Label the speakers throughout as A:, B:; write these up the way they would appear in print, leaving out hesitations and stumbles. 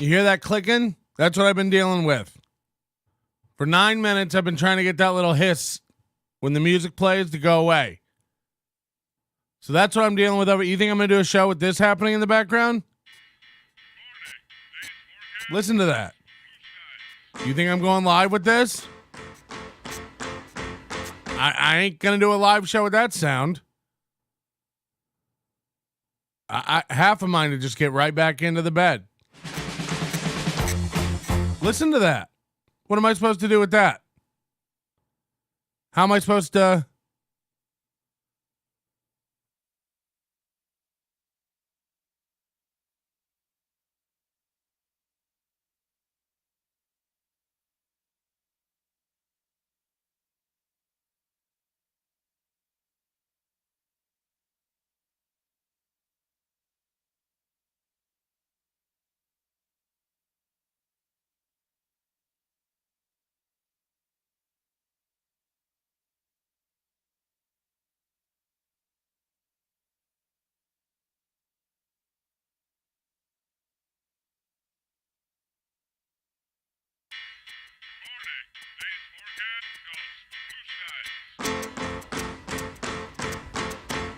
A: hear that clicking? That's what I've been dealing with. For 9 minutes, I've been trying to get that little hiss when the music plays to go away. So that's what I'm dealing with. You think I'm going to do a show with this happening in the background? Listen to that. You think I'm going live with this? I ain't going to do a live show with that sound. I half of mine to just get right back into the bed. Listen to that. What am I supposed to do with that? How am I supposed to...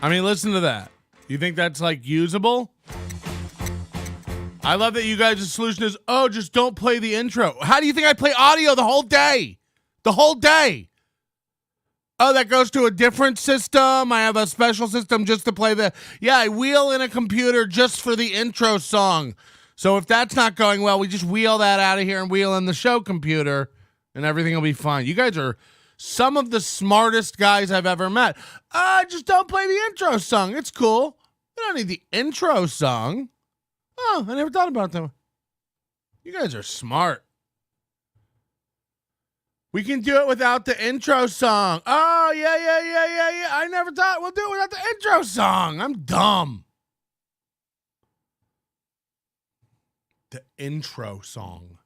A: I mean, listen to that. You think that's like usable? I love that you guys' solution is, oh, just don't play the intro. How do you think I play audio the whole day? The whole day. Oh, that goes to a different system. I have a special system just to play the... Yeah, I wheel in a computer just for the intro song. So if that's not going well, we just wheel that out of here and wheel in the show computer and everything will be fine. You guys are some of the smartest guys I've ever met. Just don't play the intro song. It's cool. You don't need the intro song. Oh, I never thought about that. You guys are smart. We can do it without the intro song. Oh, yeah. I never thought we'll do it without the intro song. I'm dumb. The intro song.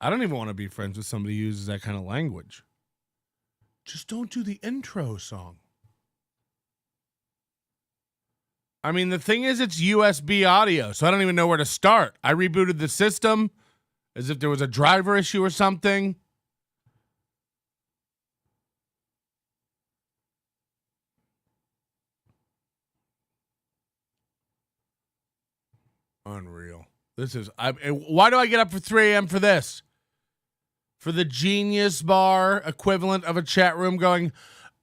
A: I don't even want to be friends with somebody who uses that kind of language. Just don't do the intro song. I mean, the thing is, it's USB audio, so I don't even know where to start. I rebooted the system as if there was a driver issue or something. Unreal. This is... why do I get up for 3 a.m. for this? For the Genius Bar equivalent of a chat room going,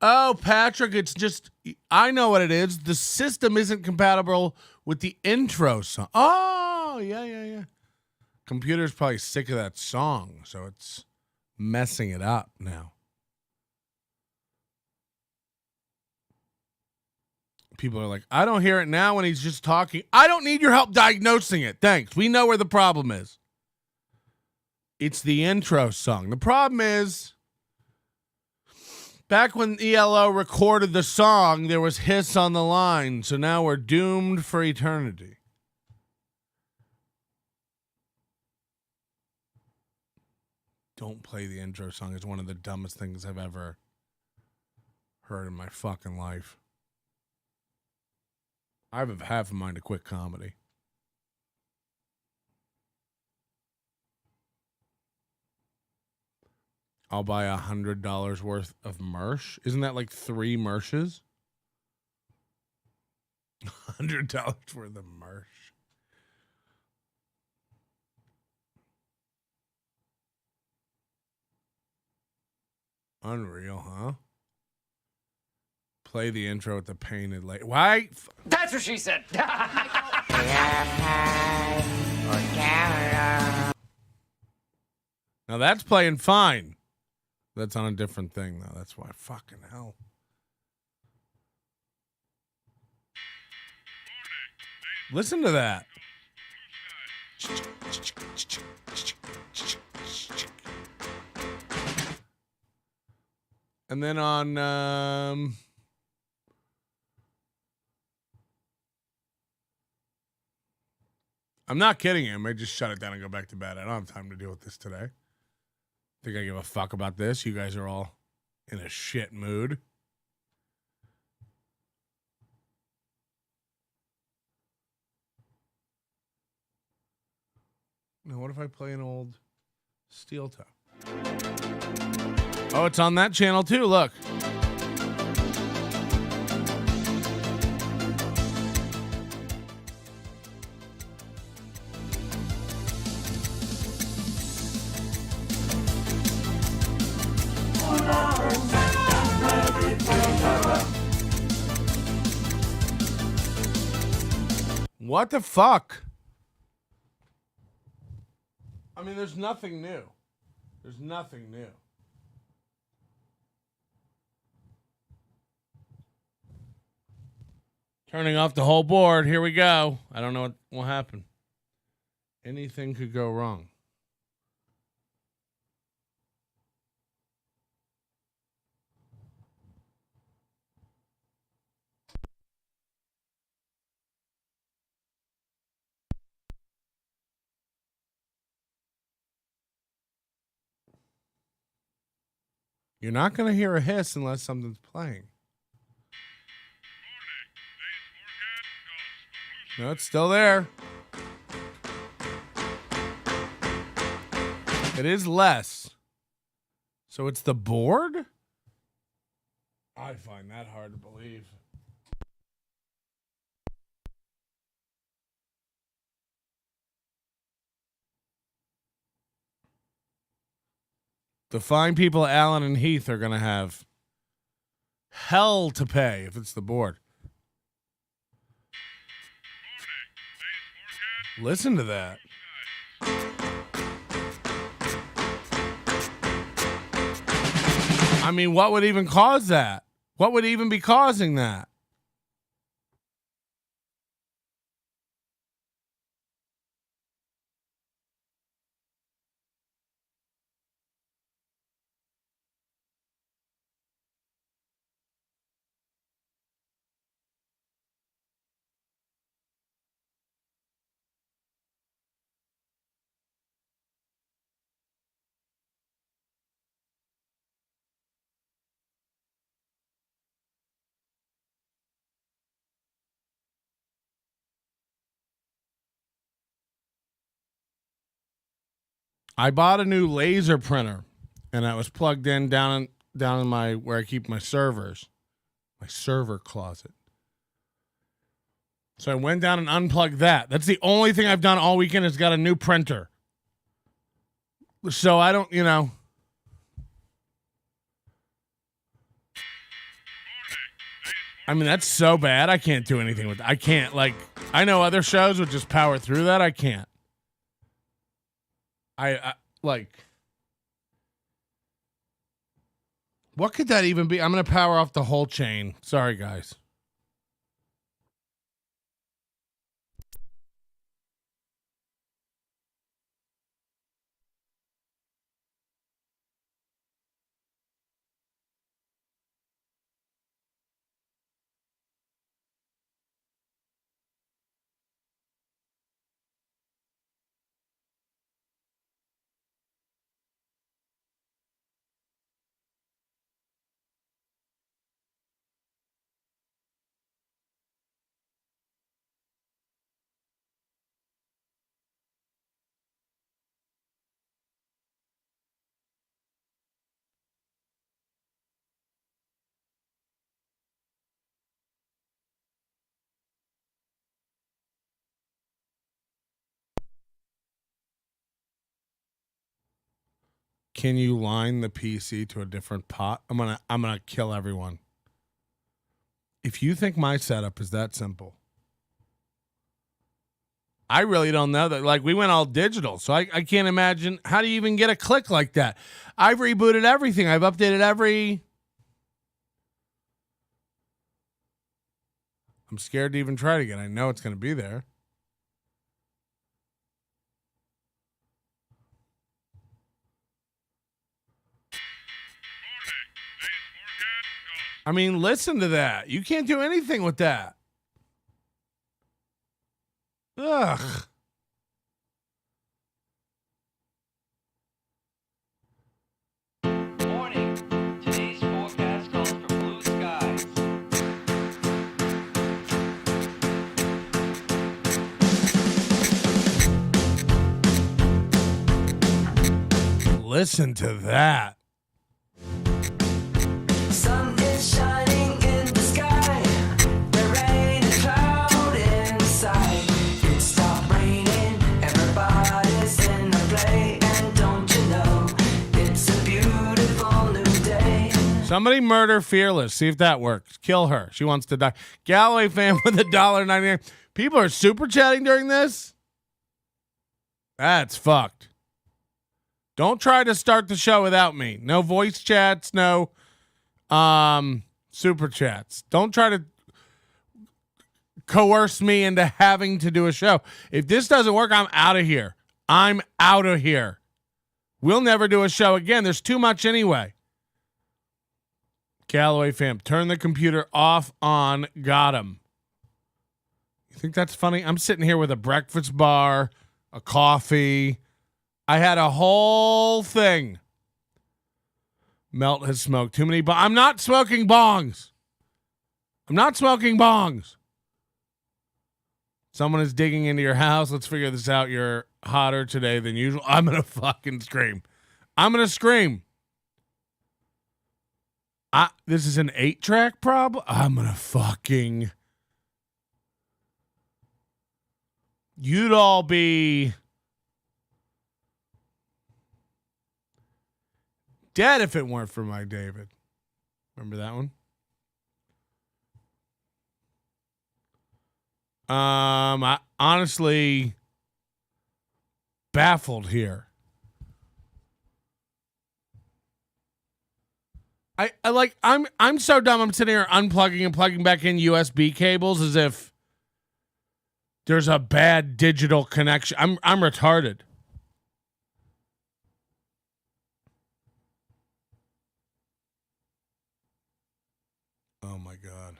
A: oh, Patrick, it's just... I know what it is. The system isn't compatible with the intro song. Oh, yeah. Computer's probably sick of that song, so it's messing it up now. People are like, I don't hear it now when he's just talking. I don't need your help diagnosing it. Thanks. We know where the problem is. It's the intro song. The problem is, back when ELO recorded the song, there was hiss on the line. So now we're doomed for eternity. Don't play the intro song. It's one of the dumbest things I've ever heard in my fucking life. I have half a mind to quit comedy. I'll buy $100 worth of merch. Isn't that like 3 merches? $100 worth of merch. Unreal, huh? Play the intro with the painted light. Why?
B: That's what she said.
A: Now that's playing fine. That's on a different thing, though. That's why. Fucking hell. Listen to that. And then on... I'm not kidding you. I might just shut it down and go back to bed. I don't have time to deal with this today. Think I give a fuck about this? You guys are all in a shit mood. Now, what if I play an old steel toe? Oh, it's on that channel too. Look. What the fuck? I mean, there's nothing new. There's nothing new. Turning off the whole board. Here we go. I don't know what will happen. Anything could go wrong. You're not going to hear a hiss unless something's playing. No, it's still there. It is less. So it's the board? I find that hard to believe. The fine people Allen and Heath are going to have hell to pay if it's the board. Listen to that. I mean, what would even cause that? What would even be causing that? I bought a new laser printer, and I was plugged in down in my where I keep my servers, my server closet. So I went down and unplugged that. That's the only thing I've done all weekend is got a new printer. So I don't, I mean, that's so bad. I can't do anything with it. I can't, I know other shows would just power through that. I can't. What could that even be? I'm going to power off the whole chain. Sorry, guys. Can you line the PC to a different pot? I'm gonna kill everyone. If you think my setup is that simple, I really don't know that. We went all digital, so I can't imagine. How do you even get a click like that? I've rebooted everything. I've updated every. I'm scared to even try it again. I know it's going to be there. I mean, listen to that. You can't do anything with that. Ugh.
B: Morning. Today's forecast calls for blue skies.
A: Listen to that.
C: Sun is shining in the sky. There ain't a cloud in sight. It stopped raining. Everybody's in the play. And don't you know, it's a beautiful new day.
A: Somebody murder Fearless. See if that works. Kill her. She wants to die. Galloway fan with $1.99. People are super chatting during this. That's fucked. Don't try to start the show without me. No voice chats, no super chats. Don't try to coerce me into having to do a show. If this doesn't work, I'm out of here. I'm out of here. We'll never do a show again. There's too much anyway. Galloway fam, turn the computer off, on, got him. You think that's funny? I'm sitting here with a breakfast bar, a coffee. I had a whole thing. Melt has smoked too many, but I'm not smoking bongs. I'm not smoking bongs. Someone is digging into your house. Let's figure this out. You're hotter today than usual. I'm going to fucking scream. I'm going to scream. This is an 8-track problem. I'm going to fucking. You'd all be dead if it weren't for my David. Remember that one? I honestly baffled here. I'm so dumb. I'm sitting here unplugging and plugging back in USB cables as if there's a bad digital connection. I'm retarded. Oh my god.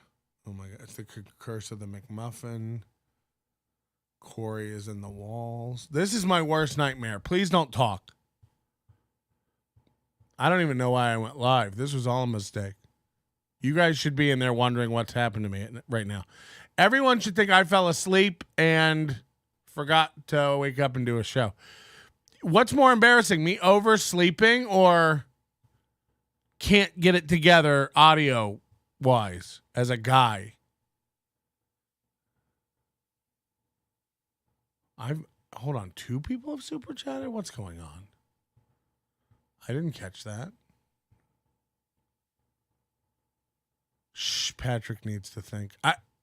A: Oh my god. It's the curse of the McMuffin. Corey is in the walls. This is my worst nightmare. Please don't talk. I don't even know why I went live. This was all a mistake. You guys should be in there wondering what's happened to me right now. Everyone should think I fell asleep and forgot to wake up and do a show. What's more embarrassing, me oversleeping or can't get it together audio-wise as a guy? Hold on, 2 people have super chatted? What's going on? I didn't catch that. Shh, Patrick needs to think.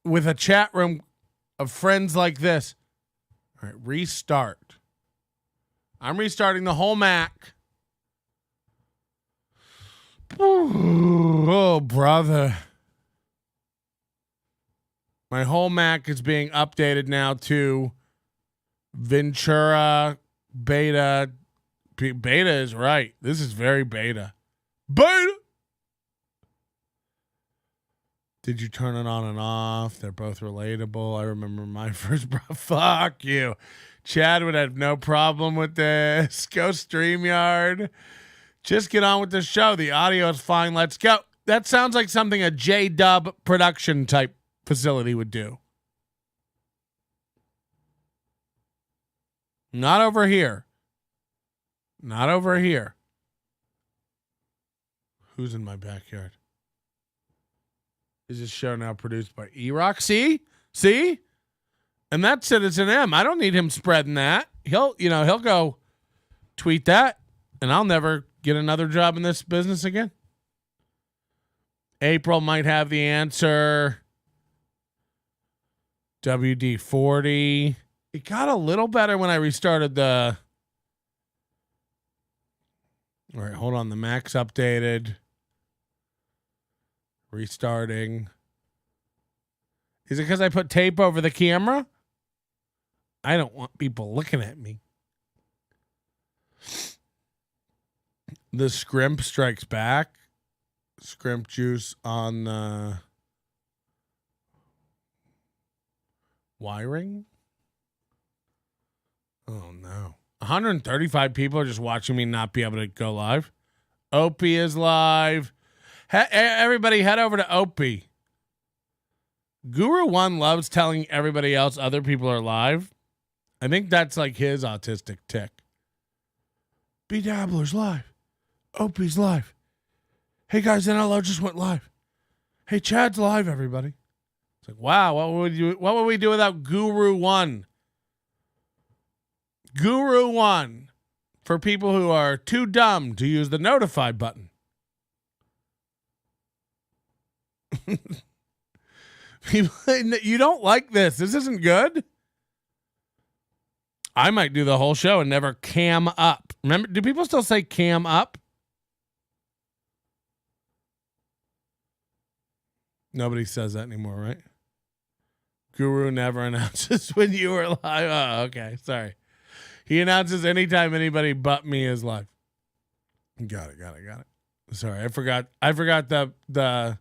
A: With a chat room of friends like this. All right, restart. I'm restarting the whole Mac. Oh, brother. My whole Mac is being updated now to Ventura Beta. Beta is right. This is very beta. Beta! Did you turn it on and off? They're both relatable. I remember my first fuck you. Chad would have no problem with this. Go StreamYard. Just get on with the show. The audio is fine. Let's go. That sounds like something a J-Dub production type facility would do. Not over here. Not over here. Who's in my backyard? Is this show now produced by E-Rock? See? And that's Citizen M. I don't need him spreading that. He'll go tweet that, and I'll never get another job in this business again. April might have the answer. WD-40. It got a little better when I restarted the... All right, hold on. The Mac's updated. Restarting. Is it because I put tape over the camera? I don't want people looking at me. The scrimp strikes back. Scrimp juice on the wiring. Oh, no. 135 people are just watching me not be able to go live. Opie is live. Everybody head over to Opie. Guru One loves telling everybody else other people are live. I think that's like his autistic tick. B Dabbler's live. Opie's live. Hey guys, NLO just went live. Hey, Chad's live, everybody. It's like, wow, what would we do without Guru One? Guru One for people who are too dumb to use the notify button. You don't like this. This isn't good. I might do the whole show and never cam up. Remember, do people still say cam up? Nobody says that anymore, right? Guru never announces when you were live. Oh, okay. Sorry. He announces anytime anybody but me is live. Got it. Sorry, I forgot the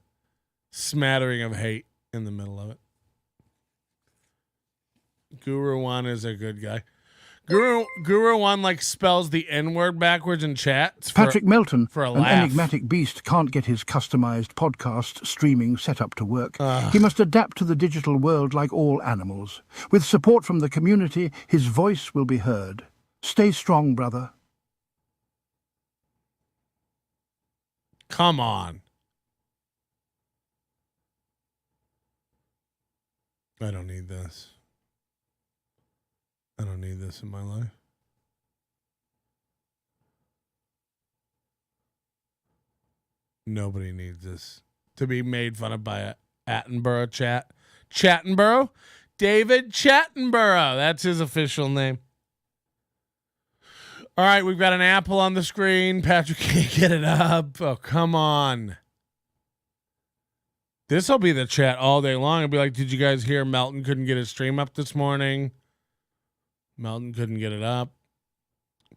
A: smattering of hate in the middle of it. Guru One is a good guy. Guru One like spells the N-word backwards in chats.
D: Patrick Melton,
A: for a
D: an
A: laugh.
D: enigmatic beast, can't get his customized podcast streaming set up to work. He must adapt to the digital world like all animals. With support from the community, his voice will be heard. Stay strong, brother.
A: Come on. I don't need this. I don't need this in my life. Nobody needs this to be made fun of by a Attenborough chat. Chattenborough? David Chattenborough. That's his official name. All right, we've got an apple on the screen. Patrick can't get it up. Oh, come on. This will be the chat all day long. It'll be like, did you guys hear Melton couldn't get his stream up this morning? Melton couldn't get it up.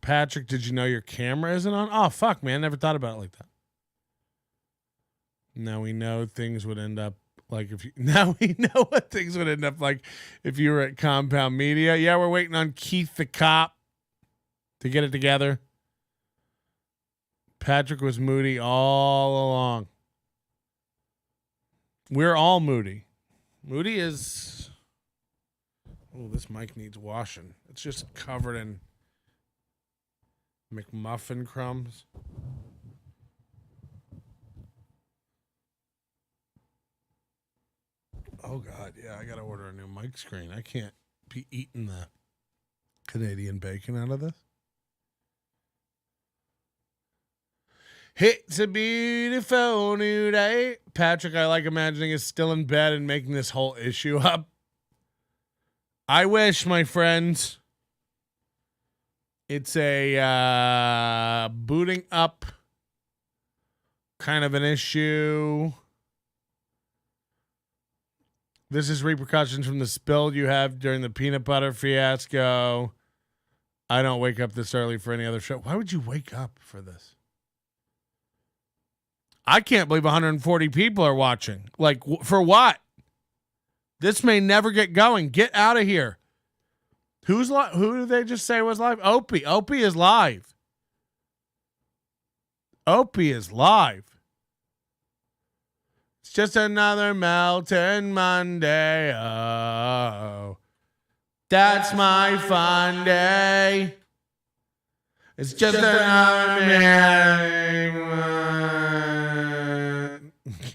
A: Patrick, did you know your camera isn't on? Oh, fuck, man. Never thought about it like that. Now we know things would end up like if you. Now we know what things would end up like if you were at Compound Media. Yeah, we're waiting on Keith the cop to get it together. Patrick was moody all along. We're all moody. Moody is. Oh, this mic needs washing. It's just covered in McMuffin crumbs. Oh, God. Yeah, I got to order a new mic screen. I can't be eating the Canadian bacon out of this. It's a beautiful new day. Patrick, I like imagining, is still in bed and making this whole issue up. I wish, my friends. It's a booting up kind of an issue. This is repercussions from the spill you have during the peanut butter fiasco. I don't wake up this early for any other show. Why would you wake up for this? I can't believe 140 people are watching. Like, for what? This may never get going. Get out of here. Who's live? Who did they just say was live? Opie. Opie is live. Opie is live. It's just another Melton Monday. Oh, that's my fun day. It's just another Okay.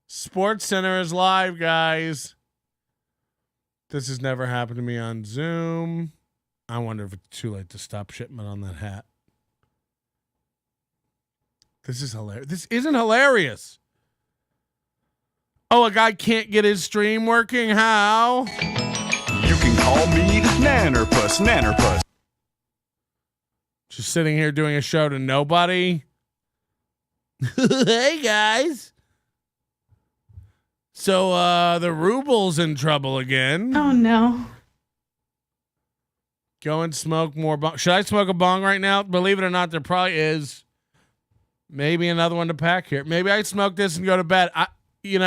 A: Sports Center is live, guys. This has never happened to me on Zoom. I wonder if it's too late to stop shipment on that hat. This is hilarious. This isn't hilarious. Oh, a guy can't get his stream working? How?
E: You can call me the Nannerpuss.
A: Just sitting here doing a show to nobody. Hey, guys. So, the ruble's in trouble again.
F: Oh, no.
A: Go and smoke more bong. Should I smoke a bong right now? Believe it or not, there probably is. Maybe another one to pack here. Maybe I smoke this and go to bed. You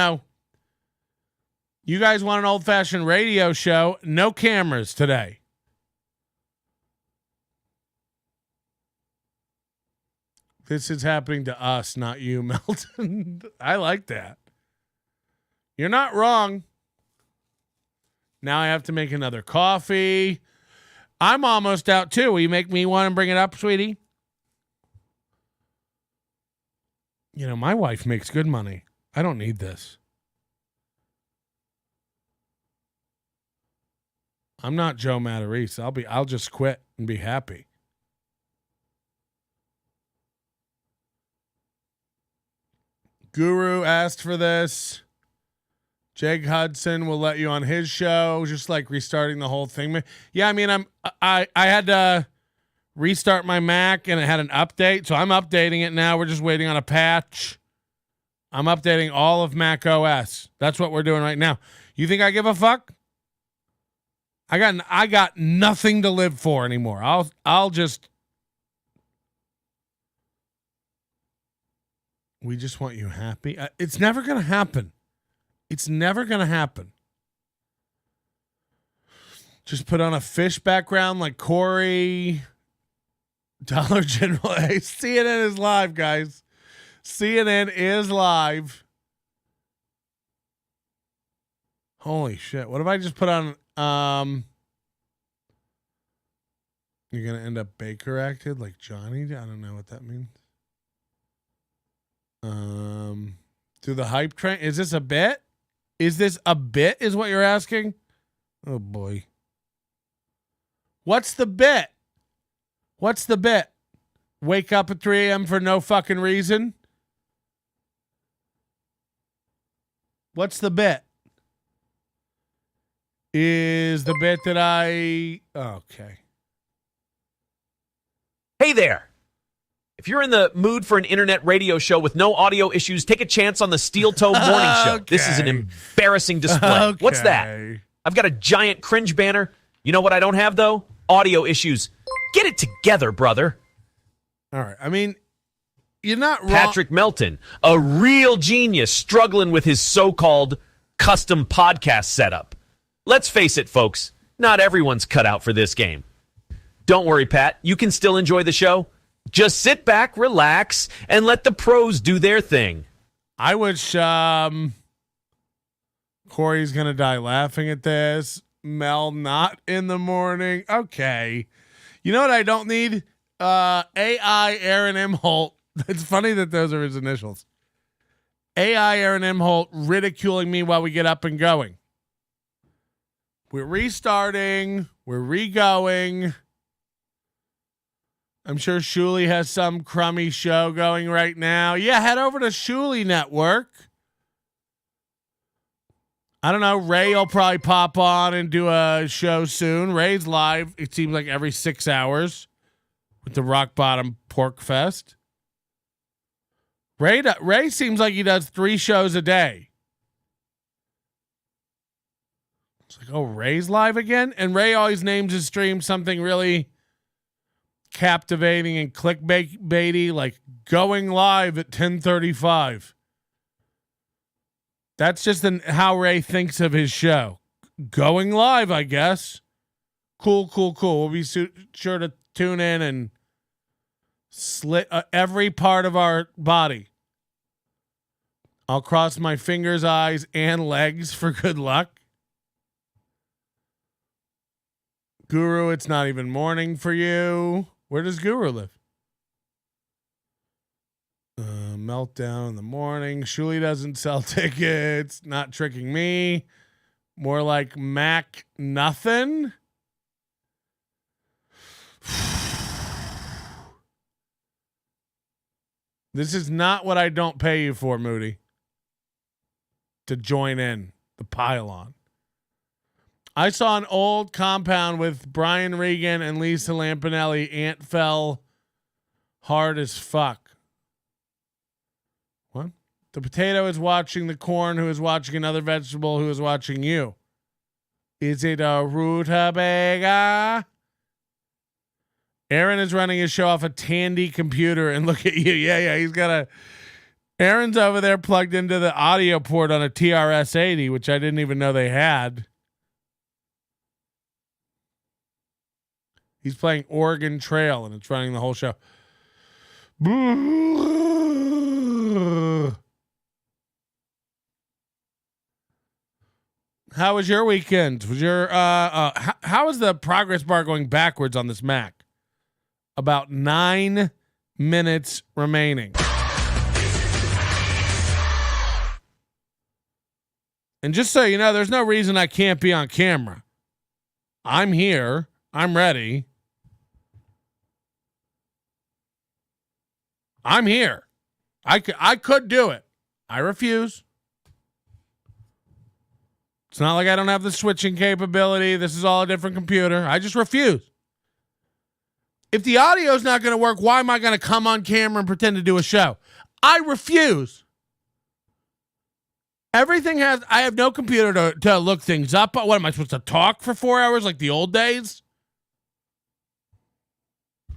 A: guys want an old-fashioned radio show. No cameras today. This is happening to us, not you, Melton. I like that. You're not wrong. Now I have to make another coffee. I'm almost out too. Will you make me one and bring it up, sweetie? You know, my wife makes good money. I don't need this. I'm not Joe Matarese. I'll just quit and be happy. Guru asked for this. Jake Hudson will let you on his show, just like restarting the whole thing. Yeah, I mean, I had to restart my Mac and it had an update, so I'm updating it now. We're just waiting on a patch. I'm updating all of Mac OS. That's what we're doing right now. You think I give a fuck? I got nothing to live for anymore. I'll just. We just want you happy. It's never gonna happen. It's never going to happen. Just put on a fish background like Corey. Dollar General. Hey, CNN is live, guys. CNN is live. Holy shit. What if I just put on... You're going to end up Baker acted like Johnny? I don't know what that means. Through the hype train. Is this a bit? Is this a bit is what you're asking? Oh, boy. What's the bit? What's the bit? Wake up at 3 a.m. for no fucking reason? What's the bit? Is the bit that I... Okay.
F: Hey there. If you're in the mood for an internet radio show with no audio issues, take a chance on the Steel Toe Morning Show.
A: Okay.
F: This is an embarrassing display. What's that? I've got a giant cringe banner. You know what I don't have, though? Audio issues. Get it together, brother.
A: All right. I mean, you're not wrong.
F: Patrick Melton, a real genius struggling with his so-called custom podcast setup. Let's face it, folks. Not everyone's cut out for this game. Don't worry, Pat. You can still enjoy the show. Just sit back, relax, and let the pros do their thing.
A: I wish Corey's going to die laughing at this. Mel not in the morning. Okay. You know what I don't need? AI Aaron M. Holt. It's funny that those are his initials. AI Aaron M. Holt ridiculing me while we get up and going. We're restarting. We're re-going. I'm sure Shuli has some crummy show going right now. Yeah, head over to Shuli Network. I don't know. Ray will probably pop on and do a show soon. Ray's live, it seems like every 6 hours with the Rock Bottom Pork Fest. Ray seems like he does 3 shows a day. It's like, oh, Ray's live again? And Ray always names his stream something really captivating and clickbaity, like going live at 10:35. That's just how Ray thinks of his show. Going live, I guess. Cool. We'll be sure to tune in and slit every part of our body. I'll cross my fingers, eyes, and legs for good luck. Guru, it's not even morning for you. Where does Guru live? Meltdown in the morning. Shuli doesn't sell tickets. Not tricking me. More like Mac nothing. This is not what I don't pay you for, Moody. To join in the pile-on. I saw an old compound with Brian Regan and Lisa Lampanelli. Ant fell hard as fuck. What? The potato is watching the corn, who is watching another vegetable, who is watching you. Is it a rutabaga? Aaron is running his show off a Tandy computer, and look at you. Yeah. He's got a... Aaron's over there plugged into the audio port on a TRS-80, which I didn't even know they had. He's playing Oregon Trail, and it's running the whole show. How was your weekend? Was your how is the progress bar going backwards on this Mac? About 9 minutes remaining. And just so you know, there's no reason I can't be on camera. I'm here. I'm ready. I'm here. I could do it. I refuse. It's not like I don't have the switching capability. This is all a different computer. I just refuse. If the audio is not going to work, why am I going to come on camera and pretend to do a show? I refuse. Everything has, I have no computer to look things up. What am I supposed to talk for 4 hours like the old days?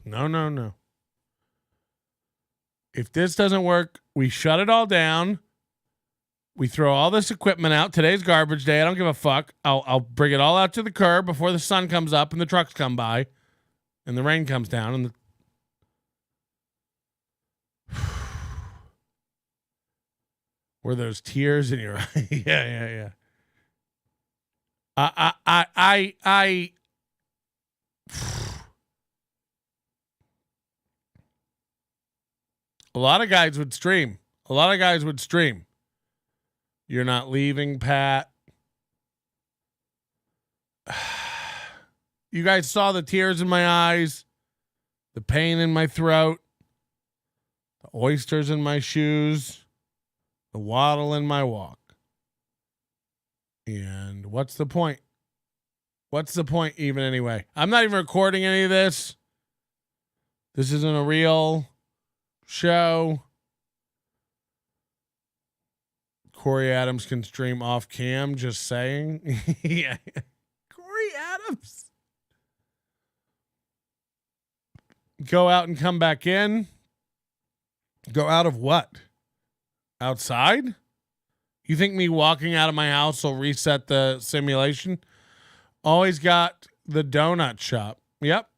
A: No. If this doesn't work, we shut it all down. We throw all this equipment out. Today's garbage day. I don't give a fuck. I'll bring it all out to the curb before the sun comes up and the trucks come by and the rain comes down and were those tears in your eye? Yeah. I a lot of guys would stream. You're not leaving, Pat. You guys saw the tears in my eyes, the pain in my throat, the oysters in my shoes, the waddle in my walk. And what's the point? What's the point even anyway? I'm not even recording any of this. This isn't a real show. Corey Adams can stream off cam, just saying. Yeah. Corey Adams. Go out and come back in. Go out of what? Outside? You think me walking out of my house will reset the simulation? Always got the donut shop. Yep.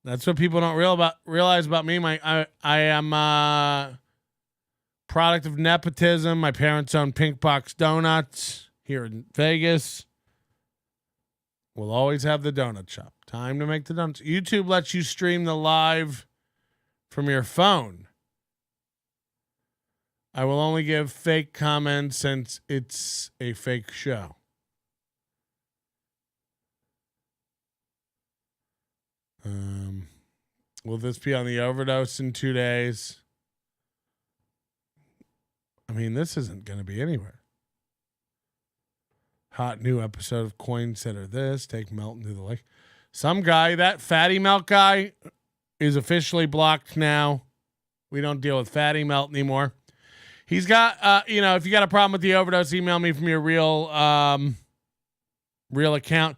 A: That's what people don't realize about me. I am product of nepotism. My parents own Pink Box Donuts here in Vegas. We'll always have the donut shop. Time to make the donuts. YouTube lets you stream the live from your phone. I will only give fake comments since it's a fake show. Will this be on the Overdose in 2 days? I mean, this isn't going to be anywhere. Hot new episode of Coin Sitter this. Take Melton to the lake. Some guy, that Fatty Melt guy, is officially blocked now. We don't deal with Fatty Melt anymore. He's got, if you got a problem with the Overdose, email me from your real account.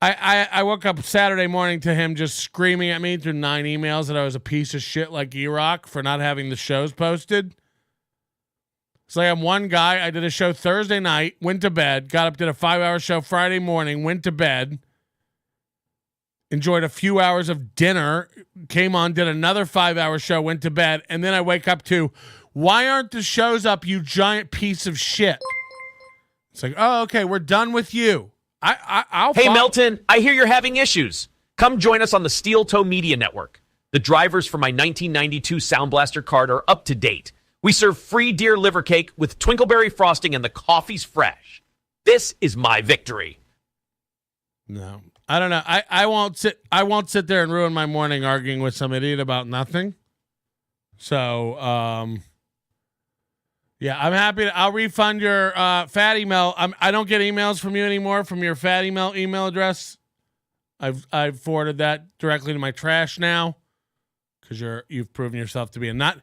A: I woke up Saturday morning to him just screaming at me through 9 emails that I was a piece of shit like E-Rock for not having the shows posted. It's like I'm one guy. I did a show Thursday night, went to bed, got up, did a 5-hour show Friday morning, went to bed, enjoyed a few hours of dinner, came on, did another 5-hour show, went to bed, and then I wake up to, why aren't the shows up, you giant piece of shit? It's like, oh, okay, we're done with you. I'll
F: Hey, Melton, I hear you're having issues. Come join us on the Steel Toe Media Network. The drivers for my 1992 Sound Blaster card are up to date. We serve free deer liver cake with twinkleberry frosting and the coffee's fresh. This is my victory.
A: No, I don't know. I won't sit there and ruin my morning arguing with some idiot about nothing. So, yeah, I'm happy I'll refund your Fatty Melt. I don't get emails from you anymore from your Fatty Melt email address. I've forwarded that directly to my trash now because you've proven yourself to be a nut.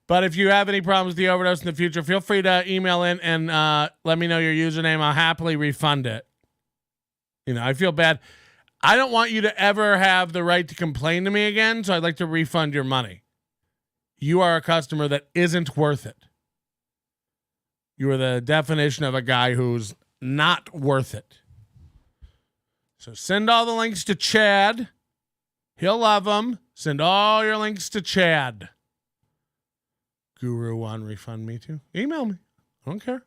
A: But if you have any problems with the Overdose in the future, feel free to email in and let me know your username. I'll happily refund it. I feel bad. I don't want you to ever have the right to complain to me again, so I'd like to refund your money. You are a customer that isn't worth it. You are the definition of a guy who's not worth it. So send all the links to Chad. He'll love them. Send all your links to Chad. Guru1, refund me too. Email me. I don't care.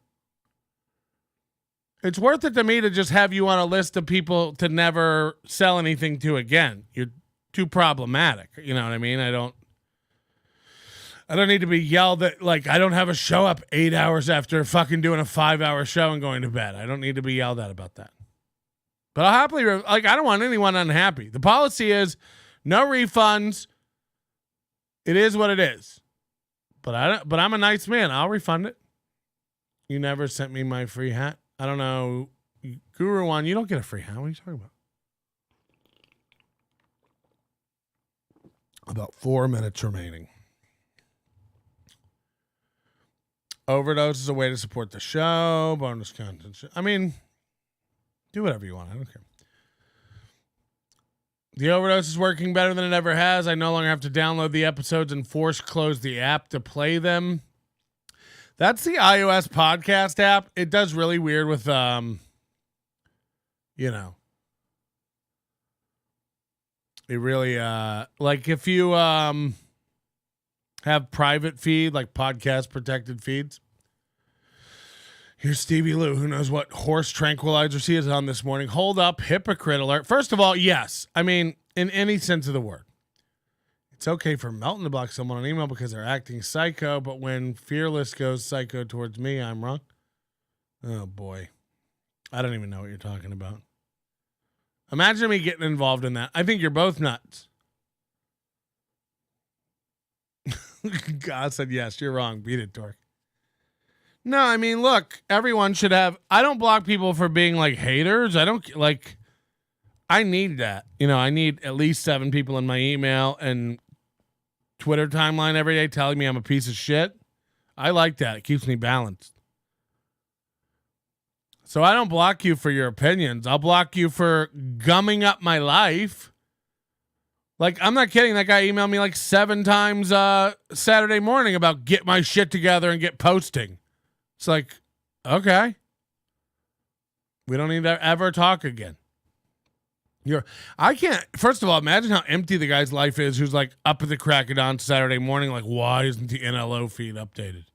A: It's worth it to me to just have you on a list of people to never sell anything to again. You're too problematic. You know what I mean? I don't need to be yelled at. Like, I don't have a show up 8 hours after fucking doing a 5-hour show and going to bed. I don't need to be yelled at about that. But I'll happily, I don't want anyone unhappy. The policy is no refunds. It is what it is. But I'm a nice man. I'll refund it. You never sent me my free hat. I don't know. Guru One, you don't get a free hat. What are you talking about? About 4 minutes remaining. Overdose is a way to support the show. Bonus content. I mean, do whatever you want. I don't care. The Overdose is working better than it ever has. I no longer have to download the episodes and force close the app to play them. That's the iOS podcast app. It does really weird with, it really, like if you have private feed, like podcast protected feeds. Here's Stevie Lou, who knows what horse tranquilizer she is on this morning. Hold up, hypocrite alert. First of all, yes. I mean, in any sense of the word. It's okay for Melton to block someone on email because they're acting psycho, but when Fearless goes psycho towards me, I'm wrong. Oh, boy. I don't even know what you're talking about. Imagine me getting involved in that. I think you're both nuts. God said yes. You're wrong. Beat it, Torque. No, I mean, look, everyone should have. I don't block people for being like haters. I don't like. I need that. I need at least 7 people in my email and Twitter timeline every day telling me I'm a piece of shit. I like that. It keeps me balanced. So I don't block you for your opinions. I'll block you for gumming up my life. Like, I'm not kidding. That guy emailed me like 7 times Saturday morning about get my shit together and get posting. It's like, okay. We don't need to ever talk again. I can't, first of all, imagine how empty the guy's life is who's like up at the crack of dawn Saturday morning, like, why isn't the NLO feed updated?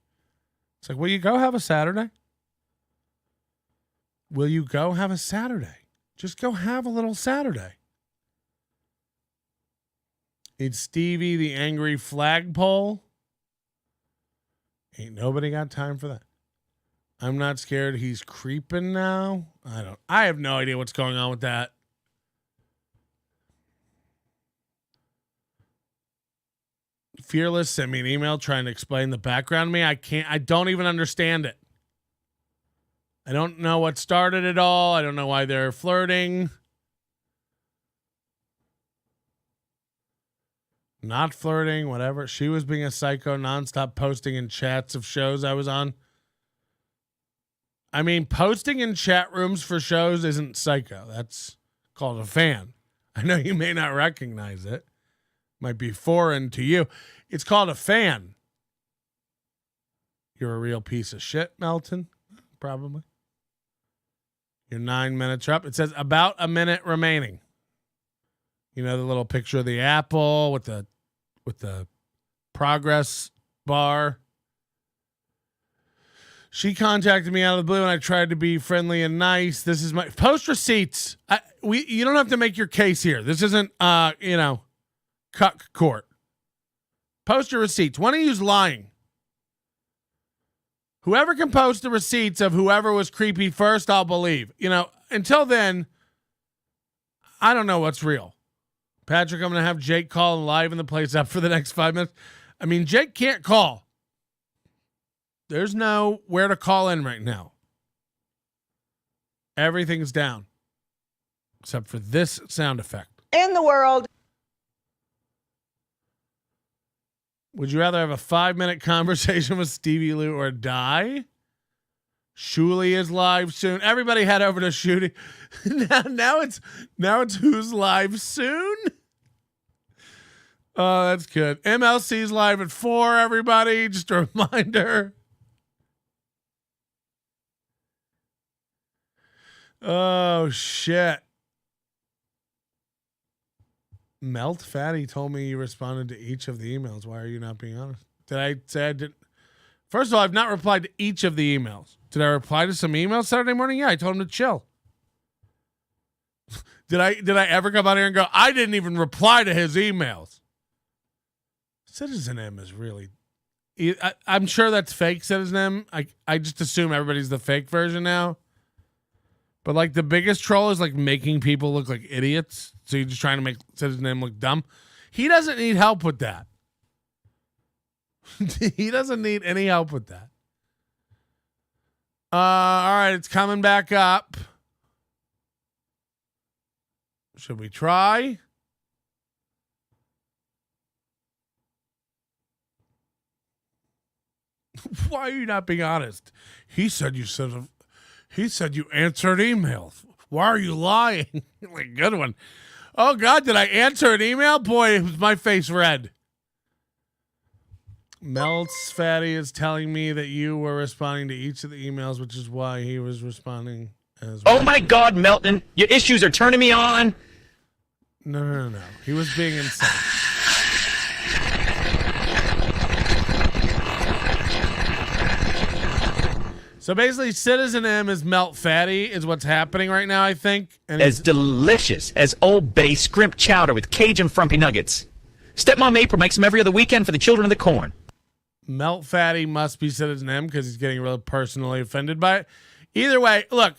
A: It's like, will you go have a Saturday? Will you go have a Saturday? Just go have a little Saturday. It's Stevie the angry flagpole. Ain't nobody got time for that. I'm not scared he's creeping now. I have no idea what's going on with that. Fearless sent me an email trying to explain the background to me. I don't even understand it. I don't know what started it all. I don't know why they're flirting. Not flirting, whatever. She was being a psycho, nonstop posting in chats of shows I was on. I mean, posting in chat rooms for shows isn't psycho. That's called a fan. I know you may not recognize it. Might be foreign to you. It's called a fan. You're a real piece of shit, Melton. Probably. You're 9 minutes up. It says about a minute remaining. The little picture of the apple with the progress bar. She contacted me out of the blue and I tried to be friendly and nice. This is my post receipts. You don't have to make your case here. This isn't cuck court. Post your receipts. One of you's lying. Whoever can post the receipts of whoever was creepy first, I'll believe. Until then, I don't know what's real. Patrick, I'm going to have Jake call and liven the place up for the next 5 minutes. I mean, Jake can't call. There's no where to call in right now. Everything's down. Except for this sound effect.
G: In the world.
A: Would you rather have a 5-minute conversation with Stevie Lou or die? Shuli is live soon. Everybody head over to Shuli. now it's who's live soon? Oh, that's good. MLC's live at 4, everybody. Just a reminder. Oh, shit. Melt Fatty told me you responded to each of the emails. Why are you not being honest? Did I say I didn't? First of all, I've not replied to each of the emails. Did I reply to some emails Saturday morning? Yeah, I told him to chill. Did I ever come out here and go, I didn't even reply to his emails? Citizen M is really... I'm sure that's fake Citizen M. I just assume everybody's the fake version now. But like the biggest troll is like making people look like idiots. So you're just trying to make Citizen M look dumb. He doesn't need help with that. He doesn't need any help with that. All right, it's coming back up. Should we try? Why are you not being honest? He said you answered emails. Why are you lying? Like, good one. Oh God, did I answer an email? Boy, was my face red. Melts Fatty is telling me that you were responding to each of the emails, which is why he was responding as well.
G: Oh my God, Melton, your issues are turning me on.
A: No. He was being insane. So basically, Citizen M is Melt Fatty is what's happening right now, I think. And
G: As delicious as Old Bay scrimp chowder with Cajun frumpy nuggets. Stepmom April makes them every other weekend for the children of the corn.
A: Melt Fatty must be Citizen M because he's getting really personally offended by it. Either way, look,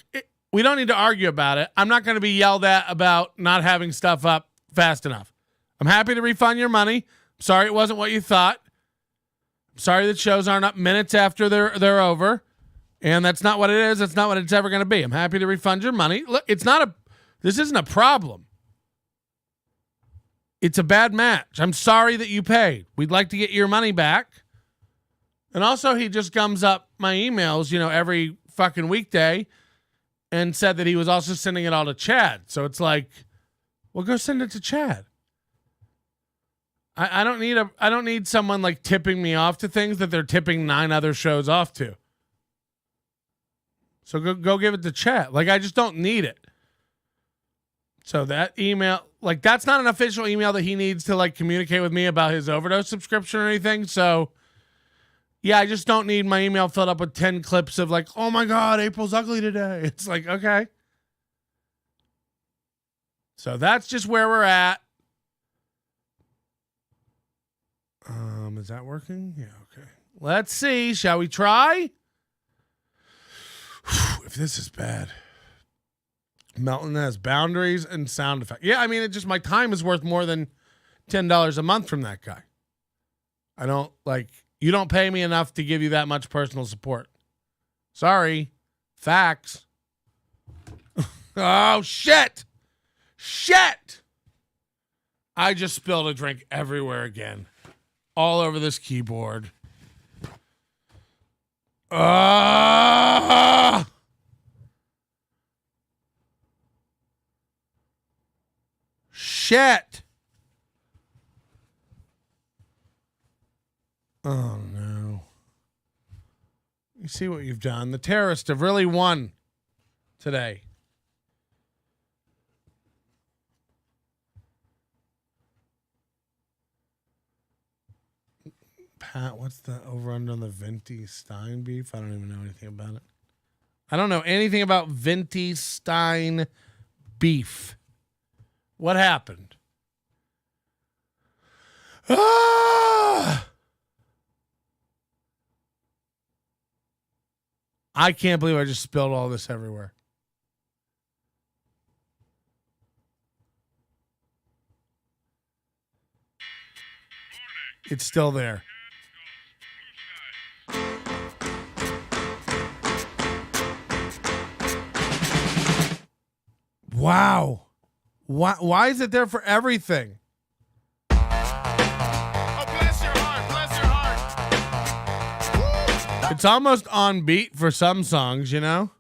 A: we don't need to argue about it. I'm not going to be yelled at about not having stuff up fast enough. I'm happy to refund your money. Sorry it wasn't what you thought. Sorry that shows aren't up minutes after they're over. And that's not what it is. That's not what it's ever going to be. I'm happy to refund your money. Look, this isn't a problem. It's a bad match. I'm sorry that you paid. We'd like to get your money back. And also, he just gums up my emails, every fucking weekday and said that he was also sending it all to Chad. So it's like, well, go send it to Chad. I don't need someone like tipping me off to things that they're tipping 9 other shows off to. So go give it to Chad. Like, I just don't need it. So that email, like, that's not an official email that he needs to like communicate with me about his Overdose subscription or anything. So yeah, I just don't need my email filled up with 10 clips of like, oh my God, April's ugly today. It's like, okay. So that's just where we're at. Is that working? Yeah, okay. Let's see. Shall we try? If this is bad. Melton has boundaries and sound effects. Yeah, I mean, it just, my time is worth more than $10 a month from that guy. I don't you don't pay me enough to give you that much personal support. Sorry. Facts. Oh, shit. Shit. I just spilled a drink everywhere again. All over this keyboard. Shit. Oh, no. You see what you've done. The terrorists have really won today. Pat, what's the over-under on the Venti Stein beef? I don't even know anything about it. I don't know anything about Venti Stein beef. What happened? I can't believe I just spilled all this everywhere. It's still there. Wow. Why is it there for everything?
H: Oh, bless your heart. Bless your heart.
A: It's almost on beat for some songs, you know?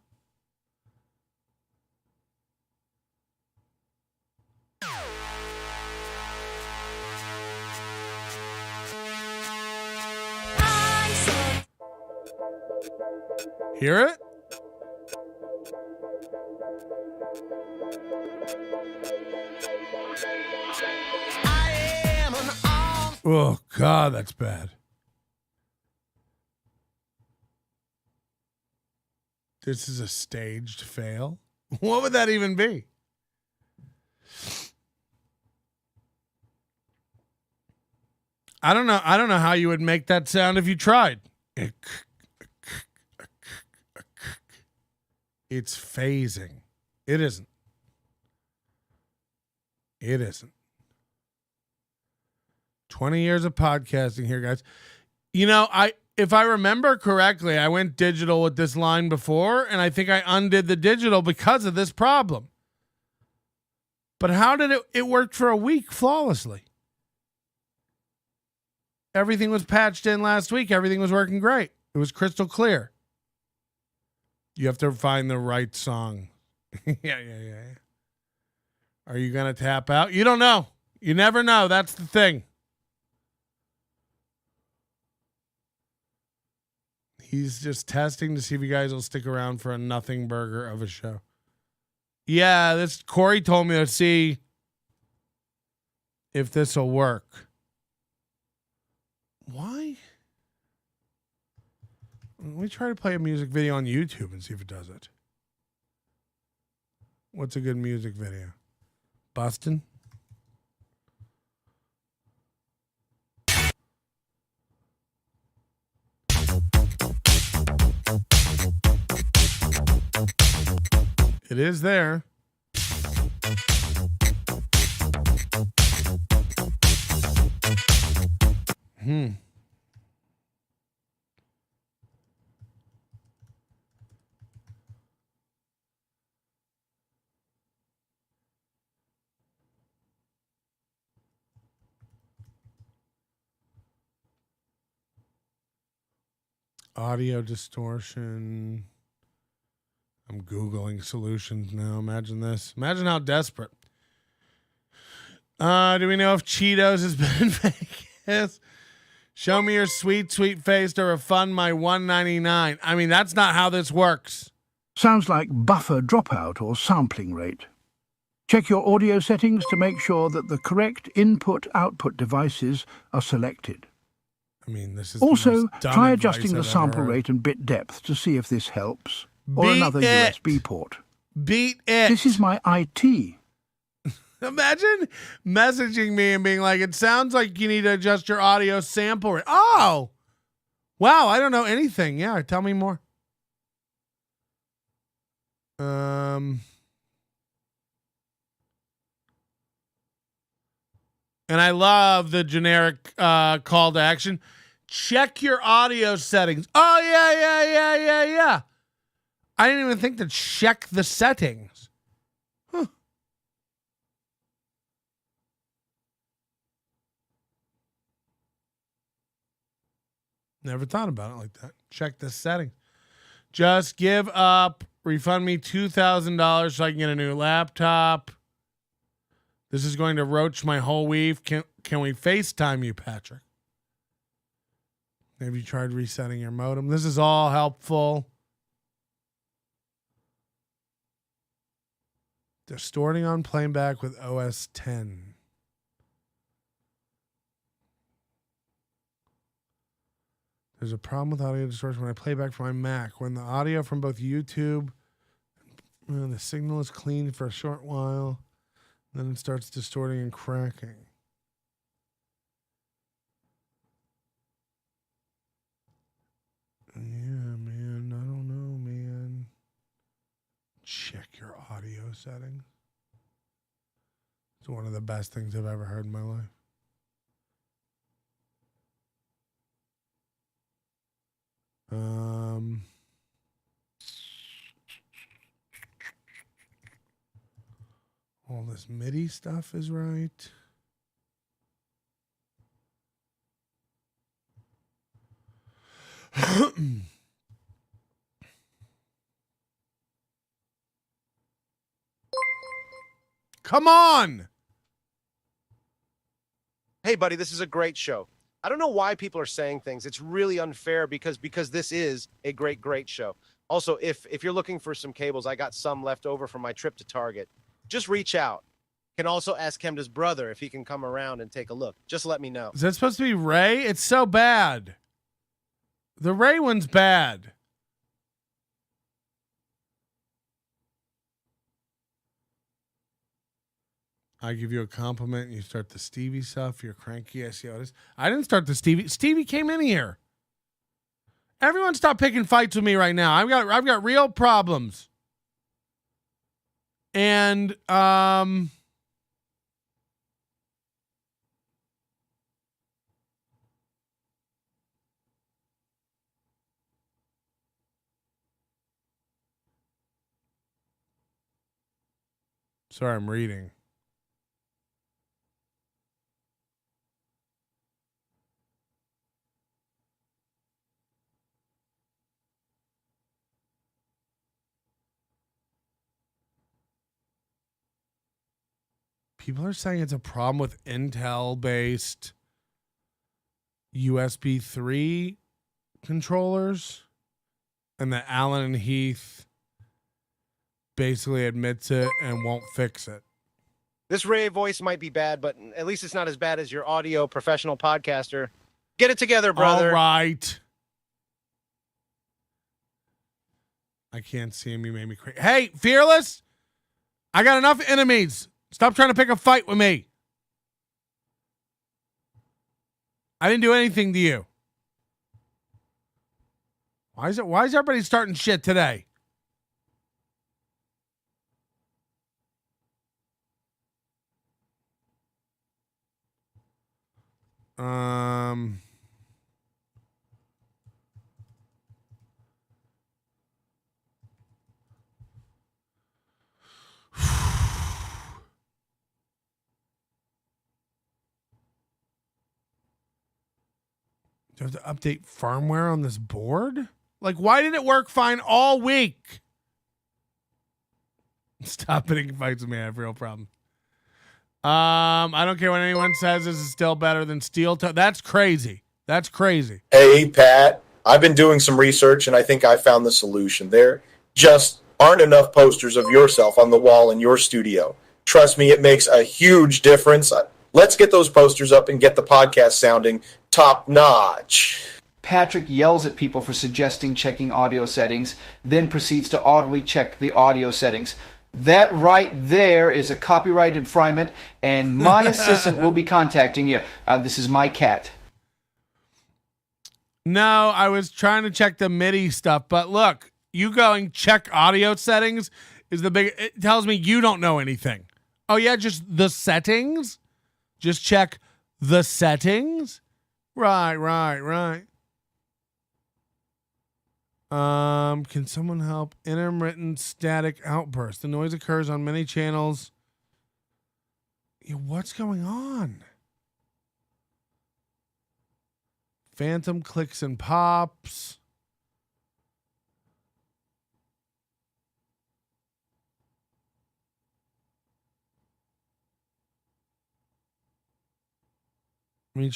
A: Hear it? Oh, God, that's bad. This is a staged fail. What would that even be? I don't know. I don't know how you would make that sound if you tried. It's phasing. It isn't. It isn't. 20 years of podcasting here, guys. You know, if I remember correctly, I went digital with this line before, and I think I undid the digital because of this problem. But how did it worked for a week flawlessly? Everything was patched in last week. Everything was working great. It was crystal clear. You have to find the right song. Yeah. Are you going to tap out? You don't know. You never know. That's the thing. He's just testing to see if you guys will stick around for a nothing burger of a show. Yeah, this Corey told me to see if this will work. Why? Let me try to play a music video on YouTube and see if it does it. What's a good music video? Bustin'? It is there. Audio distortion. I'm Googling solutions now. Imagine this. Imagine how desperate. Do we know if Cheetos has been in Vegas? Show me your sweet face to refund my $1.99. I mean, that's not how this works.
D: Sounds like buffer dropout or sampling rate. Check your audio settings to make sure that the correct input-output devices are selected.
A: I mean, this is
D: Also,
A: the most dumb
D: try
A: advice
D: adjusting the
A: I've
D: sample
A: ever heard.
D: rate and bit depth to see if this helps. Or
A: Beat
D: another
A: it.
D: USB port.
A: Beat it.
D: This is my IT.
A: Imagine messaging me and being like, it sounds like you need to adjust your audio sample rate. Oh, wow. I don't know anything. Yeah. Tell me more. And I love the generic call to action. Check your audio settings. Oh, yeah. I didn't even think to check the settings. Huh. Never thought about it like that. Check the settings. Just give up. Refund me $2,000 so I can get a new laptop. This is going to roach my whole week. Can we FaceTime you, Patrick? Have you tried resetting your modem? This is all helpful. Distorting on playback with OS 10. There's a problem with audio distortion when I play back from my Mac. When the audio from both YouTube and the signal is clean for a short while, then it starts distorting and cracking. Yeah, man. I don't know, man. Check your audio settings. It's one of the best things I've ever heard in my life. All this MIDI stuff is right. Come on.
I: Hey, buddy, this is a great show. I don't know why people are saying things. It's really unfair because this is a great show. Also, if you're looking for some cables, I got some left over from my trip to Target. Just reach out. Can also ask Kemda's brother if he can come around and take a look. Just let me know.
A: Is that supposed to be Ray? It's so bad. The Ray one's bad. I give you a compliment and you start the Stevie stuff. You're cranky. I see how it is. I didn't start the Stevie. Stevie came in here. Everyone stop picking fights with me right now. I've got real problems. And sorry, I'm reading. People are saying it's a problem with Intel-based USB 3 controllers, and that Allen and Heath basically admits it and won't fix it.
I: This Ray voice might be bad, but at least it's not as bad as your audio professional podcaster. Get it together, brother.
A: All right. I can't see him. You made me crazy. Hey, Fearless, I got enough enemies. Stop trying to pick a fight with me. I didn't do anything to you. Why is everybody starting shit today? Do I have to update firmware on this board? Like, why did it work fine all week? Stop picking fights with me. I have real problem. I don't care what anyone says. This is still better than steel toe. That's crazy. That's crazy.
J: Hey, Pat, I've been doing some research, and I think I found the solution. There just aren't enough posters of yourself on the wall in your studio. Trust me, it makes a huge difference. Let's get those posters up and get the podcast sounding top-notch.
K: Patrick yells at people for suggesting checking audio settings, then proceeds to audibly check the audio settings. That right there is a copyright infringement, and my assistant will be contacting you. This is my cat.
A: No, I was trying to check the MIDI stuff, but look, you going check audio settings is the big. It tells me you don't know anything. Oh yeah, just the settings. Just check the settings. Right. Can someone help? Intermittent static outburst. The noise occurs on many channels. Yeah, what's going on? Phantom clicks and pops. I mean,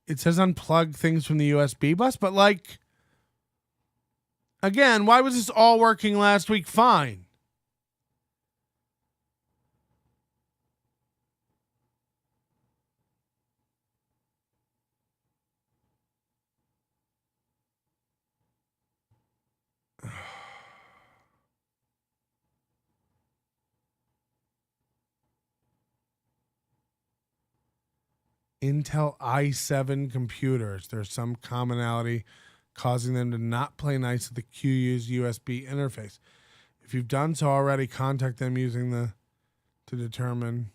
A: it says unplug things from the USB bus, but like, again, why was this all working last week fine? Intel i7 computers. There's some commonality causing them to not play nice with the QU's USB interface. If you've done so already, contact them using to determine.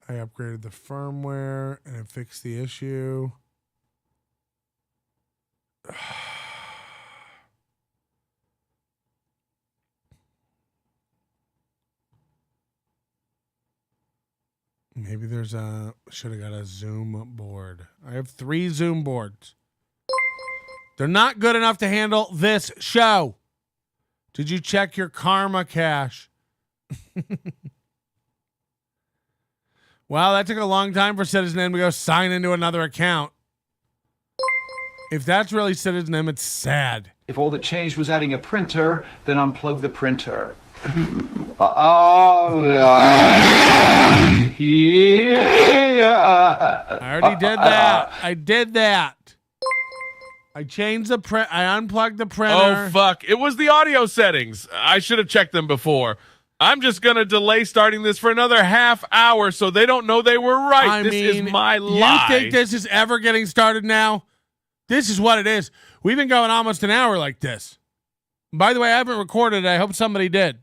A: I upgraded the firmware and it fixed the issue. Maybe there's should have got a Zoom board. I have 3 Zoom boards. They're not good enough to handle this show. Did you check your karma cache? Wow, that took a long time for Citizen M to go sign into another account. If that's really Citizen M, it's sad.
K: If all that changed was adding a printer, then unplug the printer.
A: I already did that. I did that. I changed the print. I unplugged the printer.
L: Oh, fuck. It was the audio settings. I should have checked them before. I'm just going to delay starting this for another half hour so they don't know they were right. This is my lie.
A: You think this is ever getting started now? This is what it is. We've been going almost an hour like this. By the way, I haven't recorded it. I hope somebody did.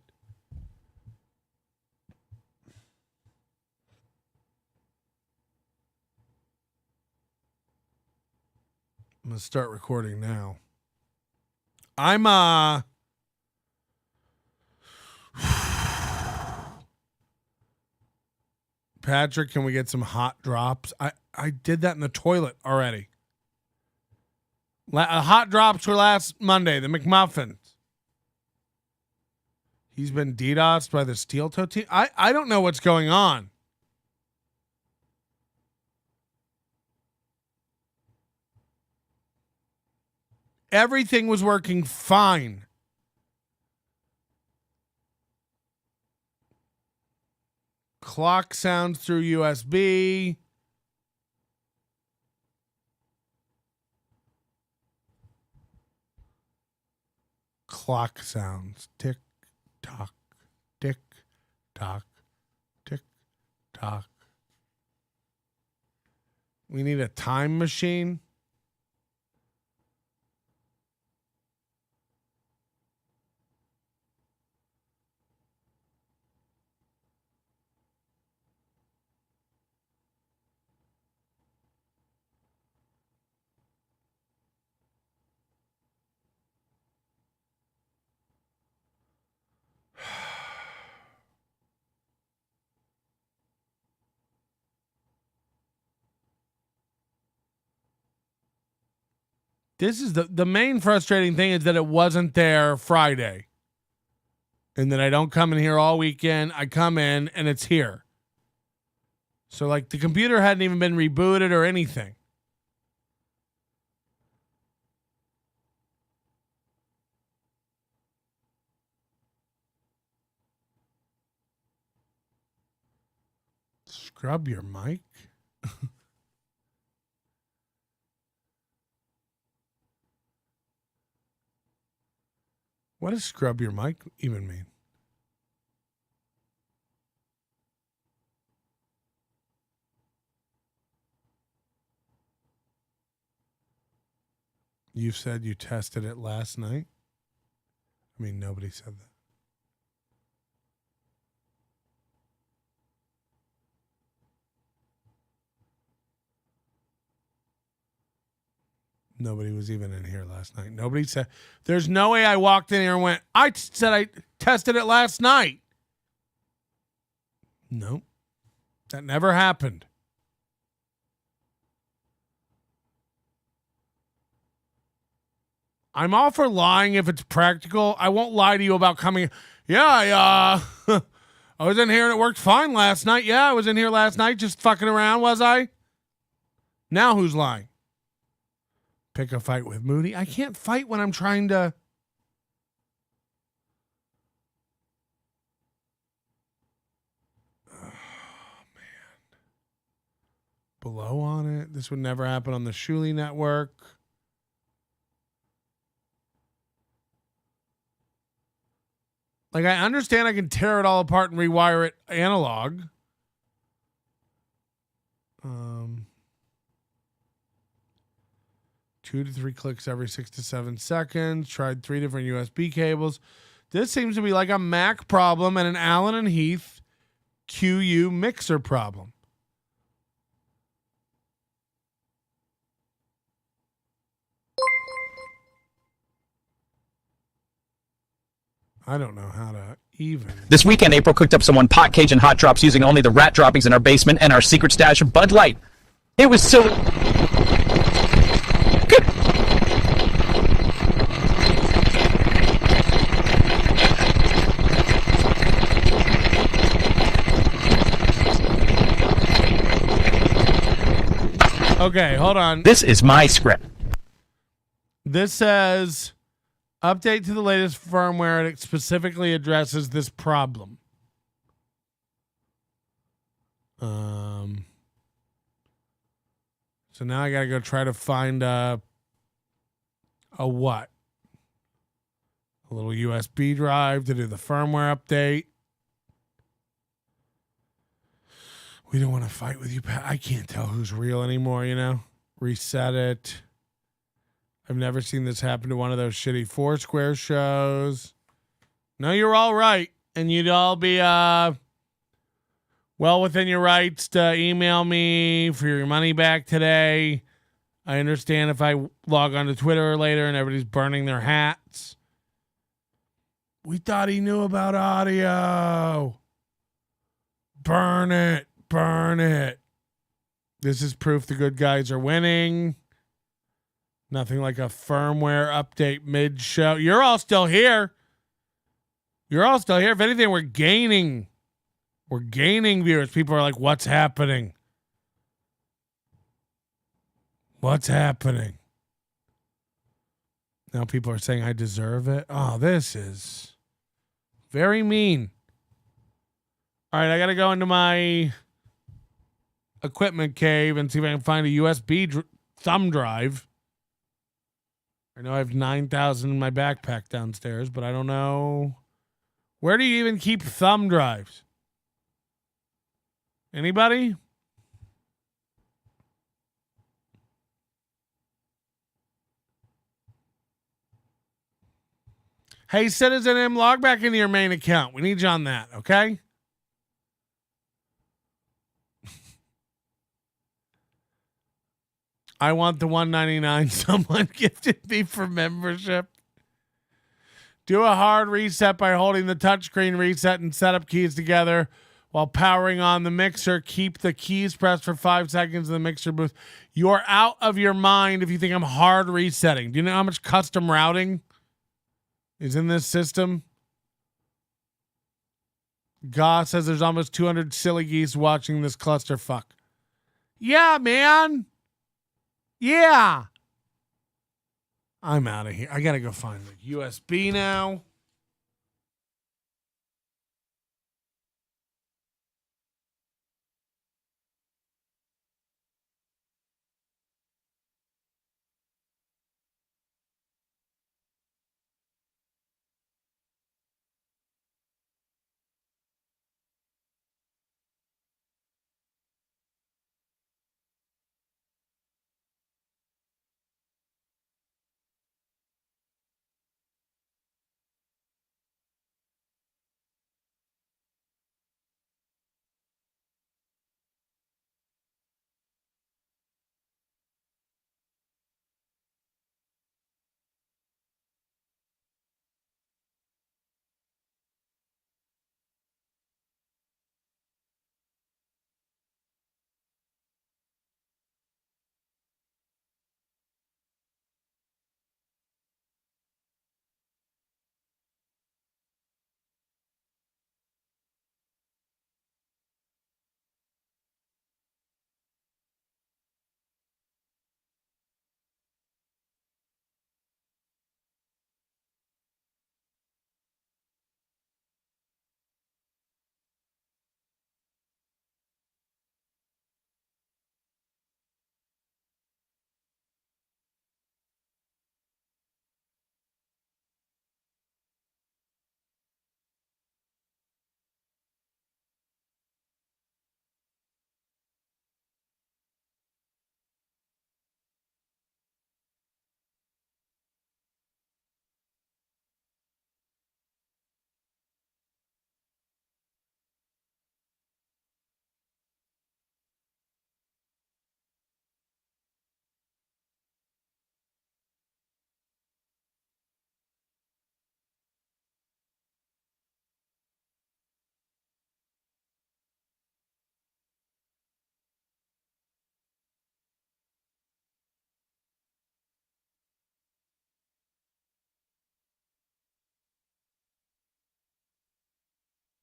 A: I'm going to start recording now. Patrick, can we get some hot drops? I did that in the toilet already. Hot drops were last Monday, the McMuffins. He's been DDoSed by the steel toe team. I don't know what's going on. Everything was working fine. Clock sounds through USB. Clock sounds. Tick tock, tick tock, tick tock. We need a time machine. This is the main frustrating thing is that it wasn't there Friday. And that I don't come in here all weekend. I come in and it's here. So like the computer hadn't even been rebooted or anything. Scrub your mic. What does scrub your mic even mean? You said you tested it last night? I mean, nobody said that. Nobody was even in here last night. Nobody said, there's no way I walked in here and went, I said I tested it last night. Nope. That never happened. I'm all for lying if it's practical. I won't lie to you about coming. Yeah, I was in here and it worked fine last night. Yeah, I was in here last night just fucking around, was I? Now who's lying? Pick a fight with Moody. I can't fight when I'm trying to. Oh, man. Below on it. This would never happen on the Shuli network. Like, I understand I can tear it all apart and rewire it analog. 2 to 3 clicks every 6 to 7 seconds. Tried 3 different USB cables. This seems to be like a Mac problem and an Allen and Heath QU mixer problem. I don't know how to even.
G: This weekend, April cooked up some one pot Cajun hot drops using only the rat droppings in our basement and our secret stash of Bud Light. It was so good.
A: Okay, hold on.
G: This is my script.
A: This says, Update to the latest firmware. It specifically addresses this problem. So now I gotta go try to find a what? A little USB drive to do the firmware update. We don't want to fight with you, Pat. I can't tell who's real anymore, you know? Reset it. I've never seen this happen to one of those shitty Foursquare shows. No, you're all right. And you'd all be well within your rights to email me for your money back today. I understand if I log on to Twitter later and everybody's burning their hats. We thought he knew about audio. Burn it. Burn it. This is proof the good guys are winning. Nothing like a firmware update mid-show. You're all still here. You're all still here. If anything, we're gaining. We're gaining viewers. People are like, what's happening? What's happening? Now people are saying I deserve it. Oh, this is very mean. All right, I got to go into my equipment cave and see if I can find a USB thumb drive. I know I have 9,000 in my backpack downstairs, but I don't know. Where do you even keep thumb drives? Anybody? Hey, Citizen M, log back into your main account. We need you on that, okay? I want the $1.99 someone gifted me for membership. Do a hard reset by holding the touchscreen reset and setup keys together while powering on the mixer. Keep the keys pressed for 5 seconds in the mixer booth. You're out of your mind if you think I'm hard resetting. Do you know how much custom routing is in this system? Goss says there's almost 200 silly geese watching this clusterfuck. Yeah, man. Yeah. I'm out of here. I got to go find the USB now.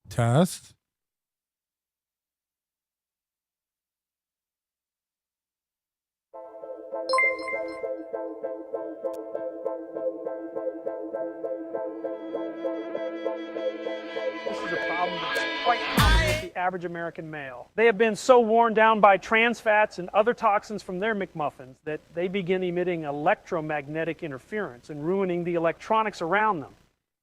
A: Test.
M: quite common with the average American male. They have been so worn down by trans fats and other toxins from their McMuffins that they begin emitting electromagnetic interference and ruining the electronics around them.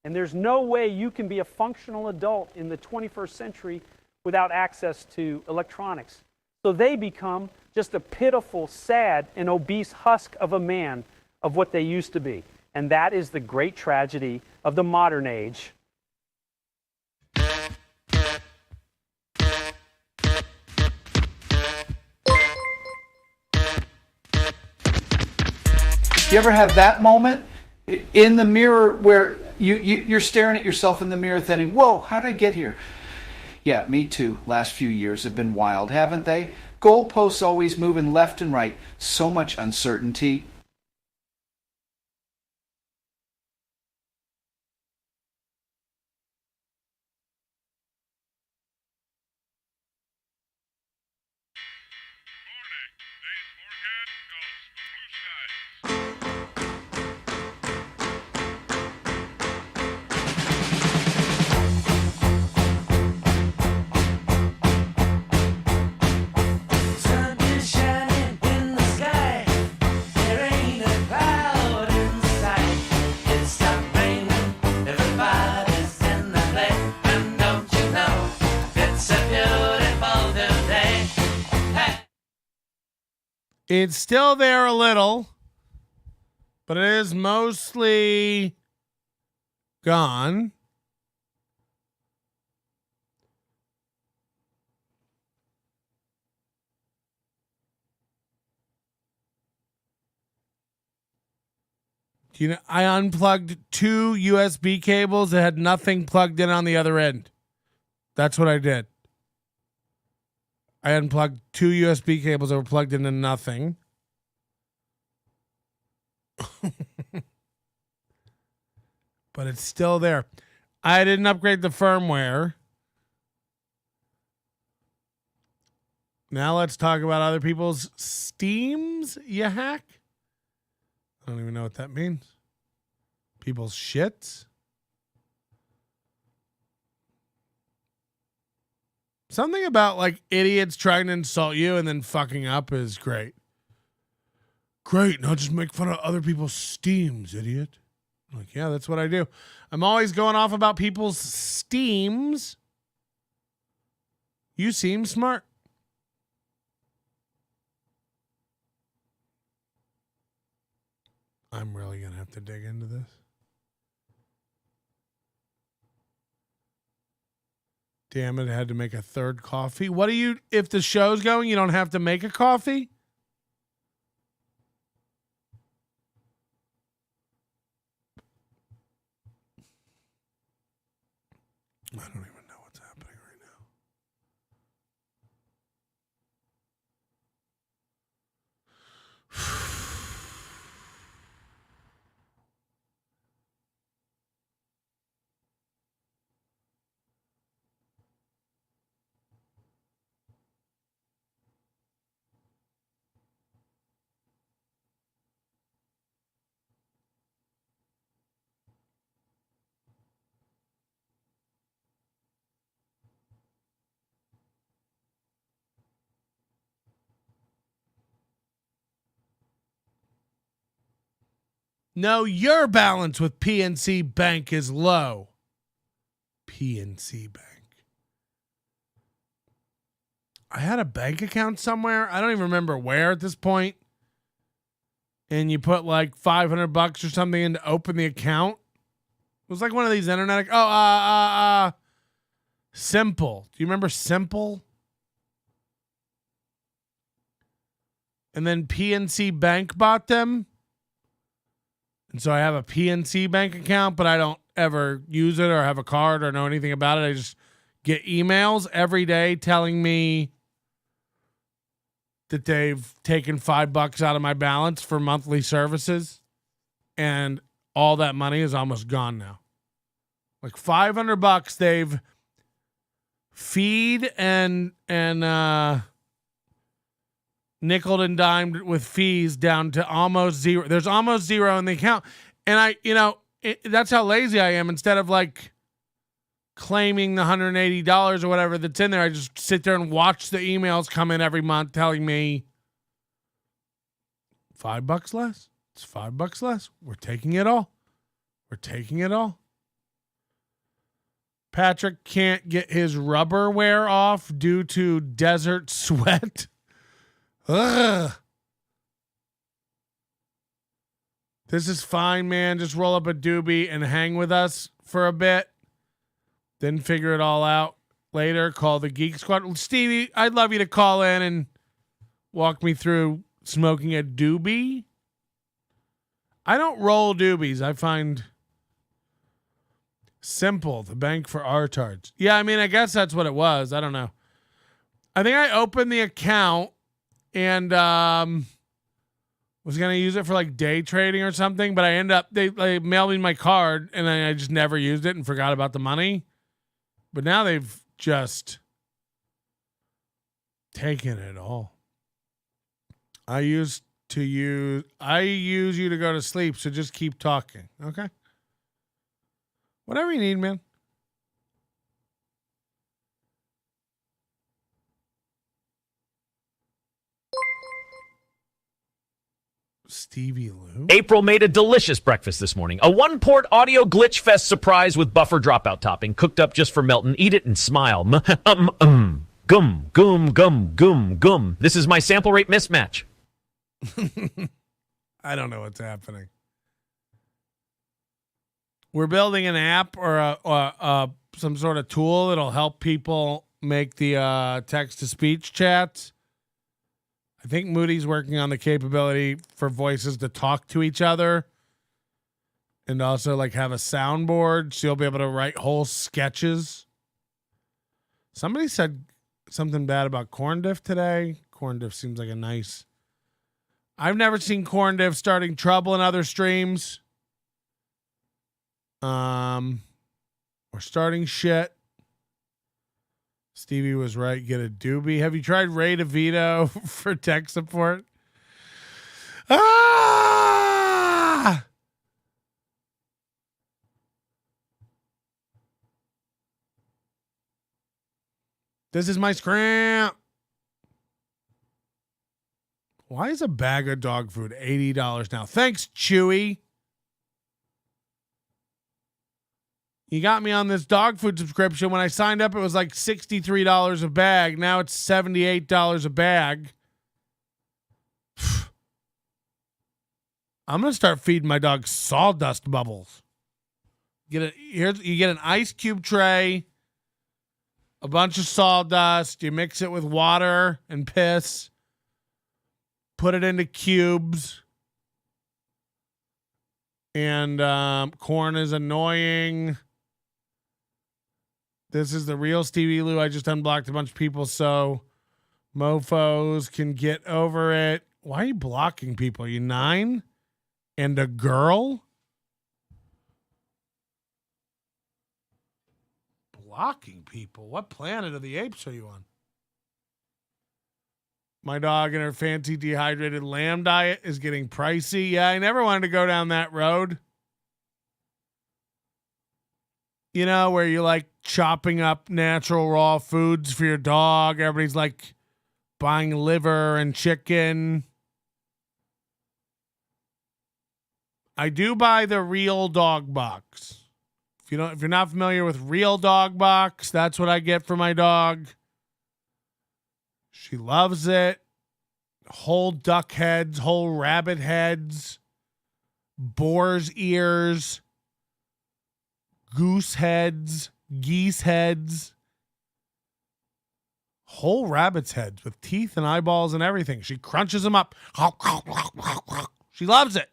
M: And there's no way you can be a functional adult in the 21st century without access to electronics. So they become just a pitiful, sad, and obese husk of a man of what they used to be. And that is the great tragedy of the modern age.
K: You ever have that moment in the mirror where you're staring at yourself in the mirror thinking, whoa, how did I get here? Yeah, me too. Last few years have been wild, haven't they? Goalposts always moving left and right. So much uncertainty.
C: Sun is shining in the sky. There ain't a cloud in sight. It stopped raining. Everybody's in the play. And don't you know, it's a beautiful new day. Hey.
A: It's still there a little, but it is mostly gone. You know, I unplugged 2 USB cables that had nothing plugged in on the other end. That's what I did. I unplugged 2 USB cables that were plugged into nothing. But it's still there. I didn't upgrade the firmware. Now let's talk about other people's steams, you hack. I don't even know what that means. People's shits. Something about like idiots trying to insult you and then fucking up is great. Great. Now just make fun of other people's steams, idiot. I'm like, yeah, that's what I do. I'm always going off about people's steams. You seem smart. I'm really going to have to dig into this. Damn it, I had to make a third coffee. What do you, if the show's going, you don't have to make a coffee? I don't even know what's happening right now. No, your balance with PNC Bank is low. PNC Bank. I had a bank account somewhere. I don't even remember where at this point. And you put like $500 or something in to open the account. It was like one of these internet. Simple. Do you remember Simple? And then PNC Bank bought them. And so I have a PNC Bank account, but I don't ever use it or have a card or know anything about it. I just get emails every day telling me that they've taken $5 out of my balance for monthly services. And all that money is almost gone now. Like $500 they've feed and nickeled and dimed with fees down to almost zero. There's almost zero in the account. And that's how lazy I am. Instead of like claiming the $180 or whatever that's in there. I just sit there and watch the emails come in every month telling me $5 less. It's $5 less. We're taking it all. We're taking it all. Patrick can't get his rubberware off due to desert sweat. Ugh. This is fine, man. Just roll up a doobie and hang with us for a bit. Then figure it all out later. Call the Geek Squad. Stevie, I'd love you to call in and walk me through smoking a doobie. I don't roll doobies. I find simple, the bank for artards. Yeah, I mean, I guess that's what it was. I don't know. I think I opened the account and was going to use it for like day trading or something, but I ended up, they mailed me my card and I just never used it and forgot about the money. But now they've just taken it all. I use you to go to sleep, so just keep talking, okay? Whatever you need, man. Stevie Lou.
F: April made a delicious breakfast this morning. A one-port audio glitch fest surprise with buffer dropout topping, cooked up just for Melton. Eat it and smile. Gum, gum, gum, gum, gum. This is my sample rate mismatch.
A: I don't know what's happening. We're building an app or some sort of tool that'll help people make the text-to-speech chats. I think Moody's working on the capability for voices to talk to each other and also like have a soundboard so you'll be able to write whole sketches. Somebody said something bad about Corn Diff today. Corn Diff seems like a nice... I've never seen Corn Diff starting trouble in other streams. Or starting shit. Stevie was right. Get a doobie. Have you tried Ray DeVito for tech support? Ah! This is my scram. Why is a bag of dog food $80 now? Thanks, Chewy. You got me on this dog food subscription. When I signed up, it was like $63 a bag. Now it's $78 a bag. I'm going to start feeding my dog sawdust bubbles. You get an ice cube tray, a bunch of sawdust. You mix it with water and piss. Put it into cubes. And corn is annoying. This is the real Stevie Lou. I just unblocked a bunch of people so mofos can get over it. Why are you blocking people? Are you 9? And a girl? Blocking people? What planet of the apes are you on? My dog and her fancy dehydrated lamb diet is getting pricey. Yeah, I never wanted to go down that road. You know, where you're like chopping up natural raw foods for your dog. Everybody's like buying liver and chicken. I do buy the Real Dog Box. If you're not familiar with Real Dog Box, that's what I get for my dog. She loves it. Whole duck heads, whole rabbit heads, boar's ears, goose heads, geese heads, whole rabbit's heads with teeth and eyeballs and everything. She crunches them up. She loves it.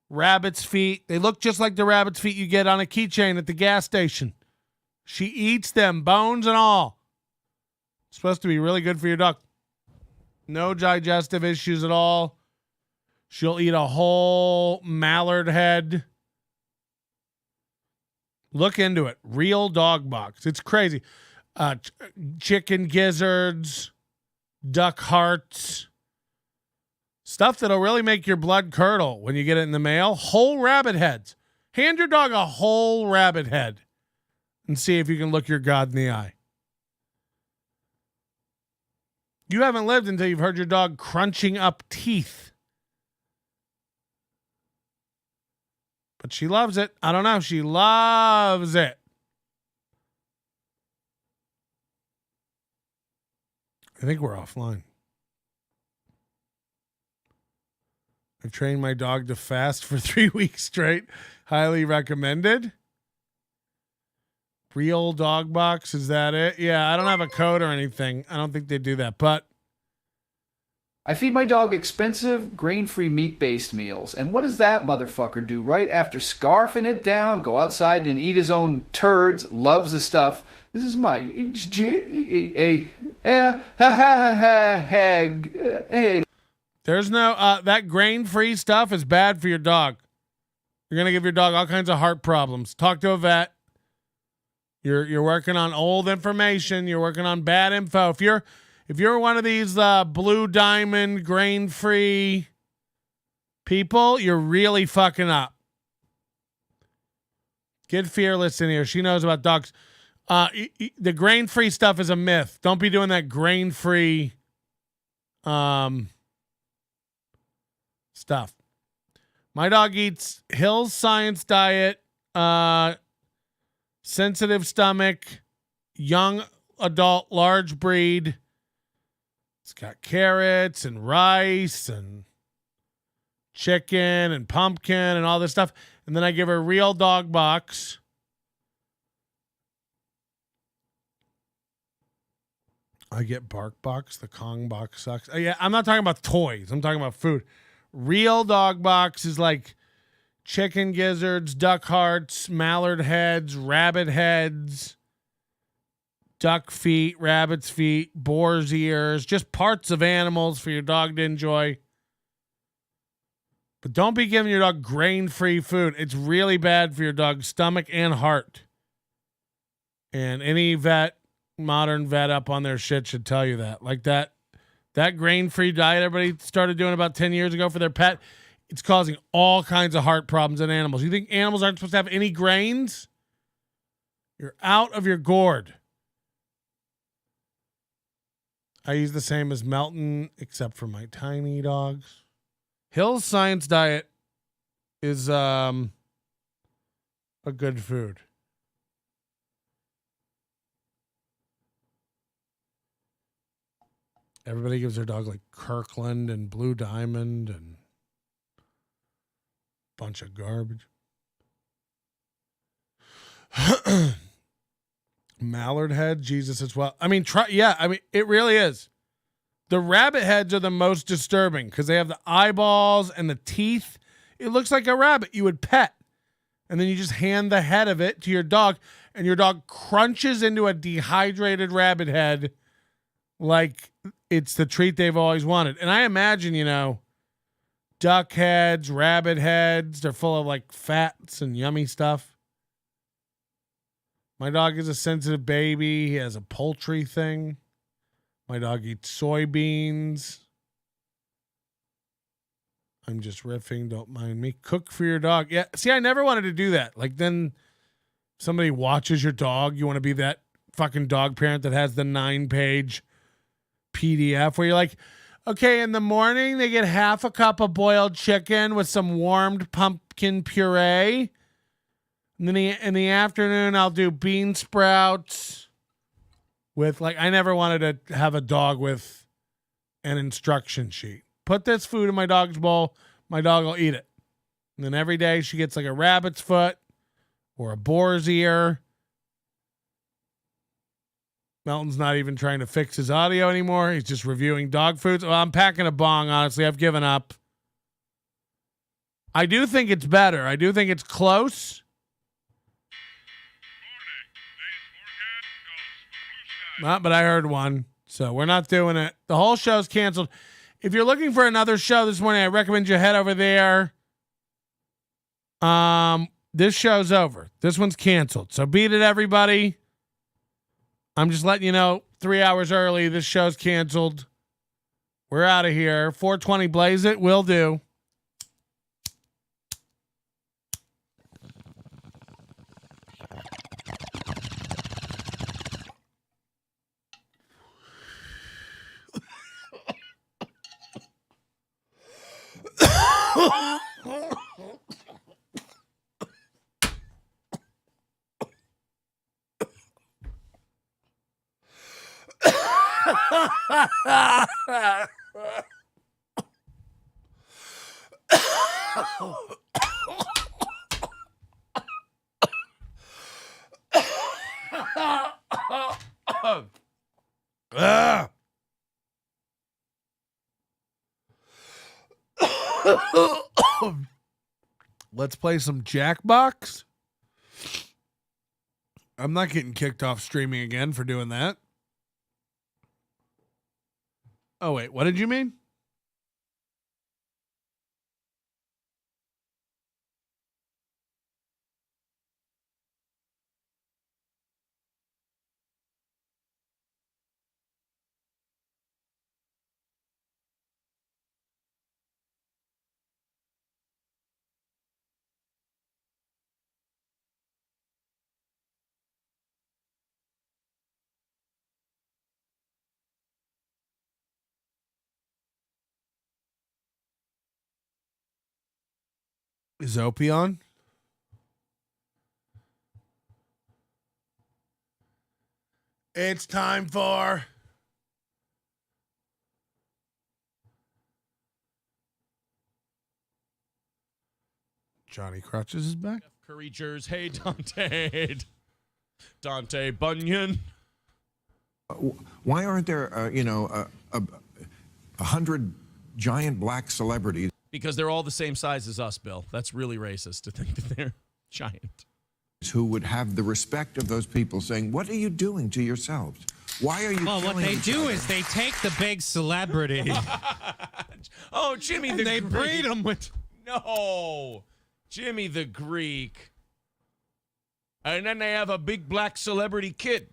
A: Rabbit's feet. They look just like the rabbit's feet you get on a keychain at the gas station. She eats them, bones and all. It's supposed to be really good for your dog. No digestive issues at all. She'll eat a whole mallard head. Look into it. Real Dog Box. It's crazy. Chicken gizzards, duck hearts, stuff that'll really make your blood curdle when you get it in the mail. Whole rabbit heads. Hand your dog a whole rabbit head. and see if you can look your God in the eye. You haven't lived until you've heard your dog crunching up teeth. But she loves it. I don't know. She loves it. I think we're offline. I trained my dog to fast for 3 weeks straight. Highly recommended. Real dog box, is that it? Yeah, I don't have a code or anything. I don't think they do that, but
K: I feed my dog expensive, grain-free, meat-based meals. And what does that motherfucker do? Right after scarfing it down, go outside and eat his own turds, loves the stuff. This is my...
A: There's no... that grain-free stuff is bad for your dog. You're going to give your dog all kinds of heart problems. Talk to a vet. You're working on old information. You're working on bad info. If you're one of these Blue Diamond grain-free people, you're really fucking up. Get Fearless in here. She knows about dogs. The grain-free stuff is a myth. Don't be doing that grain-free stuff. My dog eats Hill's Science Diet, sensitive stomach, young adult, large breed. It's got carrots and rice and chicken and pumpkin and all this stuff. And then I give her a real dog box. I get Bark Box. The Kong box sucks. Yeah, I'm not talking about toys. I'm talking about food. Real dog box is like chicken gizzards, duck hearts, mallard heads, rabbit heads, duck feet, rabbit's feet, boar's ears, just parts of animals for your dog to enjoy. But don't be giving your dog grain-free food. It's really bad for your dog's stomach and heart. And any vet, modern vet up on their shit should tell you that. Like that grain-free diet everybody started doing about 10 years ago for their pet, it's causing all kinds of heart problems in animals. You think animals aren't supposed to have any grains? You're out of your gourd. I use the same as Melton, except for my tiny dogs. Hill's Science Diet is a good food. Everybody gives their dog like Kirkland and Blue Diamond and a bunch of garbage. Mallard head, Jesus as well. I mean, it really is. The rabbit heads are the most disturbing because they have the eyeballs and the teeth. It looks like a rabbit you would pet. And then you just hand the head of it to your dog, and your dog crunches into a dehydrated rabbit head like it's the treat they've always wanted. And I imagine, duck heads, rabbit heads, they're full of like fats and yummy stuff. My dog is a sensitive baby. He has a poultry thing. My dog eats soybeans. I'm just riffing. Don't mind me. Cook for your dog. Yeah. See, I never wanted to do that. Like then somebody watches your dog. You want to be that fucking dog parent that has the 9-page PDF where you're like, okay, in the morning they get half a cup of boiled chicken with some warmed pumpkin puree. And then in the afternoon, I'll do bean sprouts with I never wanted to have a dog with an instruction sheet. Put this food in my dog's bowl. My dog will eat it. And then every day she gets like a rabbit's foot or a boar's ear. Melton's not even trying to fix his audio anymore. He's just reviewing dog foods. Well, I'm packing a bong, honestly. I've given up. I do think it's better. I do think it's close. But I heard one, so we're not doing it. The whole show's canceled. If you're looking for another show this morning, I recommend you head over there. This show's over. This one's canceled. So beat it, everybody. I'm just letting you know 3 hours early. This show's canceled. We're out of here. 420 Blaze It. Will do. Let's play some Jackbox. I'm not getting kicked off streaming again for doing that. Oh, wait. What did you mean? Is Opie on? It's time for Johnny Crutches is back.
F: Creatures, hey Dante. Dante Bunyan.
N: Why aren't there, 100 giant black celebrities?
F: Because they're all the same size as us, Bill. That's really racist to think that they're giant.
N: Who would have the respect of those people saying, what are you doing to yourselves? Why are you
O: Well, what they do is they take the big celebrity.
F: Oh, Jimmy
O: and
F: the
O: they
F: Greek.
O: breed them with...
F: No. Jimmy the Greek. And then they have a big black celebrity kid.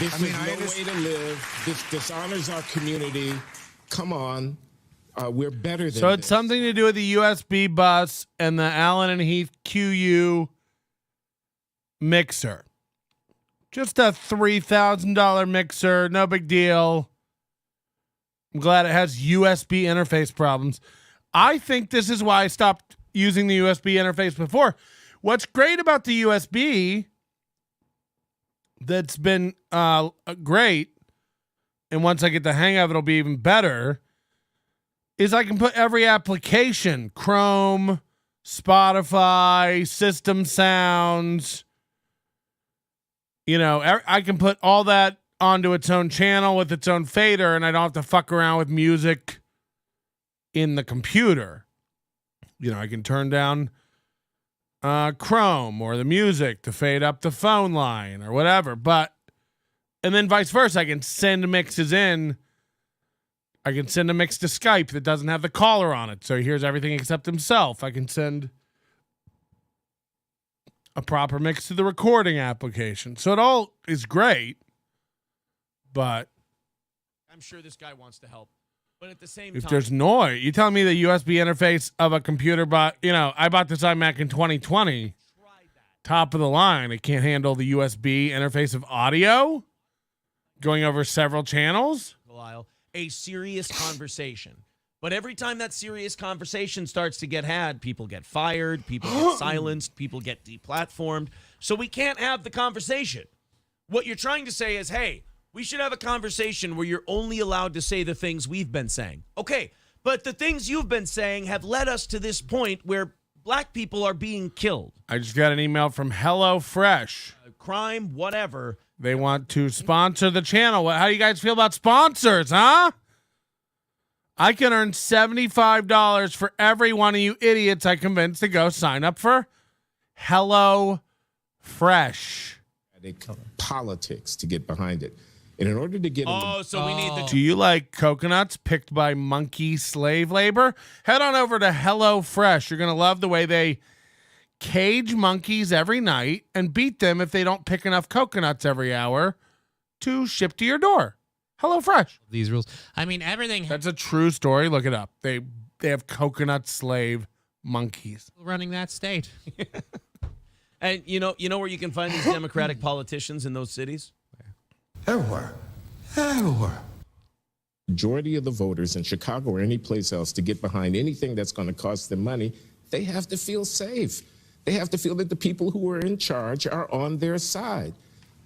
P: This is no way to live. This dishonors our community. Come on. We're better than
A: So it's something to do with the USB bus and the Allen and Heath QU mixer. Just a $3,000 mixer. No big deal. I'm glad it has USB interface problems. I think this is why I stopped using the USB interface before. What's great about the USB that's been great, and once I get the hang of it, it'll be even better, is I can put every application, Chrome, Spotify, System Sounds, I can put all that onto its own channel with its own fader, and I don't have to fuck around with music in the computer. I can turn down Chrome or the music to fade up the phone line or whatever. And then vice versa, I can send mixes in. I can send a mix to Skype that doesn't have the caller on it, so he hears everything except himself. I can send a proper mix to the recording application. So it all is great, but
F: I'm sure this guy wants to help. But at the same
A: if
F: time,
A: there's noise, you telling me the USB interface of a computer I bought this iMac in 2020. Top of the line. It can't handle the USB interface of audio going over several channels.
F: a serious conversation. But every time that serious conversation starts to get had, people get fired, people get silenced, people get deplatformed. So we can't have the conversation. What you're trying to say is, hey, we should have a conversation where you're only allowed to say the things we've been saying. Okay, but the things you've been saying have led us to this point where black people are being killed.
A: I just got an email from HelloFresh.
F: Crime, whatever.
A: They want to sponsor the channel. How do you guys feel about sponsors, huh? I can earn $75 for every one of you idiots I convince to go sign up for HelloFresh.
P: Politics to get behind it. And in order to get
F: so we need the
A: Do you like coconuts picked by monkey slave labor? Head on over to HelloFresh. You're going to love the way they cage monkeys every night and beat them if they don't pick enough coconuts every hour to ship to your door. HelloFresh.
O: These rules. I mean, everything.
A: That's a true story. Look it up. They have coconut slave monkeys
O: running that state.
F: And you know where you can find these Democratic politicians in those cities?
N: Everywhere.
P: majority of the voters in Chicago or any place else to get behind anything that's going to cost them money, they have to feel safe. They have to feel that the people who are in charge are on their side.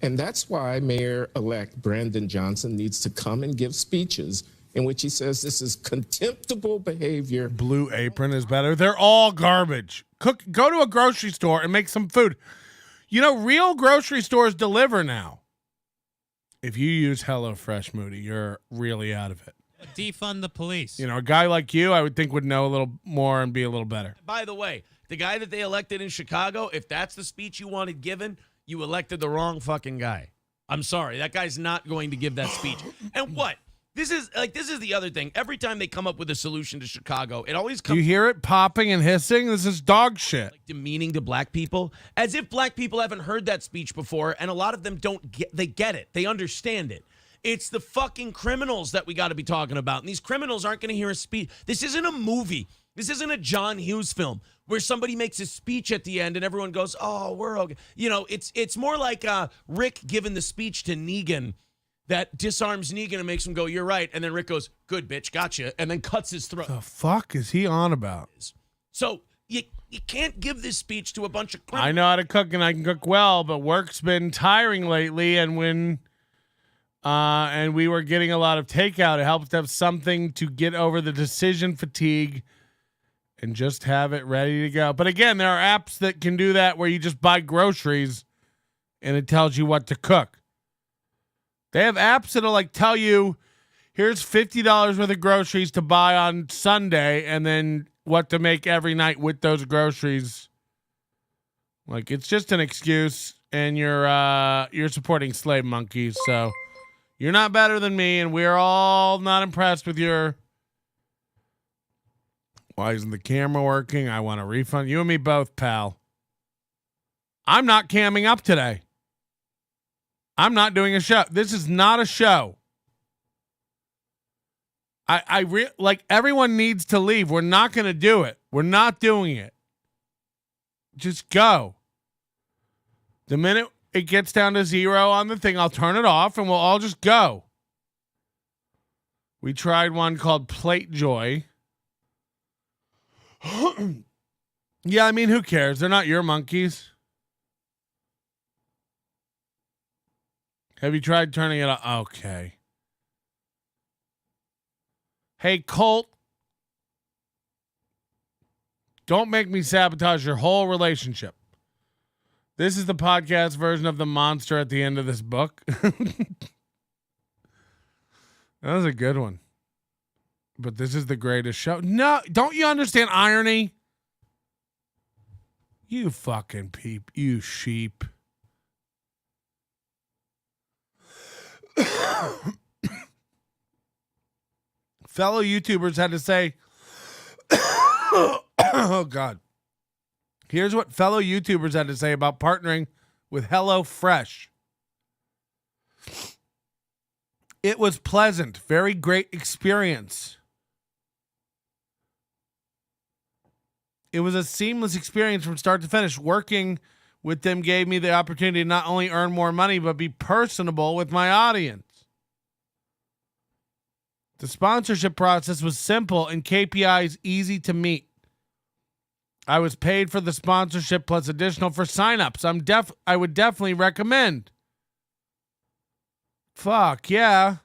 P: And that's why Mayor-elect Brandon Johnson needs to come and give speeches in which he says this is contemptible behavior.
A: Blue Apron is better. They're all garbage. Go to a grocery store and make some food. You know, real grocery stores deliver now. If you use HelloFresh, Moody, you're really out of it.
O: Defund the police.
A: You know, a guy like you, I would think, would know a little more and be a little better.
Q: By the way, the guy that they elected in Chicago, if that's the speech you wanted given, you elected the wrong fucking guy. I'm sorry. That guy's not going to give that speech. And what? This is the other thing. Every time they come up with a solution to Chicago, it always comes.
A: You hear it popping and hissing? This is dog shit.
Q: Like demeaning to black people, as if black people haven't heard that speech before, and a lot of them don't get. They get it. They understand it. It's the fucking criminals that we got to be talking about, and these criminals aren't going to hear a speech. This isn't a movie. This isn't a John Hughes film where somebody makes a speech at the end and everyone goes, "Oh, we're okay." You know, it's more like Rick giving the speech to Negan. That disarms Negan and makes him go, "You're right." And then Rick goes, "Good, bitch, gotcha." And then cuts his throat.
A: The fuck is he on about?
Q: So you can't give this speech to a bunch of criminals.
A: I know how to cook and I can cook well, but work's been tiring lately. And when and we were getting a lot of takeout, it helps to have something to get over the decision fatigue and just have it ready to go. But again, there are apps that can do that where you just buy groceries and it tells you what to cook. They have apps that'll like tell you, here's $50 worth of groceries to buy on Sunday, and then what to make every night with those groceries. Like, it's just an excuse, and you're supporting slave monkeys, so you're not better than me, and we're all not impressed with your. Why isn't the camera working? I want a refund. You and me both, pal. I'm not camming up today. I'm not doing a show. This is not a show. Like everyone needs to leave. We're not going to do it. We're not doing it. Just go. The minute it gets down to 0 on the thing, I'll turn it off and we'll all just go. We tried one called Plate Joy. Yeah, I mean, who cares? They're not your monkeys. Have you tried turning it off? Okay. Hey, Colt. Don't make me sabotage your whole relationship. This is the podcast version of the monster at the end of this book. That was a good one. But this is the greatest show. No, don't you understand irony? You fucking peep. You sheep. Fellow YouTubers had to say, oh God. Here's what fellow YouTubers had to say about partnering with HelloFresh. It was pleasant, very great experience. It was a seamless experience from start to finish. Working with them gave me the opportunity to not only earn more money, but be personable with my audience. The sponsorship process was simple and KPIs easy to meet. I was paid for the sponsorship plus additional for signups. I would definitely recommend. Fuck yeah.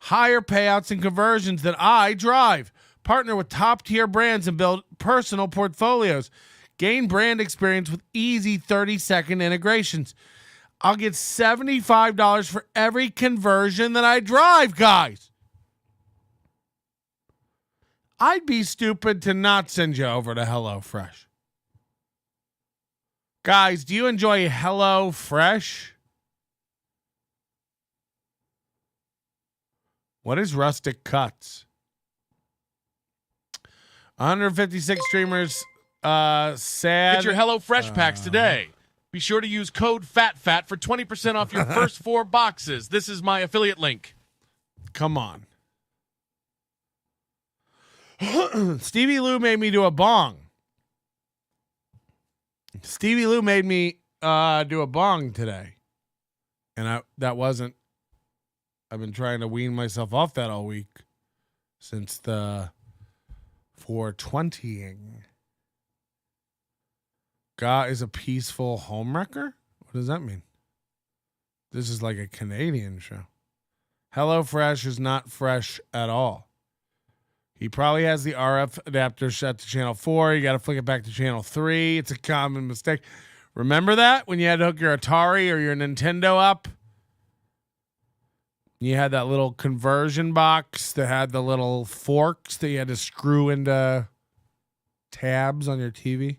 A: Higher payouts and conversions that I drive. Partner with top tier brands and build personal portfolios. Gain brand experience with easy 30-second integrations. I'll get $75 for every conversion that I drive, guys. I'd be stupid to not send you over to HelloFresh. Guys, do you enjoy HelloFresh? What is Rustic Cuts? 156 streamers. Sad.
L: Get your HelloFresh packs today. Be sure to use code FATFAT for 20% off your first 4 boxes. This is my affiliate link.
A: Come on. Stevie Lou made me do a bong. Stevie Lou made me do a bong today. And that wasn't I've been trying to wean myself off that all week since the 420ing. God is a peaceful homewrecker? What does that mean? This is like a Canadian show. HelloFresh is not fresh at all. He probably has the RF adapter set to channel 4. You got to flick it back to channel 3. It's a common mistake. Remember that when you had to hook your Atari or your Nintendo up? You had that little conversion box that had the little forks that you had to screw into tabs on your TV.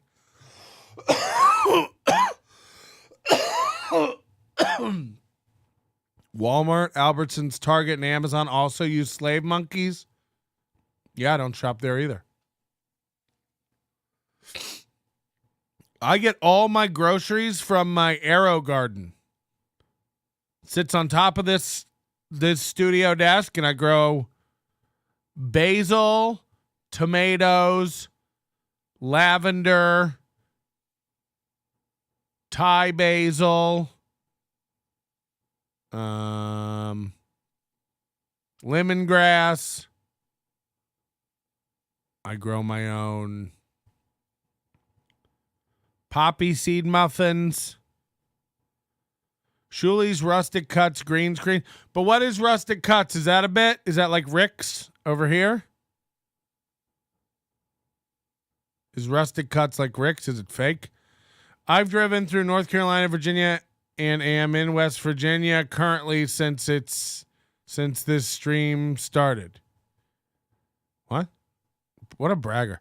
A: Walmart, Albertsons, Target, and Amazon also use slave monkeys. Yeah, I don't shop there either. I get all my groceries from my Arrow garden. Sits on top of this studio desk, and I grow basil, tomatoes, lavender, Thai basil, lemongrass. I grow my own poppy seed muffins. Shuli's Rustic Cuts green screen. But what is Rustic Cuts? Is that a bit? Is that like Rick's over here? Is Rustic Cuts like Rick's? Is it fake? I've driven through North Carolina, Virginia, and am in West Virginia currently since this stream started. What? What a bragger.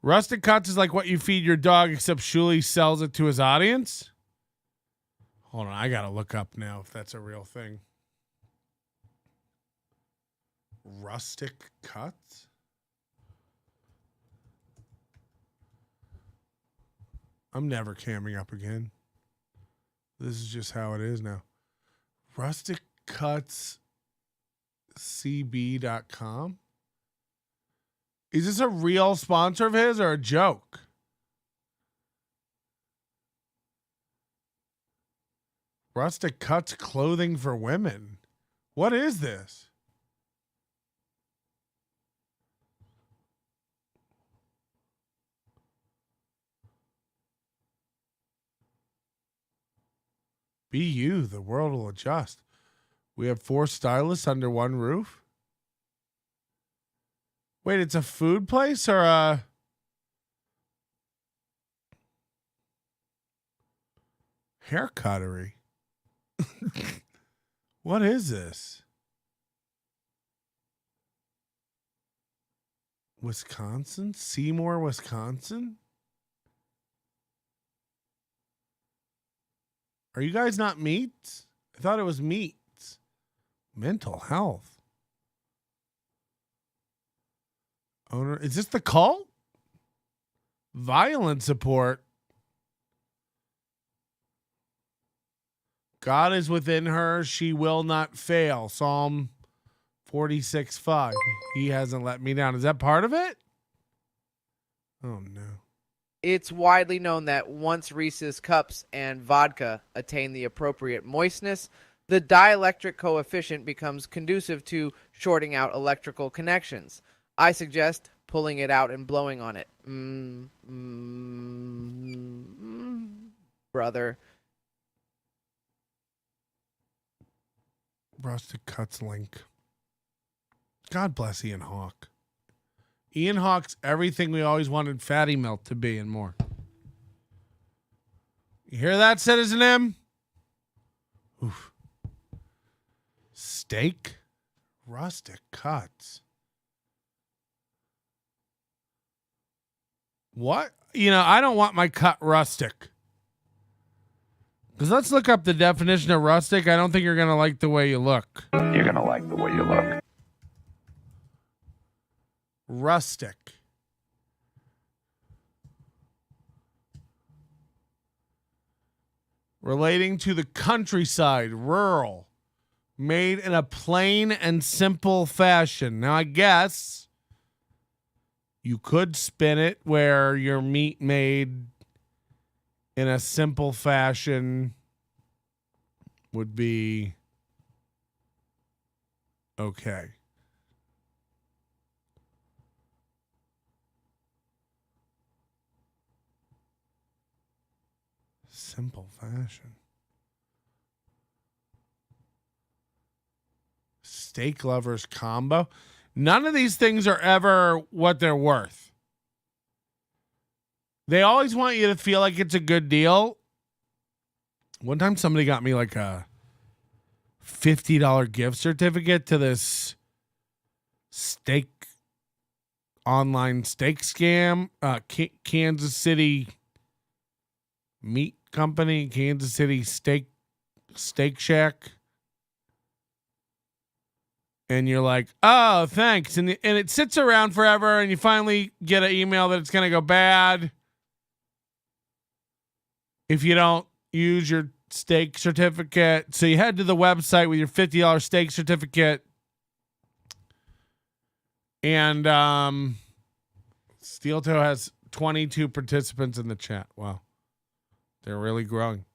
A: Rustic Cuts is like what you feed your dog, except Shuli sells it to his audience. Hold on, I gotta look up now if that's a real thing. Rustic Cuts? I'm never camming up again. This is just how it is now. Rustic Cuts CB.com? Is this a real sponsor of his or a joke? Rustic Cuts clothing for women. What is this? Be you, the world will adjust. We have 4 stylists under one roof. Wait, it's a food place or a haircuttery? What is this? Wisconsin? Seymour, Wisconsin? Are you guys not meats? I thought it was meats. Mental health. Owner, is this the cult? Violent support. God is within her. She will not fail. Psalm 46:5. He hasn't let me down. Is that part of it? Oh, no.
R: It's widely known that once Reese's cups and vodka attain the appropriate moistness, the dielectric coefficient becomes conducive to shorting out electrical connections. I suggest pulling it out and blowing on it. Brother.
A: Rustic Cuts link. God bless Ian Hawke. Ian Hawke's everything we always wanted Fatty Melt to be and more. You hear that, Citizen M? Oof. Steak? Rustic Cuts. What? You know, I don't want my cut rustic. Because let's look up the definition of rustic. I don't think you're going to like the way you look.
S: You're going to like the way you look.
A: Rustic. Relating to the countryside, rural. Made in a plain and simple fashion. Now, I guess you could spin it where your meat made in a simple fashion would be okay. Simple fashion. Steak lovers combo. None of these things are ever what they're worth. They always want you to feel like it's a good deal. One time somebody got me like a $50 gift certificate to this online steak scam. Kansas City Meat Company, Kansas City Steak Shack. And you're like, oh, thanks. And it sits around forever, and you finally get an email that it's going to go bad if you don't use your steak certificate. So you head to the website with your $50 steak certificate. And Steel Toe has 22 participants in the chat. Wow. They're really growing.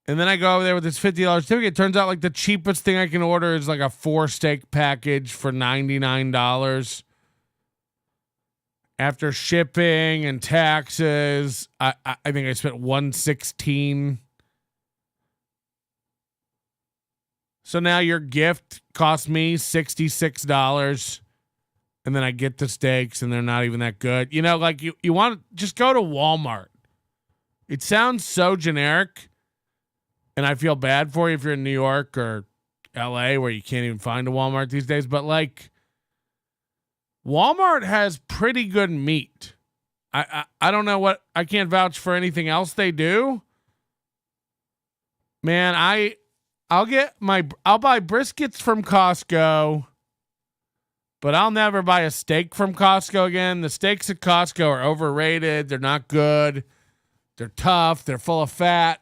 A: And then I go over there with this $50 certificate. It turns out like the cheapest thing I can order is like a 4-steak package for $99. After shipping and taxes, I think I spent $116. So now your gift cost me $66. And then I get the steaks and they're not even that good. You know, like you want to just go to Walmart. It sounds so generic. And I feel bad for you if you're in New York or LA where you can't even find a Walmart these days. But like Walmart has pretty good meat. I don't know what, I can't vouch for anything else they do. Man, I'll buy briskets from Costco, but I'll never buy a steak from Costco again. The steaks at Costco are overrated. They're not good. They're tough. They're full of fat.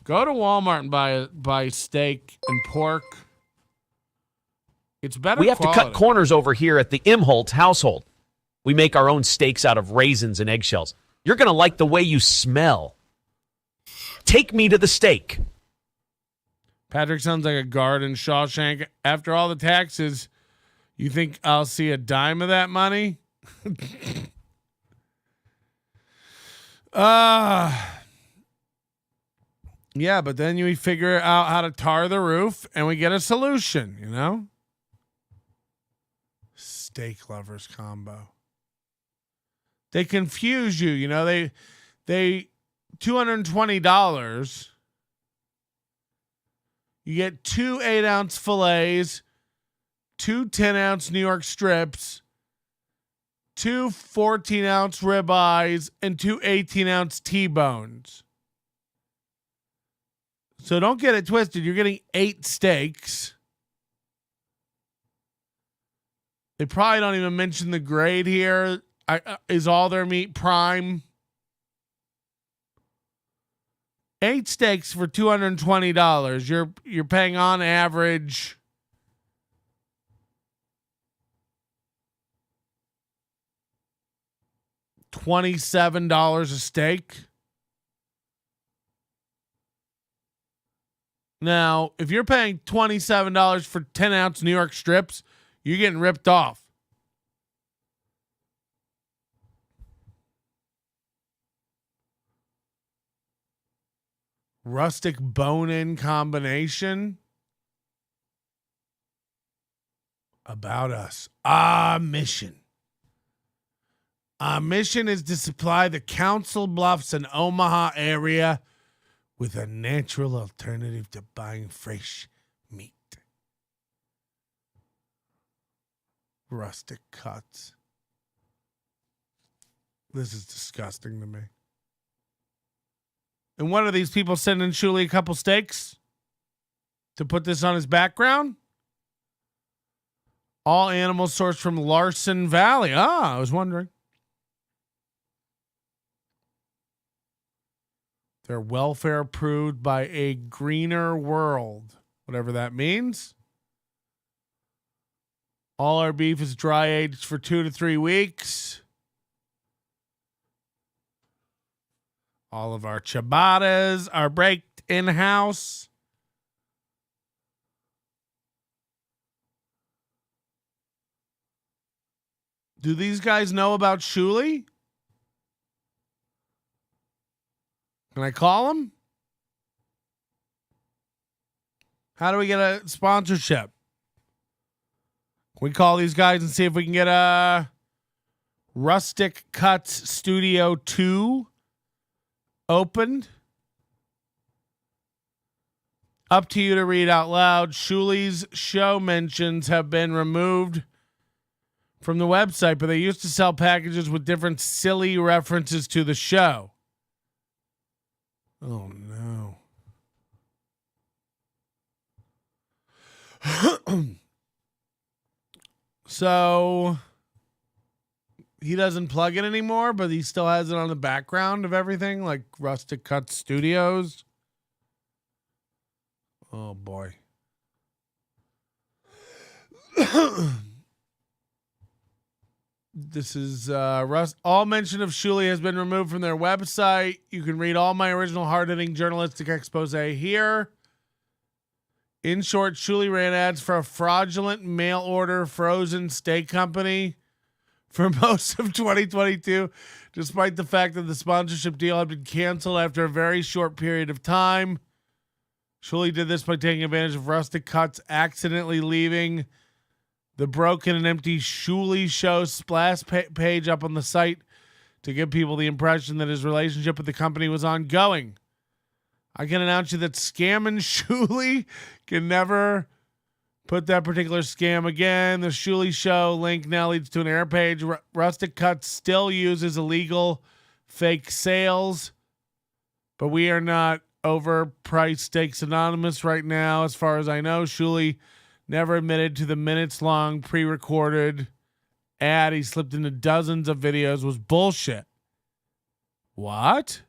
A: Go to Walmart and buy steak and pork. It's better.
F: We have to cut corners over here at the Imholt household. We make our own steaks out of raisins and eggshells. You're going to like the way you smell. Take me to the steak.
A: Patrick sounds like a guard in Shawshank. After all the taxes, you think I'll see a dime of that money? Yeah, but then we figure out how to tar the roof and we get a solution, you know? Steak lovers combo. They confuse you, you know, they $220. You get 2 8-ounce fillets, 2 10-ounce New York strips, 2 14-ounce ribeyes, and 2 18-ounce T-bones. So don't get it twisted. You're getting 8 steaks. They probably don't even mention the grade here. Is all their meat prime? 8 steaks for $220. You're paying on average $27 a steak. Now, if you're paying $27 for 10-ounce New York strips, you're getting ripped off. Rustic bone-in combination. About us. Our mission. Our mission is to supply the Council Bluffs and Omaha area with a natural alternative to buying fresh meat. Rustic cuts. This is disgusting to me. And what are these people sending Shuli a couple steaks to put this on his background? All animals sourced from Larson Valley. I was wondering. They're welfare approved by a greener world, whatever that means. All our beef is dry aged for 2 to 3 weeks. All of our ciabattas are baked in-house. Do these guys know about Shuli? Can I call them? How do we get a sponsorship? Can we call these guys and see if we can get a Rustic Cuts Studio 2 opened? Up to you to read out loud. Shuli's show mentions have been removed from the website, but they used to sell packages with different silly references to the show. Oh, no. So he doesn't plug it anymore, but he still has it on the background of everything, like Rustic Cut Studios. Oh, boy. This is all mention of Shuli has been removed from their website. You can read all my original hard-hitting journalistic expose here. In short, Shuli ran ads for a fraudulent mail order frozen steak company for most of 2022, despite the fact that the sponsorship deal had been canceled after a very short period of time. Shuli did this by taking advantage of Rustic Cuts accidentally leaving the broken and empty Shuli show splash page up on the site to give people the impression that his relationship with the company was ongoing. I can announce you that Scam and Shuli can never put that particular scam again. The Shuli show link now leads to an error page. Rustic Cuts still uses illegal fake sales, but we are not overpriced steaks anonymous right now. As far as I know, Shuli never admitted to the minutes-long pre-recorded ad he slipped into dozens of videos was bullshit. What?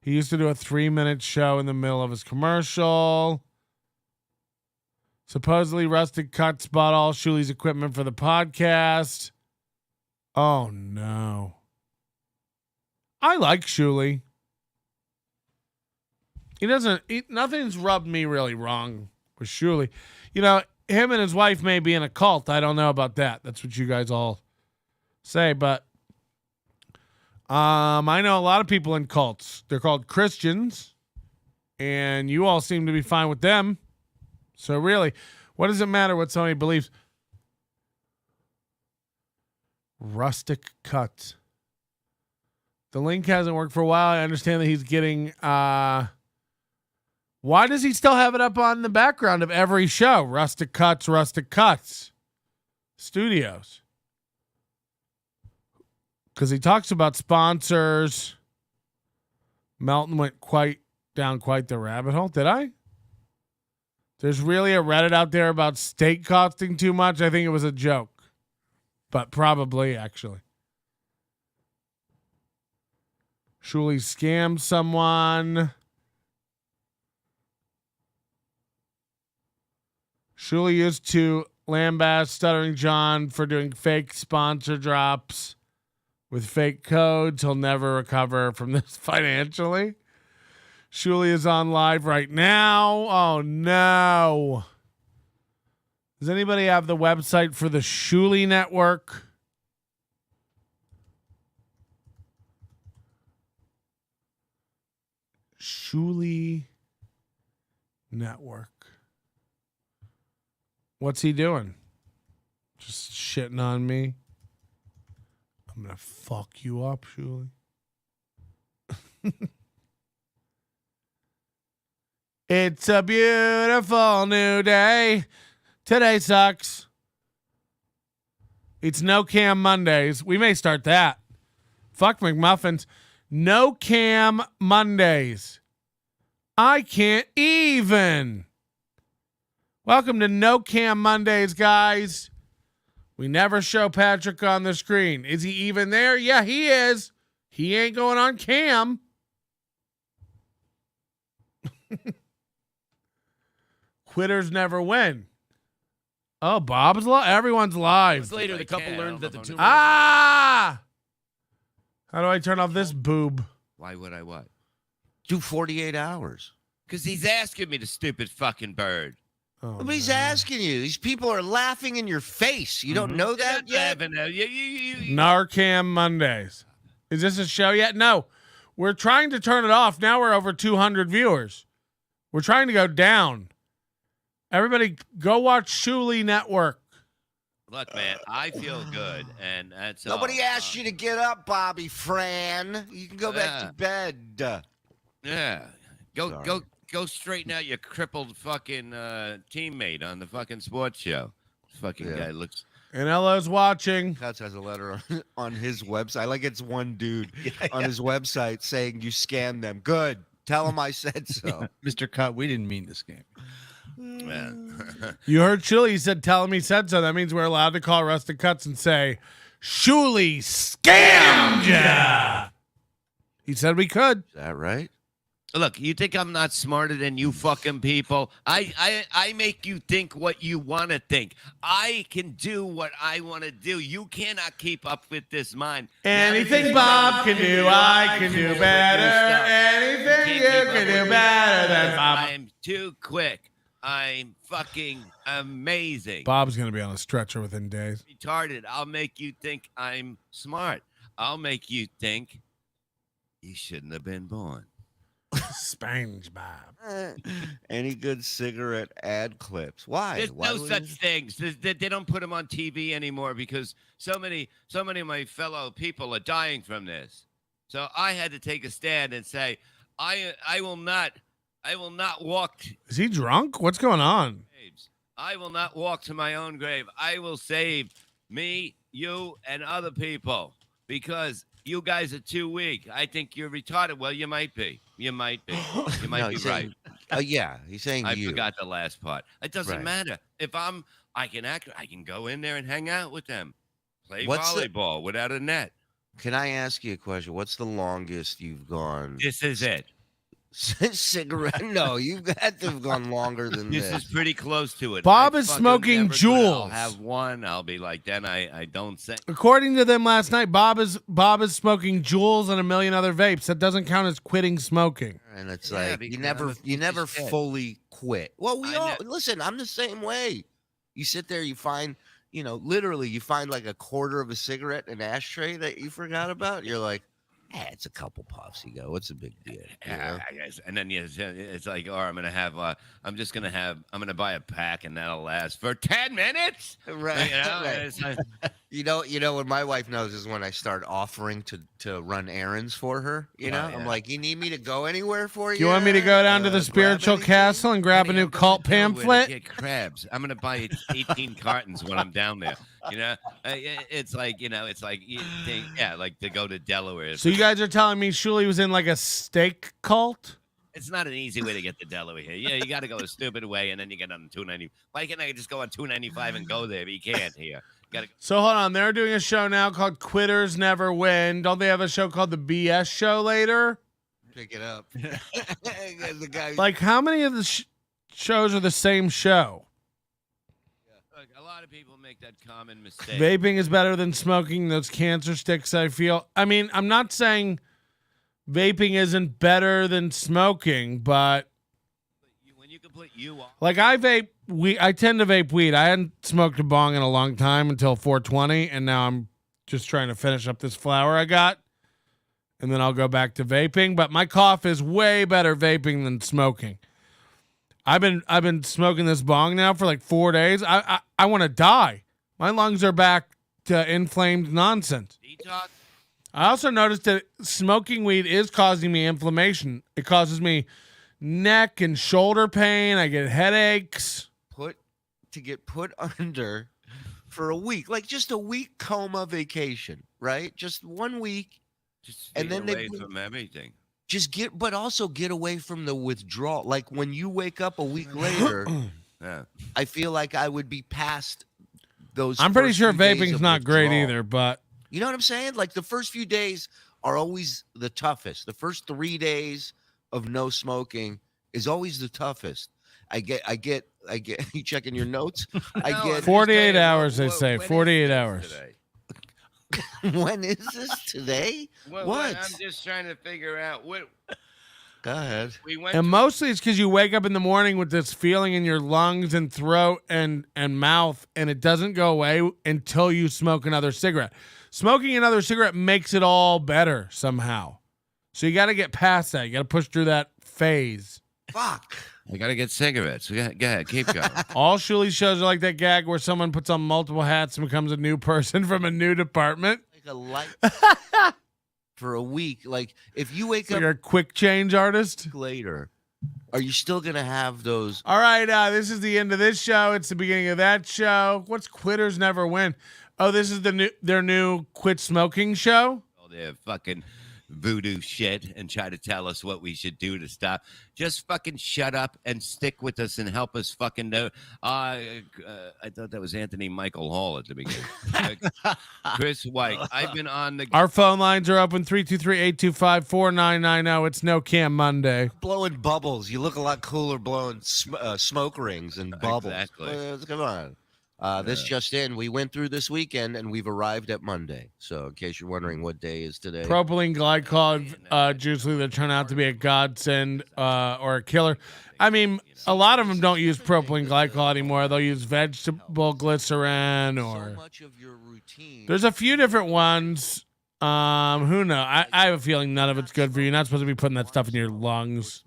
A: He used to do a 3-minute show in the middle of his commercial. Supposedly, Rustic Cuts bought all Shuli's equipment for the podcast. Oh, no. I like Shuli. Nothing's rubbed me really wrong with Shuli. You know, him and his wife may be in a cult. I don't know about that. That's what you guys all say, but I know a lot of people in cults. They're called Christians, and you all seem to be fine with them. So really, what does it matter what somebody believes? Rustic Cuts. The link hasn't worked for a while. I understand that he's getting why does he still have it up on the background of every show? Rustic Cuts Studios. Because he talks about sponsors. Melton went down quite the rabbit hole. Did I? There's really a Reddit out there about steak costing too much. I think it was a joke. But probably, actually. Shuli scammed someone. Shuli used to lambast Stuttering John for doing fake sponsor drops with fake codes. He'll never recover from this financially. Shuli is on live right now. Oh, no. Does anybody have the website for the Shuli Network? Shuli Network. What's he doing? Just shitting on me? I'm going to fuck you up, Shuli. It's a beautiful new day. Today sucks. It's No Cam Mondays. We may start that. Fuck McMuffins. No Cam Mondays. I can't even. Welcome to No Cam Mondays, guys. We never show Patrick on the screen. Is he even there? Yeah, he is. He ain't going on cam. Quitters never win. Oh, Bob's live. Everyone's live.
Q: Later, the couple learned that the tumor.
A: How do I turn off this boob?
T: Why would I what? Do 48 hours. Because he's asking me, the stupid fucking bird. Nobody's asking you. These people are laughing in your face. You don't know that yet?
A: Narcan Mondays. Is this a show yet? No. We're trying to turn it off. Now we're over 200 viewers. We're trying to go down. Everybody go watch Shuli Network.
U: Look, man, I feel good, and that's
T: Nobody asked you to get up, Bobby Fran. You can go back to bed.
U: Yeah. Go straighten out your crippled fucking teammate on the fucking sports show. Fucking guy looks.
A: And Ella's watching.
T: Cuts has a letter on his website. Like it's one dude on his website saying you scammed them. Good. Tell him I said so.
V: Mr. Cut, we didn't mean to scam
U: you.
A: You heard Shuli. He said, tell him he said so. That means we're allowed to call Rustic Cuts and say, Shuli scammed ya. He said we could.
T: Is that right?
U: Look, you think I'm not smarter than you fucking people? I make you think what you want to think. I can do what I want to do. You cannot keep up with this mind.
A: Anything Bob can do, I can do better. Anything you can do better than Bob.
U: I'm too quick. I'm fucking amazing.
A: Bob's going to be on a stretcher within days.
U: Retarded. I'll make you think I'm smart. I'll make you think you shouldn't have been born.
A: SpongeBob.
T: Any good cigarette ad clips? Why?
U: There's
T: Why
U: no
T: would
U: such
T: you-
U: things. They don't put them on TV anymore because so many of my fellow people are dying from this. So I had to take a stand and say, I will not walk.
A: Is he drunk? What's going on?
U: I will not walk to my own grave. I will save me, you, and other people because you guys are too weak. I think you're retarded. Well, you might be. You might be. You might
T: No,
U: be
T: he's
U: right.
T: saying- yeah, he's saying
U: I
T: you.
U: forgot the last part. It doesn't
T: Right.
U: matter. If I can act. I can go in there and hang out with them, play
T: What's the-
U: volleyball without a net.
T: Can I ask you a question? What's the longest you've gone?
U: This is it.
T: Cigarette? No, you've had to have gone longer than
U: This
T: this.
U: is pretty close to it.
A: Bob
U: I
A: is
U: fucking
A: smoking
U: never do it. I'll
A: Juuls.
U: have one. I'll be like, then I don't say.
A: According to them last night, Bob is smoking Juuls and a million other vapes. That doesn't count as quitting smoking.
T: And it's
U: Yeah,
T: like
U: because
T: you
U: I'm a
T: never
U: piece of shit.
T: fully quit. Well, we
U: I
T: all listen. I'm the same way. You sit there, you find, literally, you find like a quarter of a cigarette in an ashtray that you forgot about. You're like, it's a couple puffs. You go, what's the big deal?
U: Yeah, I guess. And then it's like, or I'm gonna buy a pack and that'll last for 10 minutes.
T: Right.
U: Right.
T: It's like, what my wife knows is when I start offering to run errands for her. I'm like, you need me to go anywhere for you?
A: Do you want me to go down to the spiritual castle and grab a new cult
U: Where to
A: pamphlet?
U: get crabs. I'm gonna buy 18 cartons when I'm down there. It's like you think, like to go to Delaware.
A: So you guys are telling me Shuli was in like a steak cult?
U: It's not an easy way to get to Delaware here. Yeah, you got to go a stupid way, and then you get on 290. Why can't I just go on 295 and go there? But you can't here. You gotta.
A: So hold on, they're doing a show now called Quitters Never Win. Don't they have a show called the BS Show later?
T: Pick it up. The guy.
A: Like how many of the shows are the same show?
U: Look, a lot of people make that common mistake.
A: Vaping is better than smoking those cancer sticks, I feel. I mean, I'm not saying vaping isn't better than smoking, but
U: When you can put you on.
A: like I tend to vape weed. I hadn't smoked a bong in a long time until 420, and now I'm just trying to finish up this flower I got, and then I'll go back to vaping. But my cough is way better vaping than smoking. I've been smoking this bong now for like 4 days. I want to die. My lungs are back to inflamed nonsense.
U: Detox.
A: I also noticed that smoking weed is causing me inflammation. It causes me neck and shoulder pain. I get headaches.
T: Get put under for a week, like just a week coma vacation, right? Just 1 week, and then
U: away from everything.
T: But also get away from the withdrawal. Like when you wake up a week later, I feel like I would be past those.
A: I'm pretty
T: first
A: sure
T: few days
A: vaping's
T: of
A: not great
T: withdrawal.
A: either, but
T: You know what I'm saying? Like the first few days are always the toughest. The first 3 days of no smoking is always the toughest. I get you checking your notes? I get
A: 48 hours, they say. 48 hours.
T: When is this today?
U: What? I'm just trying to figure out what.
T: Go ahead.
U: We went.
A: And mostly it's because you wake up in the morning with this feeling in your lungs and throat and mouth, and it doesn't go away until you smoke another cigarette. Smoking another cigarette makes it all better somehow. So you got to get past that. You got to push through that phase.
T: Fuck.
U: I gotta get cigarettes. Go ahead, keep going.
A: All Shuli shows are like that gag where someone puts on multiple hats and becomes a new person from a new department.
T: Like a light for a week. Like if you wake
A: Like
T: up
A: a quick change artist.
T: later, are you still gonna have those?
A: All right, this is the end of this show. It's the beginning of that show. What's Quitters Never Win? Oh, this is their new quit smoking show.
U: All their fucking voodoo shit and try to tell us what we should do to stop. Just fucking shut up and stick with us and help us fucking know. I thought that was Anthony Michael Hall at the beginning. Chris White. I've been on the.
A: Our phone lines are open 323-825-4990. It's No Cam Monday.
T: Blowing bubbles. You look a lot cooler blowing smoke rings and bubbles.
U: Exactly.
T: Come on. This just in. We went through this weekend and we've arrived at Monday. So in case you're wondering what day is today.
A: Propylene glycol juice either turn out to be a godsend or a killer. I mean, a lot of them don't use propylene glycol anymore. They'll use vegetable glycerin or.
T: So much of your routine.
A: There's a few different ones. Who knows? I have a feeling none of it's good for you. You're not supposed to be putting that stuff in your lungs.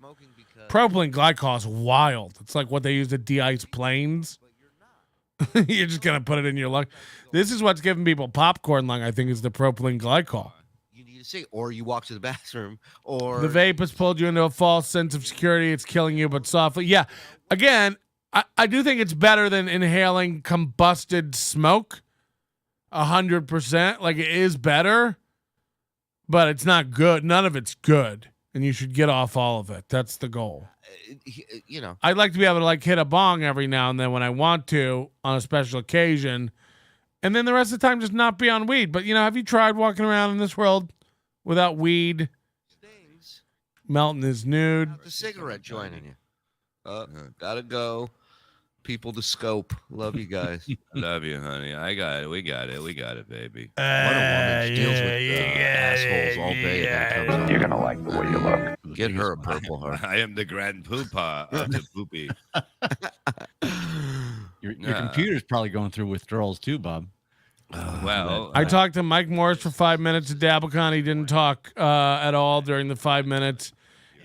A: Propylene glycol is wild. It's like what they use to de-ice planes. You're just going to put it in your lung. This is what's giving people popcorn lung, I think, is the propylene glycol.
T: You need to see, or you walk to the bathroom, or
A: The vape has pulled you into a false sense of security. It's killing you, but softly. Yeah. Again, I do think it's better than inhaling combusted smoke. 100%. Like, it is better, but it's not good. None of it's good. And you should get off all of it. That's the goal.
T: you know.
A: I'd like to be able to like hit a bong every now and then when I want to on a special occasion. And then the rest of the time just not be on weed. But, you know, have you tried walking around in this world without weed?
T: Stings.
A: Melton is nude.
T: The cigarette joining you. Gotta go. People to scope. Love you guys.
U: Love you, honey. I got it. We got it. We got it, baby.
T: What a woman deals with assholes all day.
S: You're gonna like the way you look.
T: Get her a purple heart.
U: I am the grand poopa of the poopy.
V: Your computer's probably going through withdrawals too, Bob.
U: Well,
A: I talked to Mike Morris for 5 minutes at Dabblecon. He didn't talk at all during the 5 minutes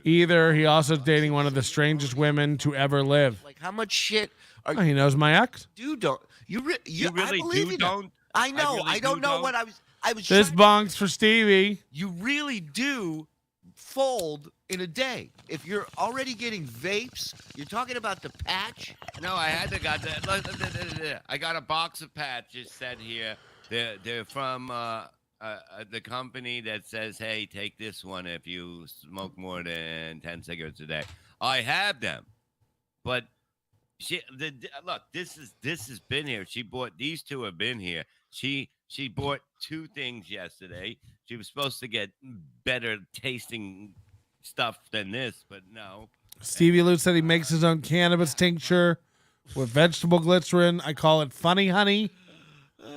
A: either. He also is dating one of the strangest women to ever live.
T: Like, how much shit are
A: he knows my ex.
T: You don't. You
U: really
T: I believe
U: do
T: you
U: don't.
T: I know.
U: really
T: I don't
U: do
T: know
U: don't.
T: what I was.
A: This
T: trying-
A: bong's for Stevie.
T: You really do fold in a day. If you're already getting vapes, you're talking about the patch.
U: No, I had to got that. I got a box of patches set here. They're from the company that says, "Hey, take this one if you smoke more than 10 cigarettes a day." I have them, but look. This has been here. She bought these two. Have been here. She bought two things yesterday. She was supposed to get better tasting stuff than this, but no.
A: Stevie Lou said he makes his own cannabis tincture with vegetable glycerin. I call it Funny Honey.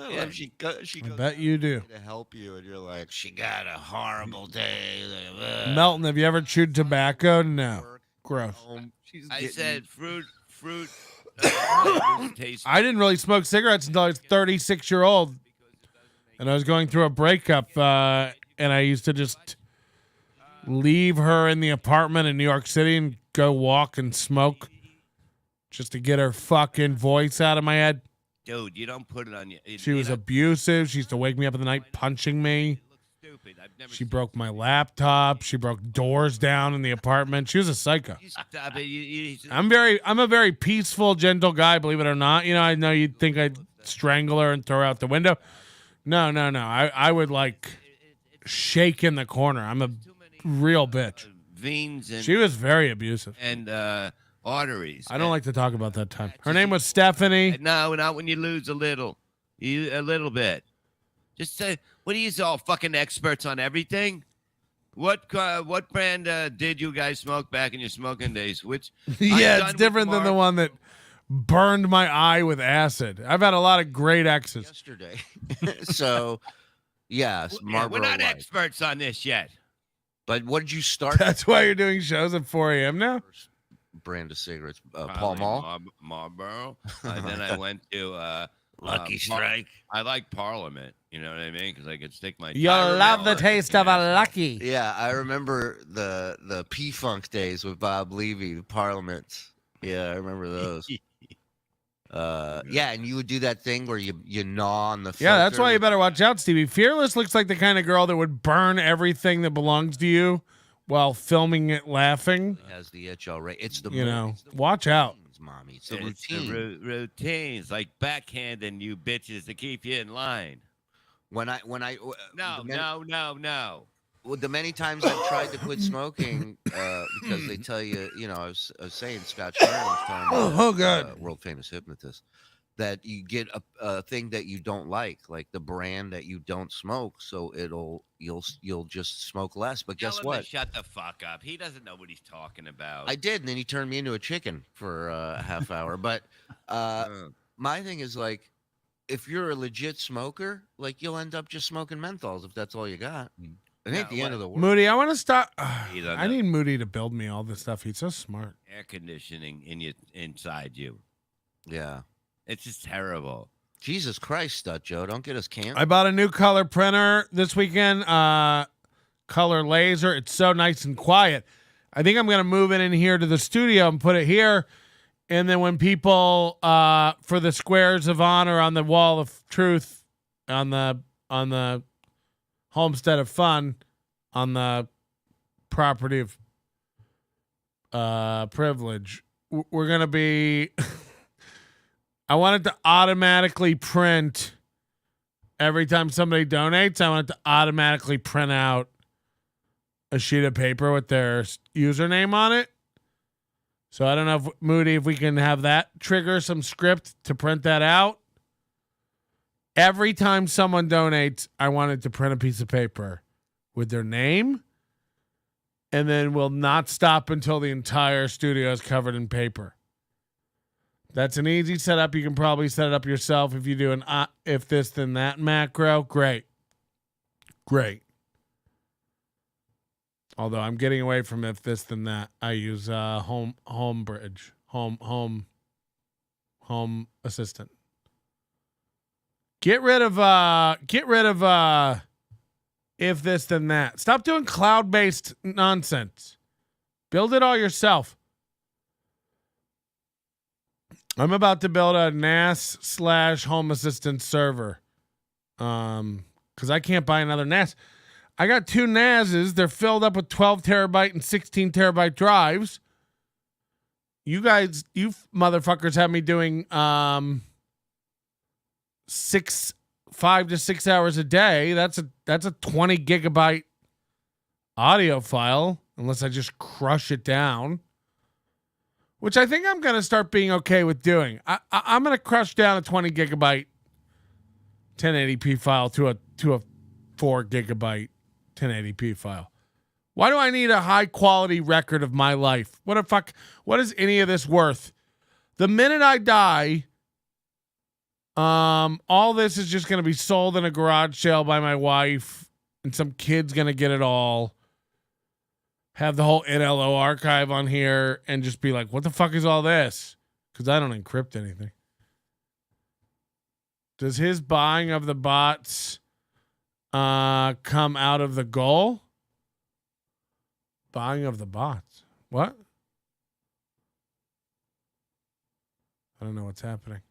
T: Yeah, she goes
A: bet you do.
T: to help you, and you're like, she got a horrible day.
A: Melton, have you ever chewed tobacco? No. Gross.
U: I said fruit.
A: I didn't really smoke cigarettes until I was 36-year-old. And I was going through a breakup, and I used to just leave her in the apartment in New York City and go walk and smoke just to get her fucking voice out of my head.
U: Dude, you don't put it on you.
A: She was abusive. She used to wake me up in the night punching me. She broke my laptop. She broke doors down in the apartment. She was a psycho.
U: Stop it.
A: I'm a very peaceful, gentle guy, believe it or not. You know, I know you'd think I'd strangle her and throw her out the window. No. I would like shake in the corner. I'm a real bitch.
U: Veins and
A: She was very abusive.
U: and arteries.
A: I don't like to talk about that time. Her name was Stephanie.
U: No, not when you lose a little bit. Just say, what are you all fucking experts on everything? What brand did you guys smoke back in your smoking days? Which
A: Yeah, it's different than the one that burned my eye with acid. I've had a lot of great exes.
T: Yesterday. So, yes,
U: we're
T: Marlboro
U: not
T: Light.
U: experts on this yet.
T: But what did you start?
A: That's why you're doing shows at 4 a.m. now?
T: Brand of cigarettes. Paul
U: Probably
T: Mall.
U: Marlboro. Then I went to
T: Lucky Strike.
U: I like Parliament. You know what I mean? Because I could stick my.
A: You'll love the taste of a Lucky.
T: Yeah, I remember the P-Funk days with Bob Levy, the Parliament. Yeah, I remember those. Yeah, and you would do that thing where you gnaw on the filter.
A: Yeah, that's why you better watch out, Stevie. Fearless looks like the kind of girl that would burn everything that belongs to you while filming it laughing.
T: It has the itch already. It's the
A: watch out.
T: Mommy. It's
U: The routines, like backhanding you bitches to keep you in line.
T: No. Well, the many times I've tried to quit smoking because they tell you, I was saying Scott Sharon was telling me,
A: God,
T: world famous hypnotist, that you get a thing that you don't like the brand that you don't smoke, so you'll just smoke less. But guess what?
U: Shut the fuck up. He doesn't know what he's talking about.
T: I did, and then he turned me into a chicken for a half hour. But my thing is if you're a legit smoker, you'll end up just smoking menthols if that's all you got. It ain't the end of the world.
A: Moody, I want to stop. I need Moody to build me all this stuff. He's so smart.
U: Air conditioning inside you.
T: Yeah.
U: It's just terrible.
T: Jesus Christ, Stud Joe. Don't get us canceled.
A: I bought a new color printer this weekend. Color laser. It's so nice and quiet. I think I'm going to move it in here to the studio and put it here. And then when people, for the squares of honor on the wall of truth, on the homestead of fun, on the property of privilege, we're going to be... I want it to automatically print every time somebody donates. I want it to automatically print out a sheet of paper with their username on it. So I don't know, Moody, if we can have that trigger some script to print that out. Every time someone donates, I want it to print a piece of paper with their name, and then we'll not stop until the entire studio is covered in paper. That's an easy setup. You can probably set it up yourself if you do an if this then that macro. Great. Although I'm getting away from if this then that. I use home assistant. Get rid of if this then that. Stop doing cloud-based nonsense. Build it all yourself. I'm about to build a NAS/home assistant server. Because I can't buy another NAS. I got 2 NASs. They're filled up with 12 terabyte and 16 terabyte drives. You motherfuckers have me doing 5 to 6 hours a day. That's a 20 gigabyte audio file, unless I just crush it down. Which I think I'm going to start being okay with doing. I'm going to crush down a 20 gigabyte 1080p file to a 4 gigabyte 1080p file. Why do I need a high quality record of my life? What is any of this worth? The minute I die, all this is just going to be sold in a garage sale by my wife, and some kid's going to get it all. Have the whole NLO archive on here and just be like, what the fuck is all this? Because I don't encrypt anything. Does his buying of the bots come out of the goal? Buying of the bots. What? I don't know what's happening.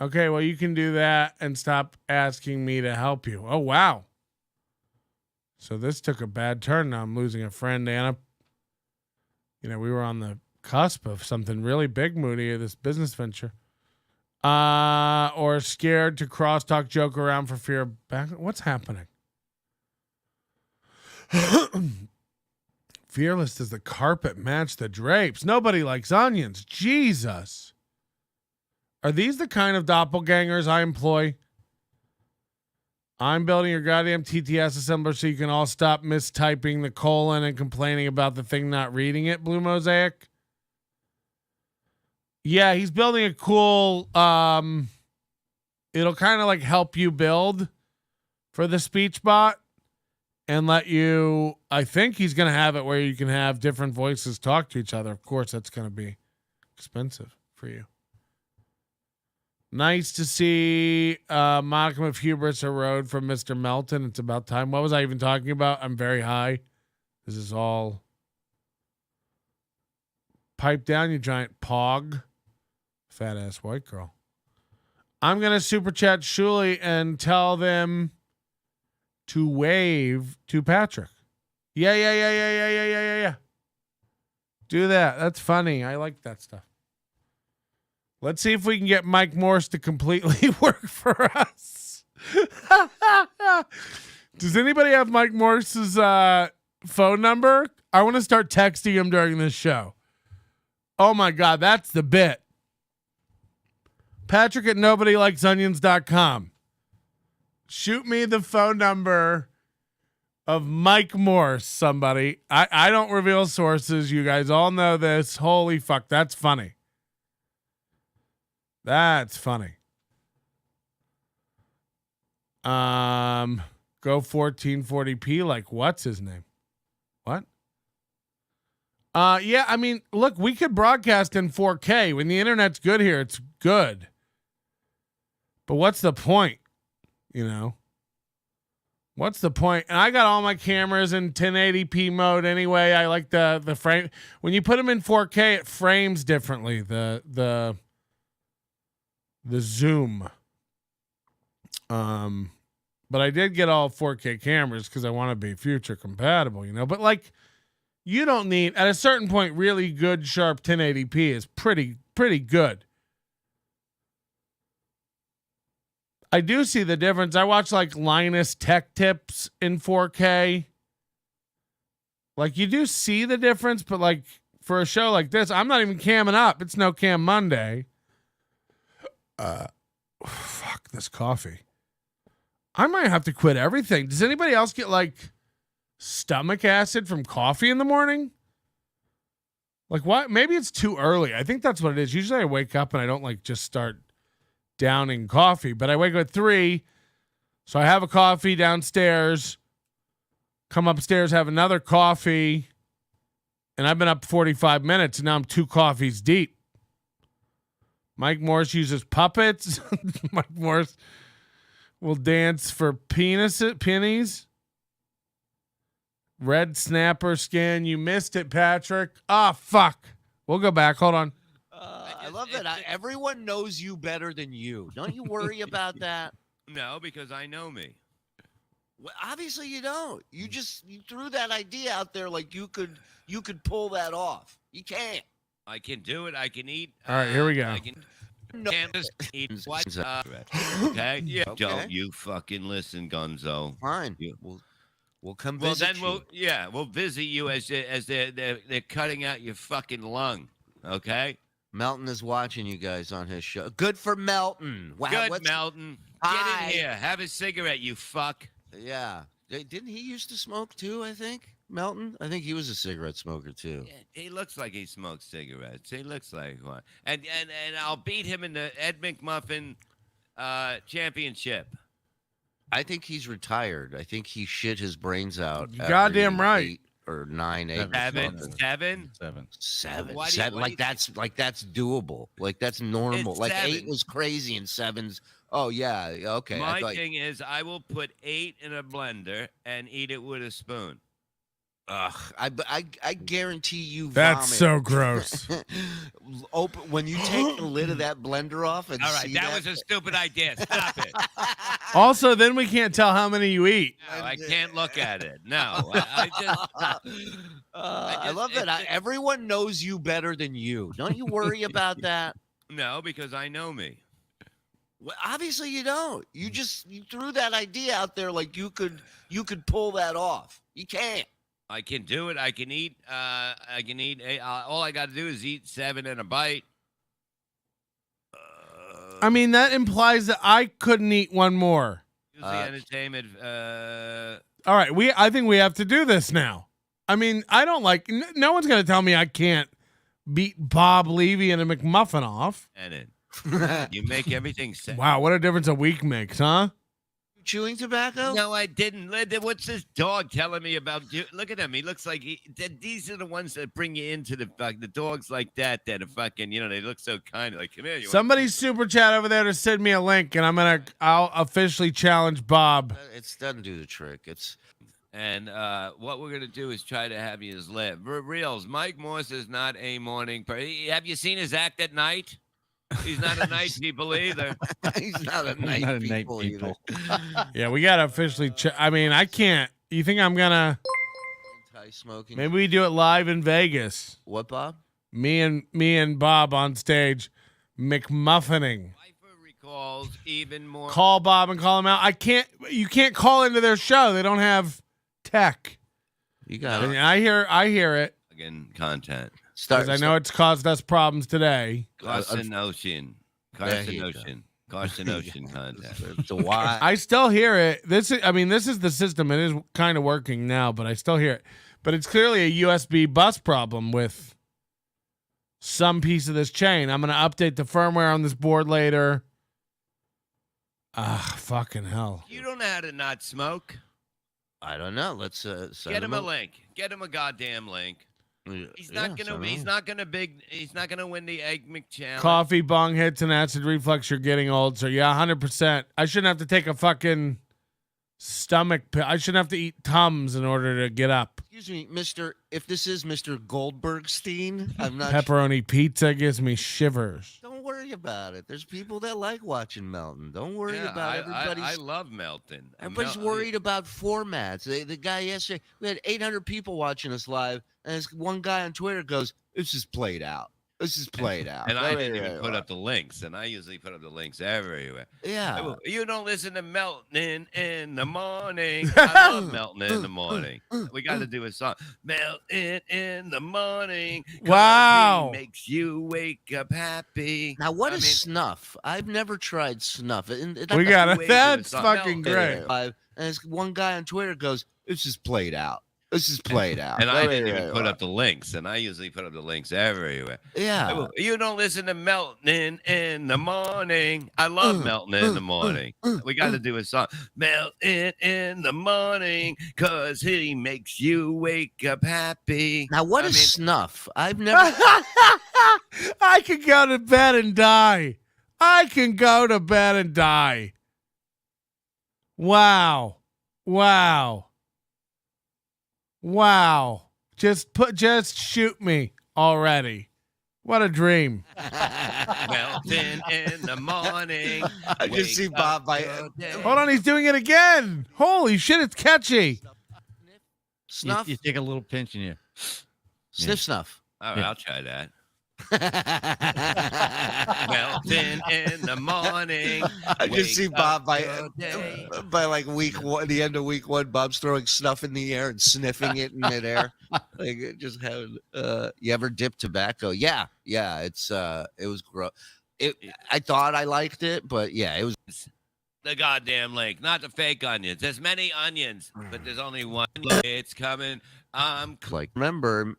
A: Okay, well, you can do that and stop asking me to help you. Oh, wow. So this took a bad turn. Now I'm losing a friend, Anna. We were on the cusp of something really big, Moody, this business venture. Or scared to crosstalk, joke around for fear of back. What's happening? Fearless, does the carpet match the drapes? Nobody likes onions. Jesus. Are these the kind of doppelgangers I employ? I'm building your goddamn TTS assembler so you can all stop mistyping the colon and complaining about the thing not reading it, Blue Mosaic. Yeah, he's building a cool, it'll kind of like help you build for the speech bot. and let you. I think he's going to have it where you can have different voices talk to each other. Of course, that's going to be expensive for you. Nice to see modicum of hubris erode from Mr. Melton. It's about time. What was I even talking about? I'm very high. This is all. Pipe down, you giant pog. Fat ass white girl. I'm going to super chat Shuli and tell them to wave to Patrick. Yeah. Do that. That's funny. I like that stuff. Let's see if we can get Mike Morse to completely work for us. Does anybody have Mike Morse's phone number? I want to start texting him during this show. Oh my God, that's the bit. Patrick at nobodylikesonions.com. Shoot me the phone number of Mike Morse, somebody. I don't reveal sources. You guys all know this. Holy fuck, that's funny. That's funny. Go 1440p, like what's his name? What? Yeah, I mean, look, we could broadcast in 4K. When the internet's good here, it's good. But what's the point? You know? What's the point? And I got all my cameras in 1080p mode anyway. I like the frame. When you put them in 4K, it frames differently. The zoom. But I did get all 4K cameras because I want to be future compatible, you know. But like, you don't need, at a certain point, really good sharp 1080p is pretty good. I do see the difference. I watch like Linus Tech Tips in 4K. Like, you do see the difference, but like for a show like this, I'm not even camming up. It's no cam Monday. Fuck this coffee. I might have to quit everything. Does anybody else get like stomach acid from coffee in the morning? Like what? Maybe it's too early. I think that's what it is. Usually I wake up and I don't like just start downing coffee, but I wake up at 3. So I have a coffee downstairs, come upstairs, have another coffee, and I've been up 45 minutes and now I'm 2 coffees deep. Mike Morse uses puppets. Mike Morse will dance for pennies. Red snapper skin. You missed it, Patrick. Ah, fuck. We'll go back. Hold on.
T: I love that. Everyone knows you better than you. Don't you worry about that?
U: No, because I know me.
T: Well, obviously you don't. You threw that idea out there like you could pull that off. You can't.
U: I can do it. I can eat.
A: All right, here we go.
U: I can just eat. Okay? Yeah.
T: Okay.
U: Don't you fucking listen, Gunzo.
T: Fine. We'll come
U: Well,
T: visit
U: then we'll visit you as they're cutting out your fucking lung. Okay?
T: Melton is watching you guys on his show. Good for Melton. Wow,
U: Good, Melton. Get in here. Have a cigarette, you fuck.
T: Yeah. Didn't he used to smoke too, I think? Melton? I think he was a cigarette smoker too.
U: Yeah, he looks like he smokes cigarettes. He looks like one. And I'll beat him in the Ed McMuffin championship.
T: I think he's retired. I think he shit his brains out.
A: You goddamn right.
T: 8 or 9, 8. Seven. That's doable. Like that's normal.
U: It's
T: like
U: 7.
T: 8 was crazy and 7's. Oh yeah. Okay.
U: My thing is, I will put 8 in a blender and eat it with a spoon.
T: Ugh, I guarantee you
A: That's
T: vomit.
A: so gross.
T: Open when you take the lid of that blender off and
U: All right,
T: see
U: that was a stupid idea. Stop it.
A: Also, then we can't tell how many you eat.
U: No, I can't look at it. No,
T: I love that. Everyone knows you better than you. Don't you worry about that?
U: No, because I know me.
T: Well, obviously you don't. You threw that idea out there like you could pull that off. You can't.
U: I can do it. I can eat. I can eat. All I got to do is eat 7 in a bite.
A: I mean, that implies that I couldn't eat one more.
U: Use the entertainment.
A: All right, I think we have to do this now. I mean, I don't like. No one's gonna tell me I can't beat Bob Levy and a McMuffin off.
U: And you make everything.
A: Wow, what a difference a week makes, huh?
T: Chewing tobacco?
U: No, I didn't. What's this dog telling me about? Look at him. He looks like these are the ones that bring you into the dogs like that are fucking, they look so kind. Like, come here.
A: Somebody's super chat over there to send me a link, and I'll officially challenge Bob.
T: It doesn't do the trick.
U: And what we're gonna do is try to have you live. Reals. Mike Morse is not a morning person. Have you seen his act at night? He's not a night people either.
T: He's not a night people either.
A: Yeah, we gotta officially. I mean, I can't. You think I'm gonna?
T: Anti-smoking.
A: Maybe we do it live in Vegas.
T: What, Bob?
A: Me and Bob on stage, McMuffining.
U: Recalls even more.
A: Call Bob and call him out. You can't call into their show. They don't have tech.
T: You got it.
A: I hear it.
U: Again, content.
A: Because I know it's caused us problems today.
U: Carcination content.
T: So why?
A: I still hear it. This is the system. It is kind of working now, but I still hear it. But it's clearly a USB bus problem with some piece of this chain. I'm going to update the firmware on this board later. Fucking hell.
U: You don't know how to not smoke.
T: I don't know. Let's
U: get him a link. Get him a goddamn link. He's not gonna win the Egg McChallenge.
A: Coffee, bong hits, and acid reflux. You're getting old. So yeah, 100%. I shouldn't have to take a fucking stomach pill. I shouldn't have to eat Tums in order to get up.
T: Excuse me, Mr. If this is Mr. Goldbergstein, I'm not.
A: Pepperoni pizza gives me shivers.
T: Don't worry about it. There's people that like watching Melton. Don't worry about everybody's.
U: I love Melton.
T: Everybody's worried about formats. The guy yesterday, we had 800 people watching us live, and this one guy on Twitter goes, "This is played out. This is played out."
U: And I didn't even put up the links, and I usually put up the links everywhere.
T: Yeah.
U: You don't listen to Melton in the morning. I love Melton in the morning. We got to do a song. Melton in the morning.
A: Wow.
U: He makes you wake up happy.
T: Now, what is snuff? I've never tried snuff.
A: We got it. That's fucking great.
T: And this one guy on Twitter goes, "This is played out. This is played out."
U: And I didn't even put up the links, and I usually put up the links everywhere.
T: Yeah.
U: You don't listen to Melton in the morning. I love Melton in the morning. We got to do a song. Melton in the morning, because he makes you wake up happy.
T: Now, what is snuff? I've never.
A: I can go to bed and die. I can go to bed and die. Wow. Wow. Wow. Just shoot me already. What a dream.
U: Melton in the morning.
T: I just see Bob by.
A: Hold on, he's doing it again. Holy shit, it's catchy.
T: Snuff.
V: You take a little pinch and you
T: Sniff snuff.
U: All right, I'll try that. Melton in the morning.
T: I just see Bob by like week one, the end of week one. Bob's throwing snuff in the air and sniffing it in midair. Like just having. You ever dip tobacco? Yeah. It was gross. I thought I liked it, but yeah, it was.
U: The goddamn link, not the fake onions. There's many onions, but there's only one. It's coming.
T: Like, remember,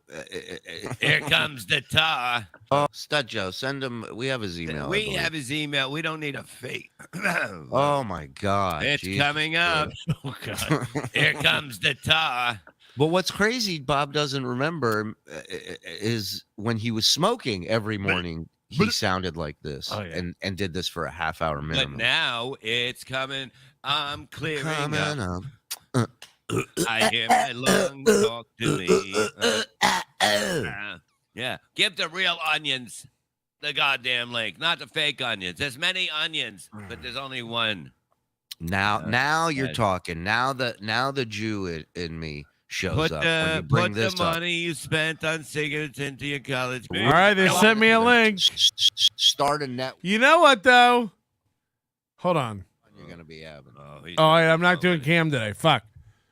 U: here comes the tar.
T: Oh, Stud Joe, send him. We have his email.
U: We have his email. We don't need a fake.
T: Oh my God!
U: It's coming up. Oh God! Here comes the tar.
T: But what's crazy, Bob doesn't remember, is when he was smoking every morning. He sounded like this and did this for a half hour minimum.
U: But now it's coming. I'm clearing up. I hear my lungs talk to me. Yeah. Give the real onions the goddamn link, not the fake onions. There's many onions, but there's only one.
T: Now you're talking. Now the Jew in me shows up. When you bring
U: put
T: this
U: the
T: up.
U: money you spent on cigarettes into your college.
A: All right, they sent me a link.
T: Start a net.
A: You know what, though? Hold on.
T: You're going to be having.
A: Oh, I'm not doing cam today. Fuck.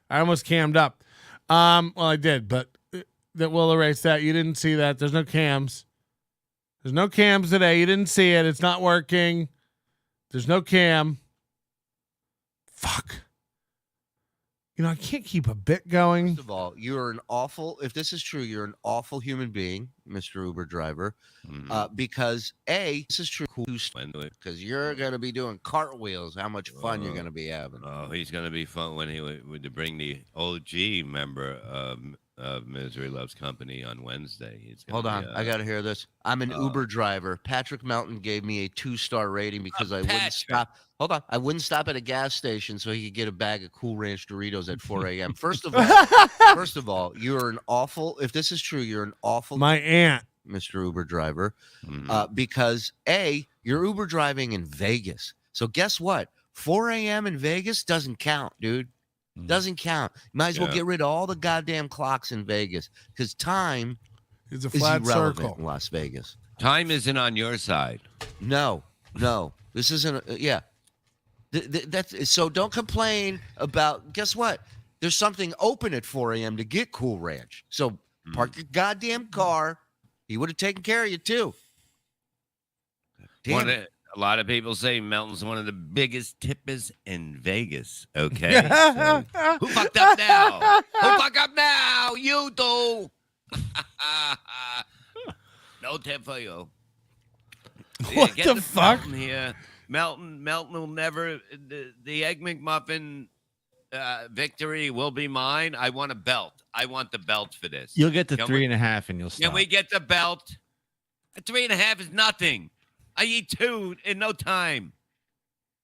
A: I almost cammed up. Well, I did, but that we'll erase that. You didn't see that. There's no cams. There's no cams today. You didn't see it. It's not working. There's no cam. Fuck. You know, I can't keep a bit going.
T: First of all, you're an awful. If this is true, you're an awful human being, Mr. Uber driver. Because this is true. Because you're gonna be doing cartwheels. How much fun you're gonna be having?
U: Oh, he's gonna be fun when he would to bring the OG member of Misery Loves Company on Wednesday. He's gonna
T: Hold on,
U: be,
T: I gotta hear this. I'm an Uber driver. Patrick Melton gave me a 2-star rating because I wouldn't stop. Hold on, I wouldn't stop at a gas station so he could get a bag of Cool Ranch Doritos at 4 a.m. First of all, you're an awful. If this is true, you're an awful.
A: My aunt,
T: Mr. Uber driver, because you're Uber driving in Vegas. So guess what? 4 a.m. in Vegas doesn't count, dude. Doesn't count. You might as well get rid of all the goddamn clocks in Vegas because time
A: is a flat
T: irrelevant
A: circle
T: in Las Vegas.
U: Time isn't on your side.
T: No, this isn't. That's so. Don't complain about. Guess what? There's something open at 4 a.m. to get Cool Ranch. So park your goddamn car. He would have taken care of you too.
U: A lot of people say Melton's one of the biggest tippers in Vegas. Okay, so, who fucked up now? Who fucked up now? You do. No tip for you.
A: What the fuck?
U: Melton here. Melton will never. The Egg McMuffin victory will be mine. I want a belt. I want the belt for this.
V: You'll get to 3.5 and you'll stop.
U: Can we get the belt? 3.5 is nothing. I eat 2 in no time.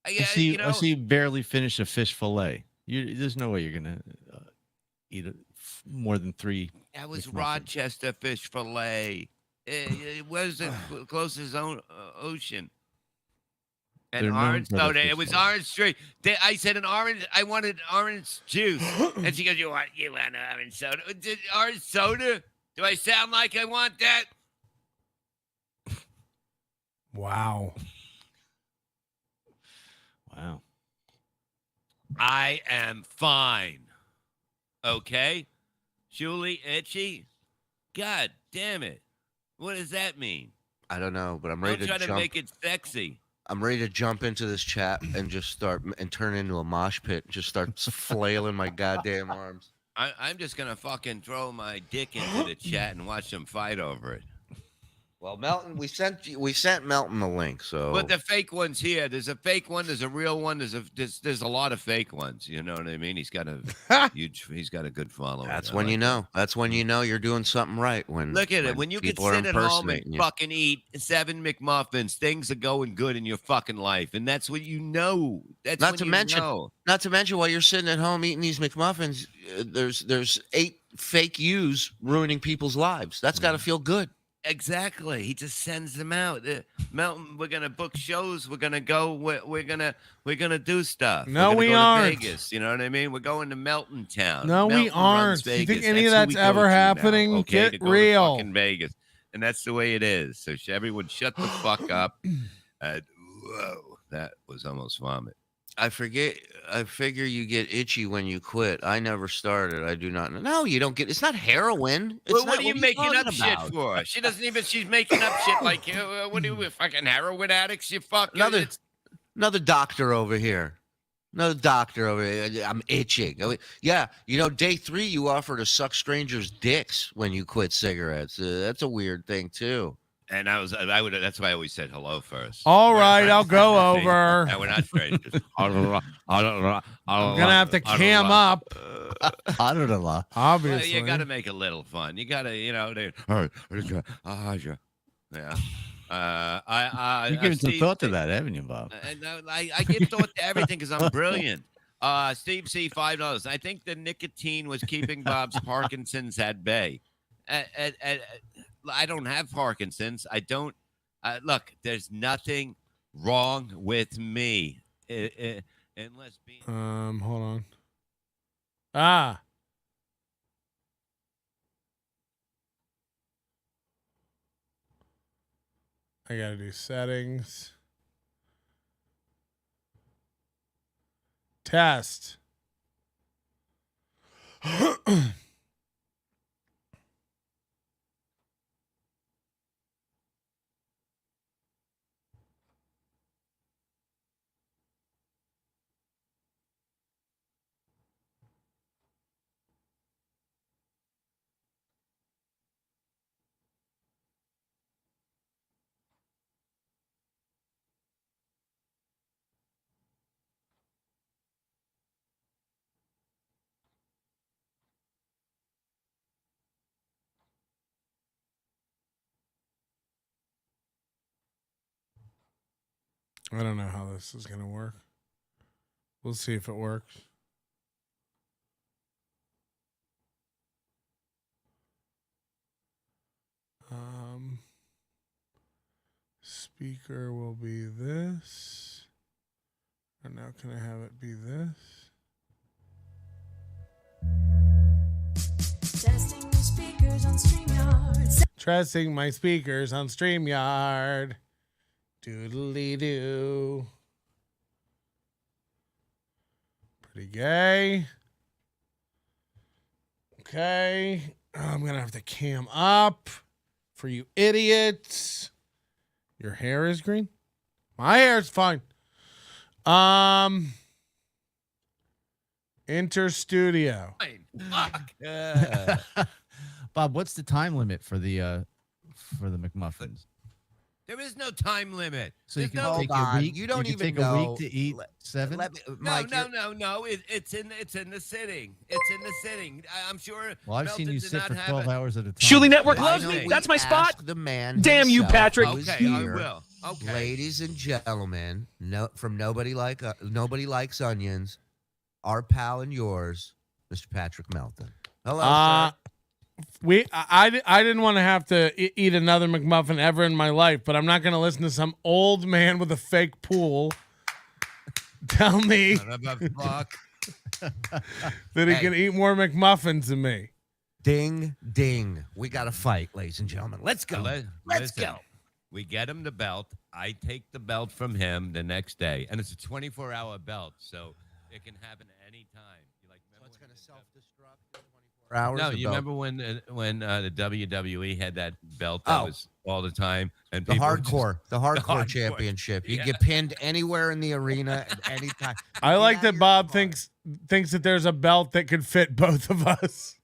V: I see you barely finish a fish fillet. There's no way you're gonna eat more than 3.
U: That was Rochester fish fillet. It was the closest ocean. And orange soda. It was orange straight. I said I wanted orange juice. And she goes, you want orange soda? Orange soda? Do I sound like I want that?
A: Wow.
U: I am fine. Okay? Shuli, itchy? God damn it. What does that mean?
T: I don't know, but I'm ready
U: Don't try
T: to
U: to
T: jump.
U: make it sexy.
T: I'm ready to jump into this chat and just start and turn into a mosh pit and just start flailing my goddamn arms.
U: I'm just going to fucking throw my dick into the chat and watch them fight over it.
T: Well, Melton, we sent Melton the link, so.
U: But the fake one's here. There's a fake one. There's a real one. There's a lot of fake ones. You know what I mean? He's got a he's got a good following.
T: That's when you know. That's when you know you're doing something right.
U: Look at it. When you can sit at home and fucking eat 7 McMuffins, things are going good in your fucking life, and that's what you know. That's
T: not to mention while you're sitting at home eating these McMuffins, there's 8 fake yous ruining people's lives. That's got to feel good.
U: Exactly. He just sends them out. Melton, we're gonna book shows. We're gonna go. We're gonna do stuff.
A: No,
U: we
A: aren't.
U: Vegas. You know what I mean? We're going to Melton Town.
A: No,
U: Melton
A: we aren't.
U: runs
A: You think
U: Vegas.
A: any of
U: That's
A: that's
U: who we go
A: ever
U: to
A: happening?
U: now, okay?
A: Get
U: to go
A: real.
U: To fucking Vegas, and that's the way it is. So everyone, shut the fuck up. Whoa, that was almost vomit.
T: I figure you get itchy when you quit. I never started. I do not know. No, you don't get. It's not heroin. It's
U: What are you making up shit
T: about?
U: for? She doesn't even. She's making up shit like, what are you, fucking heroin addicts? You fucking.
T: Another doctor over here. I'm itching. Yeah, day 3 you offer to suck strangers' dicks when you quit cigarettes. That's a weird thing too.
U: And that's why I always said hello first.
A: All right, I'll go over.
U: No, we're not strangers.
A: I'm gonna have to cam up. Obviously,
U: well, you got to make it a little fun. You got to, yeah.
V: You're giving some thought to that, haven't you, Bob?
U: I give thought to everything because I'm brilliant. Steve C, $5. I think the nicotine was keeping Bob's Parkinson's at bay. I don't have Parkinson's. I don't. Look, there's nothing wrong with me. Unless being.
A: Hold on. I gotta do settings. Test. I don't know how this is going to work. We'll see if it works. Speaker will be this. And now can I have it be this?
C: Testing the speakers on StreamYard.
A: Testing my speakers on StreamYard. Doodly-doo. Pretty gay. Okay. I'm going to have the cam up for you idiots. Your hair is green? My hair is fine. Enter studio.
U: Fuck.
V: Bob, what's the time limit for the McMuffins?
U: There is no time limit.
V: So you
U: There's
V: can
U: no-
V: take a week.
T: You don't
V: can
T: even
V: take
T: know.
V: a week to eat 7.
T: Mike,
U: No. It's in the sitting. It's in the sitting. I'm sure.
V: Well, I've seen
U: Melton
V: you
U: did
V: sit
U: not
V: for
U: have
V: 12
U: it.
V: hours at a time.
G: Shuli Network
T: I
G: loves
T: know
G: me.
T: we
G: That's my spot.
T: asked the man
G: Damn you,
T: himself
G: Patrick.
T: who is
U: Okay, I
T: here.
U: will. Okay.
T: Ladies and gentlemen, from nobody likes onions, our pal and yours, Mr. Patrick Melton. Hello, sir.
A: I didn't want to have to eat another McMuffin ever in my life, but I'm not going to listen to some old man with a fake pool tell me
U: Fuck.
A: that he can eat more McMuffins than me.
T: Ding, ding. We got to fight, ladies and gentlemen. Let's go. Let's
U: Listen,
T: go.
U: We get him the belt. I take the belt from him the next day, and it's a 24-hour belt, so it can happen any time. You like?
T: So it's going to self-destruct. Hours
U: No,
T: the
U: you
T: belt.
U: remember when the WWE had that belt that was all the time, and
T: The
U: people
T: hardcore championship. You get pinned anywhere in the arena at any time.
A: I like that Bob thinks that there's a belt that could fit both of us.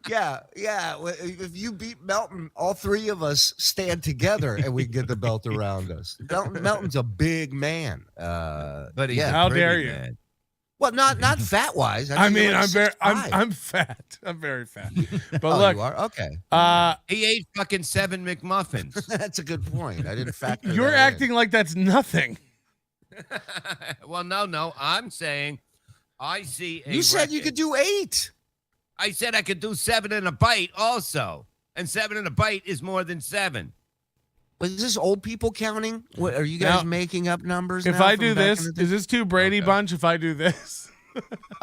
T: Yeah. If you beat Melton, all three of us stand together and we get the belt around us. Melton's a big man.
U: But he's
A: how dare you?
U: Man.
T: Well, not fat wise.
A: I'm fat. I'm very fat. But look,
T: you are? Okay.
U: He ate fucking 7 McMuffins.
T: That's a good point. I didn't factor.
A: You're
T: that
A: acting like that's nothing.
U: Well, no. I'm saying I see.
T: You said you could do 8.
U: I said I could do 7 in a bite also, and 7 in a bite is more than 7.
T: Was this old people counting? What, are you guys making up numbers?
A: If
T: now
A: I
T: from
A: do
T: back
A: this,
T: in the day?
A: is this too Brady Bunch? If I do this,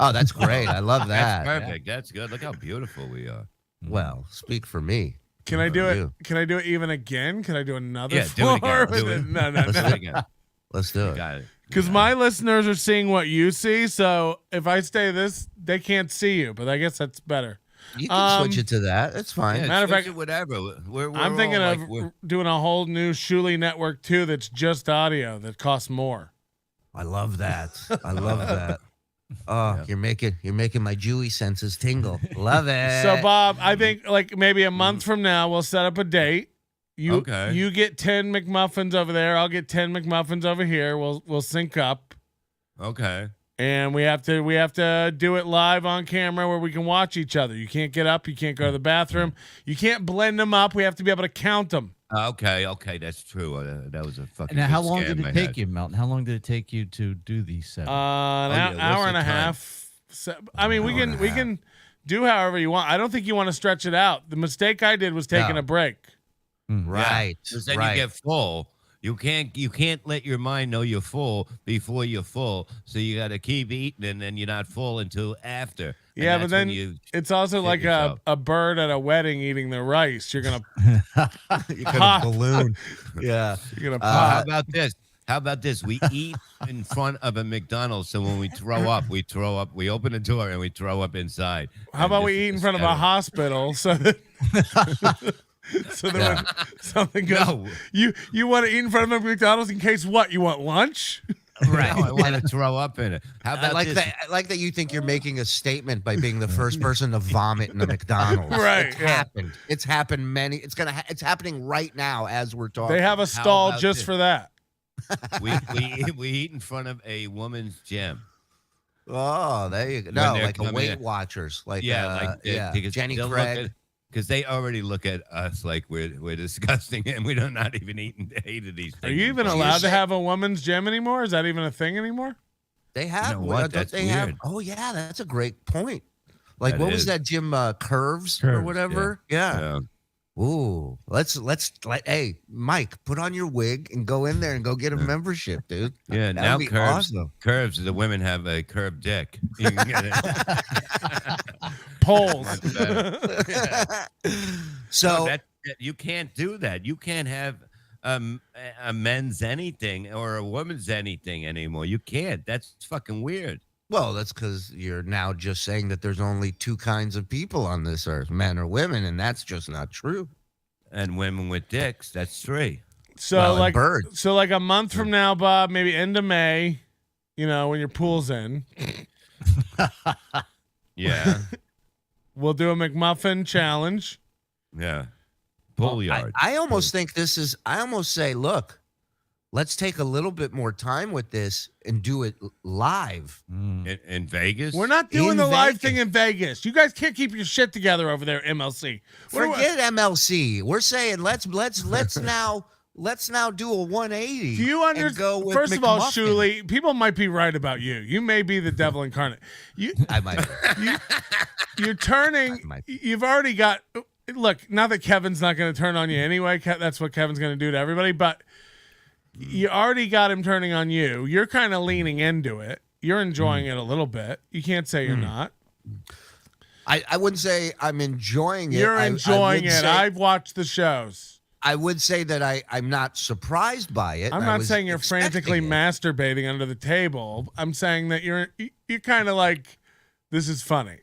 T: Oh, that's great. I love that.
U: That's perfect. That's good. Look how beautiful we are.
T: Well, speak for me.
A: can I do it?
T: You.
A: Can I do it even again? Can I do another?
U: Yeah, do it
A: floor
U: again. Do
A: with
U: it.
A: No.
U: Let's do it again.
T: Let's do
U: You
T: it.
U: got it.
A: Because my listeners are seeing what you see, so if I stay this, they can't see you. But I guess that's better.
T: You can switch it to that. That's fine.
U: Yeah,
A: Matter of
U: switch
A: fact,
U: it, whatever. We're
A: I'm thinking
U: all
A: of
U: like, we're-
A: doing a whole new Shuli network too. That's just audio that costs more.
T: I love that. I love that. Oh, you're making my Jewy senses tingle. Love it.
A: So Bob, I think like maybe a month from now we'll set up a date. You get 10 McMuffins over there. I'll get 10 McMuffins over here. We'll sync up.
U: Okay.
A: And we have to do it live on camera where we can watch each other. You can't get up. You can't go to the bathroom. You can't blend them up. We have to be able to count them.
U: Okay, that's true. That was a fucking.
V: Now, how
U: good
V: long
U: scam
V: did
U: I
V: it take
U: had.
V: you, Melton? How long did it take you to do these 7?
A: Hour and a half. I mean, we can do however you want. I don't think you want to stretch it out. The mistake I did was taking a break.
T: Right.
U: Because then you get full. You can't let your mind know you're full before you're full. So you got to keep eating, and then you're not full until after. And
A: Yeah, but
U: that's when
A: then it's also
U: hit
A: like
U: yourself.
A: a bird at a wedding eating the rice. You're gonna
T: You're gonna balloon. Yeah.
A: You're gonna
U: How
A: pop.
U: about this? How about this? We eat in front of a McDonald's, so when we throw up. We open the door and we throw up inside.
A: How about we eat in front of a hospital so that so that when something goes,
U: No.
A: you want to eat in front of a McDonald's in case what? You want lunch?
U: Right. No, I want to throw up in it. How about this?
T: I like that you think you're making a statement by being the first person to vomit in a McDonald's.
A: Right,
T: It's
A: yeah.
T: happened. It's happened it's happening right now as we're talking.
A: They have a stall
U: about
A: just
U: this?
A: for that.
U: we eat in front of a woman's gym.
T: Oh, there you go.
U: When
T: No,
U: they're
T: like a
U: coming
T: Weight
U: in.
T: Watchers. Like
U: Like
T: Jenny
U: they'll
T: Craig.
U: Look because they already look at us like we're disgusting and we're not even eating these things.
A: Are you even allowed to have a woman's gym anymore? Is that even a thing anymore?
T: They have.
U: You know what? That's
T: they
U: weird.
T: have. Oh yeah, that's a great point. Like
U: That
T: what was
U: is.
T: that gym? Curves or whatever. Yeah. Ooh, hey, Mike, put on your wig and go in there and go get a membership, dude.
U: Yeah,
T: That'd
U: now
T: be
U: curves.
T: awesome.
U: Curves. The women have a curved dick. You can get it.
A: Poles.
T: So
U: that you can't do that. You can't have a men's anything or a woman's anything anymore. You can't. That's fucking weird.
T: Well, that's because you're now just saying that there's only two kinds of people on this earth, men or women, and that's just not true.
U: And women with dicks, that's three.
A: So
T: Well, and
A: like
T: birds.
A: so like a month from now, Bob, maybe end of May, when your pool's in.
U: Yeah.
A: We'll do a McMuffin challenge.
U: Yeah. Pool yard.
T: I almost think I almost say, look, let's take a little bit more time with this and do it live.
U: In Vegas?
A: We're not doing
T: In
A: the live
T: Vegas.
A: thing in Vegas. You guys can't keep your shit together over there, MLC.
T: Forget MLC. We're saying let's now do a 180.
A: Do you
T: and
A: understand?
T: go with
A: First of all,
T: McMuffin.
A: Shuli, people might be right about you. You may be the devil incarnate.
T: I might.
A: You're turning. You've already got. Look, now that Kevin's not going to turn on you anyway, that's what Kevin's going to do to everybody. But you already got him turning on you. You're kind of leaning into it. You're enjoying it a little bit. You can't say you're not.
T: I wouldn't say I'm enjoying it.
A: You're enjoying
T: would
A: it.
T: say-
A: I've watched the shows.
T: I would say that I'm not surprised by it.
A: I'm
T: I
A: not
T: was
A: saying you're
T: expecting
A: frantically
T: it.
A: masturbating under the table. I'm saying that you're kind of like, this is funny.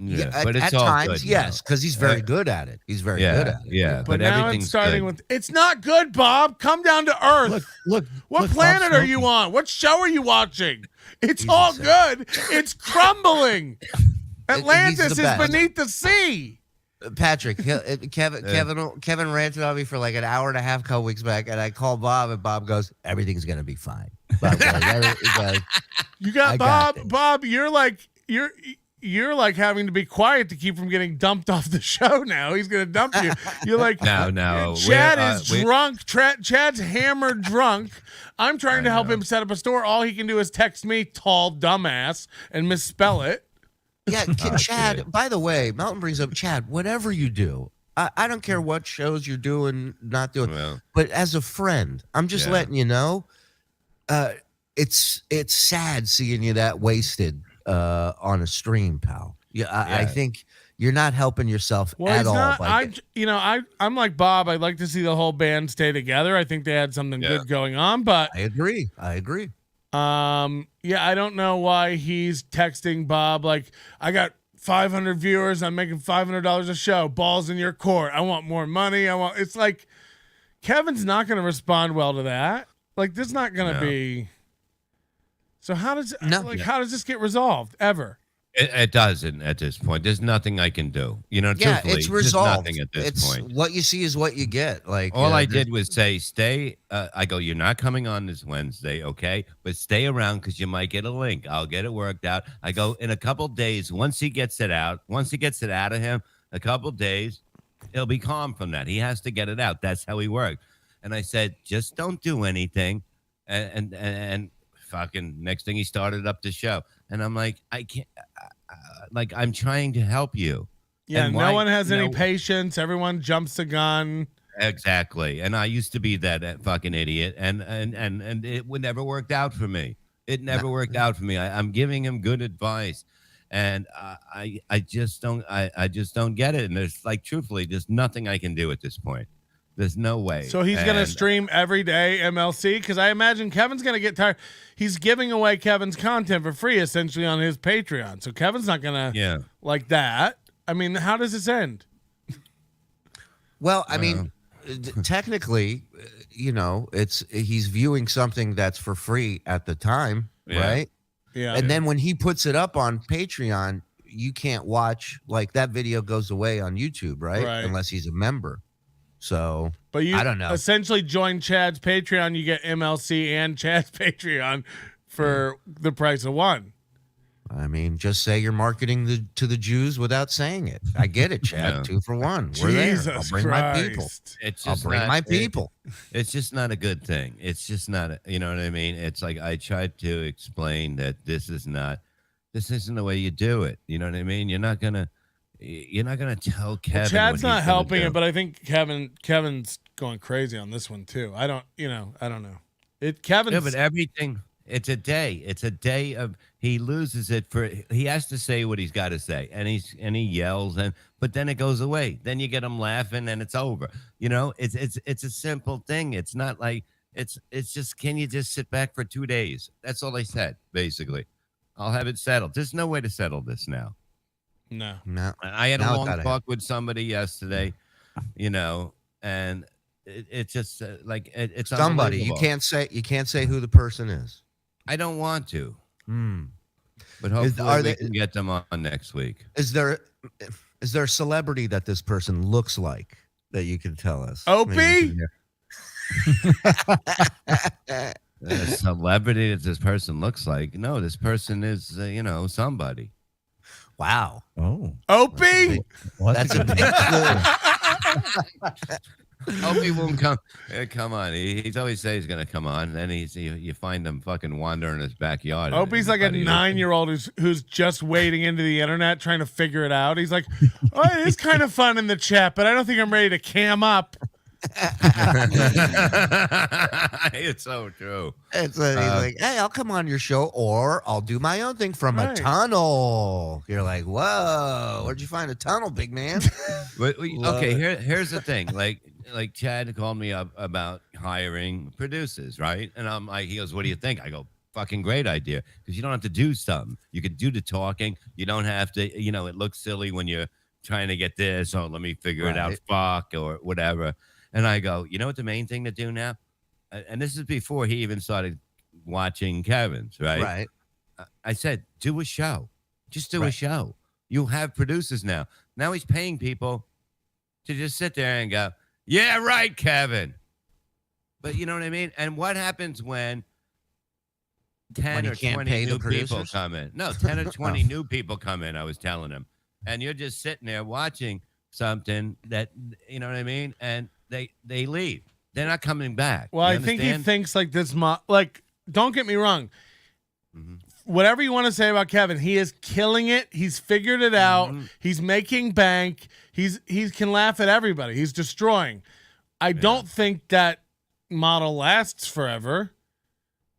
U: Yeah,
T: at,
U: but it's
T: at
U: all
T: times,
U: good
T: yes,
U: now.
T: because he's very good at it. He's very good at it.
U: Yeah,
A: But now it's
U: everything's
A: starting
U: good.
A: with, it's not good, Bob. Come down to Earth.
V: Look,
A: What planet are you on? What show are you watching? It's all good. It's crumbling. Atlantis
T: He's
A: is
T: the best.
A: beneath the sea.
T: Patrick, Kevin ranted on me for like an hour and a half a couple weeks back, and I called Bob, and Bob goes, "Everything's gonna be fine." Bob goes, he goes,
A: You got
T: I
A: Bob.
T: got this.
A: Bob, you're like having to be quiet to keep from getting dumped off the show now. He's going to dump you. You're like,
U: No.
A: Chad
U: We're,
A: is drunk. Chad's hammered drunk. I'm trying to help him set up a store. All he can do is text me, tall dumbass, and misspell it.
T: Yeah, Chad, by the way, Melton brings up, Chad, whatever you do, I don't care what shows you're doing, not doing, but as a friend, I'm just letting you know, it's sad seeing you that wasted on a stream, pal. I think you're not helping yourself at all.
A: I'm like Bob. I'd like to see the whole band stay together. I think they had something good going on, but
T: I agree.
A: I don't know why he's texting Bob like, I got 500 viewers. I'm making $500 a show. Balls in your court. I want more money. It's like Kevin's not going to respond well to that. Like, this is not going to be. So how does this get resolved ever?
U: It doesn't at this point. There's nothing I can do. Truthfully,
T: it's
U: there's
T: resolved.
U: nothing at this point.
T: What you see is what you get. Like
U: All I did was say, stay. I go, you're not coming on this Wednesday, okay? But stay around because you might get a link. I'll get it worked out. I go, in a couple days, once he gets it out of him, a couple days, he'll be calm from that. He has to get it out. That's how he worked. And I said, just don't do anything. And fucking next thing he started up the show. And I'm like, I can't, I'm trying to help you.
A: Yeah,
U: And
A: no one has any patience. Everyone jumps the gun.
U: Exactly. And I used to be that fucking idiot, and it would never worked out for me. It never worked out for me. I'm giving him good advice, and I just don't get it. And there's truthfully, there's nothing I can do at this point. There's no way.
A: So he's going to stream every day MLC? Because I imagine Kevin's going to get tired. He's giving away Kevin's content for free, essentially, on his Patreon. So Kevin's not going to like that. I mean, how does this end?
T: Well, I mean, technically, he's viewing something that's for free at the time, right?
A: Yeah.
T: And then when he puts it up on Patreon, you can't watch, that video goes away on YouTube, right? Unless he's a member. So,
A: but you
T: I don't know.
A: Essentially join Chad's Patreon, you get MLC and Chad's Patreon for the price of one.
B: I mean, just say you're marketing to the Jews without saying it. I get it, Chad.
U: Yeah.
B: 2 for 1. We're there. I'll bring my people. I'll bring my people.
U: It's just not a good thing. It's just not. You know what I mean? It's like I tried to explain that this isn't the way you do it. You know what I mean? You're not gonna tell Kevin.
A: Well, Chad's
U: what
A: not
U: he's
A: helping
U: gonna
A: it, but I think Kevin's going crazy on this one too. I don't know. Kevin's.
U: Yeah, but everything. It's a day. It's a day of he loses it for. He has to say what he's got to say, and he yells, but then it goes away. Then you get him laughing, and it's over. You know, it's a simple thing. It's not like it's just. Can you just sit back for 2 days? That's all I said, basically. I'll have it settled. There's no way to settle this now.
A: No.
U: I had a long talk with somebody yesterday, you know, and it's just like it's
B: somebody. You can't say who the person is.
U: I don't want to. But hopefully we can get them on next week.
B: Is there a celebrity that this person looks like that you can tell us?
A: Opie?
U: A celebrity that this person looks like? No, this person is somebody.
B: Wow.
V: Oh.
A: Opie?
B: That's a big clue.
U: Opie won't come. Come on. He's always say he's gonna come on, and then you find him fucking wandering in his backyard.
A: Opie's like a 9-year-old who's just wading into the internet trying to figure it out. He's like, "Oh, it is kind of fun in the chat, but I don't think I'm ready to cam up."
U: It's so true.
B: He's like, hey, I'll come on your show, or I'll do my own thing from a tunnel. You're like, whoa, where'd you find a tunnel, big man?
U: Okay, here's the thing. Like Chad called me up about hiring producers, right? And I'm like, he goes, what do you think? I go, fucking great idea, because you don't have to do something. You could do the talking. You don't have to, it looks silly when you're trying to get this, or let me figure it out, fuck, or whatever. And I go, you know what the main thing to do now? And this is before he even started watching Kevin's, right?
B: Right.
U: I said, do a show. Just do a show. You'll have producers now. Now he's paying people to just sit there and go, yeah, right, Kevin. But you know what I mean? And what happens when 10 or 20 new people come in? No, 10 or 20 new people come in, I was telling him. And you're just sitting there watching something that, you know what I mean? And they leave. They're not coming back.
A: Well, I think he thinks like this. Don't get me wrong. Whatever you want to say about Kevin, he is killing it. He's figured it out. He's making bank. He can laugh at everybody. He's destroying. I don't think that model lasts forever.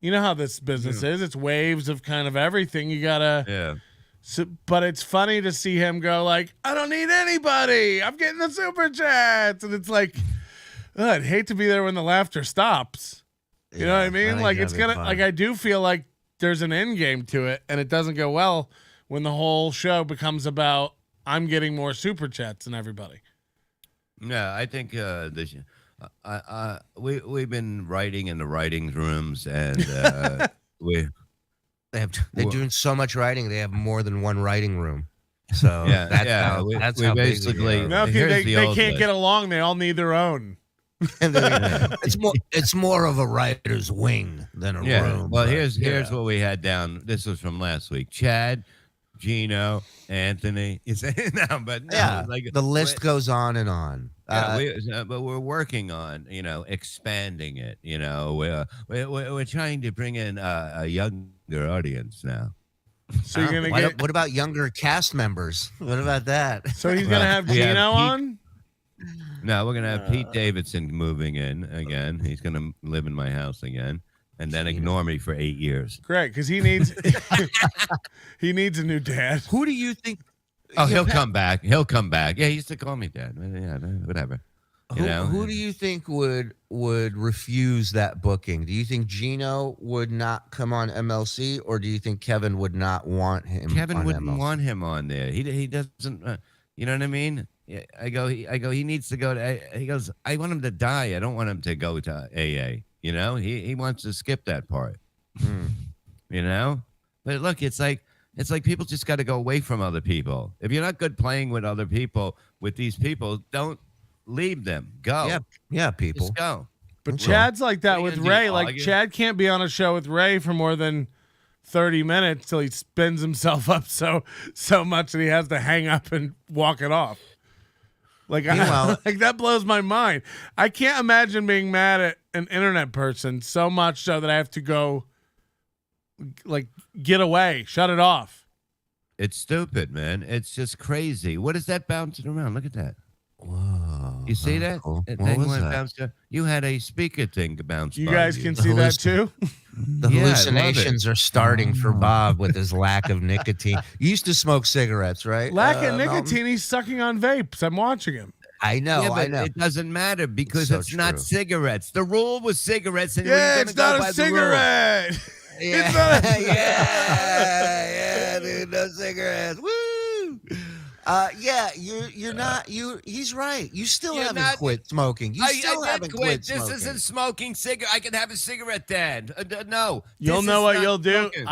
A: You know how this business is. It's waves of kind of everything. You gotta.
U: Yeah.
A: So, but it's funny to see him go like, I don't need anybody. I'm getting the super chats, and it's like, I'd hate to be there when the laughter stops. You know what I mean? Like it's gonna. Like I do feel like there's an end game to it, and it doesn't go well when the whole show becomes about I'm getting more super chats than everybody.
U: Yeah, I think we've been writing in the writing rooms, and
B: they're doing so much writing. They have more than one writing room. So
U: that's how basically.
A: No, they can't get along. They all need their own.
B: It's more of a writer's wing than a room.
U: Well, here's what we had down. This was from last week. Chad, Gino, Anthony.
B: The list goes on and on.
U: But we're working on expanding it. We're trying to bring in a younger audience now.
A: So you're gonna
B: what about younger cast members? What about that?
A: So he's gonna have Gino on.
U: No, we're gonna have Pete Davidson moving in again. He's gonna live in my house again, and then ignore me for 8 years.
A: Great, because he needs he needs a new dad.
B: Who do you think?
U: Oh, he'll come back. He'll come back. Yeah, he used to call me dad. Yeah, whatever.
B: Who do you think would refuse that booking? Do you think Gino would not come on MLC, or do you think Kevin would not want him?
U: Kevin wouldn't want him on there. He doesn't. You know what I mean? Yeah, I go. He needs to go to. He goes. I want him to die. I don't want him to go to AA. You know. He wants to skip that part. You know. But look, it's like people just got to go away from other people. If you're not good playing with other people, with these people, don't leave them. Go.
B: Yeah, people.
U: Just go.
A: But Chad's like that with Ray. Like Chad can't be on a show with Ray for more than 30 minutes till he spins himself up so much that he has to hang up and walk it off. Like, like that blows my mind. I can't imagine being mad at an internet person so much so that I have to go, like, get away, shut it off.
T: It's stupid, man. It's just crazy. What is that bouncing around? Look at that. Whoa. You see that?
B: Cool.
T: That
B: What
T: thing
B: was
T: went
B: that?
T: bouncing. You had a speaker thing bounce.
A: You
T: by
A: guys can see that too?
B: The
T: Yeah, I love
B: hallucinations
T: it.
B: are starting for Bob with his lack of nicotine. You used to smoke cigarettes, right?
A: Lack of
B: Melton?
A: nicotine, he's sucking on vapes. I'm watching him.
B: I know,
T: Yeah, but
B: I know.
T: it doesn't matter because
B: So
T: it's not
B: true.
T: cigarettes. The rule was cigarettes. And
A: Yeah,
T: we're
A: it's
T: gonna go
A: not
T: by
A: a
T: the rule.
A: cigarette.
B: Yeah,
A: It's not a-
B: yeah, dude, no cigarettes. Woo! He's right. You still
U: You're
B: haven't
U: not-
B: quit smoking. You still
U: I
B: haven't
U: did quit.
B: quit
U: This
B: smoking.
U: isn't smoking cigarette. I can have a cigarette then. No.
A: You'll
U: this
A: know
U: is
A: what
U: not
A: you'll do.
U: smoking.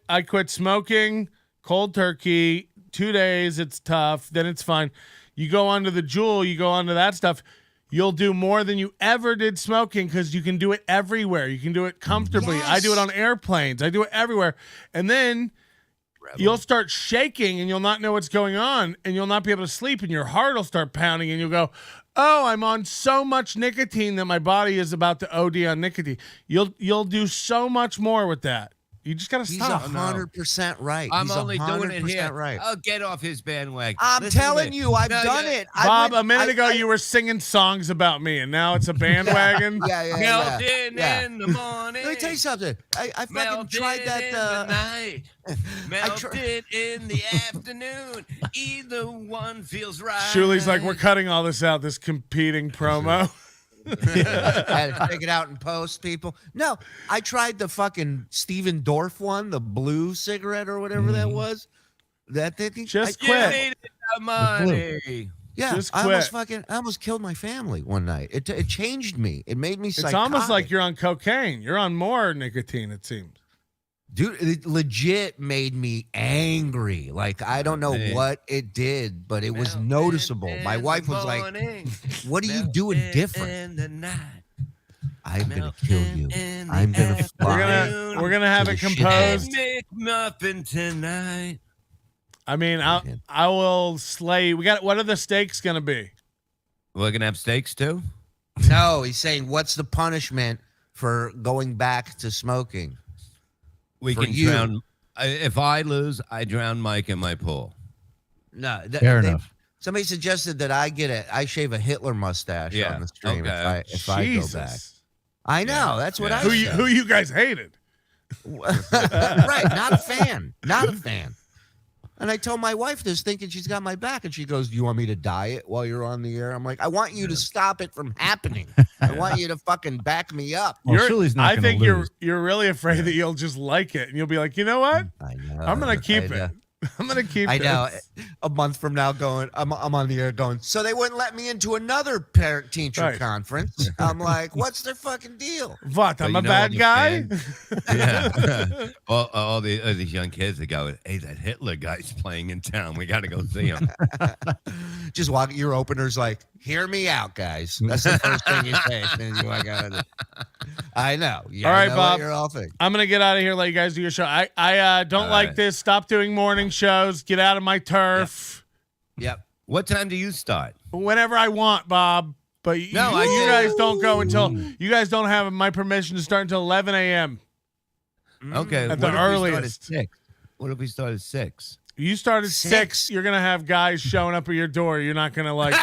A: I quit smoking cold turkey. 2 days, it's tough. Then it's fine. You go onto the Juul, you go onto that stuff. You'll do more than you ever did smoking because you can do it everywhere. You can do it comfortably. I do it on airplanes. I do it everywhere. And then you'll start shaking and you'll not know what's going on and you'll not be able to sleep and your heart will start pounding and you'll go, oh, I'm on so much nicotine that my body is about to OD on nicotine. You'll do so much more with that. You just gotta
B: He's
A: stop.
B: 100% right.
U: I'm
B: He's
U: only doing it
B: 100%
U: here.
B: right.
U: Oh, get off his bandwagon.
B: I'm
U: Listen to
B: telling
U: me.
B: you, I've
U: No,
B: done
U: yeah.
B: it.
A: Bob, a minute ago you were singing songs about me, and now it's a bandwagon.
B: Yeah.
U: Melting
B: Yeah.
U: in the morning.
B: Let me tell you something. I fucking
U: Melted
B: tried
U: in
B: that.
U: the night. Melted in the afternoon. Either one feels right.
A: Shuli's like, we're cutting all this out, this competing promo.
B: I had to take it out and post, people. No, I tried the fucking Steven Dorff one, the blue cigarette or whatever that was. That thing.
A: Just
U: You
A: quit.
U: needed the money.
B: Yeah,
A: Just
B: I
A: quit.
B: almost killed my family one night. It changed me. It made me
A: It's
B: psychotic.
A: almost like you're on cocaine. You're on more nicotine, it seems.
B: Dude, it legit made me angry. Like, I don't know what it did, but it was noticeable. My wife was like, what are you doing different? I'm going to kill you. I'm going to fly.
A: We're gonna have it
B: to the
A: composed.
U: McMuffin tonight.
A: I mean, I will slay. What are the stakes gonna be?
U: We're gonna have steaks too.
B: No, he's saying, what's the punishment for going back to smoking?
U: We
B: For
U: can
B: you.
U: drown. If I lose, I drown Mike in my pool.
B: No,
V: Fair enough.
B: Somebody suggested that I shave a Hitler mustache
U: Yeah,
B: on the stream
U: okay.
B: if I go back.
A: Jesus.
B: I know, that's what I
A: Who
B: said.
A: you guys hated?
B: Right, not a fan. Not a fan. And I told my wife this thinking she's got my back, and she goes, do you want me to diet while you're on the air? I'm like, I want you to stop it from happening. I want you to fucking back me up.
A: I think you're really afraid that you'll just like it and you'll be like, you know what?
B: I know.
A: I'm gonna keep
B: I
A: it.
B: know.
A: I'm gonna keep
B: I
A: it.
B: know. A month from now, I'm on the air going, so they wouldn't let me into another parent teacher
A: Right.
B: conference. I'm like, what's their fucking deal?
A: What? I'm a bad guy?
U: Yeah. all these young kids that go, hey, that Hitler guy's playing in town. We got to go see him.
B: Just walk. Your opener's like, hear me out, guys. That's the first thing you say. And you like, I know.
A: All right,
B: know
A: Bob.
B: what you're all thinking.
A: I'm gonna get out of here. Let you guys do your show. I don't
U: All
A: like
U: right.
A: this. Stop doing morning shows. Get out of my turf.
U: Yep. What time do you start?
A: Whenever I want, Bob. But you guys don't go until you guys don't have my permission to start until 11 a.m.
U: Okay.
A: At
U: what
A: the
U: if we start at
A: earliest.
U: 6? What if we start at 6?
A: You start at 6. You're gonna have guys showing up at your door. You're not gonna like.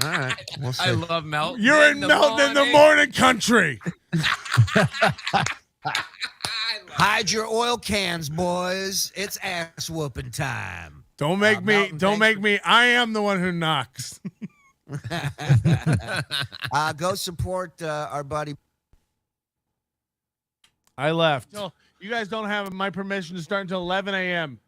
B: All right. We'll see.
U: I love Melton.
A: You're in Melton in the morning country.
B: Hide your oil cans, boys. It's ass whooping time.
A: Don't make me.
B: Melton,
A: Don't
B: thanks
A: make me. I am the one who knocks.
B: Go support our buddy.
A: I left. No, you guys don't have my permission to start until 11 a.m.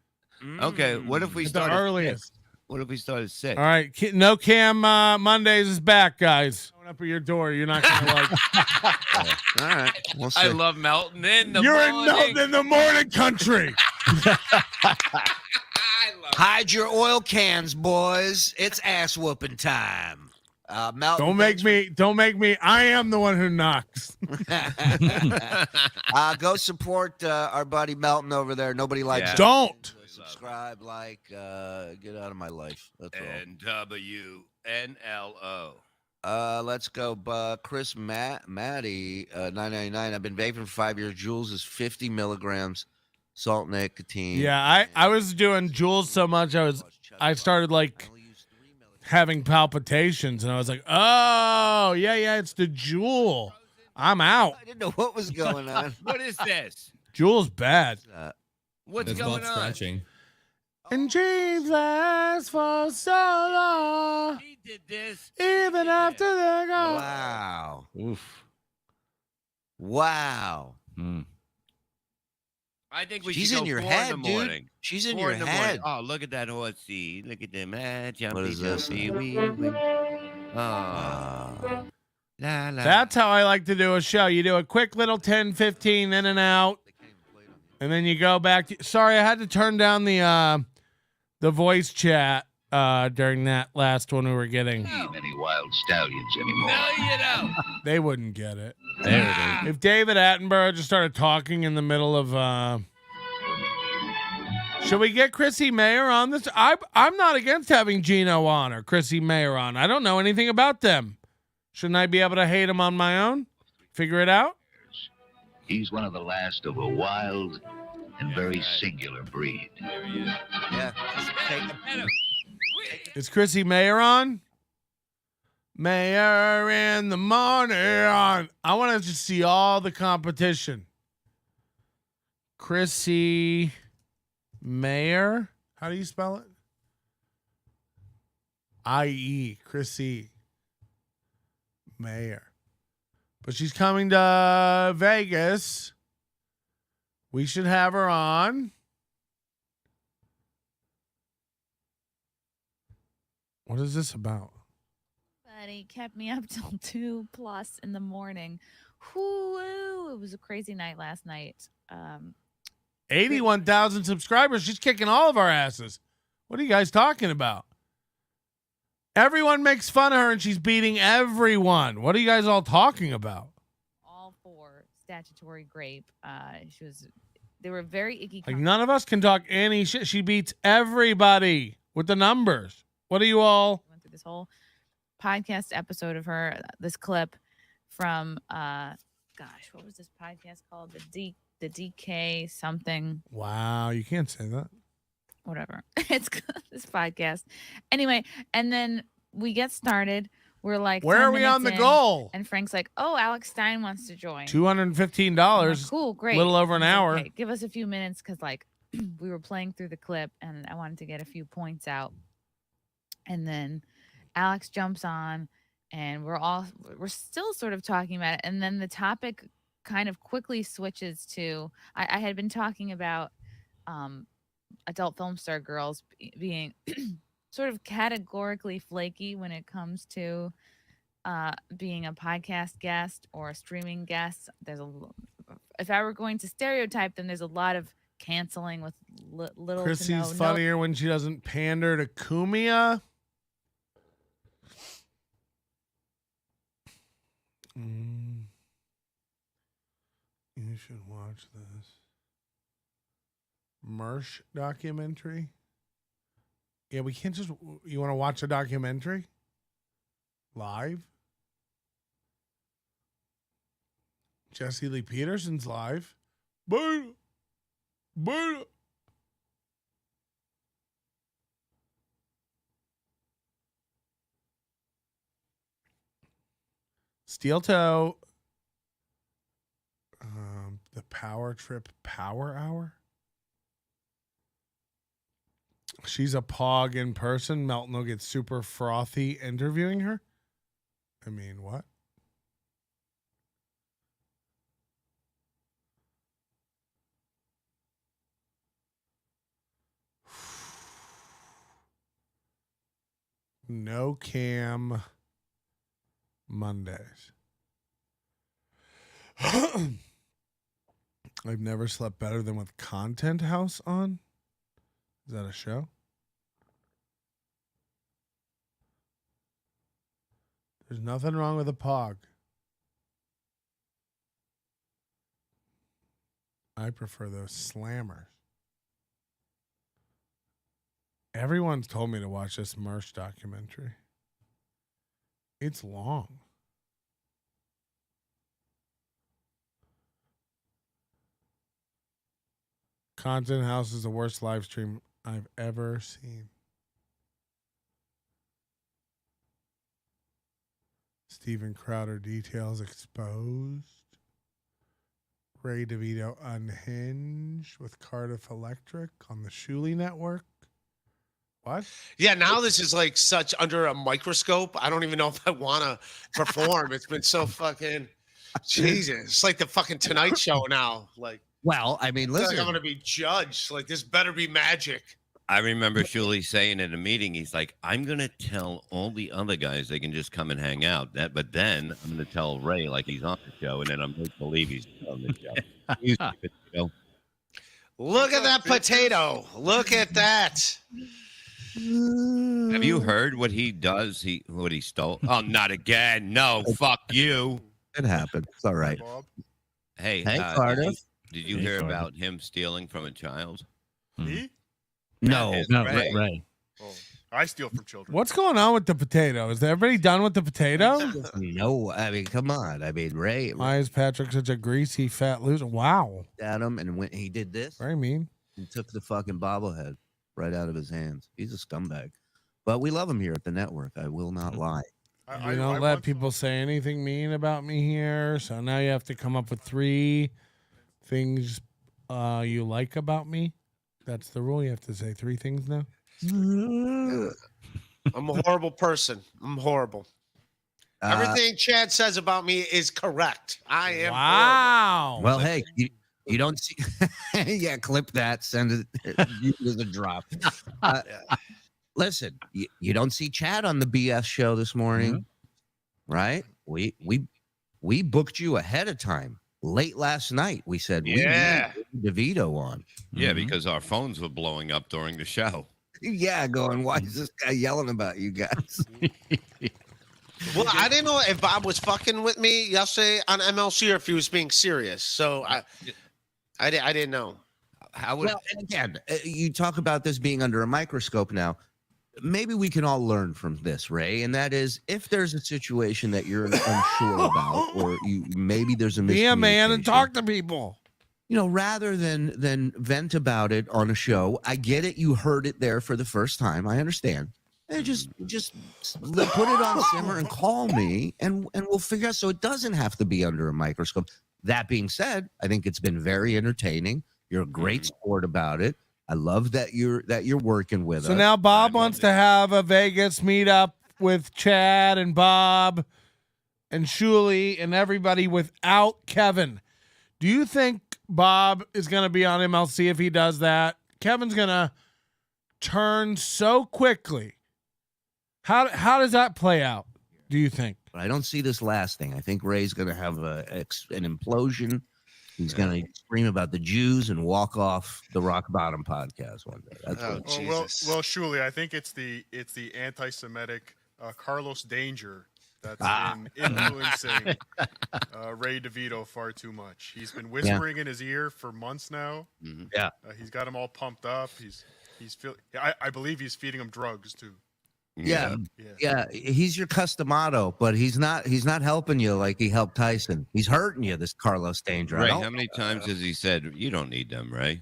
U: Okay. What if we
A: At the
U: start at
A: earliest.
U: 6? What if we start at 6?
A: All right, no cam Mondays is back, guys. Showing up at your door, you're not gonna like.
B: All right. We'll see.
U: I love Melton in the
A: You're
U: morning.
A: in Melton in the morning country.
B: Hide your oil cans, boys. It's ass whooping time.
T: Melton,
A: Don't make me. I am the one who knocks.
T: Go support our buddy Melton over there. Nobody likes him.
A: Don't
T: subscribe, get out of my life. That's all.
U: NWNLO.
T: Let's go. Chris Maddie, 999. I've been vaping for 5 years. Jules is 50 milligrams salt nicotine.
A: Yeah, I was doing Jules so much I started like having palpitations, and I was like, oh yeah, it's the Juul. I'm out.
T: I didn't know what was going on.
U: What is this?
A: Juul's bad.
U: What's going on?
E: Scratching.
A: And dreams last for so long.
U: He did this.
A: Even after they're gone.
T: Wow.
V: Oof.
T: Wow.
U: I think we
T: She's
U: should go
T: in your
U: 4
T: head,
U: in the
T: dude.
U: morning.
T: She's in
U: 4
T: your
U: the
T: head.
U: morning. Oh, look at that horsey. Look at them.
T: What is this?
U: Jumpy, wee. Oh. La, la.
A: That's how I like to do a show. You do a quick little 10, 15 in and out, and then you go back to. Sorry, I had to turn down the voice chat during that last one we were getting.
H: Many wild stallions anymore.
U: No, you don't.
A: They wouldn't get it.
V: There it is.
A: If David Attenborough just started talking in the middle of should we get Chrissy Mayer on this? I'm not against having Gino on or Chrissy Mayer on. I don't know anything about them. Shouldn't I be able to hate them on my own? Figure it out?
H: He's one of the last of a wild and very singular breed.
U: There he is.
T: Yeah.
A: Is Chrissy Mayer on? Mayer in the morning on. I want to just see all the competition. Chrissy Mayer. How do you spell it? I-E. Chrissy Mayer. But she's coming to Vegas. We should have her on. What is this about?
W: He kept me up till 2+ in the morning. Whoo, it was a crazy night last night.
A: 81,000 subscribers. She's kicking all of our asses. What are you guys talking about? Everyone makes fun of her and she's beating everyone. What are you guys all talking about?
W: All for statutory grape. They were very icky.
A: Like none of us can talk any shit. She beats everybody with the numbers. What are you all?
W: Went through this whole podcast episode of her, this clip from what was this podcast called? The DK something.
A: Wow, you can't say that.
W: Whatever. It's this podcast. Anyway, and then we get started. We're like,
A: where are we on the goal?
W: And Frank's like, oh, Alex Stein wants to join.
A: $215.
W: Like, cool, great.
A: A little over an hour.
W: Okay, give us a few minutes because we were playing through the clip and I wanted to get a few points out. And then Alex jumps on and we're still sort of talking about it. And then the topic kind of quickly switches to, I had been talking about adult film star girls being sort of categorically flaky when it comes to being a podcast guest or a streaming guest. If I were going to stereotype them, there's a lot of canceling with little
A: Chrissy's
W: to no
A: funnier when she doesn't pander to Kumia. You should watch this Mersh documentary. Yeah, we can't just. You want to watch a documentary live? Jesse Lee Peterson's live. Boo! Boo! Steel Toe. The Power Trip Power Hour. She's a pog in person. Melton will get super frothy interviewing her. I mean, what? No cam Mondays. I've never slept better than with Content House on. Is that a show? There's nothing wrong with a pog. I prefer those slammers. Everyone's told me to watch this Merch documentary. It's long. Content House is the worst live stream I've ever seen. Steven Crowder details exposed. Ray DeVito unhinged with Cardiff Electric on the Shuli network. What?
D: Yeah, now this is like such under a microscope. I don't even know if I want to perform. It's been so fucking Jesus. It's like the fucking Tonight Show now. Like,
B: well, I mean,
D: I feel
B: listen.
D: like I'm gonna be judged. Like, this better be magic.
U: I remember Shuli saying at a meeting, he's like, I'm going to tell all the other guys they can just come and hang out. But then I'm going to tell Ray like he's on the show, and then I'm going to believe he's on the show.
D: Look at that potato. Look at that.
U: Have you heard what he does? What he stole? Oh, not again. No, fuck you.
B: It happened. It's all right.
U: Hey,
B: Cardiff.
U: did you hear about him stealing from a child?
E: Me?
B: No,
U: Ray.
E: Oh, I steal from children.
A: What's going on with the potato? Is everybody done with the potato?
B: No, I mean, come on. I mean, Ray.
A: Why is Patrick such a greasy fat loser? Wow.
B: At him, and when he did this,
A: very mean.
B: He took the fucking bobblehead right out of his hands. He's a scumbag. But we love him here at the network. I will not lie.
A: You don't let people say anything mean about me here. So now you have to come up with 3 things you like about me. That's the rule. You have to say 3 things now.
D: I'm a horrible person. I'm horrible. Everything Chad says about me is correct. I am.
A: Wow.
B: Well, hey, you don't see. Yeah, clip that. Send it. Use it as a drop. Listen, you don't see Chad on the BS show this morning, right? We booked you ahead of time. Late last night, we said we need DeVito on.
U: Yeah, because our phones were blowing up during the show.
B: Yeah, going, why is this guy yelling about you guys?
D: Well, I didn't know if Bob was fucking with me yesterday on MLC or if he was being serious. So I didn't know.
B: Well, and again, you talk about this being under a microscope now. Maybe we can all learn from this, Ray, and that is if there's a situation that you're unsure about, or maybe there's a miscommunication.
A: Be a man and talk to people.
B: You know, rather than vent about it on a show. I get it. You heard it there for the first time. I understand. And just put it on simmer and call me, and we'll figure out. So it doesn't have to be under a microscope. That being said, I think it's been very entertaining. You're a great sport about it. I love that you're working with us.
A: So now Bob wants to have a Vegas meetup with Chad and Bob and Shuli and everybody without Kevin. Do you think Bob is going to be on MLC if he does that? Kevin's going to turn so quickly. How does that play out, do you think?
B: But I don't see this lasting. I think Ray's going to have an implosion. He's going to scream about the Jews and walk off the Rock Bottom podcast one day. That's
E: well, Shuli, I think it's the anti-Semitic Carlos Danger that's been influencing Ray DeVito far too much. He's been whispering in his ear for months now.
U: Mm-hmm.
B: Yeah,
E: he's got him all pumped up. I believe he's feeding him drugs too.
B: Yeah. He's your customato, but he's not helping you like he helped Tyson. He's hurting you, this Carlos Danger.
U: Ray, how many times has he said you don't need them, Ray?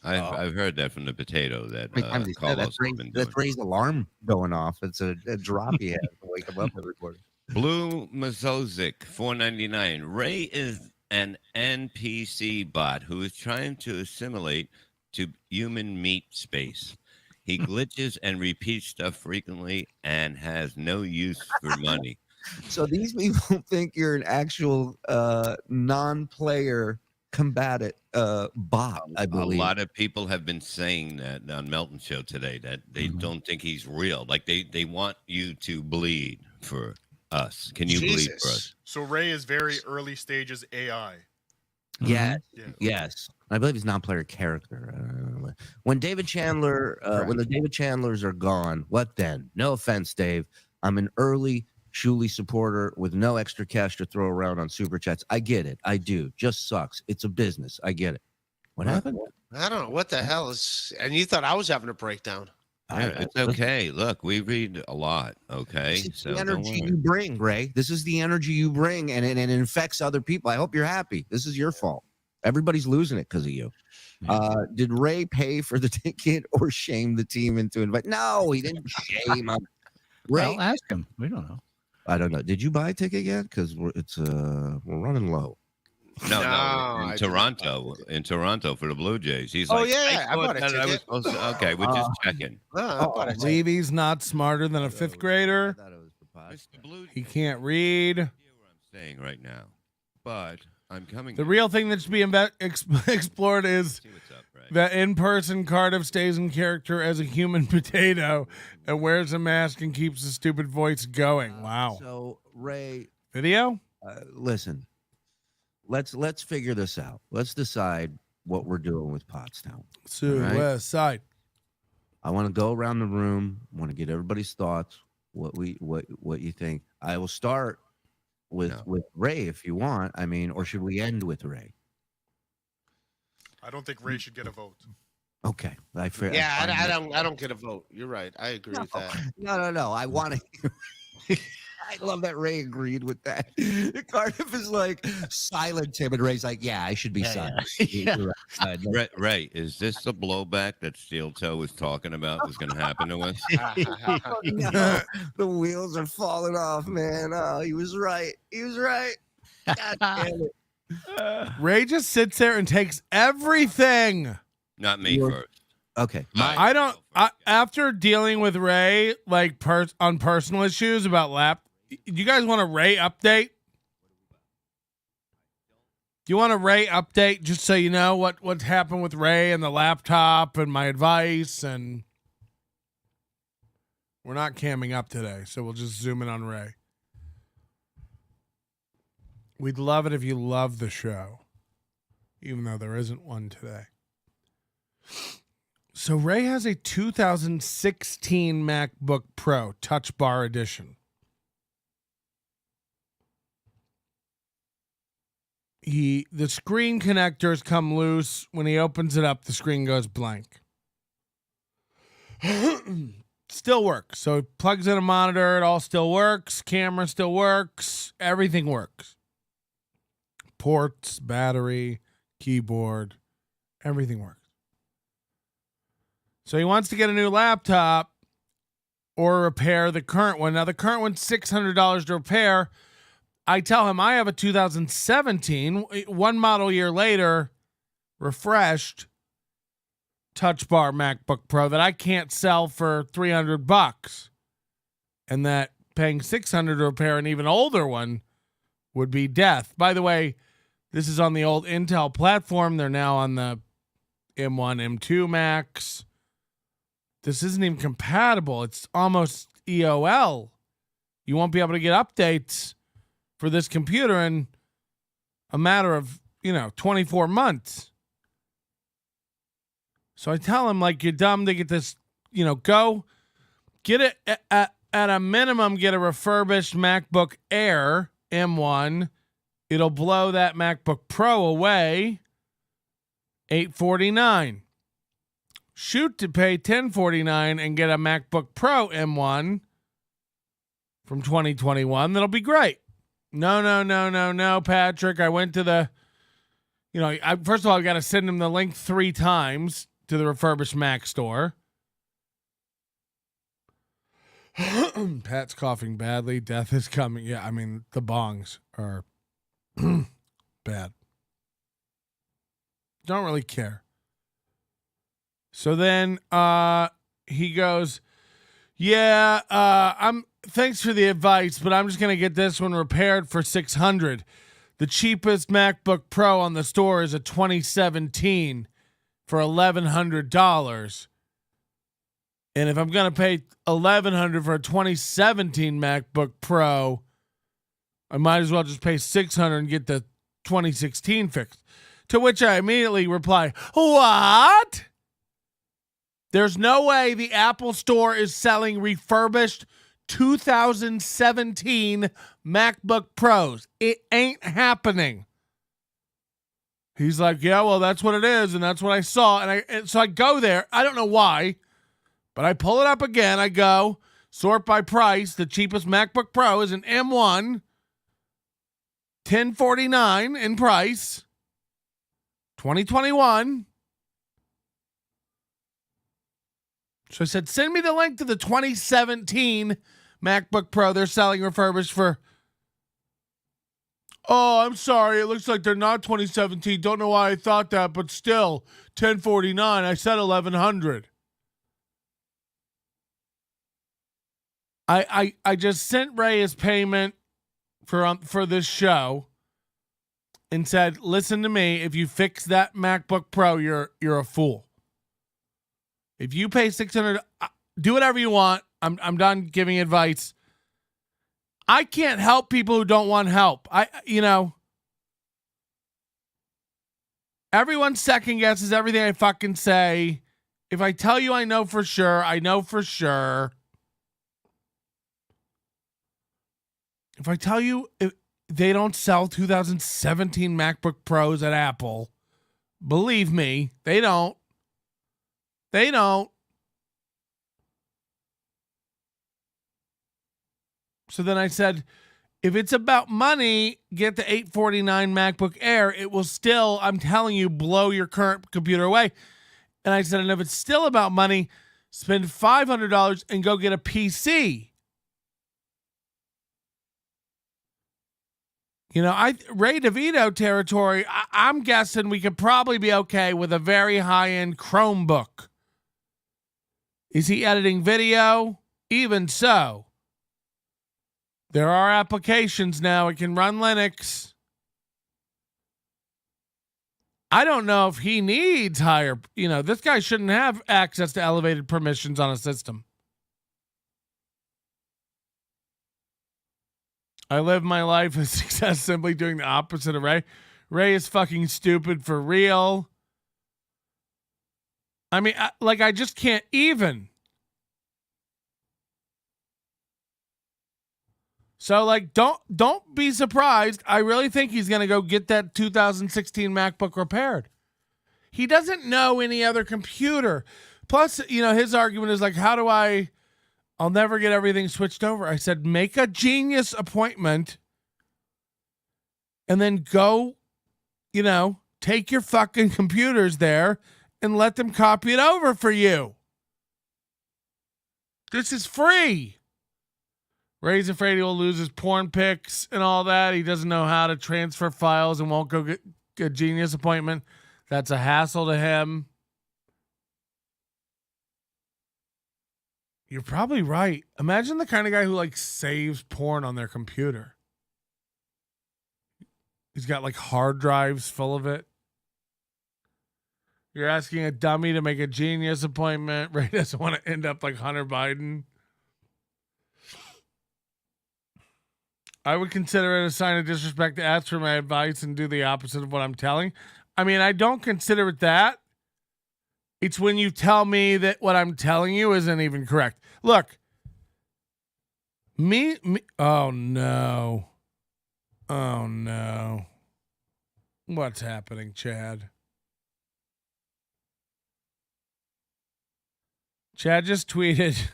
U: I've heard that from the potato that Carlos has been doing.
B: That's Ray's alarm going off. It's a drop he has to wake him up every morning.
U: Blue Mazozic, $4.99. Ray is an NPC bot who is trying to assimilate to human meat space. He glitches and repeats stuff frequently and has no use for money.
B: So these people think you're an actual non-player combatant bot, I believe.
U: A lot of people have been saying that on Melton Show today, that they don't think he's real. Like they want you to bleed for us. Can you bleed for us?
E: So Ray is very early stages AI.
B: Yes. I believe he's non-player character. When David Chandler, when the David Chandlers are gone, what then? No offense, Dave. I'm an early Shuli supporter with no extra cash to throw around on super chats. I get it. I do. Just sucks. It's a business. I get it. What happened?
D: I don't know what the hell is. And you thought I was having a breakdown.
I: Yeah, it's okay. Look, we read a lot. Okay,
B: This is the energy you bring, Ray. This is the energy you bring, and it infects other people. I hope you're happy. This is your fault. Everybody's losing it because of you. Did Ray pay for the ticket or shame the team into invite? No, he didn't shame him. Ray,
V: Well, ask him. We don't know.
B: I don't know. Did you buy a ticket yet? Because we're running low.
I: No, in Toronto for the Blue Jays. He's
D: Oh,
I: like,
D: yeah, I
I: thought
D: bought a
I: that I was
D: ticket.
I: supposed to- okay, we're just checking.
A: Levy's not smarter than a fifth grader. He can't read.
I: Saying right now, but I'm coming.
A: The real thing that's being explored is that in-person Cardiff stays in character as a human potato and wears a mask and keeps the stupid voice going. Wow.
B: So Ray,
A: video.
B: Listen, let's figure this out. Let's decide what we're doing with Pottstown.
A: West side.
B: I want to go around the room. I want to get everybody's thoughts. What you think? I will start with Ray if you want. I mean, or should we end with Ray?
E: I don't think Ray should get a vote.
B: Okay.
D: I don't get a vote. You're right. I agree with that.
B: No. I want to. I love that Ray agreed with that. Cardiff is like silent, timid. Ray's like, yeah, I should be silent. You're right.
I: Ray, is this the blowback that Steel Toe was talking about was going to happen to us?
B: No, the wheels are falling off, man. Oh, he was right. God damn it.
A: Ray just sits there and takes everything.
I: Not me first.
B: Okay.
A: I don't. After dealing with Ray, like on personal issues about you guys want a Ray update? Do you want a Ray update just so you know what's happened with Ray and the laptop and my advice? And we're not camming up today, so we'll just zoom in on Ray. We'd love it if you love the show, even though there isn't one today. So Ray has a 2016 MacBook Pro Touch Bar Edition. The screen connectors come loose. When he opens it up, the screen goes blank. Still works. So it plugs in a monitor. It all still works. Camera still works. Everything works. Ports, battery, keyboard, everything works. So he wants to get a new laptop or repair the current one. Now, the current one's $600 to repair. I tell him I have a 2017, one model year later, refreshed Touch Bar MacBook Pro that I can't sell for $300, and that paying $600 to repair an even older one would be death. By the way, this is on the old Intel platform. They're now on the M1, M2 Macs. This isn't even compatible. It's almost EOL. You won't be able to get updates for this computer in a matter of, 24 months. So I tell him, like, you're dumb to get this, go get it at a minimum, get a refurbished MacBook Air M1. It'll blow that MacBook Pro away. $849. Shoot to pay $1049 and get a MacBook Pro M1 from 2021. That'll be great. No, Patrick. I went to the, first of all, I got to send him the link 3 times to the refurbished Mac store. Pat's coughing badly. Death is coming. Yeah, I mean, the bongs are bad. Don't really care. So then he goes, thanks for the advice, but I'm just going to get this one repaired for $600. The cheapest MacBook Pro on the store is a 2017 for $1,100. And if I'm going to pay $1,100 for a 2017 MacBook Pro, I might as well just pay $600 and get the 2016 fixed. To which I immediately reply, what? There's no way the Apple Store is selling refurbished 2017 MacBook Pros. It ain't happening. He's like, yeah, well, that's what it is, and that's what I saw. And so I go there. I don't know why, but I pull it up again. I go, sort by price. The cheapest MacBook Pro is an M1, $1049 in price, 2021. So I said, send me the link to the 2017 MacBook Pro they're selling refurbished for. Oh, I'm sorry. It looks like they're not 2017. Don't know why I thought that, but still, 1049. I said 1100. I just sent Ray his payment for this show and said, listen to me. If you fix that MacBook Pro, you're a fool. If you pay $600, do whatever you want. I'm done giving advice. I can't help people who don't want help. Everyone second guesses everything I fucking say. If I tell you I know for sure, I know for sure. If I tell you if they don't sell 2017 MacBook Pros at Apple, believe me, they don't. They don't. So then I said, if it's about money, get the $849 MacBook Air. It will still, I'm telling you, blow your current computer away. And I said, and if it's still about money, spend $500 and go get a PC. Ray DeVito territory, I'm guessing we could probably be okay with a very high-end Chromebook. Is he editing video? Even so. There are applications now. It can run Linux. I don't know if he needs higher. This guy shouldn't have access to elevated permissions on a system. I live my life as success simply doing the opposite of Ray. Ray is fucking stupid for real. I mean, I just can't even. So don't be surprised. I really think he's going to go get that 2016 MacBook repaired. He doesn't know any other computer. Plus, his argument is how do I'll never get everything switched over. I said, make a Genius appointment and then go, take your fucking computers there and let them copy it over for you. This is free. Ray's afraid he will lose his porn pics and all that. He doesn't know how to transfer files and won't go get a Genius appointment. That's a hassle to him. You're probably right. Imagine the kind of guy who saves porn on their computer. He's got hard drives full of it. You're asking a dummy to make a Genius appointment. Ray doesn't want to end up like Hunter Biden. I would consider it a sign of disrespect to ask for my advice and do the opposite of what I'm telling. I mean, I don't consider it that. It's when you tell me that what I'm telling you isn't even correct. Look, me, oh no. Oh no. What's happening, Chad? Chad just tweeted,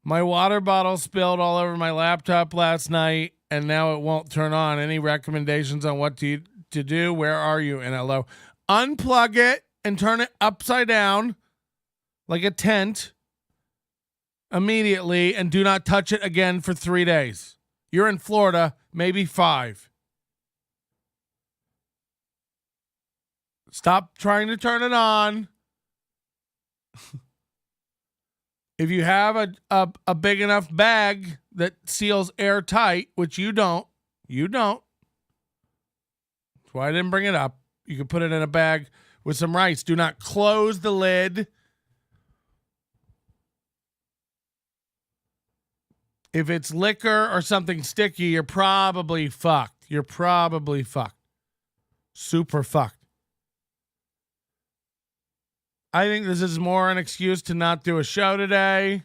A: my water bottle spilled all over my laptop last night and now it won't turn on. Any recommendations on what to do? Where are you, NLO? Unplug it and turn it upside down like a tent immediately and do not touch it again for 3 days. You're in Florida, maybe 5. Stop trying to turn it on. If you have a big enough bag that seals airtight, which you don't. That's why I didn't bring it up. You can put it in a bag with some rice. Do not close the lid. If it's liquor or something sticky, you're probably fucked. Super fucked. I think this is more an excuse to not do a show today.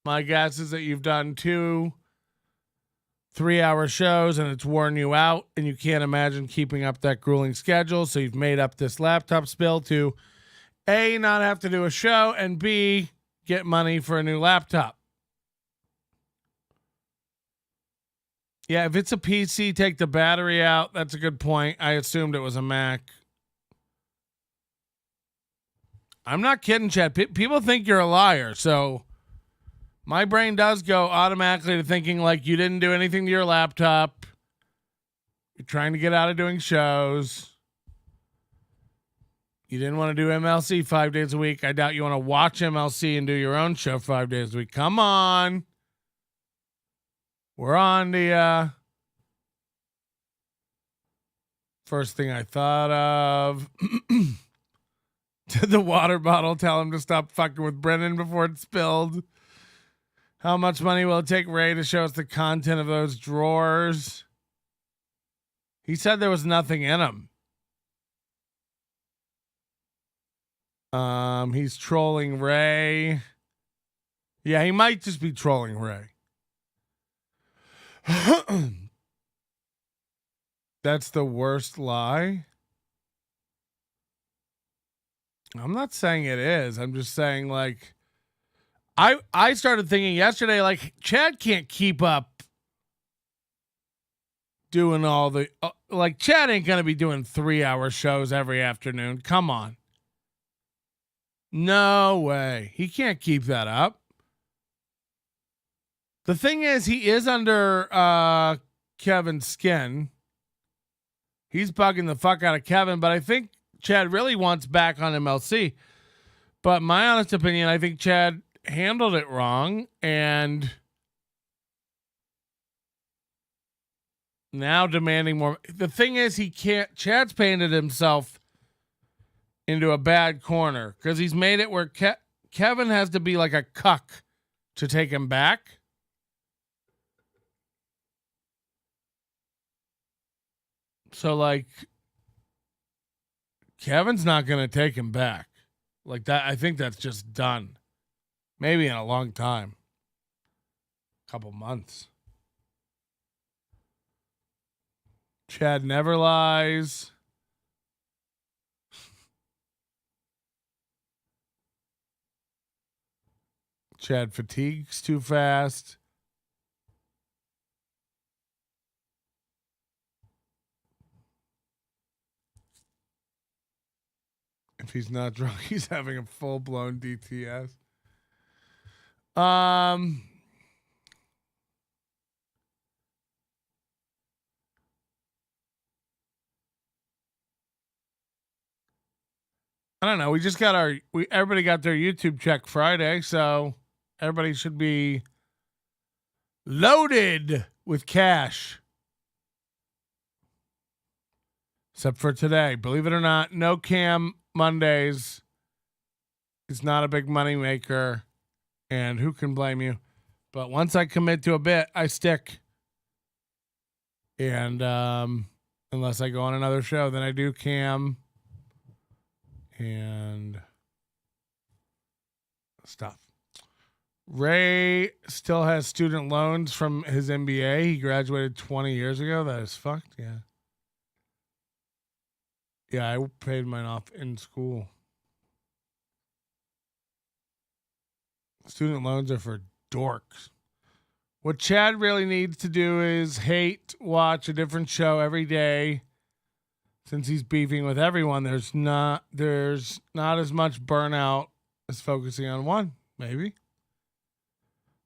A: My guess is that you've done 2 3-hour shows and it's worn you out and you can't imagine keeping up that grueling schedule. So you've made up this laptop spill to A, not have to do a show, and B, get money for a new laptop. Yeah, if it's a PC, take the battery out. That's a good point. I assumed it was a Mac. I'm not kidding, Chad. People think you're a liar, so my brain does go automatically to thinking like you didn't do anything to your laptop. You're trying to get out of doing shows. You didn't want to do MLC 5 days a week. I doubt you want to watch MLC and do your own show 5 days a week. Come on. We're on the first thing I thought of. Did the water bottle tell him to stop fucking with Brennan before it spilled? How much money will it take Ray to show us the content of those drawers? He said there was nothing in them. He's trolling Ray. Yeah, he might just be trolling Ray. That's the worst lie. I'm not saying it is. I'm just saying, like, I started thinking yesterday, like, Chad can't keep up doing all the like, Chad ain't gonna be doing 3-hour shows every afternoon. Come on. No way. He can't keep that up. The thing is, he is under Kevin's skin. He's bugging the fuck out of Kevin, but I think Chad really wants back on MLC. But my honest opinion, I think Chad handled it wrong, and now demanding more. The thing is, he can't. Chad's painted himself into a bad corner because he's made it where Kevin has to be like a cuck to take him back. So, like, Kevin's not going to take him back. Like that, I think that's just done. Maybe in a long time. Couple months. Chad never lies. Chad fatigues too fast. If he's not drunk, he's having a full-blown DTS. I don't know. We just got everybody got their YouTube check Friday, so everybody should be loaded with cash. Except for today. Believe it or not, no cam Mondays is not a big money maker, and who can blame you? But once I commit to a bit, I stick. And unless I go on another show, then I do cam and stuff. Ray still has student loans from his MBA. He graduated 20 years ago. That is fucked. Yeah. Yeah, I paid mine off in school. Student loans are for dorks. What Chad really needs to do is watch a different show every day. Since he's beefing with everyone, there's not as much burnout as focusing on one, maybe.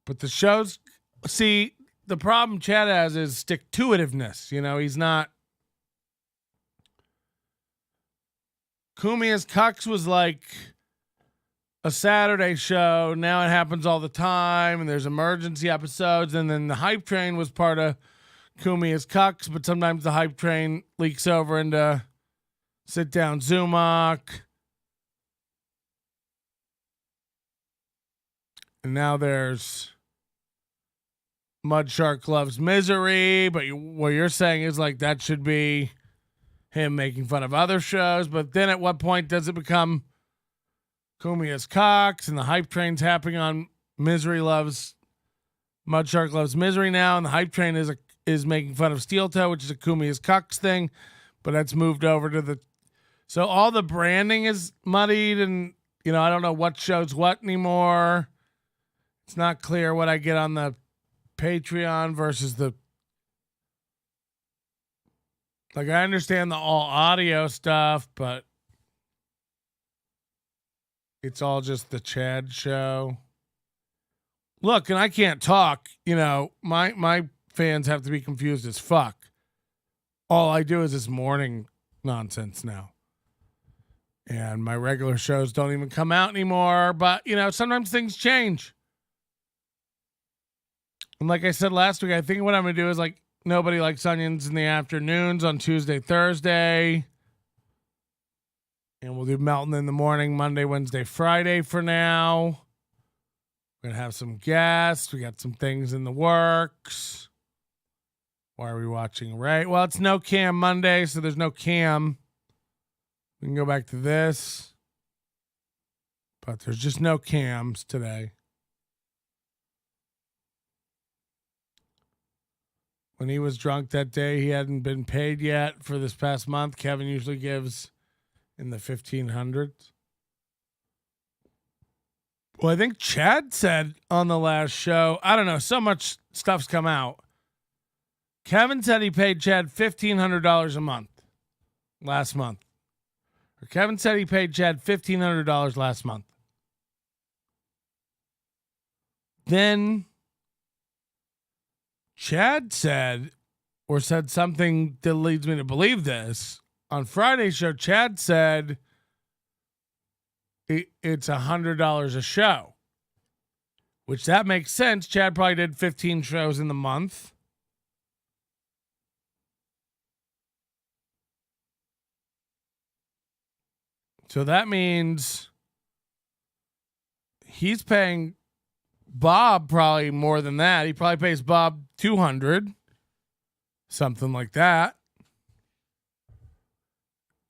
A: But the shows, see, the problem Chad has is stick-to-itiveness. You know, he's not. Kumi's Cucks was like a Saturday show. Now it happens all the time, and there's emergency episodes. And then the hype train was part of Kumi's Cucks, but sometimes the hype train leaks over into sit down Zumok. And now there's Mud Shark Loves Misery, but what you're saying is like that should be him making fun of other shows. But then at what point does it become Kumi's Cocks and the hype train's happening on Misery loves Mudshark loves Misery now, and the hype train is making fun of Steel Toe, which is a Kumi is cucks thing, but that's moved over to the. So all the branding is muddied, and I don't know what shows what anymore. It's not clear what I get on the Patreon versus the. Like, I understand the all audio stuff, but it's all just the Chad show. Look, and I can't talk. My fans have to be confused as fuck. All I do is this morning nonsense now. And my regular shows don't even come out anymore. But, sometimes things change. And like I said last week, I think what I'm going to do is like, Nobody Likes Onions in the afternoons on Tuesday, Thursday. And we'll do Melton in the morning, Monday, Wednesday, Friday for now. We're going to have some guests. We got some things in the works. Why are we watching Ray? Well, it's no cam Monday, so there's no cam. We can go back to this. But there's just no cams today. When he was drunk that day, he hadn't been paid yet for this past month. Kevin usually gives in the 1,500s. Well, I think Chad said on the last show, I don't know, so much stuff's come out. Kevin said he paid Chad $1,500 a month last month. Or Kevin said he paid Chad $1,500 last month. Then Chad said something that leads me to believe this. On Friday's show, Chad said it's $100 a show, which that makes sense. Chad probably did 15 shows in the month. So that means he's paying Bob probably more than that. He probably pays Bob $200, something like that.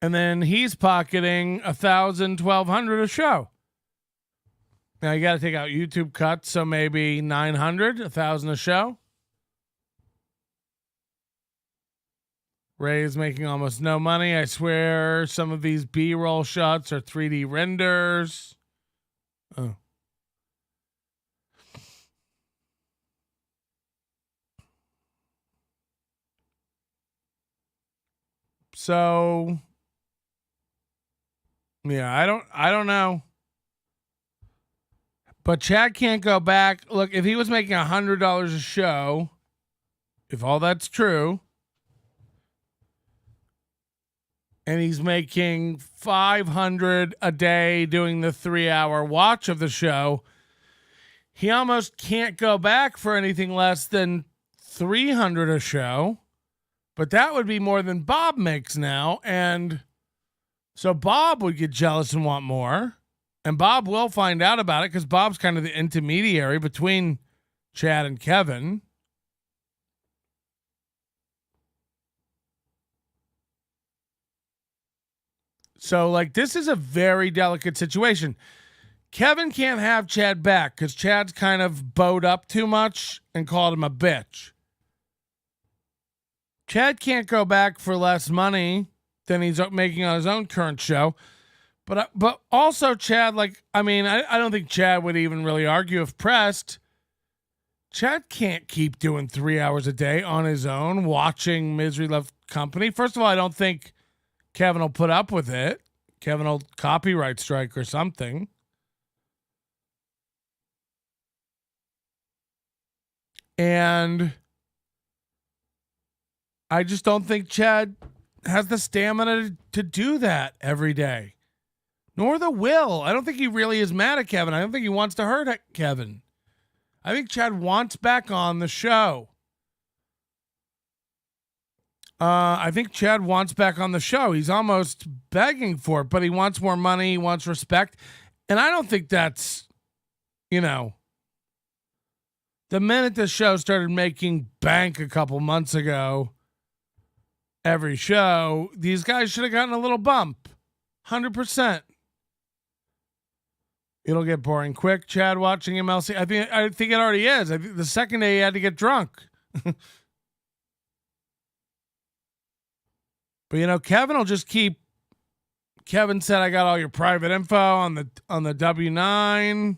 A: And then he's pocketing $1,000, $1,200 a show. Now you got to take out YouTube cuts, so maybe $900, $1,000 a show. Ray is making almost no money. I swear some of these B-roll shots are 3D renders. Oh. So, yeah, I don't know. But Chad can't go back. Look, if he was making $100 a show, if all that's true, and he's making $500 a day doing the 3-hour watch of the show, he almost can't go back for anything less than $300 a show. But that would be more than Bob makes now. And so Bob would get jealous and want more. And Bob will find out about it because Bob's kind of the intermediary between Chad and Kevin. So, like, this is a very delicate situation. Kevin can't have Chad back because Chad's kind of bowed up too much and called him a bitch. Chad can't go back for less money than he's making on his own current show. But also Chad, like, I mean, I don't think Chad would even really argue if pressed. Chad can't keep doing 3 hours a day on his own, watching Misery Love Company. First of all, I don't think Kevin will put up with it. Kevin will copyright strike or something. And I just don't think Chad has the stamina to do that every day. Nor the will. I don't think he really is mad at Kevin. I don't think he wants to hurt Kevin. I think Chad wants back on the show. I think Chad wants back on the show. He's almost begging for it, but he wants more money. He wants respect. And I don't think that's, the minute the show started making bank a couple months ago, every show, these guys should have gotten a little bump. 100%. It'll get boring quick. Chad watching MLC. I think it already is. I think the second day he had to get drunk. But you know, Kevin will just keep. Kevin said, "I got all your private info on the W9."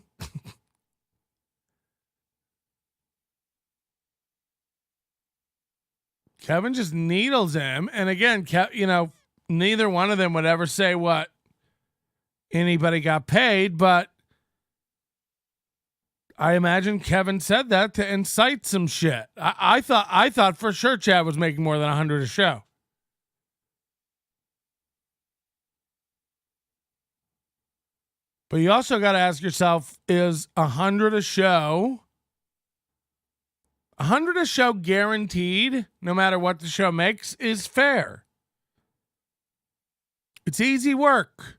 A: Kevin just needles him, and again, you know, neither one of them would ever say what anybody got paid, but I imagine Kevin said that to incite some shit. I thought for sure Chad was making more than 100 a show. But you also got to ask yourself, is 100 a show? 100 a show guaranteed, no matter what the show makes, is fair. It's easy work.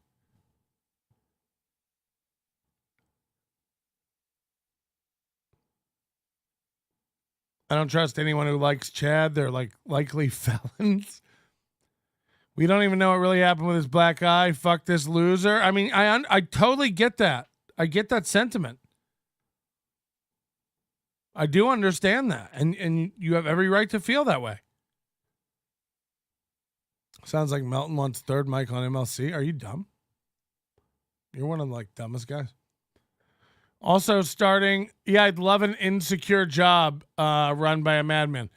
A: I don't trust anyone who likes Chad. They're like likely felons. We don't even know what really happened with his black eye. Fuck this loser. I mean, I totally get that. I get that sentiment. I do understand that. And you have every right to feel that way. Sounds like Melton wants third mic on MLC. Are you dumb? You're one of the like dumbest guys. Also starting, I'd love an insecure job run by a madman.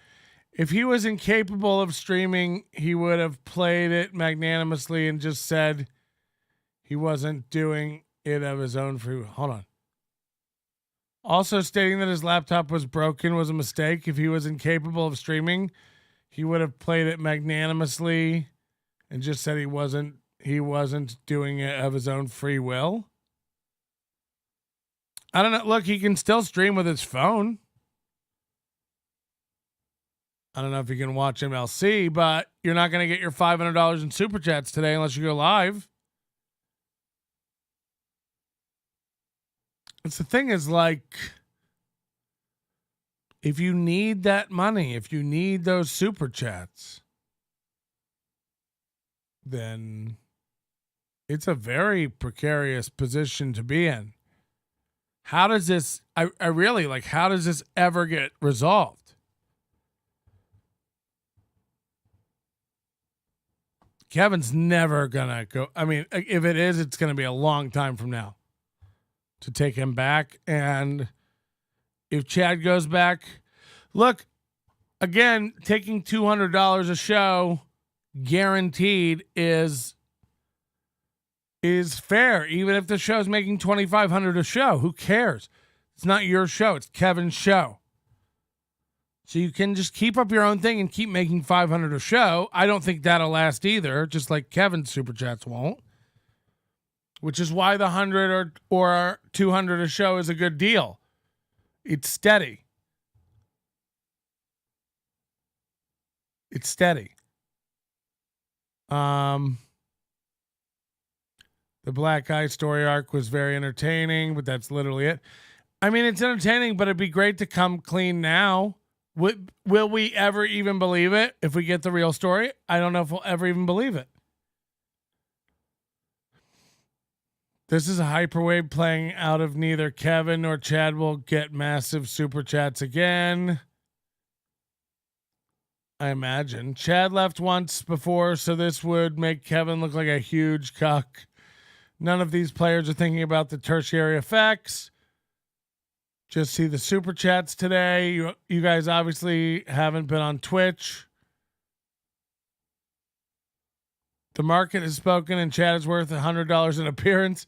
A: If he was incapable of streaming, he would have played it magnanimously and just said he wasn't doing it of his own free will. Hold on. Also stating that his laptop was broken was a mistake. If he was incapable of streaming, he would have played it magnanimously and just said he wasn't doing it of his own free will. I don't know. Look, he can still stream with his phone. I don't know if you can watch MLC, but you're not going to get your $500 in super chats today unless you go live. It's the thing is like, if you need that money, if you need those super chats, then it's a very precarious position to be in. How does this, I really like, how does this ever get resolved? Kevin's never gonna go. I mean, if it is, it's gonna be a long time from now to take him back. And if Chad goes back, look, again, taking $200 a show guaranteed is fair. Even if the show's making $2,500 a show, who cares? It's not your show. It's Kevin's show. So you can just keep up your own thing and keep making $500 a show. I don't think that'll last either, just like Kevin's super chats won't. Which is why the 100 or 200 a show is a good deal. It's steady. It's steady. The Black Eye story arc was very entertaining, but that's literally it. I mean, it's entertaining, but it'd be great to come clean now. Will we ever even believe it if we get the real story? I don't know if we'll ever even believe it. This is a hyperwave playing out of neither Kevin nor Chad will get massive super chats again. I imagine. Chad left once before, so this would make Kevin look like a huge cuck. None of these players are thinking about the tertiary effects. Just see the super chats today. You guys obviously haven't been on Twitch. The market has spoken and Chad is worth $100 an appearance.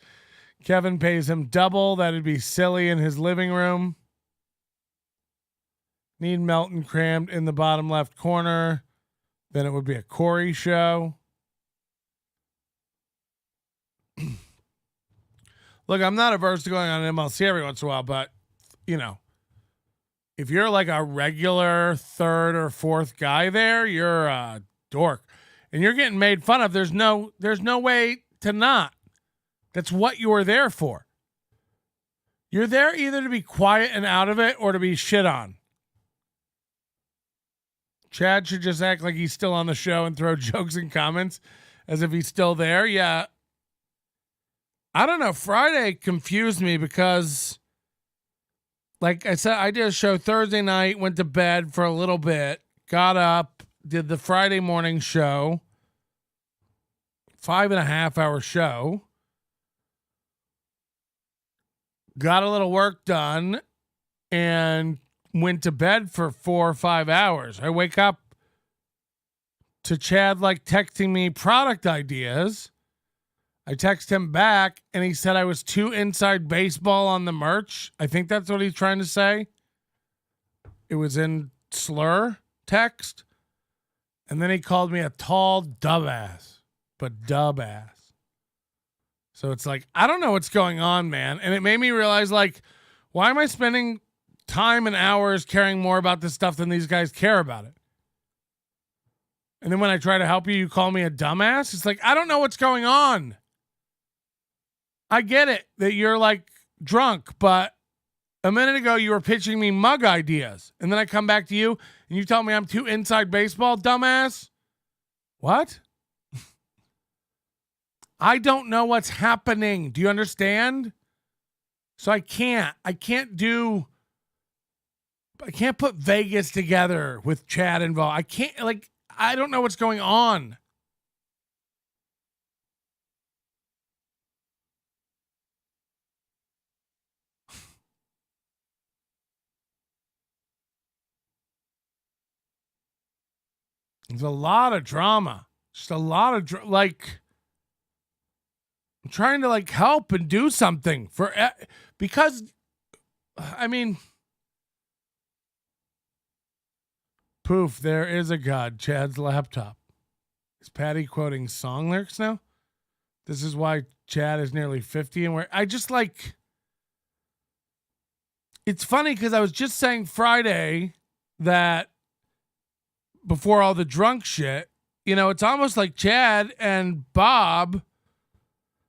A: Kevin pays him double. That'd be silly in his living room. Need Melton crammed in the bottom left corner. Then it would be a Corey show. Look, I'm not averse to going on MLC every once in a while, but you know, if you're like a regular third or fourth guy there, you're a dork and you're getting made fun of. There's no way to not. That's what you are there for. You're there either to be quiet and out of it or to be shit on. Chad should just act like he's still on the show and throw jokes and comments as if he's still there. Yeah. I don't know. Friday confused me because, like I said, I did a show Thursday night, went to bed for a little bit, got up, did the Friday morning show, 5.5 hour show, got a little work done, and went to bed for 4 or 5 hours. I wake up to Chad like texting me product ideas. I text him back and he said I was too inside baseball on the merch. I think that's what he's trying to say. It was in slur text. And then he called me a tall dumbass, but dumbass. So it's like, I don't know what's going on, man. And it made me realize, like, why am I spending time and hours caring more about this stuff than these guys care about it? And then when I try to help you, you call me a dumbass. It's like, I don't know what's going on. I get it that you're like drunk, but a minute ago you were pitching me mug ideas. And then I come back to you and you tell me I'm too inside baseball, dumbass. What? I don't know what's happening. Do you understand? So I can't put Vegas together with Chad involved. I don't know what's going on. There's a lot of drama. Just a lot of I'm trying to like help and do something because I mean, poof, there is a God, Chad's laptop. Is Patty quoting song lyrics now? This is why Chad is nearly 50 and I just like, it's funny because I was just saying Friday that before all the drunk shit, you know, it's almost like Chad and Bob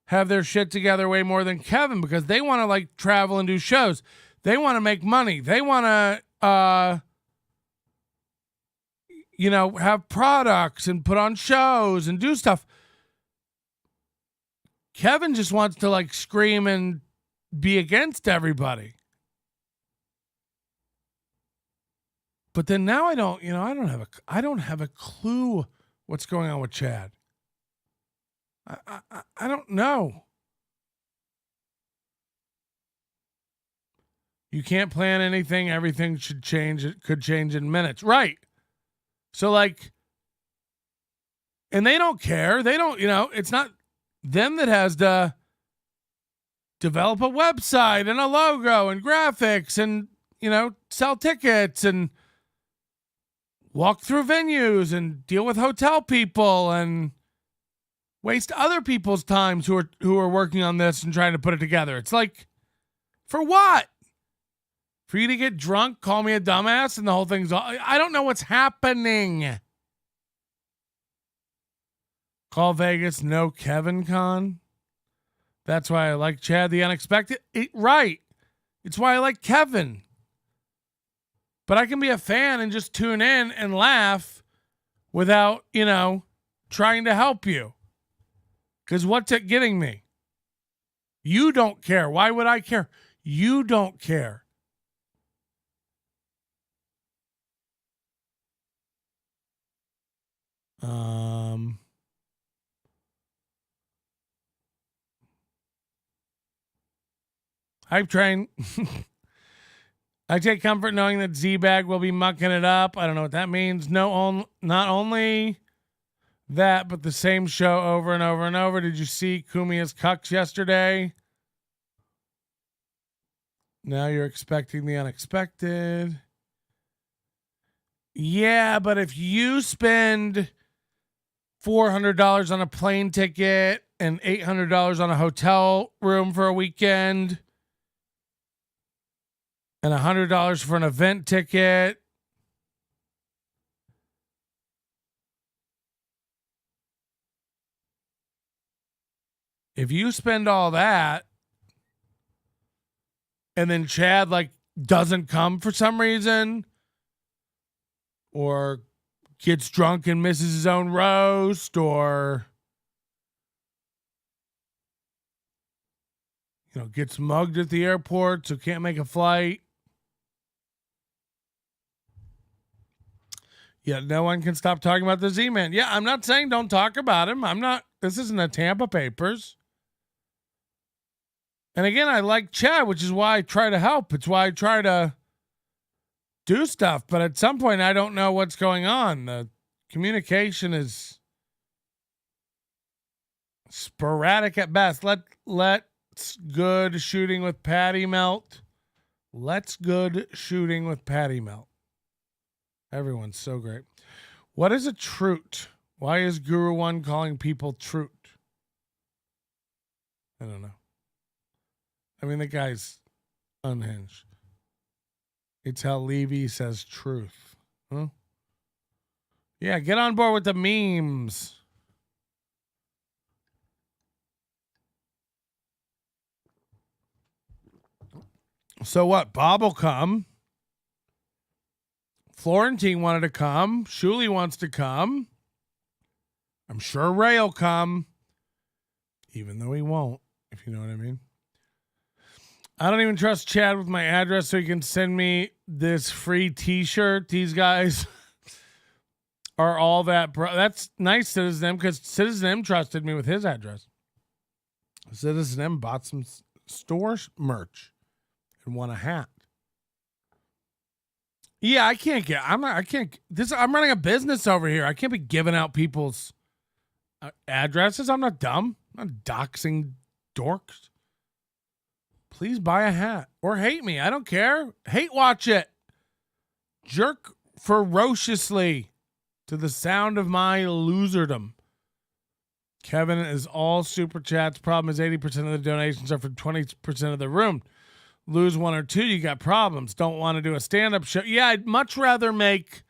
A: have their shit together way more than Kevin because they want to like travel and do shows. They want to make money. They want to, you know, have products and put on shows and do stuff. Kevin just wants to like scream and be against everybody. But then now I don't have a clue what's going on with Chad. I don't know. You can't plan anything. Everything should change. It could change in minutes. Right. So like, and they don't care. They don't, you know, it's not them that has to develop a website and a logo and graphics and, you know, sell tickets and walk through venues and deal with hotel people and waste other people's times who are working on this and trying to put it together. It's like, for what? For you to get drunk, call me a dumbass, and the whole thing's all, I don't know what's happening. Call Vegas, no Kevin Con. That's why I like Chad the Unexpected. Right. It's why I like Kevin. But I can be a fan and just tune in and laugh without, you know, trying to help you. Because what's it getting me? You don't care. Why would I care? You don't care. Hype train. I take comfort knowing that Z-Bag will be mucking it up. I don't know what that means. Not only that, but the same show over and over and over. Did you see Kumia's cucks yesterday? Now you're expecting the unexpected. Yeah, but if you spend $400 on a plane ticket and $800 on a hotel room for a weekend and $100 for an event ticket, if you spend all that and then Chad like doesn't come for some reason or gets drunk and misses his own roast or gets mugged at the airport, so can't make a flight. Yet no one can stop talking about the Z-Man. Yeah, I'm not saying don't talk about him. This isn't a Tampa Papers. And again, I like Chad, which is why I try to help. It's why I try to do stuff. But at some point, I don't know what's going on. The communication is sporadic at best. Let's good shooting with Patty Melt. Let's good shooting with Patty Melt. Everyone's so great. What is a troot? Why is Guru One calling people troot? I don't know. I mean, the guy's unhinged. It's how Levy says truth. Huh? Yeah, get on board with the memes. So what? Bob will come. Florentine wanted to come. Shuli wants to come. I'm sure Ray will come. Even though he won't, if you know what I mean. I don't even trust Chad with my address so he can send me this free t-shirt. These guys are all that. That's nice, Citizen M, because Citizen M trusted me with his address. Citizen M bought some store merch and won a hat. Yeah, I'm running a business over here. I can't be giving out people's addresses. I'm not dumb. I'm not doxing dorks. Please buy a hat or hate me. I don't care. Hate watch it. Jerk ferociously to the sound of my loserdom. Kevin is all super chats. Problem is 80% of the donations are from 20% of the room. Lose one or two, you got problems. Don't want to do a stand-up show. Yeah, I'd much rather make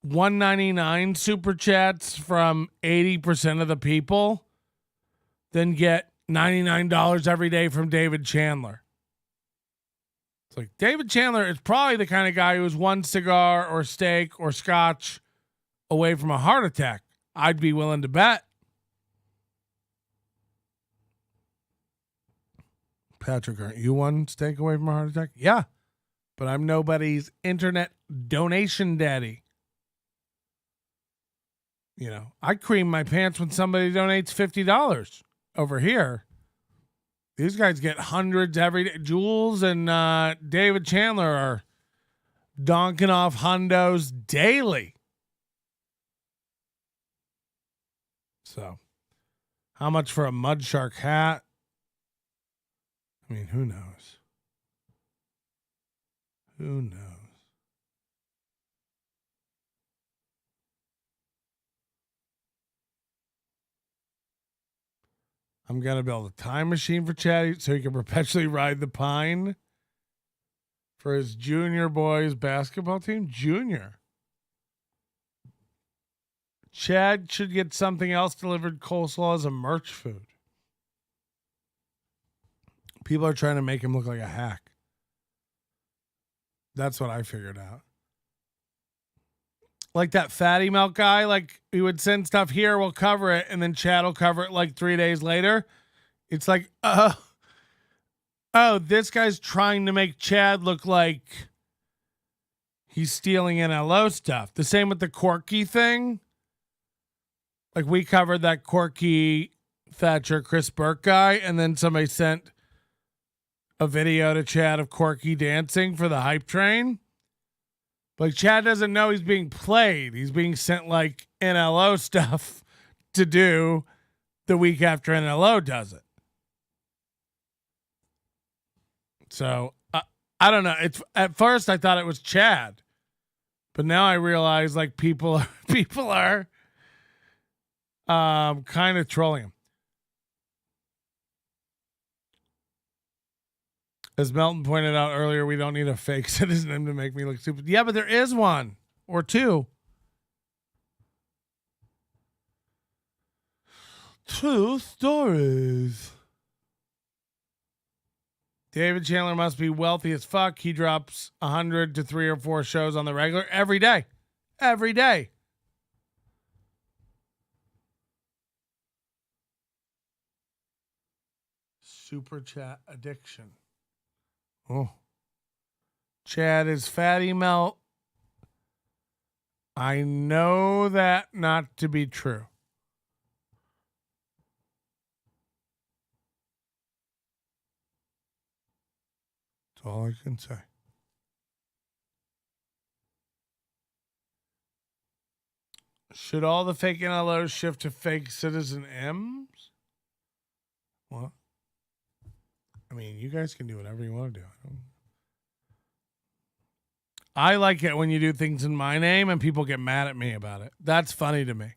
A: $1.99 super chats from 80% of the people than get $99 every day from David Chandler. It's like David Chandler is probably the kind of guy who's one cigar or steak or scotch away from a heart attack. I'd be willing to bet. Patrick, aren't you one steak away from a heart attack? Yeah, but I'm nobody's internet donation daddy. I cream my pants when somebody donates $50. Over here, these guys get hundreds every day. Jules and David Chandler are donking off hundos daily. So, how much for a mud shark hat? I mean, who knows? Who knows? I'm going to build a time machine for Chad so he can perpetually ride the pine for his junior boys basketball team. Junior. Chad should get something else delivered, coleslaw, as a merch food. People are trying to make him look like a hack. That's what I figured out. Like that fatty milk guy, like he would send stuff here, we'll cover it, and then Chad will cover it like 3 days later. It's like, oh, this guy's trying to make Chad look like he's stealing NLO stuff. The same with the Corky thing. Like we covered that Corky Thatcher Chris Burke guy, and then somebody sent a video to Chad of Corky dancing for the hype train. Like Chad doesn't know he's being played. He's being sent like NLO stuff to do the week after NLO does it. So I don't know. It's at first I thought it was Chad, but now I realize like people are kind of trolling him. As Melton pointed out earlier, we don't need a fake Citizen M to make me look stupid. Yeah, but there is one or two. Two stories. David Chandler must be wealthy as fuck. He drops 100 to 3 or 4 shows on the regular every day. Every day. Super chat addiction. Oh. Chad is fatty melt. I know that not to be true. That's all I can say. Should all the fake NLOs shift to fake Citizen M's? What? I mean, you guys can do whatever you want to do. I like it when you do things in my name and people get mad at me about it. That's funny to me.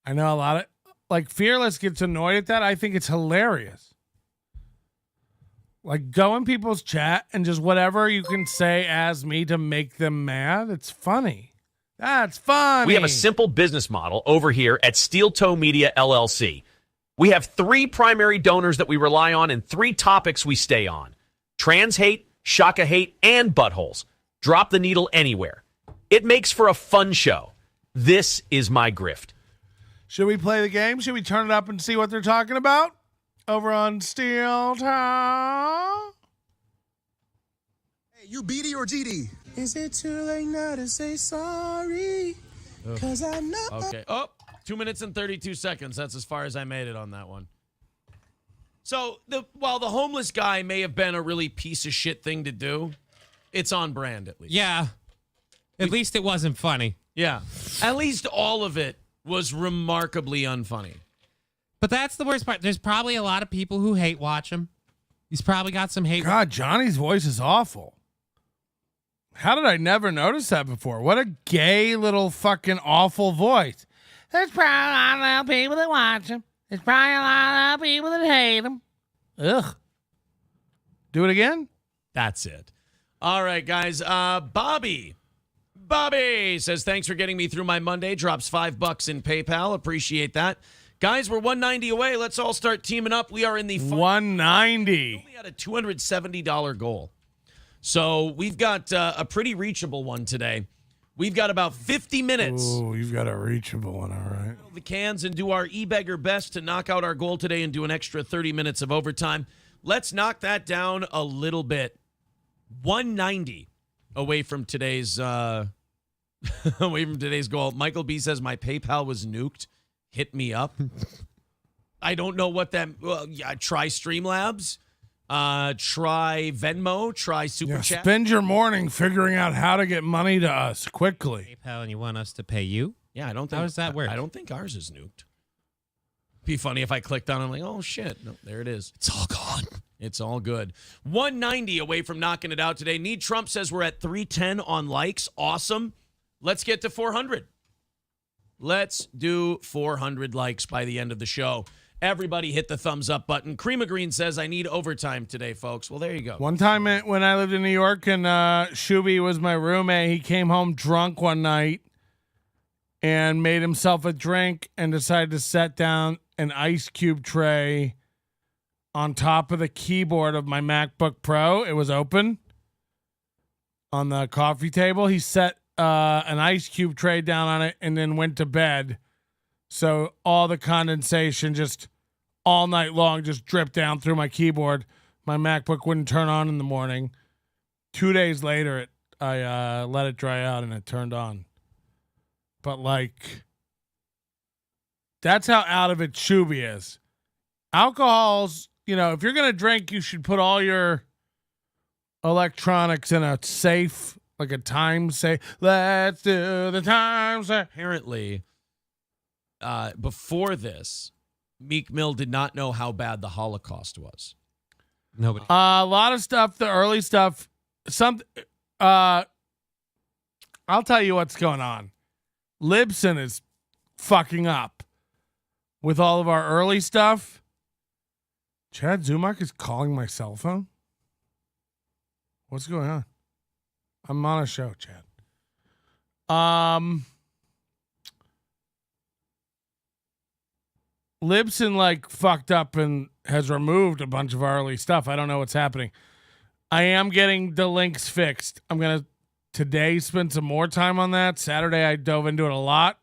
A: I know a lot of, like, Fearless gets annoyed at that. I think it's hilarious. Like, go in people's chat and just whatever you can say as me to make them mad. It's funny. That's funny.
F: We have a simple business model over here at Steel Toe Media LLC. We have 3 primary donors that we rely on and 3 topics we stay on. Trans hate, shaka hate, and buttholes. Drop the needle anywhere. It makes for a fun show. This is my grift.
A: Should we play the game? Should we turn it up and see what they're talking about? Over on Steel Toe.
J: Hey, you BD or GD? Is it too late now to say sorry? Because I know.
Q: Okay. Oh, 2 minutes and 32 seconds. That's as far as I made it on that one. So, while the homeless guy may have been a really piece of shit thing to do, it's on brand at least.
O: Yeah. At least it wasn't funny.
Q: Yeah. At least all of it was remarkably unfunny.
O: But that's the worst part. There's probably a lot of people who hate watch him. He's probably got some hate.
A: God, Johnny's voice is awful. How did I never notice that before? What a gay little fucking awful voice. There's probably a lot of people that watch him. There's probably a lot of people that hate him. Ugh. Do it again?
Q: That's it. All right, guys. Bobby says, thanks for getting me through my Monday. Drops $5 in PayPal. Appreciate that. Guys, we're 190 away. Let's all start teaming up. We are in the
A: 190.
Q: We only had a $270 goal. So we've got a pretty reachable one today. We've got about 50 minutes.
A: Oh, you've got a reachable one, all right.
Q: The cans and do our e-beggar best to knock out our goal today and do an extra 30 minutes of overtime. Let's knock that down a little bit. 190 away from today's goal. Michael B says my PayPal was nuked. Hit me up. I don't know what that. Well, yeah, try Streamlabs. Try Venmo. Try Super Chat.
A: Spend your morning figuring out how to get money to us quickly.
O: PayPal, and you want us to pay you?
Q: Yeah, I don't think.
O: How does that work?
Q: I don't think ours is nuked. Be funny if I clicked on it. I'm like, oh shit. No, there it is. It's all gone. It's all good. 190 away from knocking it out today. Need Trump says we're at 310 on likes. Awesome. Let's get to 400. Let's do 400 likes by the end of the show. Everybody hit the thumbs up button. Cream of Green says, I need overtime today, folks. Well, there you go.
A: One time when I lived in New York and Shuby was my roommate, he came home drunk one night and made himself a drink and decided to set down an ice cube tray on top of the keyboard of my MacBook Pro. It was open on the coffee table. He set an ice cube tray down on it and then went to bed. So all the condensation just all night long just dripped down through my keyboard. My MacBook wouldn't turn on in the morning. 2 days later, I let it dry out and it turned on. But like, that's how out of it Shuby is. Alcohol's, you know, if you're going to drink, you should put all your electronics in a safe, like a time safe. Let's do the time safe.
Q: Apparently, before this, Meek Mill did not know how bad the Holocaust was.
O: Nobody.
A: A lot of stuff, the early stuff, I'll tell you what's going on. Libsyn is fucking up with all of our early stuff. Chad Zumock is calling my cell phone. What's going on? I'm on a show, Chad. Libsyn like fucked up and has removed a bunch of our early stuff. I don't know what's happening. I am getting the links fixed. I'm going to today spend some more time on that. Saturday I dove into it a lot.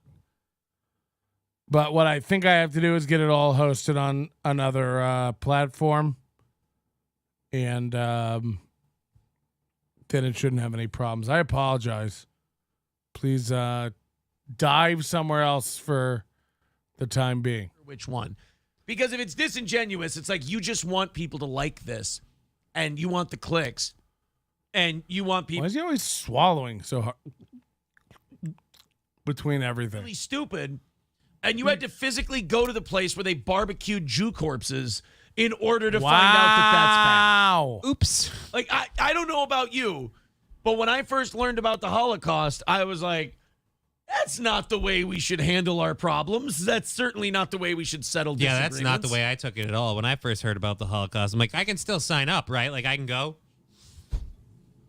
A: But what I think I have to do is get it all hosted on another platform. And then it shouldn't have any problems. I apologize. Please dive somewhere else for the time being.
Q: Which one? Because if it's disingenuous, it's like you just want people to like this and you want the clicks and you want people.
A: Why is he always swallowing so hard between everything?
Q: Really stupid. And you had to physically go to the place where they barbecued Jew corpses in order to find out that that's bad.
O: Oops.
Q: Like, I don't know about you, but when I first learned about the Holocaust, I was like, that's not the way we should handle our problems. That's certainly not the way we should settle disagreements.
O: Yeah, that's not the way I took it at all. When I first heard about the Holocaust, I'm like, I can still sign up, right? Like, I can go.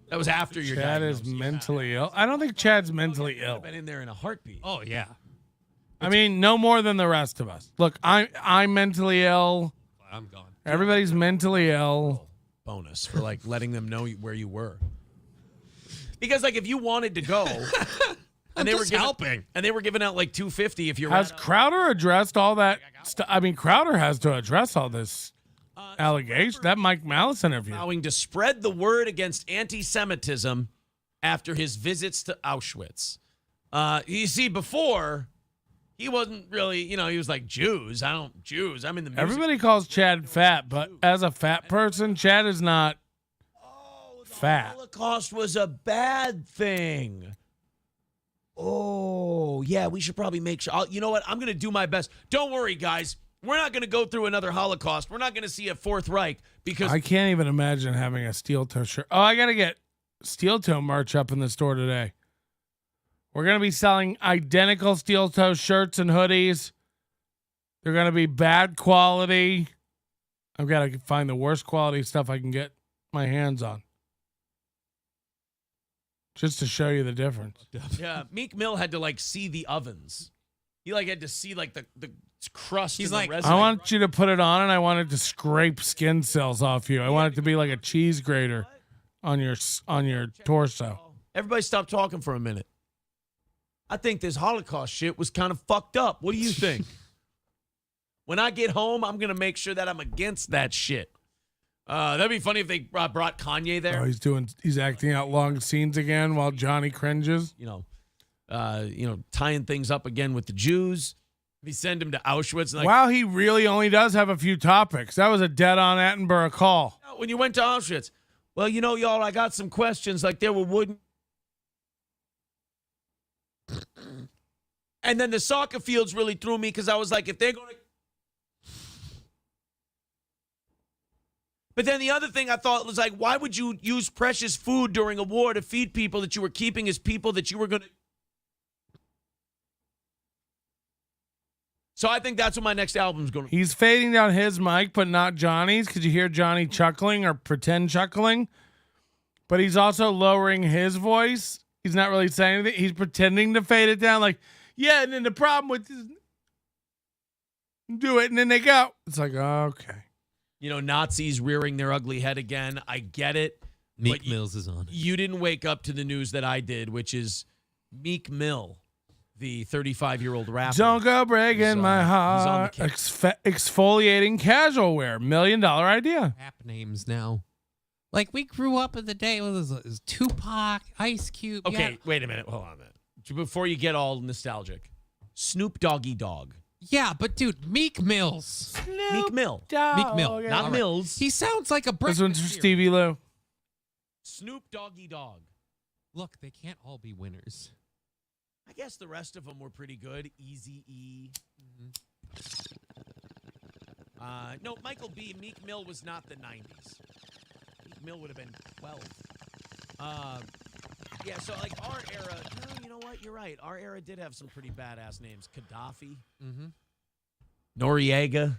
Q: That was after your
A: Chad is mentally ill. I don't think Chad's mentally ill.
Q: Been in there in a heartbeat.
O: Oh, yeah.
A: I mean, no more than the rest of us. Look, I'm mentally ill.
O: I'm gone.
A: Everybody's mentally ill.
Q: Bonus for like letting them know where you were. Because like if you wanted to go, and they were
O: helping,
Q: and they were giving out like $250 if you're.
A: Has Crowder addressed all that stuff? I mean, Crowder has to address all this allegation. That Mike Malice interview.
Q: Allowing to spread the word against anti-Semitism after his visits to Auschwitz. You see, before. He wasn't really, he was like, Jews. Jews. I'm in the music.
A: Everybody calls Chad fat, but as a fat person, Chad is not fat.
Q: Holocaust was a bad thing. Oh, yeah, we should probably make sure. You know what? I'm going to do my best. Don't worry, guys. We're not going to go through another Holocaust. We're not going to see a Fourth Reich because
A: I can't even imagine having a steel toe shirt. Oh, I got to get steel toe merch up in the store today. We're going to be selling identical steel toe shirts and hoodies. They're going to be bad quality. I've got to find the worst quality stuff I can get my hands on. Just to show you the difference.
Q: Yeah, Meek Mill had to like see the ovens. He like had to see like the crust. He's like,
A: I want you to put it on and I want it to scrape skin cells off you. I want it to be like a cheese grater on your torso.
Q: Everybody stop talking for a minute. I think this Holocaust shit was kind of fucked up. What do you think? When I get home, I'm going to make sure that I'm against that shit. That'd be funny if they brought Kanye there.
A: Oh, he's acting out long scenes again while Johnny cringes.
Q: Tying things up again with the Jews. We send him to Auschwitz. And
A: wow, he really only does have a few topics. That was a dead-on Attenborough call.
Q: When you went to Auschwitz, well, y'all, I got some questions. Like there were wooden. And then the soccer fields really threw me because I was like, if they're going to. But then the other thing I thought was like, why would you use precious food during a war to feed people that you were keeping as people that you were going to. So I think that's what my next album's going to be.
A: He's fading down his mic, but not Johnny's. Could you hear Johnny chuckling or pretend chuckling? But he's also lowering his voice. He's not really saying anything. He's pretending to fade it down like, yeah, and then the problem with this, do it, and then they go. It's like, okay.
Q: Nazis rearing their ugly head again. I get it.
O: Meek Mills is on it.
Q: You didn't wake up to the news that I did, which is Meek Mill, the 35-year-old rapper.
A: Don't go breaking my heart. Exfoliating casual wear. $1 million idea.
O: Rap names now. Like, we grew up in the day, it was Tupac, Ice Cube.
Q: Okay,
O: yeah.
Q: Wait a minute. Hold on a minute. Before you get all nostalgic. Snoop Doggy Dogg.
O: Yeah, but dude, Meek Mills.
Q: Meek Mill.
O: Meek Mill.
Q: Not
O: All
Q: Mills.
O: He sounds like a Britney
A: This one's for Stevie Lou.
Q: Snoop Doggy Dogg.
O: Look, they can't all be winners.
Q: I guess the rest of them were pretty good. Eazy-E. No, Michael B. Meek Mill was not the 90s. Meek Mill would have been 12. Yeah, so like our era, you know what? You're right. Our era did have some pretty badass names. Gaddafi. Noriega.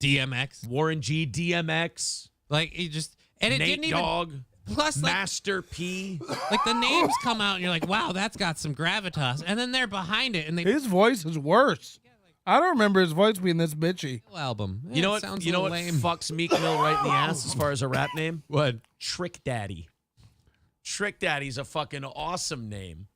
O: DMX.
Q: Warren G. DMX.
O: Like, he just... And it
Q: Nate
O: didn't even...
Q: Dogg.
O: Plus, like,
Q: Master P.
O: Like, the names come out and you're like, wow, that's got some gravitas. And then they're behind it and they...
A: His voice is worse. I don't remember his voice being this bitchy.
O: Album.
Q: You know what? Fucks Meek Mill right in the ass as far as a rap name?
O: What?
Q: Trick Daddy. Trick Daddy's a fucking awesome name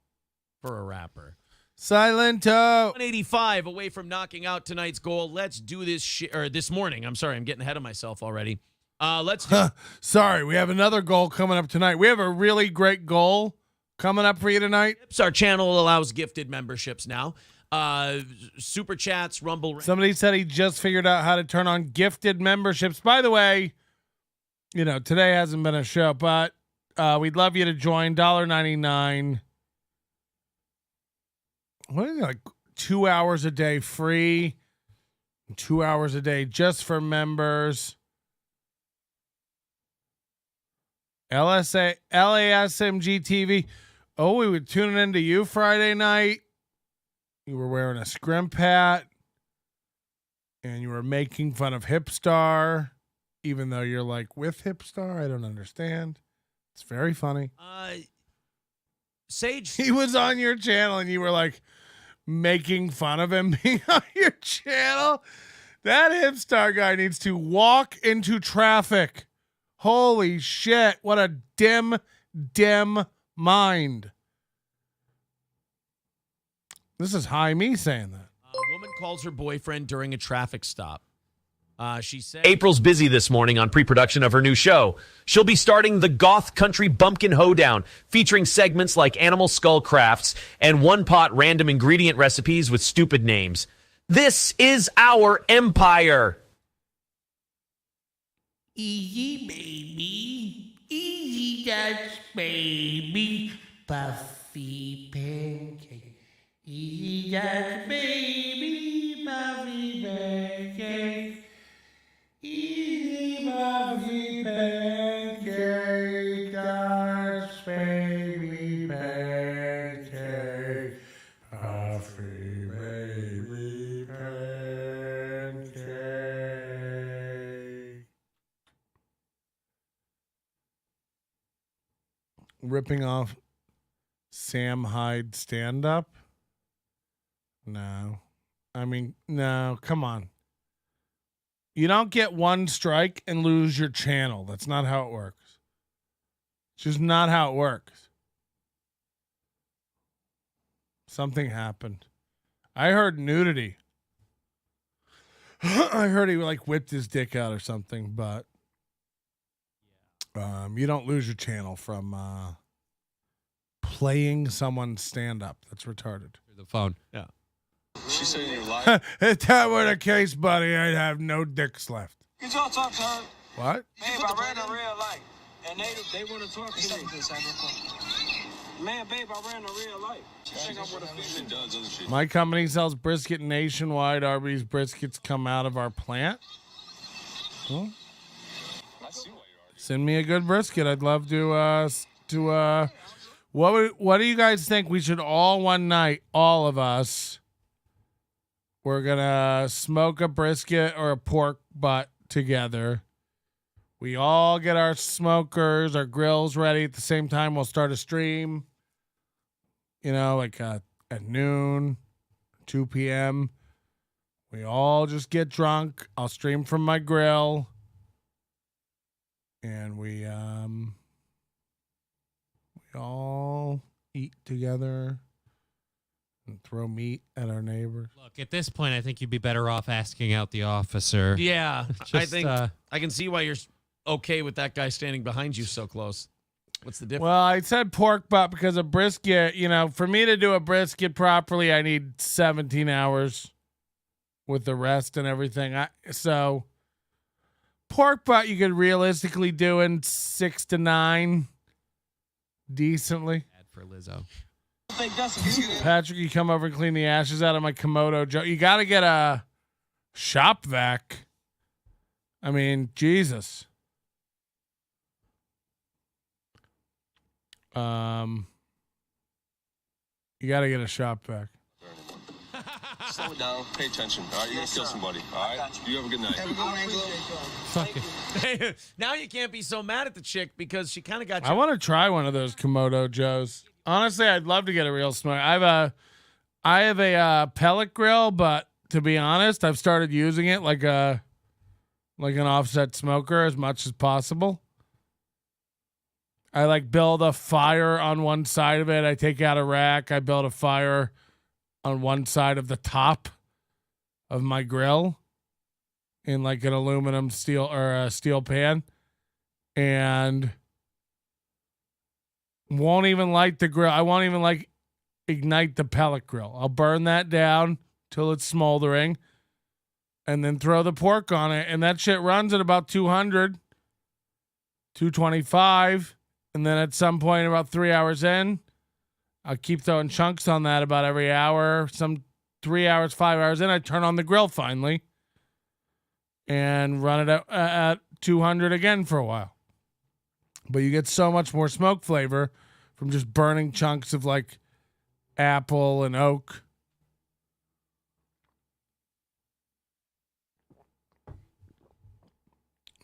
Q: for a rapper.
A: Silento.
Q: 185 away from knocking out tonight's goal. Let's do this or this morning. I'm sorry, I'm getting ahead of myself already. Let's do
A: Sorry, we have another goal coming up tonight. We have a really great goal coming up for you tonight.
Q: Our channel allows gifted memberships now. Super chats, Rumble.
A: Somebody said he just figured out how to turn on gifted memberships. By the way, you know, today hasn't been a show, but we'd love you to join. $1.99. What is it, like 2 hours a day free, 2 hours a day just for members. LASMG TV. Oh, we were tuning into you Friday night. You were wearing a scrimp hat and you were making fun of Hipstar, even though you're like with Hipstar. I don't understand. It's very funny.
Q: Sage.
A: He was on your channel and you were like making fun of him being on your channel. That Hipstar guy needs to walk into traffic. Holy shit. What a dim mind. This is high me saying that.
Q: A woman calls her boyfriend during a traffic stop. She said
F: April's busy this morning on pre-production of her new show. She'll be starting the Goth Country Bumpkin Hoedown, featuring segments like Animal Skull Crafts and one-pot random ingredient recipes with stupid names. This is our empire.
J: Easy, baby. Easy, Dutch, baby. Puffy pancake. Easy, Dutch, baby. Puffy pancake. Easy, puffy pancake. Dutch, baby pancake. Puffy baby pancake.
A: Ripping off Sam Hyde stand up? No. I mean, no, come on. You don't get one strike and lose your channel. That's not how it works. It's just not how it works. Something happened. I heard nudity. I heard he like whipped his dick out or something, but you don't lose your channel from playing someone's stand up. That's retarded.
O: The phone.
Q: Yeah.
K: She said you're lying.
A: If that were the case, buddy, I'd have no dicks left.
K: Could y'all talk to her?
A: What?
K: Babe, I ran a real life. And they want to talk to me. Man, babe, I ran a real life. She think I'm with a female. Does, doesn't she?
A: My company sells brisket nationwide. Arby's briskets come out of our plant. Well,
K: I see why you're
A: send me a good brisket. I'd love to what do you guys think we should all one night, all of us, we're gonna smoke a brisket or a pork butt together. We all get our smokers, our grills ready at the same time. We'll start a stream, you know, like at noon, 2 p.m. We all just get drunk. I'll stream from my grill. And we all eat together and throw meat at our neighbors.
O: Look, at this point, I think you'd be better off asking out the officer.
Q: Yeah,
O: Just,
Q: I think I can see why you're okay with that guy standing behind you so close. What's the difference?
A: Well, I said pork butt because a brisket, you know, for me to do a brisket properly, I need 17 hours with the rest and everything. So pork butt you could realistically do in 6 to 9 decently.
O: Bad for Lizzo.
A: Patrick, you come over and clean the ashes out of my Komodo Joe. You got to get a shop vac. I mean, Jesus. You got to get a shop vac.
K: Slow it down. Pay attention. All right, you're going to kill somebody. All right? You have a good night.
Q: Now you can't be so mad at the chick because she kind of got you.
A: I want to try one of those Komodo Joes. Honestly, I'd love to get a real smoke. I have a pellet grill, but to be honest, I've started using it like an offset smoker as much as possible. I like build a fire on one side of it. I take out a rack. I build a fire on one side of the top of my grill in like an aluminum steel or a steel pan, and won't even light the grill. I won't even like ignite the pellet grill. I'll burn that down till it's smoldering and then throw the pork on it. And that shit runs at about 200, 225. And then at some point, about 3 hours in, I'll keep throwing chunks on that about every hour. Some 3 hours, 5 hours in, I turn on the grill finally and run it at 200 again for a while. But you get so much more smoke flavor from just burning chunks of like apple and oak.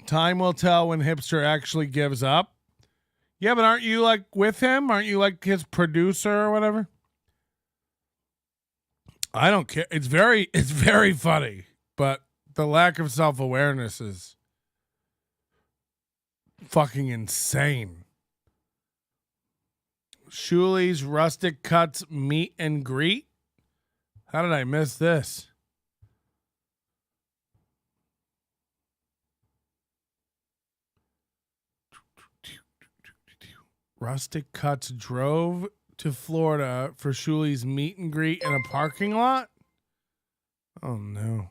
A: Time will tell when Hipster actually gives up. Yeah, but aren't you like with him? Aren't you like his producer or whatever? I don't care. It's very funny, but the lack of self-awareness is fucking insane. Shuli's Rustic Cuts Meet and Greet. How did I miss this? Rustic Cuts drove to Florida for Shuli's meet and greet in a parking lot? Oh, no.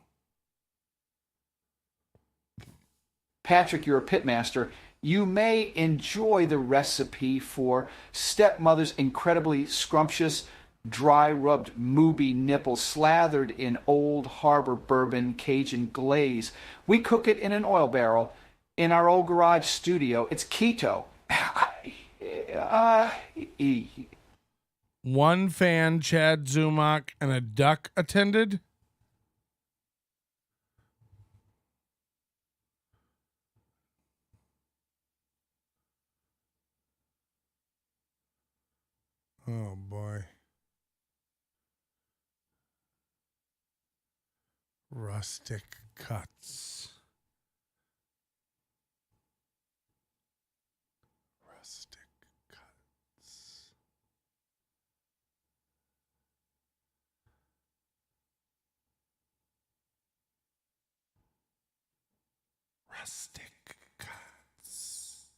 M: Patrick, you're a pitmaster. You may enjoy the recipe for stepmother's incredibly scrumptious, dry-rubbed Mubi nipple slathered in Old Harbor bourbon Cajun glaze. We cook it in an oil barrel in our old garage studio. It's keto.
A: One fan, Chad Zumach, and a duck attended. Oh, boy. Rustic Cuts. Rustic Cuts. Rustic Cuts.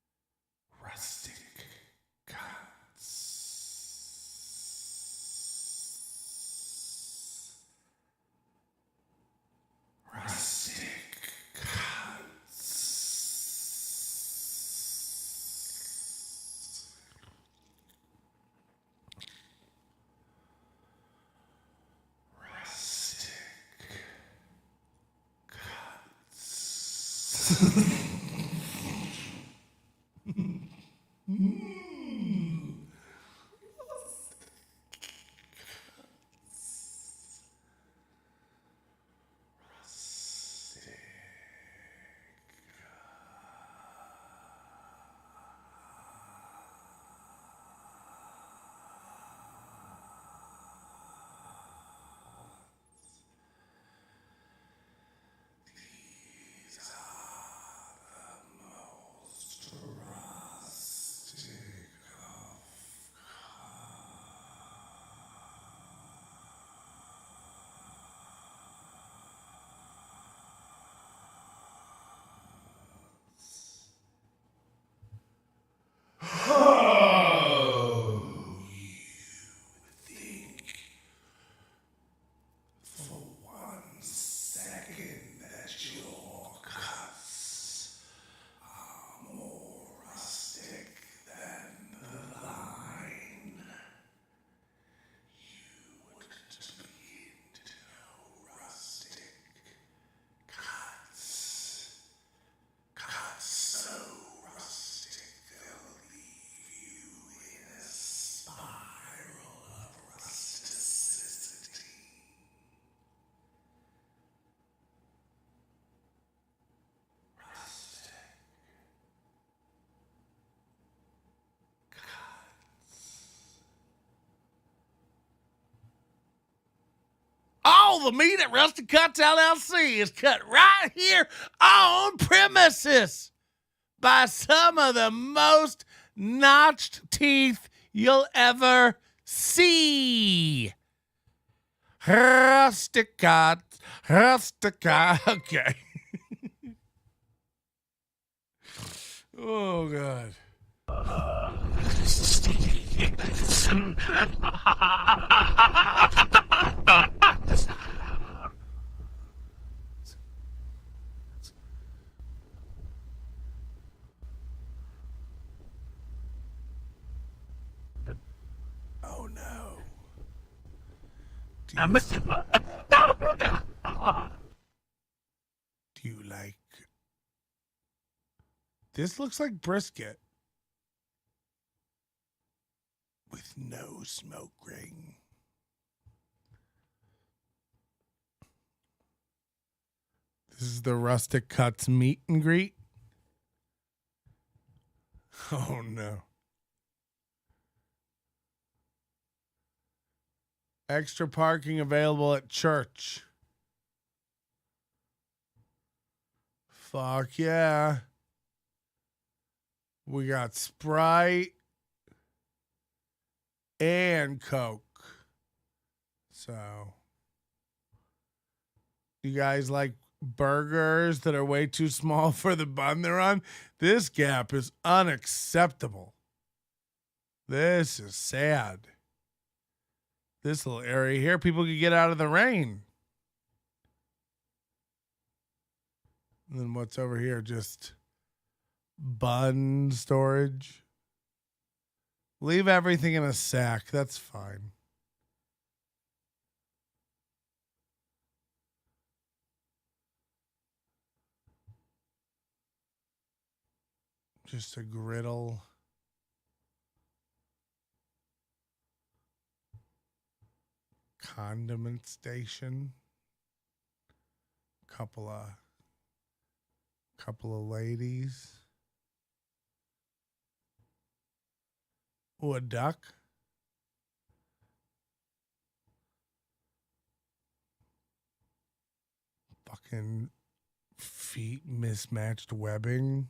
A: Rustic Cuts. Rustic Cuts. Rustic Cuts. Oh, you think for 1 second that your cuts are more rustic than the line. You wouldn't begin to know rustic cuts. Cuts so rustic they'll leave you in a spiral of rusticity. Rustic Cuts. All the meat at Rustic Cuts LLC is cut right here on premises by some of the most notched teeth you'll ever see. Rustic cuts. Okay. Oh, God. Oh, no. Do you like... This looks like brisket. With no smoke ring. This is the Rustic Cuts meet and greet. Oh, no. Extra parking available at church. Fuck yeah. We got Sprite and Coke. So, you guys like burgers that are way too small for the bun they're on? This gap is unacceptable. This is sad. This little area here, people could get out of the rain. And then what's over here? Just bun storage. Leave everything in a sack. That's fine. Just a griddle. Condiment station. Couple of ladies. Oh, a duck. Fucking feet mismatched webbing.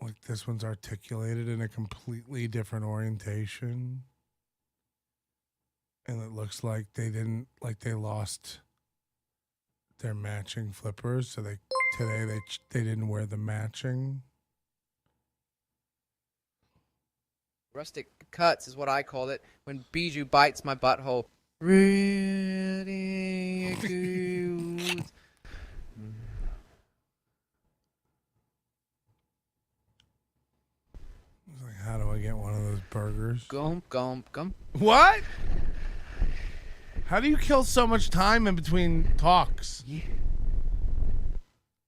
A: Like this one's articulated in a completely different orientation. And it looks like they lost their matching flippers, so they didn't wear the matching.
R: Rustic cuts is what I called it when Bijou bites my butthole. Really good.
A: Like, how do I get one of those burgers?
R: Gum.
A: What? How do you kill so much time in between talks?
R: Yeah.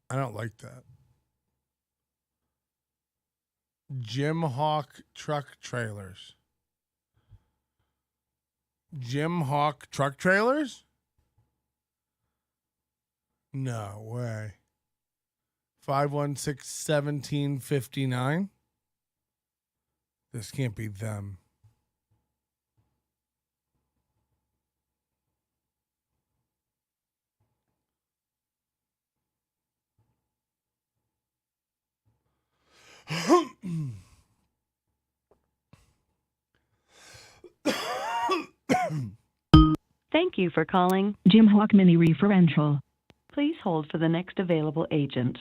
A: I don't like that. Jim Hawk truck trailers. Jim Hawk truck trailers? No way. 516-1759. This can't be them.
L: Thank you for calling Jim Hawk Mini Referential. Please hold for the next available agent.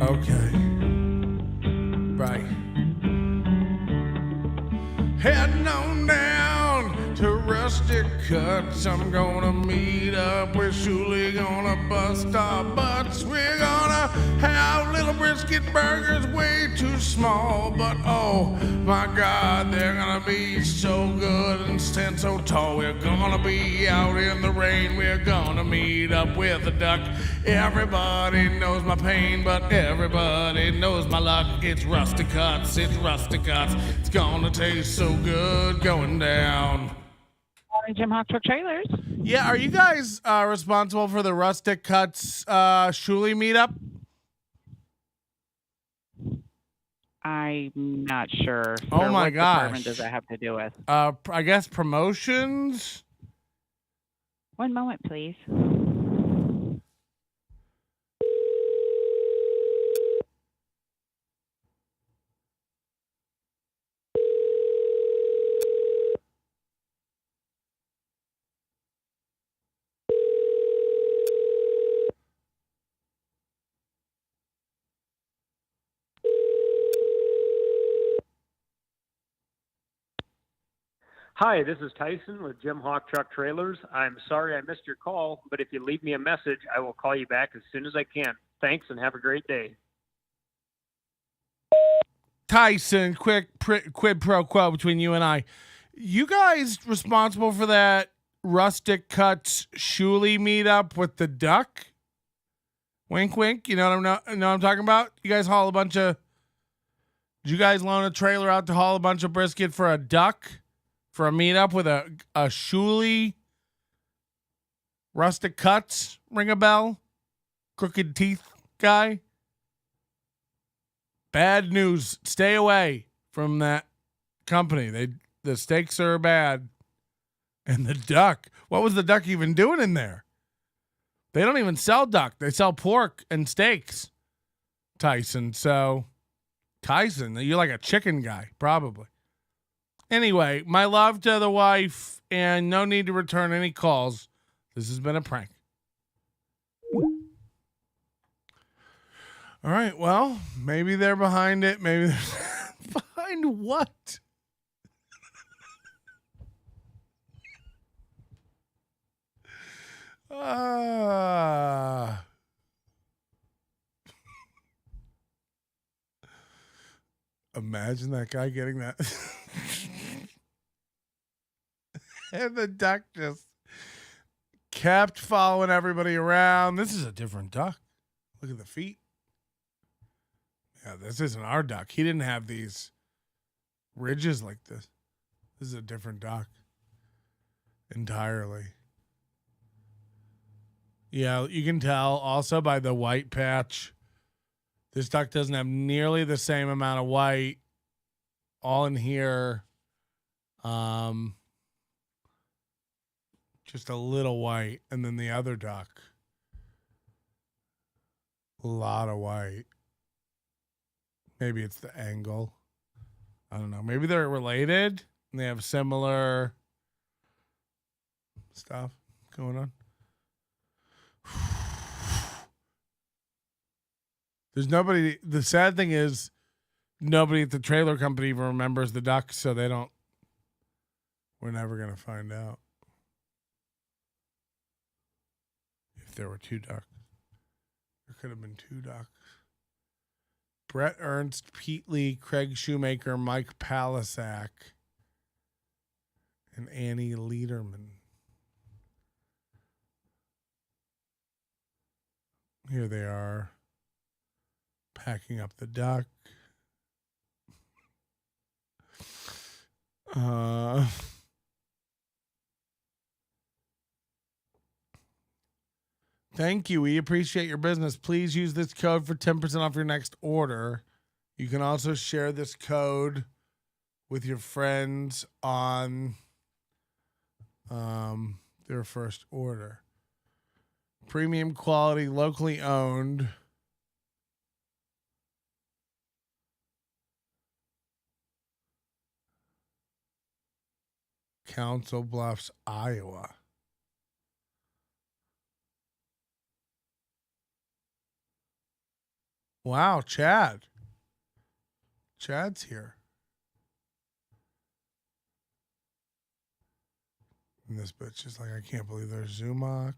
A: Okay. Right. Heading on down to rustic cuts. I'm gonna meet up with Shuli, gonna bust our butts. We're gonna have little brisket burgers, way too small, but oh my God, they're gonna be so good and stand so tall. We're gonna be out in the rain. We're gonna meet up with a duck. Everybody knows my pain, but everybody knows my luck. It's rustic cuts. It's rustic cuts. It's gonna taste so good going down.
N: Morning, Jim Hawk Truck Trailers.
A: Yeah, are you guys responsible for the rustic cuts Shuli meetup?
N: I'm not sure.
A: Oh
N: Sir,
A: my
N: what
A: gosh.
N: department does that have to do with?
A: I guess promotions.
N: One moment, please.
P: Hi, this is Tyson with Jim Hawk Truck Trailers. I'm sorry I missed your call, but if you leave me a message, I will call you back as soon as I can. Thanks and have a great day.
A: Tyson, quid pro quo between you and I. You guys responsible for that rustic cuts Shuli meetup with the duck? Wink, wink. You know what I'm talking about? You guys haul a bunch of. Did you guys loan a trailer out to haul a bunch of brisket for a duck? For a meetup with a Shuli rustic cuts, ring a bell, crooked teeth guy. Bad news. Stay away from that company. The steaks are bad. And the duck. What was the duck even doing in there? They don't even sell duck. They sell pork and steaks, Tyson. So, Tyson, you're like a chicken guy, probably. Anyway, my love to the wife, and no need to return any calls. This has been a prank. All right, well, maybe they're behind it. Maybe they're behind what? Imagine that guy getting that. And the duck just kept following everybody around. This is a different duck. Look at the feet. Yeah, this isn't our duck. He didn't have these ridges like this. This is a different duck entirely. Yeah, you can tell also by the white patch. This duck doesn't have nearly the same amount of white all in here. Just a little white. And then the other duck, a lot of white. Maybe it's the angle. I don't know. Maybe they're related and they have similar stuff going on. There's nobody. The sad thing is nobody at the trailer company even remembers the ducks, so they don't. We're never going to find out if there were two ducks. There could have been two ducks. Brett Ernst, Pete Lee, Craig Shoemaker, Mike Palisak, and Annie Lederman. Here they are, packing up the duck. Thank you. We appreciate your business. Please use this code for 10% off your next order. You can also share this code with your friends on their first order. Premium quality, locally owned. Council Bluffs, Iowa. Wow, Chad. Chad's here. And this bitch is like, I can't believe there's Zumach.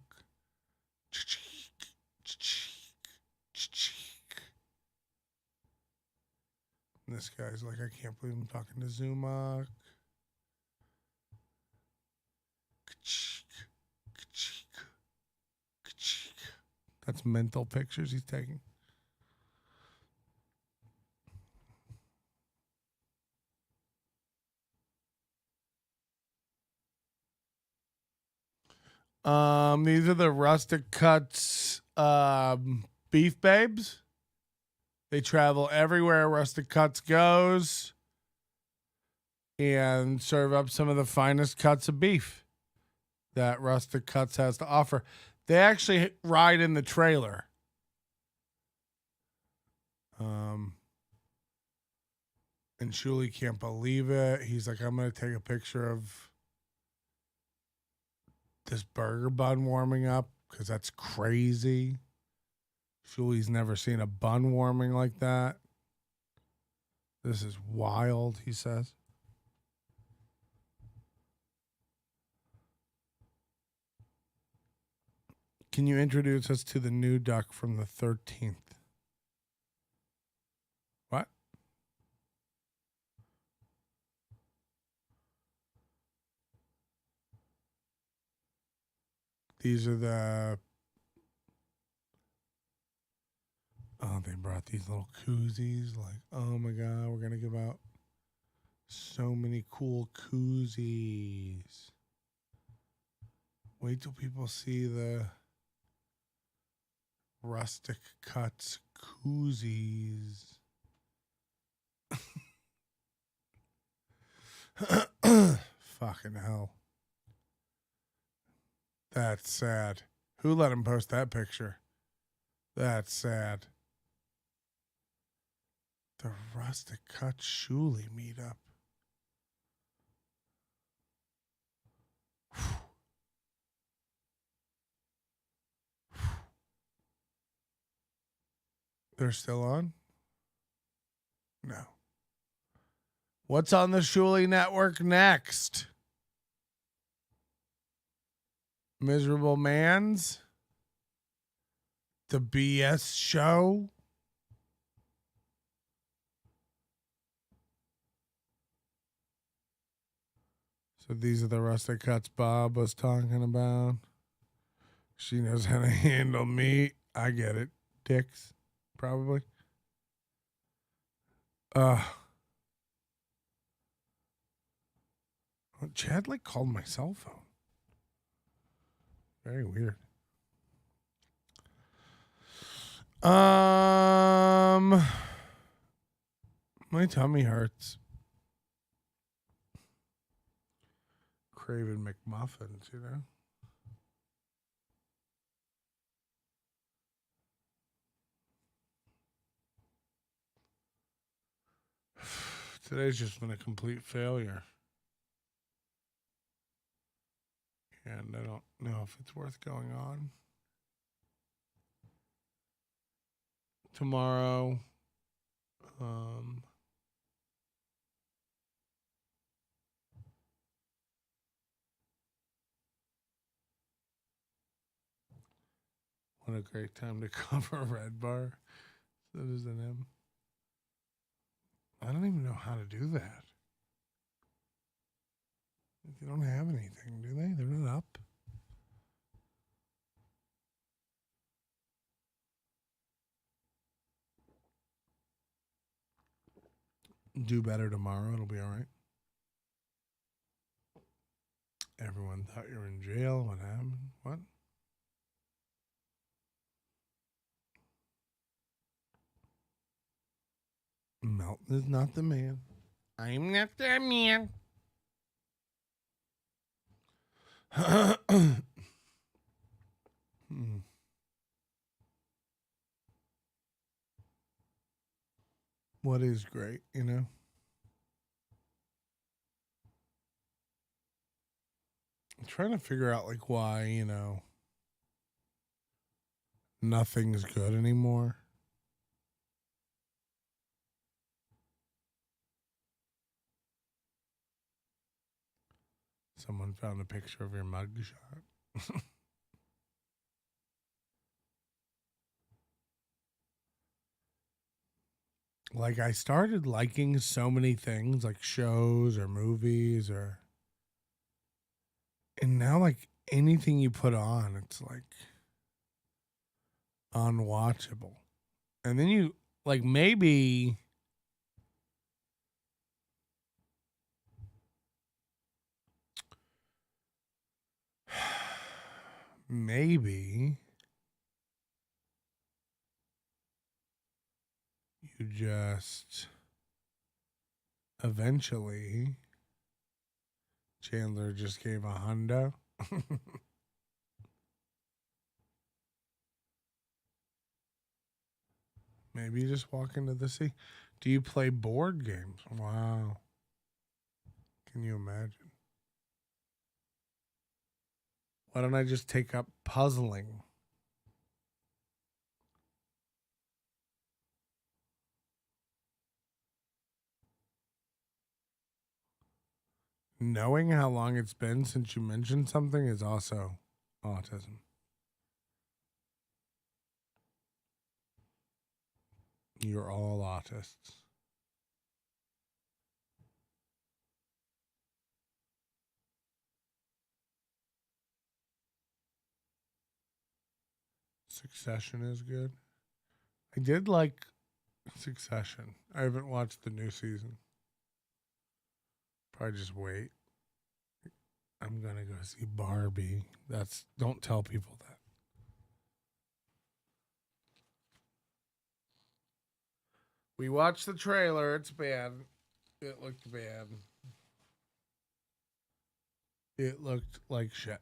A: And this guy's like, I can't believe I'm talking to Zumach. That's mental pictures he's taking. These are the Rustic Cuts beef babes. They travel everywhere Rustic Cuts goes and serve up some of the finest cuts of beef that Rustic Cuts has to offer. They actually ride in the trailer. And Shuli can't believe it. He's like, I'm going to take a picture of this burger bun warming up because that's crazy. Shuli's never seen a bun warming like that. This is wild, he says. Can you introduce us to the new duck from the 13th? What? These are the... Oh, they brought these little koozies. Like, oh my God, we're going to give out so many cool koozies. Wait till people see the Rustic Cuts koozies. Fucking hell. That's sad. Who let him post that picture? That's sad. The Rustic Cut Shuli meetup. They're still on? No. What's on the Shuli network next? Miserable Man's? The BS show? So these are the Rustic Cuts Bob was talking about. She knows how to handle meat. I get it. Dicks, probably. Chad like called my cell phone. Very weird. My tummy hurts. Craving McMuffins, you know? Today's just been a complete failure. And I don't know if it's worth going on. Tomorrow, what a great time to cover Red Bar. So there's an M. I don't even know how to do that. They don't have anything, do they? They're not up. Do better tomorrow. It'll be all right. Everyone thought you were in jail. What happened? What? Melton is not the man. I'm not the man. What is great, you know? I'm trying to figure out like why, you know, nothing's good anymore. Someone found a picture of your mugshot. Like, I started liking so many things, like shows or movies and now, like, anything you put on, it's like unwatchable. And then you, like, maybe you just eventually, Chandler just gave a hundo. Maybe you just walk into the sea. Do you play board games? Wow. Can you imagine? Why don't I just take up puzzling? Knowing how long it's been since you mentioned something is also autism. You're all autists. Succession is good. I did like Succession. I haven't watched the new season. Probably just wait. I'm gonna go see Barbie. Don't tell people that. We watched the trailer. It's bad. It looked bad. It looked like shit.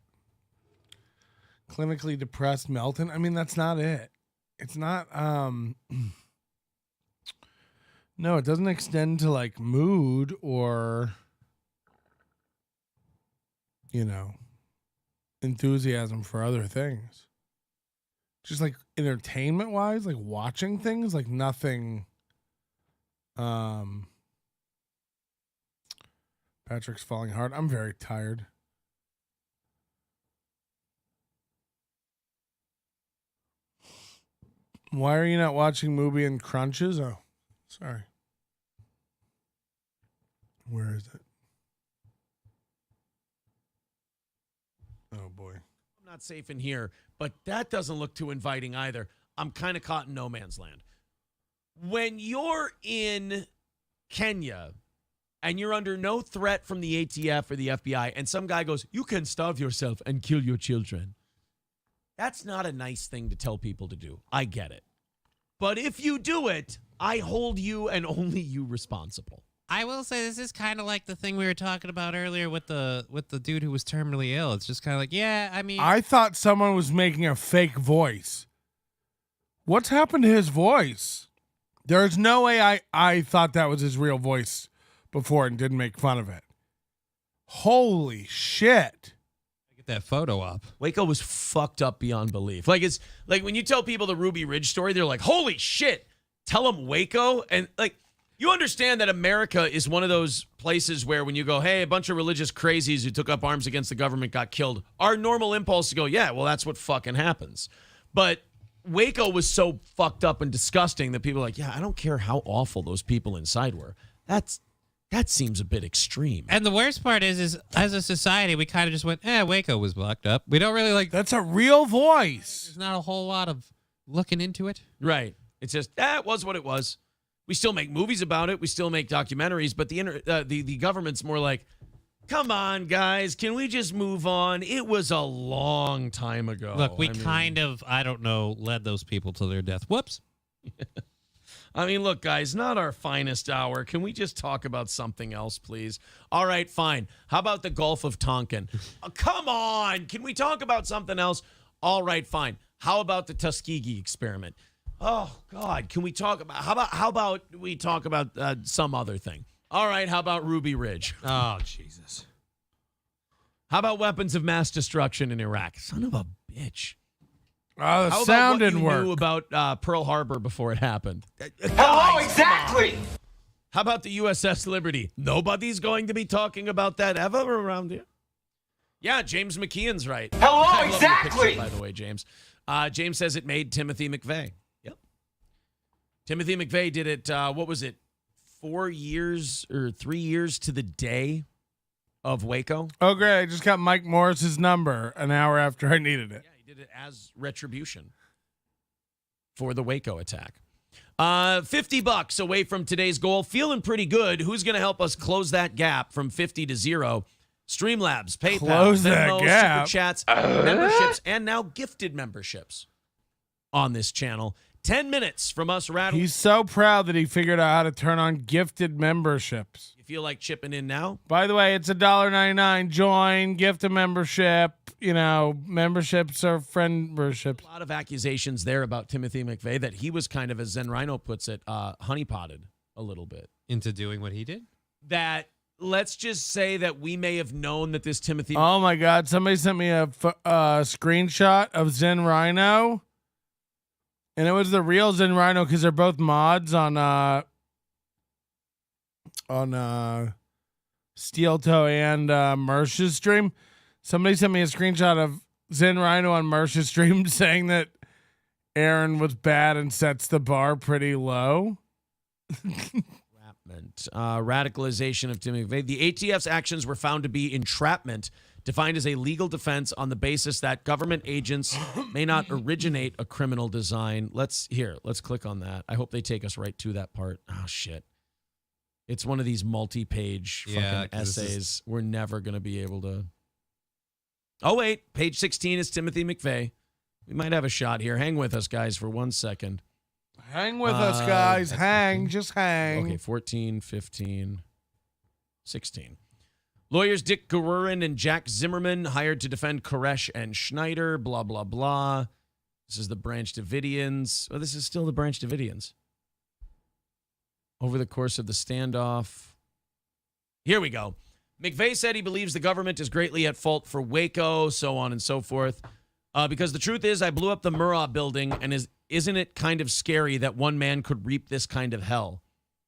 A: Clinically depressed Melton. I mean, that's not it. It's not, no, it doesn't extend to like mood or, enthusiasm for other things. Just like entertainment wise, like watching things, like nothing. Patrick's falling hard. I'm very tired. Why are you not watching movie in crunches? Oh, sorry. Where is it? Oh, boy.
Q: I'm not safe in here, but that doesn't look too inviting either. I'm kind of caught in no man's land. When you're in Kenya and you're under no threat from the ATF or the FBI, and some guy goes, you can starve yourself and kill your children. That's not a nice thing to tell people to do. I get it. But if you do it, I hold you and only you responsible.
O: I will say this is kind of like the thing we were talking about earlier with the dude who was terminally ill. It's just kind of like, yeah, I mean,
A: I thought someone was making a fake voice. What's happened to his voice? There's no way I thought that was his real voice before and didn't make fun of it. Holy shit.
O: Get that photo up.
Q: Waco was fucked up beyond belief. Like, it's like when you tell people the Ruby Ridge story, they're like, holy shit. Tell them Waco. And like, you understand that America is one of those places where when you go, hey, a bunch of religious crazies who took up arms against the government got killed, our normal impulse to go, yeah, well, that's what fucking happens. But Waco was so fucked up and disgusting that people are like, yeah, I don't care how awful those people inside were. That seems a bit extreme.
O: And the worst part is as a society, we kind of just went, Waco was locked up. We don't really like.
A: That's a real voice.
O: There's not a whole lot of looking into it.
Q: Right. It's just, it was what it was. We still make movies about it. We still make documentaries, but the government's more like, come on, guys, can we just move on? It was a long time ago.
O: Look, we I don't know, led those people to their death. Whoops.
Q: I mean, look, guys, not our finest hour. Can we just talk about something else, please? All right, fine. How about the Gulf of Tonkin? Come on. Can we talk about something else? All right, fine. How about the Tuskegee experiment? Oh, God. Can we talk about how about we talk about some other thing? All right, how about Ruby Ridge?
O: Oh, Jesus.
Q: How about weapons of mass destruction in Iraq? Son of a bitch.
A: Oh, the
Q: How
A: sound
Q: about what
A: didn't
Q: you
A: work.
Q: knew about Pearl Harbor before it happened?
K: Hello, exactly.
Q: How about the USS Liberty? Nobody's going to be talking about that ever around here. Yeah, James McKeon's right.
K: Hello,
Q: I love your
K: exactly.
Q: picture, by the way, James. James says it made Timothy McVeigh. Yep. Timothy McVeigh did it, what was it, 4 years or 3 years to the day of Waco?
A: Oh, great. I just got Mike Morris's number an hour after I needed it.
Q: Yeah, he did it as retribution for the Waco attack. $50 away from today's goal. Feeling pretty good. Who's going to help us close that gap from 50 to 0? Streamlabs, PayPal,
A: Close that
Q: Venmo,
A: gap.
Q: Super Chats, memberships, and now gifted memberships on this channel. 10 minutes from us rattling.
A: He's so proud that he figured out how to turn on gifted memberships.
Q: You feel like chipping in now?
A: By the way, it's $1.99. Join, gift a membership. You know, memberships are friend memberships.
Q: A lot of accusations there about Timothy McVeigh that he was kind of, as Zen Rhino puts it, honeypotted a little bit.
O: Into doing what he did?
Q: That, let's just say that we may have known that this Timothy...
A: Oh my God! Somebody sent me a screenshot of Zen Rhino, and it was the real Zen Rhino because they're both mods on Steel Toe and Mersh's stream. Somebody sent me a screenshot of Zen Rhino on Mersh's stream saying that Aaron was bad and sets the bar pretty low.
Q: Radicalization of Timothy McVeigh. The ATF's actions were found to be entrapment, defined as a legal defense on the basis that government agents may not originate a criminal design. Let's click on that. I hope they take us right to that part. Oh, shit. It's one of these multi-page fucking essays. We're never going to be able to. Oh, wait. Page 16 is Timothy McVeigh. We might have a shot here. Hang with us, guys, for 1 second.
A: Hang with us, guys. Hang. Just hang.
Q: Okay, 14, 15, 16. Lawyers Dick Guerin and Jack Zimmerman hired to defend Koresh and Schneider, blah, blah, blah. This is the Branch Davidians. Oh, this is still the Branch Davidians. Over the course of the standoff. Here we go. McVeigh said he believes the government is greatly at fault for Waco, so on and so forth. Because the truth is, I blew up the Murrah building, and isn't it kind of scary that one man could reap this kind of hell?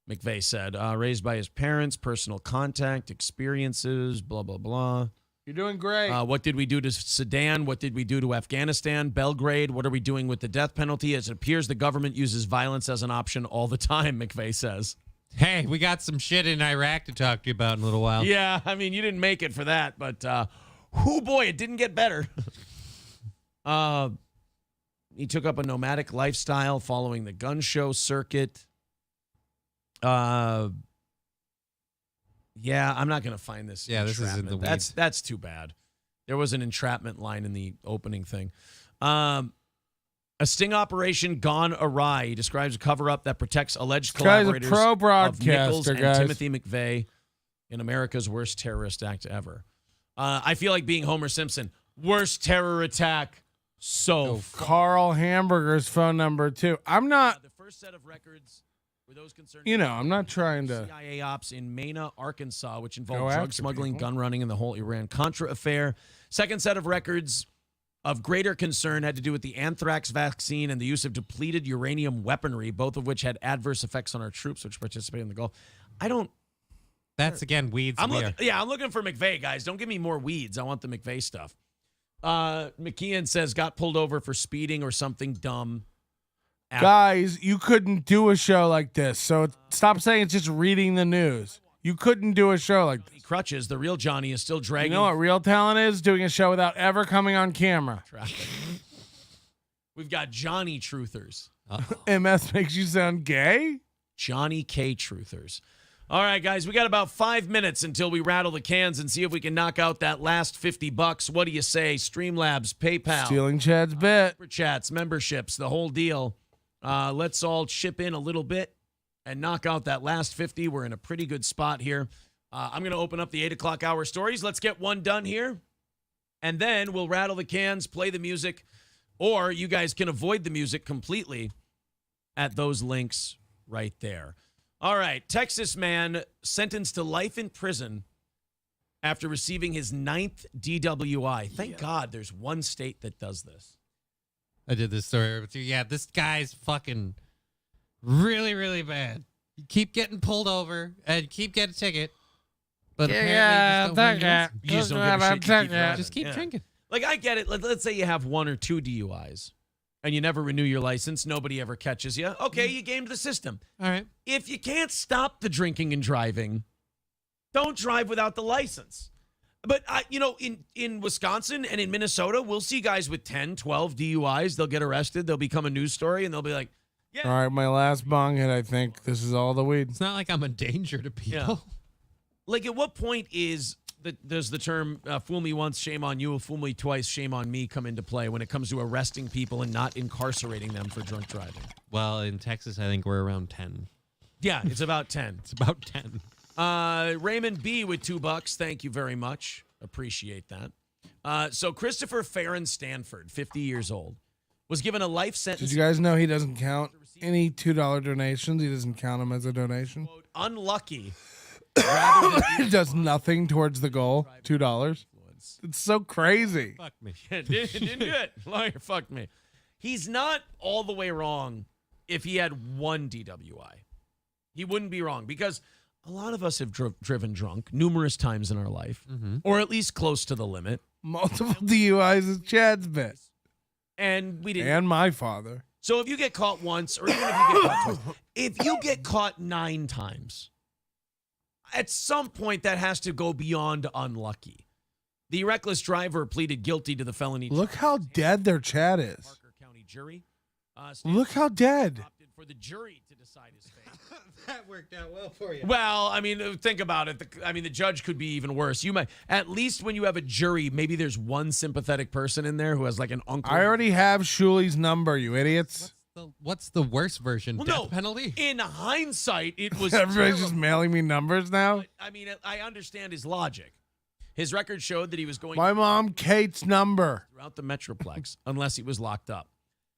Q: McVeigh said, raised by his parents, personal contact, experiences, blah, blah, blah.
A: You're doing great.
Q: What did we do to Sudan? What did we do to Afghanistan? Belgrade? What are we doing with the death penalty? As it appears, the government uses violence as an option all the time, McVeigh says.
O: Hey, we got some shit in Iraq to talk to you about in a little while.
Q: Yeah, I mean, you didn't make it for that, but, oh boy, it didn't get better. He took up a nomadic lifestyle following the gun show circuit. Yeah, I'm not going to find this.
O: Yeah, this is in the weeds.
Q: That's too bad. There was an entrapment line in the opening thing. A sting operation gone awry. He describes a cover-up that protects alleged collaborators of Nichols and Timothy McVeigh in America's worst terrorist act ever. I feel like being Homer Simpson. Worst terror attack. So
A: Carl Hamburger's phone number too. I'm not.
Q: The first set of records were those concerned.
A: You know, I'm not trying to.
Q: CIA ops in Mena, Arkansas, which involved
A: Go
Q: drug
A: after
Q: smuggling,
A: people.
Q: gun running, and the whole Iran-Contra affair. Second set of records of greater concern had to do with the anthrax vaccine and the use of depleted uranium weaponry, both of which had adverse effects on our troops, which participated in the Gulf. I don't.
O: That's again weeds.
Q: I'm looking for McVeigh, guys. Don't give me more weeds. I want the McVeigh stuff. McKeon says got pulled over for speeding or something dumb.
A: Guys, you couldn't do a show like this. So stop saying it's just reading the news. You couldn't do a show like this.
Q: Crutches, the real Johnny is still dragging.
A: You know what real talent is? Doing a show without ever coming on camera.
Q: We've got Johnny Truthers.
A: MS makes you sound gay?
Q: Johnny K. Truthers. All right, guys, we got about 5 minutes until we rattle the cans and see if we can knock out that last $50. What do you say? Streamlabs, PayPal.
A: Stealing Chad's bit.
Q: Super chats, memberships, the whole deal. Let's all chip in a little bit and knock out that last 50. We're in a pretty good spot here. I'm going to open up the 8 o'clock hour stories. Let's get one done here. And then we'll rattle the cans, play the music, or you guys can avoid the music completely at those links right there. All right, Texas man sentenced to life in prison after receiving his 9th DWI. Thank God there's one state that does this.
O: I did this story with you. Yeah, this guy's fucking really, really bad. You keep getting pulled over and keep getting a ticket. But apparently
Q: You just don't give a shit. You keep driving.
O: Just keep
Q: Yeah.
O: drinking.
Q: Like, I get it. Let's say you have 1 or 2 DUIs and you never renew your license. Nobody ever catches you. Okay, you gamed the system.
O: All right.
Q: If you can't stop the drinking and driving, don't drive without the license. But, in Wisconsin and in Minnesota, we'll see guys with 10, 12 DUIs. They'll get arrested. They'll become a news story, and they'll be like,
A: All right, my last bong hit, I think. This is all the weed.
O: It's not like I'm a danger to people.
Q: Like, at what point does the term fool me once, shame on you, fool me twice, shame on me come into play when it comes to arresting people and not incarcerating them for drunk driving?
O: Well, in Texas, I think we're around 10.
Q: Yeah, it's about 10.
O: It's about 10.
Q: Raymond B with $2. Thank you very much. Appreciate that. So Christopher Farron Stanford, 50 years old, was given a life sentence.
A: Did you guys know he doesn't count any $2 donations? He doesn't count them as a donation.
Q: Unlucky.
A: It does nothing towards the goal. $2. It's so crazy.
O: Fuck me.
Q: Didn't do it. Lawyer fucked me. He's not all the way wrong if he had 1 DWI. He wouldn't be wrong because a lot of us have driven drunk numerous times in our life, or at least close to the limit.
A: Multiple DUIs is Chad's bit.
Q: And we didn't.
A: And my father.
Q: So if you get caught once, or even if you get caught twice, if you get caught 9 times, at some point that has to go beyond unlucky. The reckless driver pleaded guilty to the felony.
A: Look how dead their Chad is.
Q: Parker County jury.
A: Look how dead.
Q: For the jury to decide his fate.
O: That worked out well for you.
Q: Well, I mean, think about it. The judge could be even worse. You might, at least when you have a jury, maybe there's one sympathetic person in there who has like an uncle.
A: I already have Shuli's number, you idiots.
O: What's the worst version?
Q: Well,
O: Death penalty?
Q: In hindsight, it was
A: Everybody's just
Q: terrible.
A: mailing me numbers now.
Q: But, I understand his logic. His record showed that he was going
A: My mom, Kate's number.
Q: throughout the Metroplex unless he was locked up.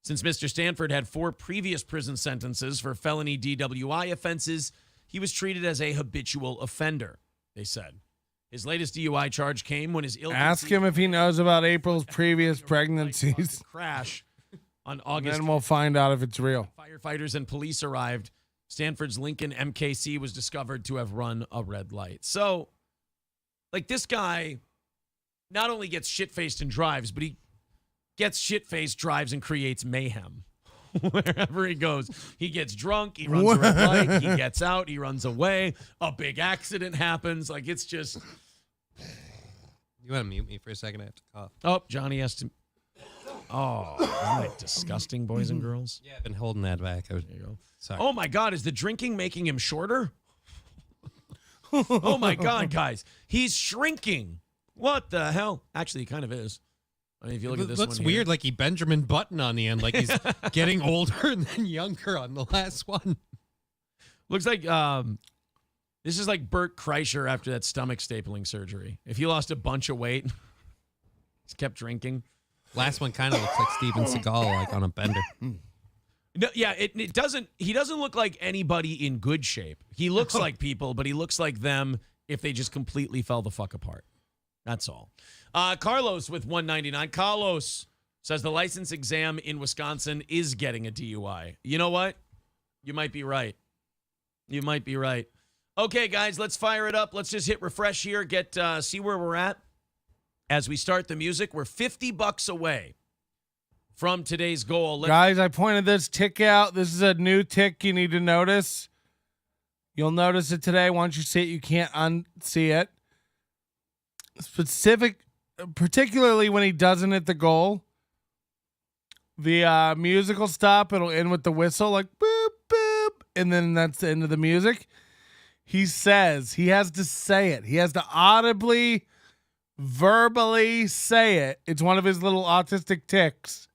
Q: Since Mr. Stanford had 4 previous prison sentences for felony DWI offenses, he was treated as a habitual offender, they said. His latest DUI charge came when his
A: Ask him if he knows about April's previous pregnancies.
Q: crash on August.
A: Then we'll find out if it's real.
Q: Firefighters and police arrived. Stanford's Lincoln MKC was discovered to have run a red light. So, like, this guy not only gets shit-faced and drives, but he gets shit-faced, drives, and creates mayhem. Wherever he goes, he gets drunk, he runs a red light, he gets out, he runs away, a big accident happens. Like, it's just...
O: You want to mute me for a second? I have to cough.
Q: Oh, Johnny has to... Oh, isn't that disgusting, boys and girls?
O: Yeah, I've been holding that back.
Q: There you go.
O: Sorry.
Q: Oh, my God, is the drinking making him shorter? Oh, my God, guys. He's shrinking. What the hell? Actually, he kind of is. I mean, if you look at this
O: looks
Q: one
O: weird,
Q: here.
O: like he Benjamin Button on the end, like he's getting older and then younger on the last one.
Q: Looks like this is like Bert Kreischer after that stomach stapling surgery. If he lost a bunch of weight, he's kept drinking.
O: Last one kind of looks like Steven Seagal, like on a bender.
Q: No, yeah, it doesn't. He doesn't look like anybody in good shape. He looks like people, but he looks like them if they just completely fell the fuck apart. That's all. Carlos with 199. Carlos says the license exam in Wisconsin is getting a DUI. You know what? You might be right. You might be right. Okay, guys, let's fire it up. Let's just hit refresh here. Get see where we're at as we start the music. We're $50 away from today's goal.
A: Guys, I pointed this tick out. This is a new tick you need to notice. You'll notice it today. Once you see it, you can't unsee it. Particularly when he doesn't hit the goal. The music will stop. It'll end with the whistle, like boop, boop. And then that's the end of the music. He says, he has to say it. He has to audibly, verbally say it. It's one of his little autistic ticks.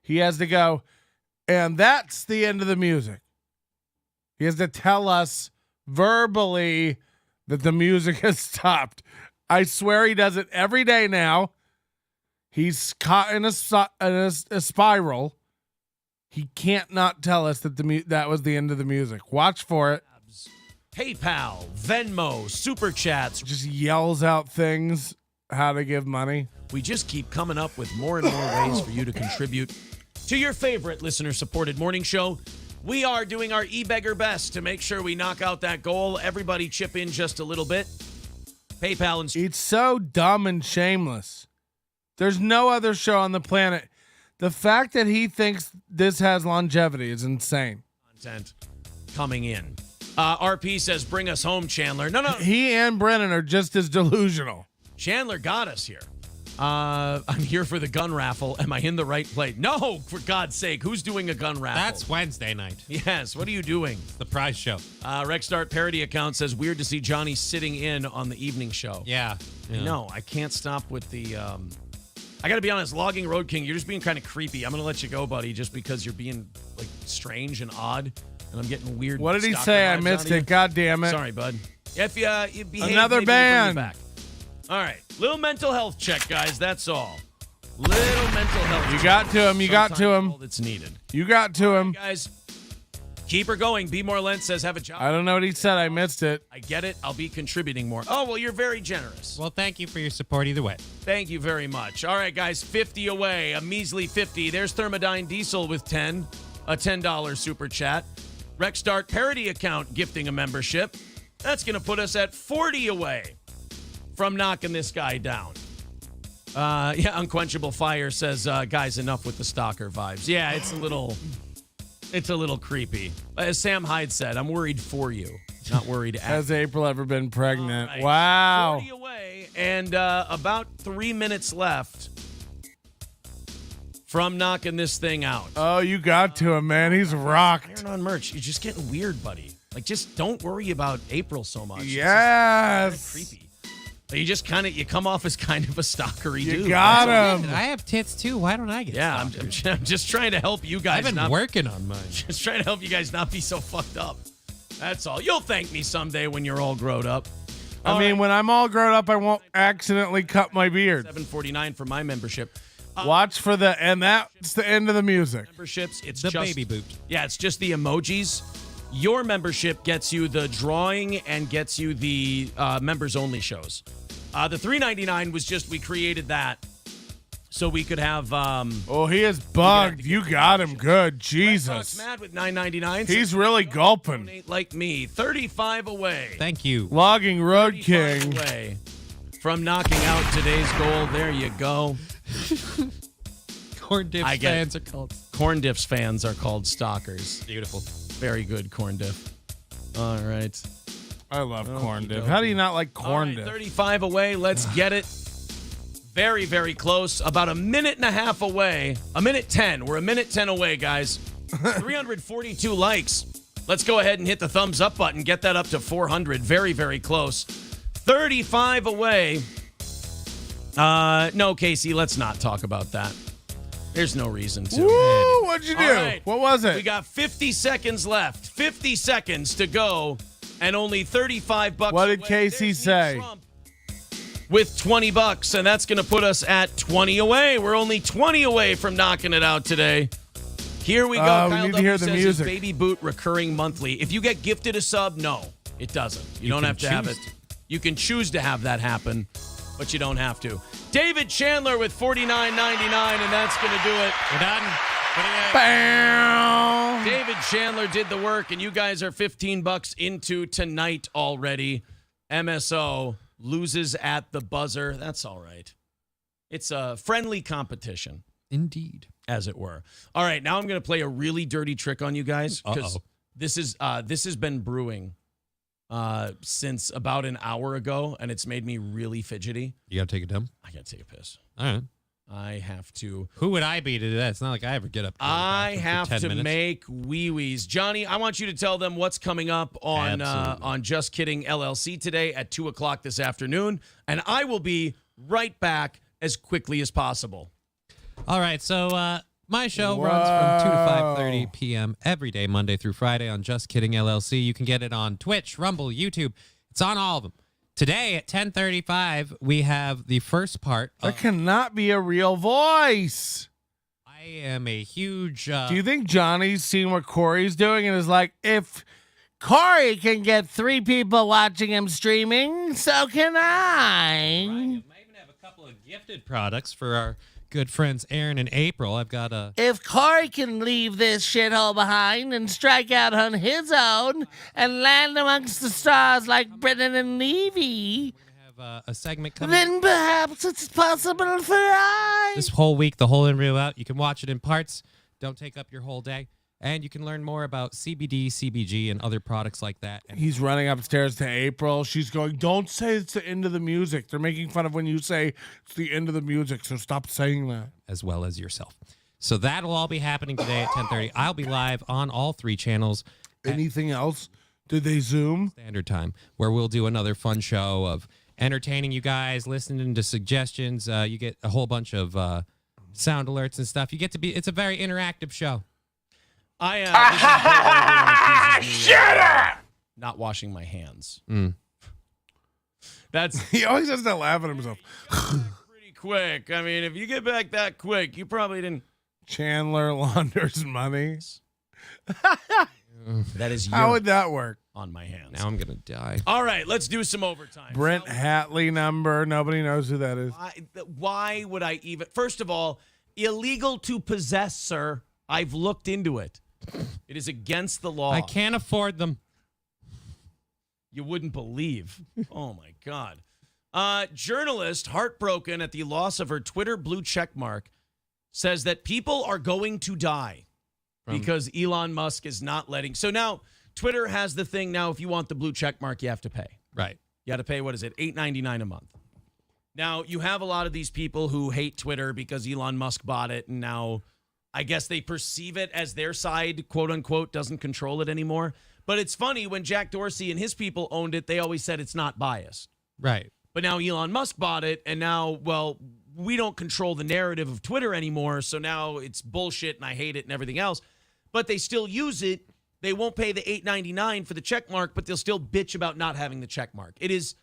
A: He has to go, and that's the end of the music. He has to tell us verbally that the music has stopped. I swear he does it every day now. He's caught in a spiral. He can't not tell us that that was the end of the music. Watch for it.
Q: PayPal, Venmo, Super Chats.
A: Just yells out things, how to give money.
Q: We just keep coming up with more and more ways for you to contribute to your favorite listener-supported morning show. We are doing our e-beggar best to make sure we knock out that goal. Everybody chip in just a little bit. PayPal and
A: It's so dumb and shameless. There's no other show on the planet. The fact that he thinks this has longevity is insane.
Q: content coming in. RP says, bring us home, Chandler. No.
A: He and Brennan are just as delusional.
Q: Chandler got us here. I'm here for the gun raffle. Am I in the right place? No, for God's sake. Who's doing a gun raffle?
O: That's Wednesday night.
Q: Yes. What are you doing?
O: It's the prize show.
Q: Rexstart parody account says, weird to see Johnny sitting in on the evening show.
O: Yeah.
Q: No, I can't stop with the... I got to be honest, Logging Road King, you're just being kind of creepy. I'm going to let you go, buddy, just because you're being like strange and odd, and I'm getting weird.
A: What did he
Q: stalker
A: say? I
Q: vibes
A: missed
Q: out of
A: it.
Q: you.
A: God damn it.
Q: Sorry, bud. If you behave,
A: Another
Q: maybe we'll bring you
A: band.
Q: back. All right. Little mental health check, guys. That's all. Little mental health
A: You
Q: check.
A: got to him. You got to
Q: Sometimes
A: him.
Q: all that's needed.
A: You got to him.
Q: Guys, keep her going. Be More Lent says, have a job.
A: I don't know what he said. I missed it.
Q: I get it. I'll be contributing more. Oh, well, you're very generous.
O: Well, thank you for your support either way.
Q: Thank you very much. All right, guys, 50 away, a measly 50. There's Thermodyne Diesel with 10, a $10 super chat. Rexstart parody account gifting a membership. That's going to put us at 40 away from knocking this guy down. Unquenchable Fire says, guys, enough with the stalker vibes. Yeah, it's a little creepy. As Sam Hyde said, I'm worried for you, not worried at
A: Has April ever been pregnant?
Q: right.
A: Wow.
Q: 40 away, and about 3 minutes left from knocking this thing out.
A: Oh, you got to him, man. He's rocked.
Q: Iron on merch. You're just getting weird, buddy. Like, just don't worry about April so much.
A: Yes.
Q: It's just kinda creepy. You just you come off as kind of a stalkery
A: You
Q: dude.
A: got
Q: That's
A: him.
O: I have tits too. Why don't I get
Q: Yeah, I'm just trying to help you guys.
O: I've been working on mine.
Q: Just trying to help you guys not be so fucked up. That's all. You'll thank me someday when you're all grown up.
A: I mean, when I'm all grown up, I won't accidentally cut my beard.
Q: $7.49 for my membership.
A: Watch for and that's the end of the music.
Q: Memberships, it's
O: The
Q: just
O: baby boot.
Q: Yeah, it's just the emojis. Your membership gets you the drawing and gets you the members only shows. The $3.99 was just we created that so we could have.
A: Oh, he is bugged. You got him good. Jesus.
Q: Mad with $9.99.
A: He's really gulping.
Q: Donate like me. 35 away.
O: Thank you.
A: Logging Road
Q: 35
A: King.
Q: away from knocking out today's goal. There you go.
O: Corn Dips fans are called.
Q: Corn Dips fans are called stalkers.
O: Beautiful.
Q: Very good, Corn Dip. All right.
A: I love corn dip. How do you not like corn dip?
Q: 35 away. Let's get it. Very, very close. About a minute and a half away. A minute 10. We're a minute 10 away, guys. 342 likes. Let's go ahead and hit the thumbs up button. Get that up to 400. Very, very close. 35 away. No, Casey, let's not talk about that. There's no reason to.
A: Woo! What'd you do?
Q: All right.
A: What was it?
Q: We got 50 seconds left. 50 seconds to go. And only $35.
A: What did Casey say?
Q: With $20, and that's going to put us at 20 away. We're only 20 away from knocking it out today. Here we go.
A: We
Q: Kyle
A: need to
Q: W
A: hear the
Q: says,
A: music.
Q: Is Baby Boot recurring monthly? If you get gifted a sub, no, it doesn't. You don't
O: can
Q: have to have it.
O: choose
Q: You can choose to have that happen, but you don't have to. David Chandler with $49.99, and that's going to do it.
O: We're done.
A: Bam!
Q: David Chandler did the work, and you guys are $15 into tonight already. MSO loses at the buzzer. That's all right. It's a friendly competition.
O: Indeed.
Q: As it were. All right, now I'm going to play a really dirty trick on you guys because this has been brewing since about an hour ago, and it's made me really fidgety.
O: You got to take a dump?
Q: I got to take a piss.
O: All right.
Q: I have to.
O: Who would I be to do that? It's not like I ever get up.
Q: I
O: for
Q: have
O: 10
Q: to
O: minutes.
Q: make wee-wees. Johnny, I want you to tell them what's coming up on Just Kidding LLC today at 2 o'clock this afternoon, and I will be right back as quickly as possible.
O: All right, so my show runs from 2 to 5:30 p.m. every day, Monday through Friday on Just Kidding LLC. You can get it on Twitch, Rumble, YouTube. It's on all of them. Today at 10:35, we have the first part.
A: That cannot be a real voice.
O: I am a huge...
A: Do you think Johnny's seen what Corey's doing and is like, if Corey can get 3 people watching him streaming, so can I.
O: Right, I might even have a couple of gifted products for our good friends Aaron and April. I've got a...
A: If Corey can leave this shithole behind and strike out on his own and land amongst the stars like Brennan and Levy.
O: We're going to have a segment coming.
A: Then perhaps it's possible for I.
O: This whole week, the whole in, real out. You can watch it in parts. Don't take up your whole day. And you can learn more about CBD, CBG, and other products like that. And
A: He's running upstairs to April. She's going, don't say it's the end of the music. They're making fun of when you say it's the end of the music, so stop saying that.
O: as well as yourself. So that'll all be happening today at 10:30. I'll be live on all 3 channels.
A: Anything else? Did they Zoom?
O: Standard time, where we'll do another fun show of entertaining you guys, listening to suggestions. You get a whole bunch of sound alerts and stuff. You get to be. It's a very interactive show.
Q: Shut up! Not washing my hands. That's
A: He always has to laugh at himself.
Q: pretty quick. I mean, if you get back that quick, you probably didn't.
A: Chandler launders money.
Q: That is
A: How would that work?
Q: on my hands.
O: Now I'm gonna die.
Q: All right, let's do some overtime.
A: Brent Hatley number. Nobody knows who that is.
Q: Why would I even? First of all, illegal to possess, sir. I've looked into it. It is against the law.
O: I can't afford them.
Q: You wouldn't believe. Oh my God. Journalist heartbroken at the loss of her Twitter blue check mark says that people are going to die because Elon Musk is not letting. So now Twitter has the thing now, if you want the blue check mark, you have to pay.
O: Right.
Q: You got to pay, what is it, $8.99 a month. Now, you have a lot of these people who hate Twitter because Elon Musk bought it, and now I guess they perceive it as their side, quote unquote, doesn't control it anymore. But it's funny, when Jack Dorsey and his people owned it, they always said it's not biased.
O: Right.
Q: But now Elon Musk bought it, and now, well, we don't control the narrative of Twitter anymore, so now it's bullshit and I hate it and everything else. But they still use it. They won't pay the $8.99 for the check mark, but they'll still bitch about not having the check mark. It is,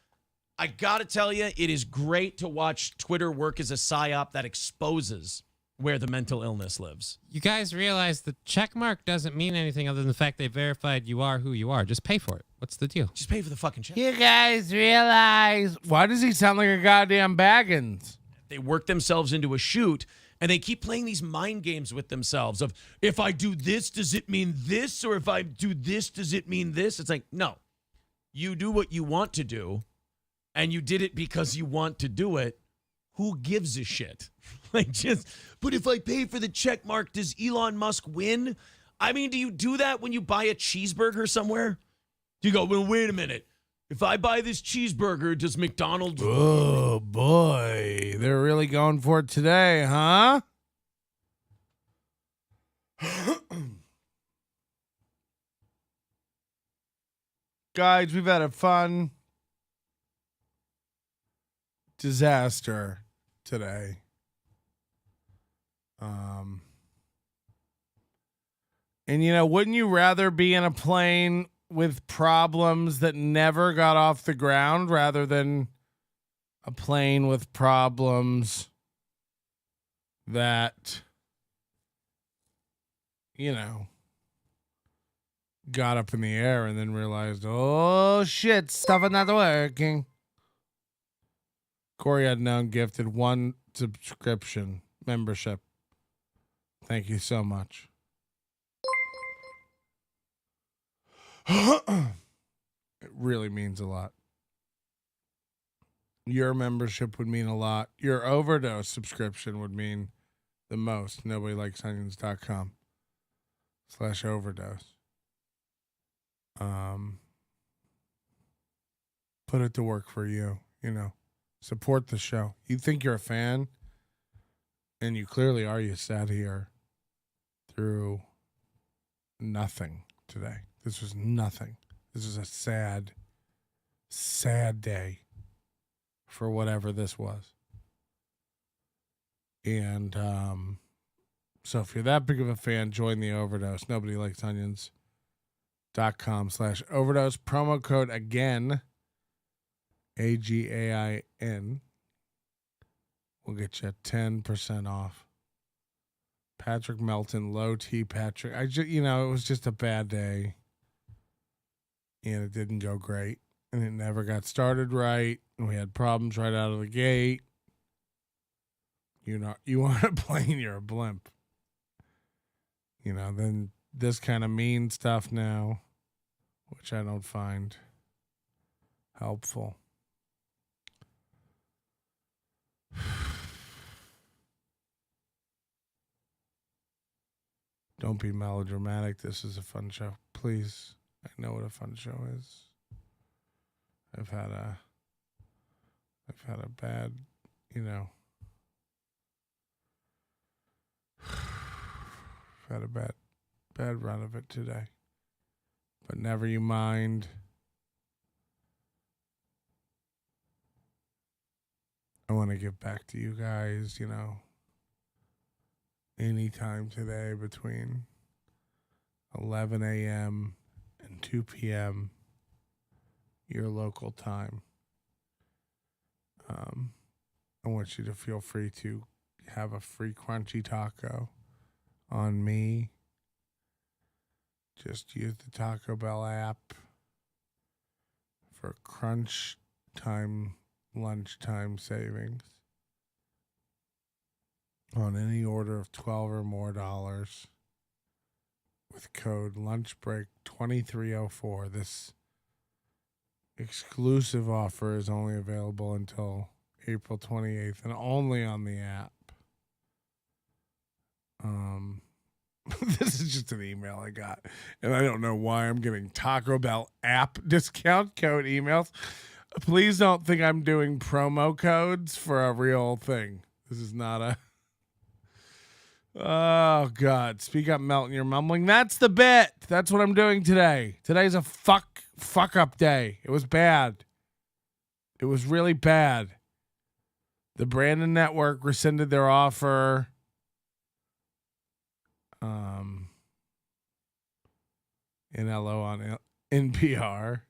Q: I got to tell you, it is great to watch Twitter work as a psyop that exposes where the mental illness lives.
O: You guys realize the check mark doesn't mean anything other than the fact they verified you are who you are. Just pay for it. What's the deal?
Q: Just pay for the fucking check.
A: You guys realize. Why does he sound like a goddamn Baggins?
Q: They work themselves into a shoot, and they keep playing these mind games with themselves of, if I do this, does it mean this? Or if I do this, does it mean this? It's like, no. You do what you want to do, and you did it because you want to do it. Who gives a shit? Like, just, but if I pay for the check mark, does Elon Musk win? I mean, do you do that when you buy a cheeseburger somewhere? Do you go, well, wait a minute. If I buy this cheeseburger, does McDonald's win?
A: Oh, boy. They're really going for it today, huh? Guys, we've had a fun disaster today. And you know, wouldn't you rather be in a plane with problems that never got off the ground rather than a plane with problems that, you know, got up in the air and then realized, oh shit, stuff is not working. Corey had now gifted 1 subscription membership. Thank you so much. It really means a lot. Your membership would mean a lot. Your overdose subscription would mean the most. NobodyLikesOnions.com/overdose. Put it to work for you. You know, support the show. You think you're a fan, and you clearly are. You sat here through nothing today. This was nothing. This is a sad, sad day for whatever this was. And so if you're that big of a fan, join the Overdose. NobodyLikesOnions.com/overdose. Promo code again, AGAIN, will get you 10% off. Patrick Melton, low T Patrick. It was just a bad day. And it didn't go great. And it never got started right. And we had problems right out of the gate. You want a plane, you're a blimp. Then this kind of mean stuff now, which I don't find helpful. Don't be melodramatic. This is a fun show. Please. I know what a fun show is. I've had a bad, I've had a bad run of it today. But never you mind. I want to give back to you guys, anytime today between 11 a.m. and 2 p.m. your local time. I want you to feel free to have a free crunchy taco on me. Just use the Taco Bell app for crunch time, lunchtime savings on any order of $12 or more with code lunchbreak2304. This exclusive offer is only available until April 28th and only on the app. This is just an email I got, and I don't know why I'm getting Taco Bell app discount code emails. Please don't think I'm doing promo codes for a real thing. This is not a... Oh, God. Speak up, Melton. You're mumbling. That's the bit. That's what I'm doing today. Today's a fuck up day. It was bad. It was really bad. The Brandon Network rescinded their offer. In LO on NPR.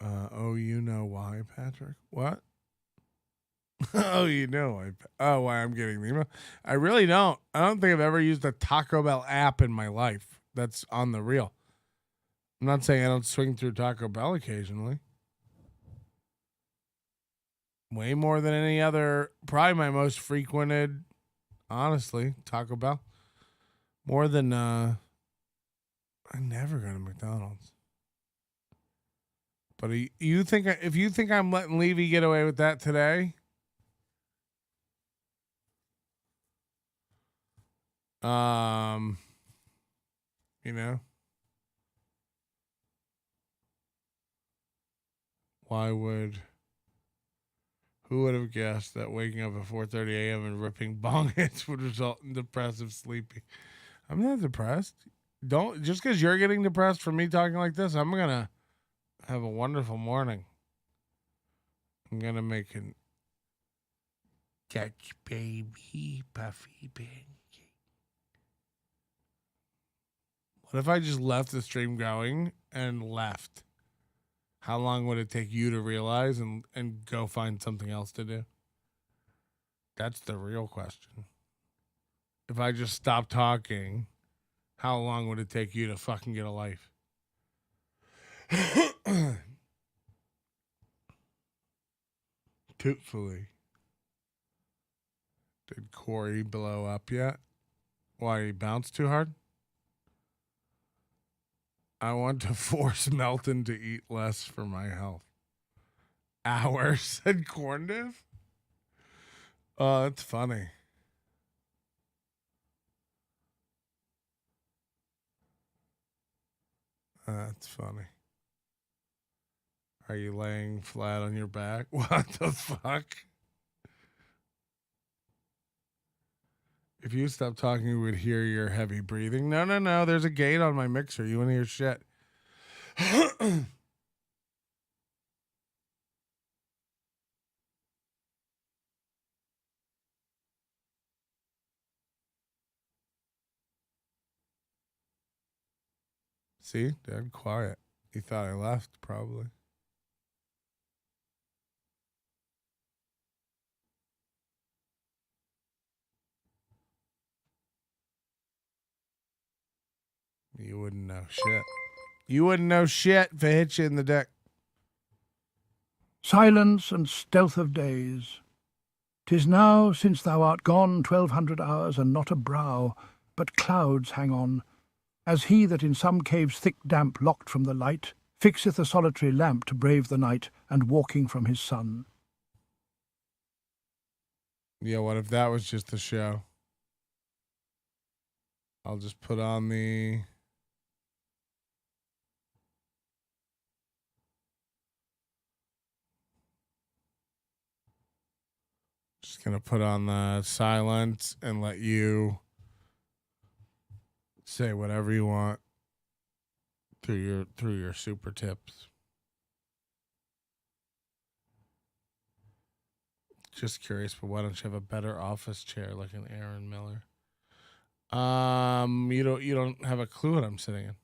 A: Oh, you know why, Patrick? What? Oh, you know why? Oh, why I'm getting the email? I really don't. I don't think I've ever used a Taco Bell app in my life. That's on the real. I'm not saying I don't swing through Taco Bell occasionally. Way more than any other, probably my most frequented, honestly, Taco Bell. More than, I never go to McDonald's. But if you think I'm letting Levy get away with that today, who would have guessed that waking up at 4:30 a.m. and ripping bong hits would result in depressive sleeping? I'm not depressed. Don't, just because you're getting depressed from me talking like this, I'm going to have a wonderful morning. I'm going to make an Dutch baby puffy pancake. What if I just left the stream going and left? How long would it take you to realize and go find something else to do? That's the real question. If I just stopped talking, how long would it take you to fucking get a life? Truthfully. Did Corey blow up yet? Why, he bounced too hard? I want to force Melton to eat less for my health. Hours, said Corndiv. Oh, that's funny. That's funny. Are you laying flat on your back? What the fuck? If you stop talking, we would hear your heavy breathing. No. There's a gate on my mixer. You want to hear shit? See? Dead quiet. He thought I left, probably. You wouldn't know shit. You wouldn't know shit if I hit you in the dick.
C: Silence and stealth of days. 'Tis now since thou art gone 1200 hours, and not a brow, but clouds hang on, as he that in some cave's thick damp locked from the light, fixeth a solitary lamp to brave the night, and walking from his sun.
A: Yeah, what if that was just the show? I'll just put on the... Just going to put on the silence and let you say whatever you want through your super tips. Just curious, but why don't you have a better office chair like an Aaron Miller? You don't have a clue what I'm sitting in.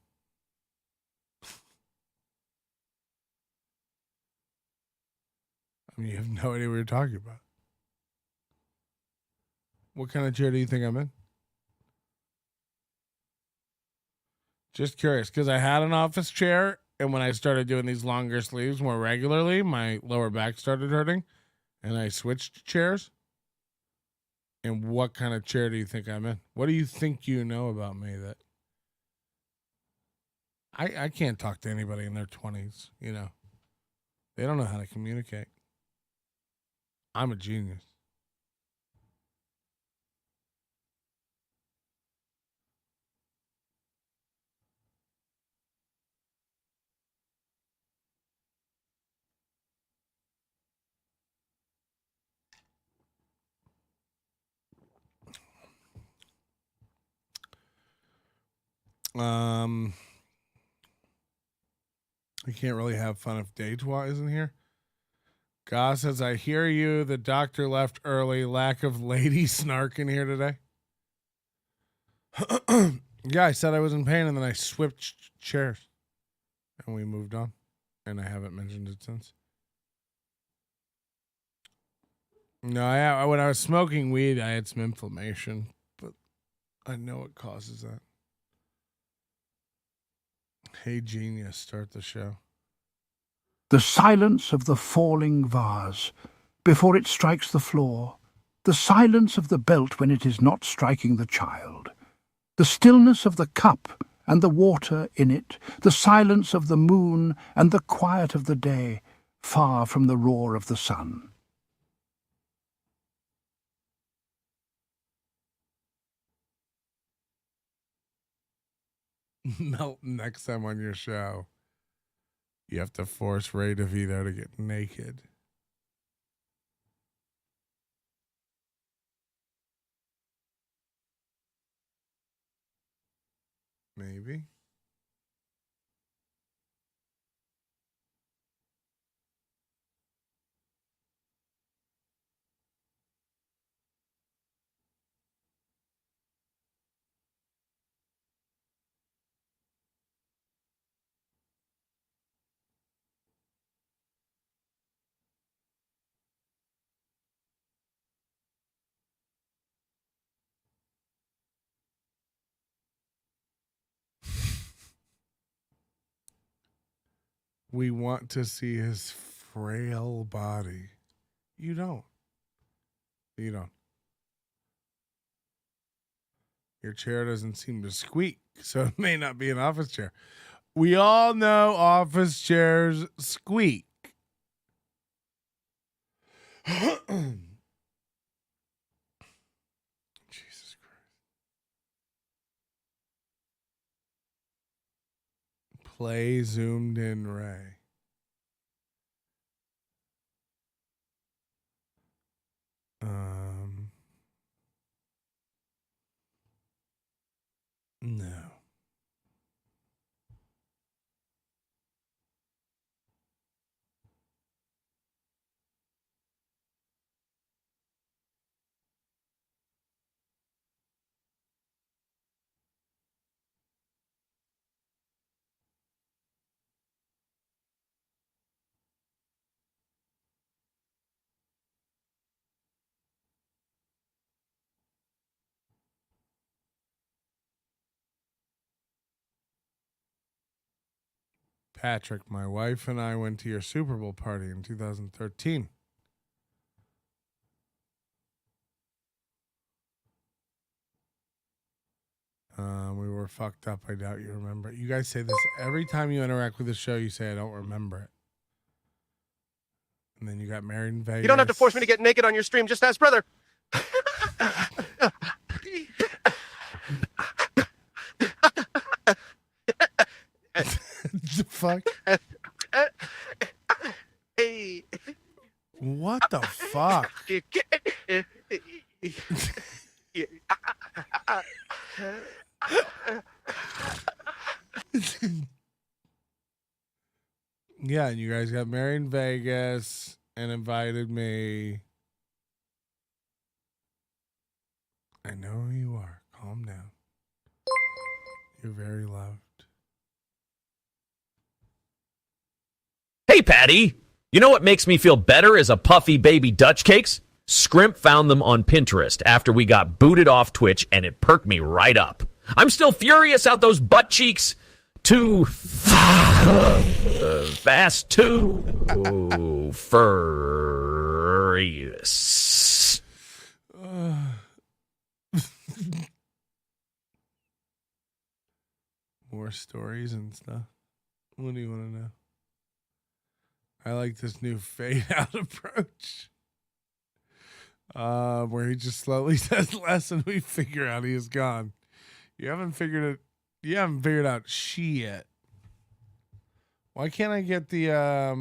A: I mean, you have no idea what you're talking about. What kind of chair do you think I'm in? Just curious, because I had an office chair, and when I started doing these longer sleeves more regularly, my lower back started hurting, and I switched chairs. And what kind of chair do you think I'm in? What do you think you know about me that I can't talk to anybody in their 20s, you know? They don't know how to communicate. I'm a genius. We can't really have fun if Dejois isn't here. Goss says, I hear you. The doctor left early. Lack of lady snark in here today. Yeah, I said I was in pain, and then I switched chairs. And we moved on. And I haven't mentioned it since. No, when I was smoking weed, I had some inflammation. But I know it causes that. Hey, genius, start the show.
C: The silence of the falling vase before it strikes the floor, the silence of the belt when it is not striking the child, the stillness of the cup and the water in it, the silence of the moon and the quiet of the day, far from the roar of the sun.
A: Melton, next time on your show, you have to force Ray DeVito to get naked. Maybe. We want to see his frail body. You don't. You don't. Your chair doesn't seem to squeak, so it may not be an office chair. We all know office chairs squeak. Jesus Christ. Play zoomed in Ray. No. Patrick, my wife and I went to your Super Bowl party in 2013. We were fucked up. I doubt you remember it. You guys say this every time you interact with the show. You say, I don't remember it. And then you got married in Vegas.
G: You don't have to force me to get naked on your stream. Just ask brother.
A: The fuck? What the fuck? Yeah, and you guys got married in Vegas and invited me. I know who you are. Calm down. You're very loved.
F: Hey, Patty. You know what makes me feel better as a puffy baby Dutch cakes? Scrimp found them on Pinterest after we got booted off Twitch, and it perked me right up. I'm still furious out those butt cheeks. Too fast, too furious.
A: More stories and stuff. What do you want to know? I like this new fade out approach. Where he just slowly says less and we figure out he is gone. You haven't figured out shit. Why can't I get the I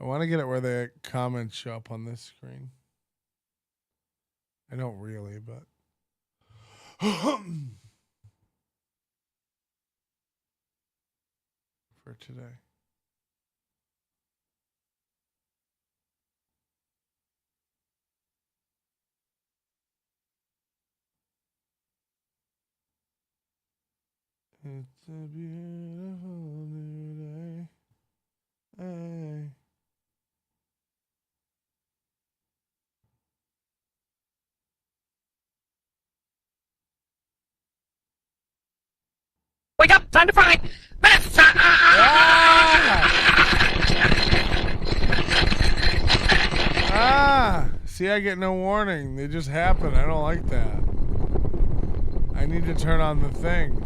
A: want to get it where the comments show up on this screen. I don't really, but for today. It's a beautiful new day. Hey.
G: Wake up! Time to fry!
A: See, I get no warning. They just happen. I don't like that. I need to turn on the things.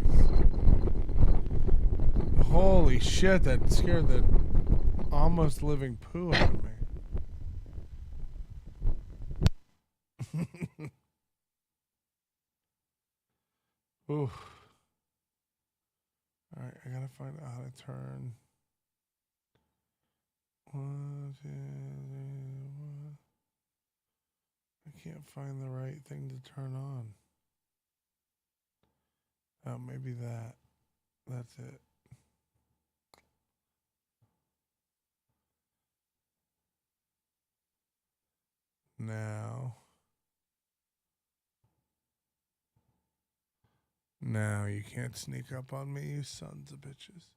A: Holy shit, that scared the almost living poo out of me. Oof. Alright, I gotta find out how to turn. 1, 2, 3, 1. I can't find the right thing to turn on. Oh, maybe that. That's it. Now you can't sneak up on me, you sons of bitches.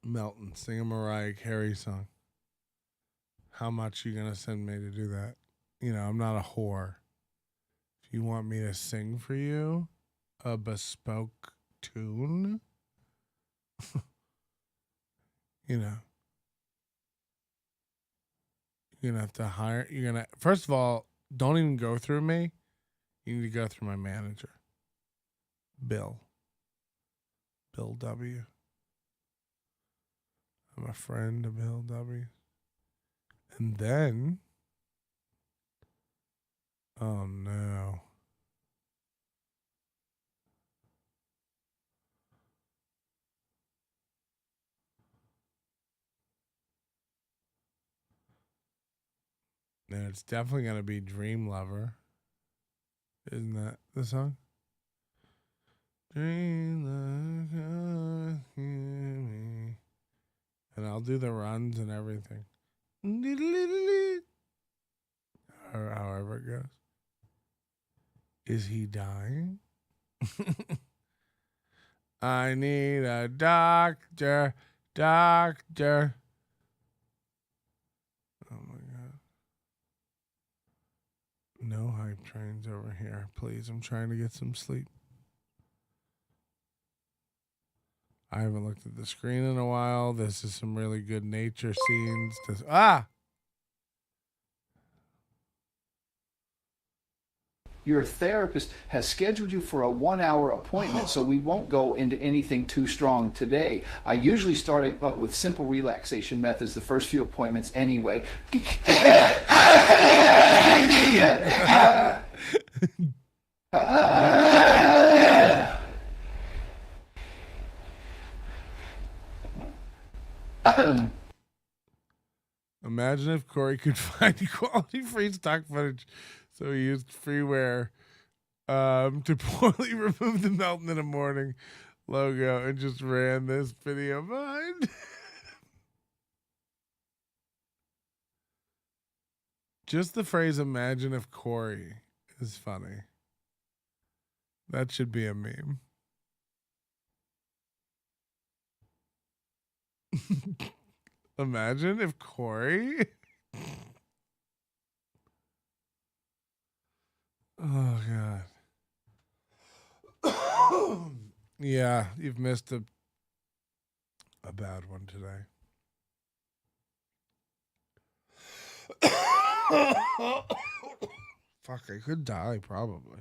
A: Melton, sing a Mariah Carey song. How much you gonna send me to do that? You know, I'm not a whore. If you want me to sing for you a bespoke tune, you know, you're gonna have to hire. First of all, don't even go through me. You need to go through my manager, Bill W. I'm a friend of Bill W. And then, oh no. And it's definitely going to be Dream Lover. Isn't that the song? Dream Lover, hear me. And I'll do the runs and everything. Or however it goes. Is he dying? I need a doctor. Oh my God. No hype trains over here. Please, I'm trying to get some sleep. I haven't looked at the screen in a while. This is some really good nature scenes.
M: Your therapist has scheduled you for a 1-hour appointment, so we won't go into anything too strong today. I usually start up with simple relaxation methods the first few appointments anyway.
A: Imagine if Corey could find quality free stock footage, so he used freeware to poorly remove the Melton in the morning logo and just ran this video behind. Just the phrase "imagine if Corey" is funny. That should be a meme. Imagine if Corey. Oh God. Yeah, you've missed a bad one today. Fuck, I could die probably.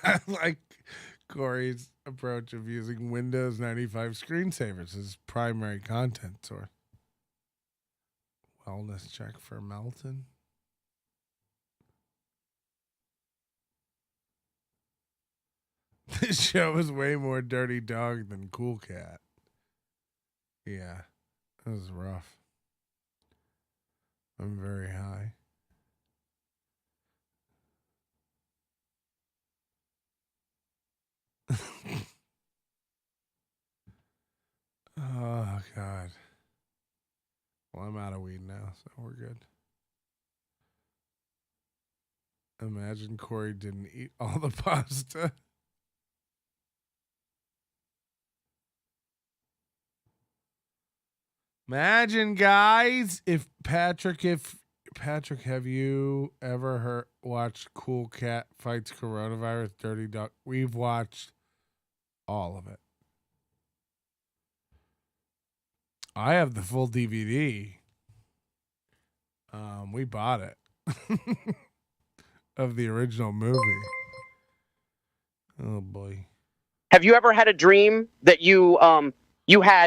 A: I like Corey's approach of using Windows 95 screensavers as primary content source. Wellness check for Melton. This show is way more Dirty Dog than Cool Cat. Yeah, that was rough. I'm very high. Oh, God. Well, I'm out of weed now, so we're good. Imagine Corey didn't eat all the pasta. Imagine, guys, if Patrick, have you ever watched Cool Cat Fights Coronavirus Dirty Dog? We've watched all of it. I have the full DVD. We bought it of the original movie. Oh boy.
G: Have you ever had a dream that you could want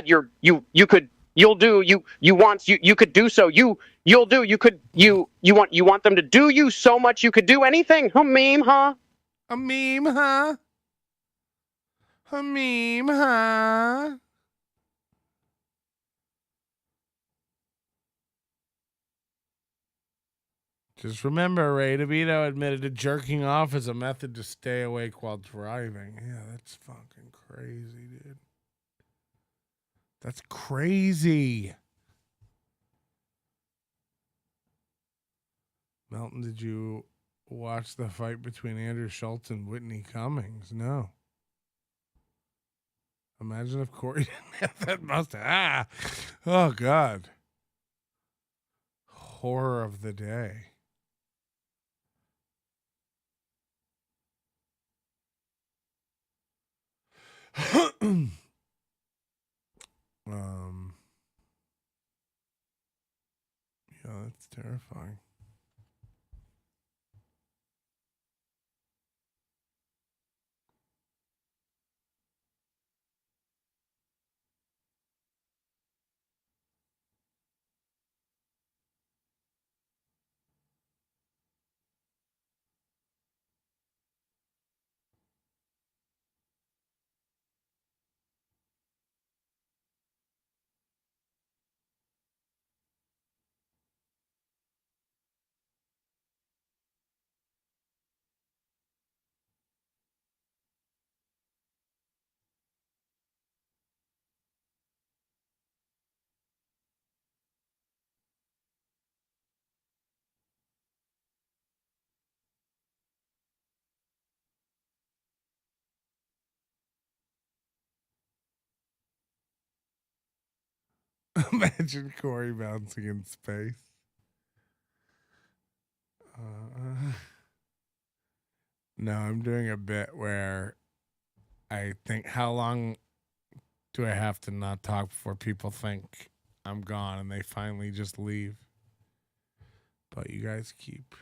G: them to do you so much you could do anything? A meme, huh?
A: A meme, huh? A meme, huh? Just remember, Ray DeVito admitted to jerking off as a method to stay awake while driving. Yeah, that's fucking crazy, dude. That's crazy. Melton, did you watch the fight between Andrew Schultz and Whitney Cummings? No. Imagine if Corey didn't have that mustache. Oh, God. Horror of the day. Yeah, that's terrifying. Imagine Corey bouncing in space. No, I'm doing a bit where I think, how long do I have to not talk before people think I'm gone, and they finally just leave. But you guys keep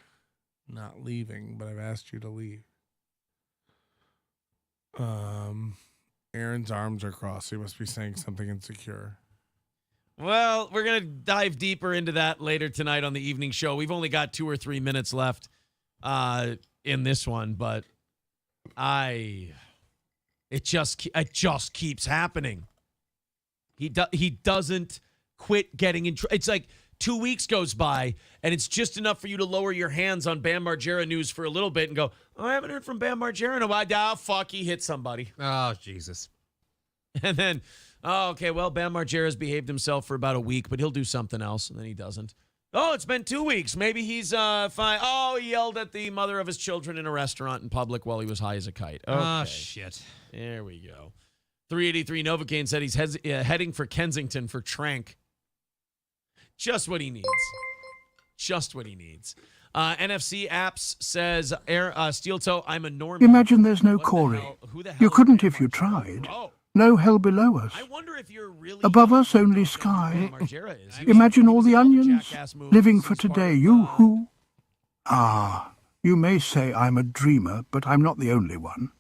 A: not leaving, but I've asked you to leave. Aaron's arms are crossed. He must be saying something insecure.
Q: Well, we're going to dive deeper into that later tonight on the evening show. We've only got 2 or 3 minutes left in this one, but it just keeps happening. He doesn't quit getting in trouble. It's like 2 weeks goes by, and it's just enough for you to lower your hands on Bam Margera news for a little bit and go, oh, I haven't heard from Bam Margera in a while. Oh, fuck, he hit somebody.
O: Oh, Jesus.
Q: And then, oh, okay, well, Bam Margera's behaved himself for about a week, but he'll do something else, and then he doesn't. Oh, it's been 2 weeks. Maybe he's fine. Oh, he yelled at the mother of his children in a restaurant in public while he was high as a kite. Okay.
O: Oh, shit.
Q: There we go. 383 Novocaine said he's heading for Kensington for Trank. Just what he needs. Just what he needs. NFC Apps says, Steel Toe, I'm a normie.
C: Imagine there's no Corey. You couldn't if you tried. No hell below us.
Q: I wonder if you're really
C: above us, only sky. Imagine all the onions living for today. You who? Ah, you may say I'm a dreamer, but I'm not the only one.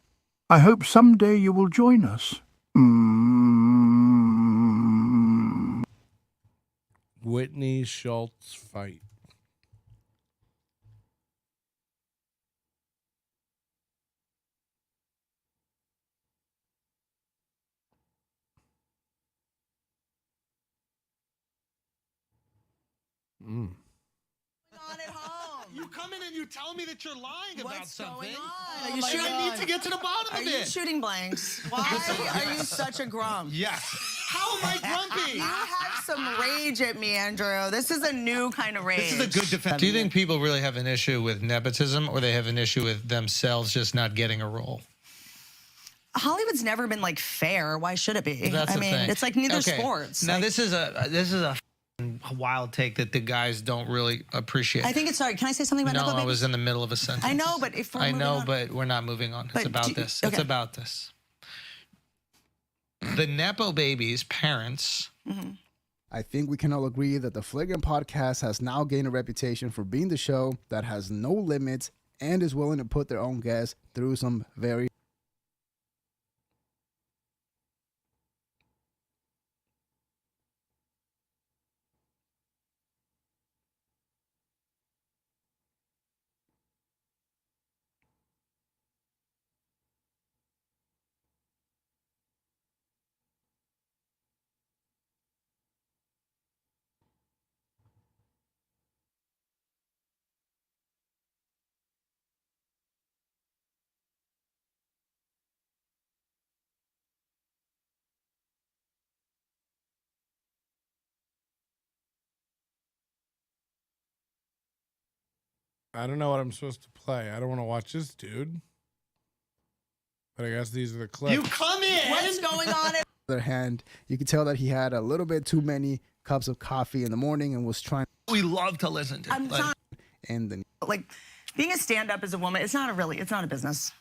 C: I hope someday you will join us.
A: Whitney Schultz fight.
J: You come in and you tell me that you're lying about something.
H: Are you
J: I need to get to the bottom of it.
H: Are you shooting blanks? Why are you such a grump?
J: Yes. How am I grumpy?
H: You have some rage at me, Andrew. This is a new kind of rage.
J: This is a good defense.
S: Do you think people really have an issue with nepotism, or they have an issue with themselves just not getting a role?
H: Hollywood's never been like fair. Why should it be?
S: That's
H: I
S: the
H: mean,
S: thing.
H: it's like neither
S: Okay.
H: sports.
S: Now
H: Like,
S: this is a wild take that the guys don't really appreciate.
H: I think it's sorry. Can I say something about
S: No,
H: Nepo
S: I
H: babies?
S: was in the middle of a sentence.
H: I know, but if we're
S: I
H: moving
S: know,
H: on-
S: but we're not moving on. It's
H: But
S: about
H: do-
S: this. It's
H: okay.
S: about this. The Nepo babies' parents.
T: I think we can all agree that the Flagrant Podcast has now gained a reputation for being the show that has no limits and is willing to put their own guests through some very
A: I don't know what I'm supposed to play. I don't want to watch this dude. But I guess these are the clips.
J: You come in.
H: What's going on?
T: other hand, you could tell that he had a little bit too many cups of coffee in the morning and was trying.
S: We love to listen to.
H: I'm trying.
T: And then,
H: Like, being a stand-up as a woman, it's not a business.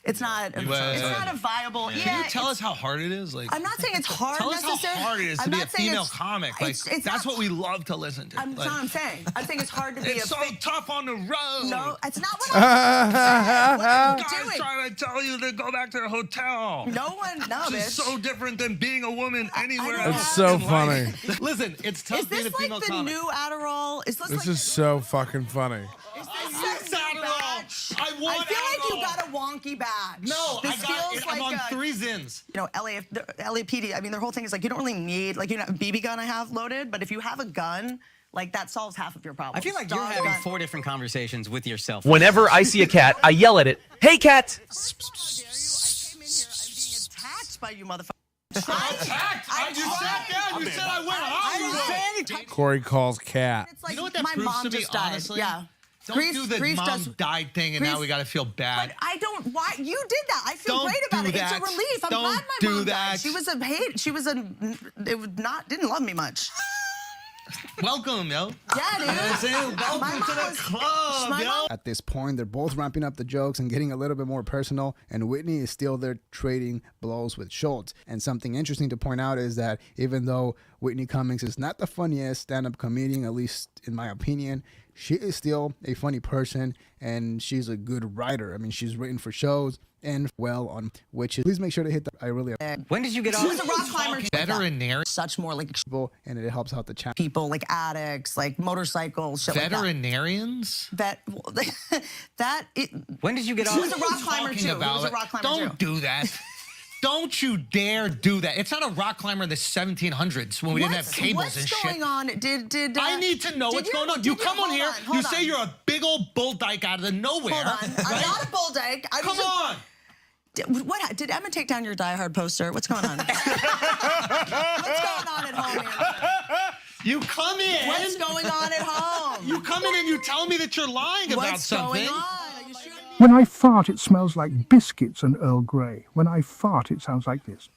H: It's not. It's not a viable.
S: Can you tell us how hard it is? Like,
H: I'm not saying it's hard.
S: Tell us how
H: necessarily.
S: hard it is to
H: I'm
S: be a
H: not saying
S: female
H: it's-
S: comic. Like,
H: it's
S: that's
H: not-
S: what we love to listen to.
H: That's what I'm saying. I think it's hard to be
S: It's
H: a.
S: so tough on the road.
H: No, it's not what I'm
S: Guys
H: doing.
S: trying to tell you to go back to the hotel.
H: No one, no,
S: This is
H: bitch.
S: so different than being a woman anywhere else.
A: It's so
S: in
A: funny.
S: life. Listen, it's tough
H: Is
S: being
H: this
S: a female
H: like the
S: comic.
H: new Adderall? Is this
A: This
H: like
A: is so fucking funny.
S: I
H: feel like you got a wonky badge.
S: No,
H: this
S: I got
H: feels
S: it. I'm
H: like
S: on 3 Zins.
H: You know, LAPD. I mean, their whole thing is like you don't really need like a BB gun I have loaded, but if you have a gun, like that solves half of your problems.
X: I feel like you're having 4 different conversations with yourself.
F: Whenever I see a cat, I yell at it, "Hey, cat!"
H: attacked by you, motherfucker.
J: You sat down. You said I went Hollywood.
A: Corey calls cat.
H: It's like
S: You know what that
H: my
S: proves
H: mom
S: to me,
H: just died.
S: honestly?
H: Yeah.
S: Don't do the
H: Grief
S: mom
H: does-
S: died thing and now
H: Grief-
S: we got to feel bad.
H: But I don't. Why you did that? I feel
S: Don't
H: great about
S: do
H: it.
S: that.
H: It's a relief. I'm
S: Don't
H: glad my
S: do
H: mom
S: that.
H: died. She was a hate. She was a. It was not. Didn't love me much.
S: Welcome, yo.
H: Yeah, dude.
S: Welcome to the club, yo.
T: At this point, they're both ramping up the jokes and getting a little bit more personal, and Whitney is still there trading blows with Schultz. And something interesting to point out is that even though Whitney Cummings is not the funniest stand-up comedian, at least in my opinion, she is still a funny person, and she's a good writer. I mean, she's written for shows and well on witches. Please make sure to hit the I really.
X: When did you get
H: She
X: on?
H: was a rock climber.
S: Veterinarian.
H: Such more like
T: and it helps out the channel.
H: people, like addicts, like motorcycles, shit
S: Veterinarians?
H: like that.
X: When did you get
H: She
X: on?
H: was a rock climber too. He was a rock climber
S: Don't
H: too.
S: do that. Don't you dare do that. It's not a rock climber in the 1700s when we didn't have cables and shit.
H: What's going on? Did
S: I need to know what's going on. You come on here, you say you're a big old bull dyke out of the nowhere.
H: Hold on. I'm not a bull dyke.
S: Come on.
H: Did Emma take down your Die Hard poster? What's going on? What's going on at home, Anna?
S: You come in.
H: What's going on at home?
S: You come in and you tell me that you're lying about something.
H: What's going on? Are you sure?
C: When I fart, it smells like biscuits and Earl Grey. When I fart, it sounds like this.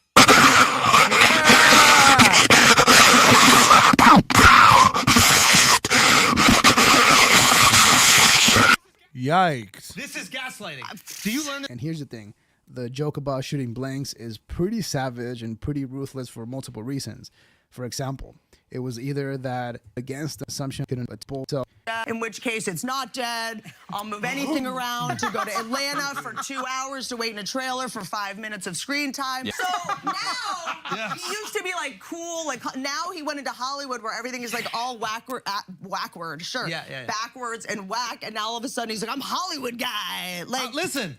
A: Yikes.
S: This is gaslighting. Do you learn that?
T: And here's the thing. The joke about shooting blanks is pretty savage and pretty ruthless for multiple reasons. For example, it was either that against the assumption couldn't so
H: In which case, it's not dead. I'll move anything around to go to Atlanta for 2 hours to wait in a trailer for 5 minutes of screen time.
X: Yeah.
H: So now, he used to be like cool, like now he went into Hollywood where everything is like all wackward, sure.
S: Yeah.
H: Backwards and whack, and now all of a sudden he's like, I'm Hollywood guy. Like,
S: listen,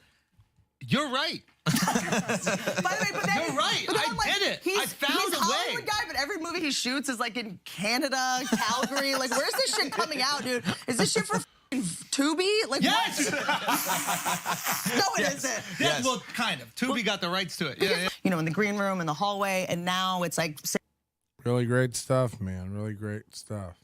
S: you're right.
H: by the way, but then,
S: You're right.
H: but then,
S: I did it. I found
H: he's
S: a way.
H: Hollywood guy, but every movie he shoots is like in Canada, Calgary. Like, where's this shit coming out, dude? Is this shit for Tubi? Like,
S: Yes.
H: what? No, it isn't.
S: Yeah, well, kind of. Tubi got the rights to it. Yeah.
H: You know, in the green room, in the hallway, and now it's like.
A: Really great stuff, man. Really great stuff.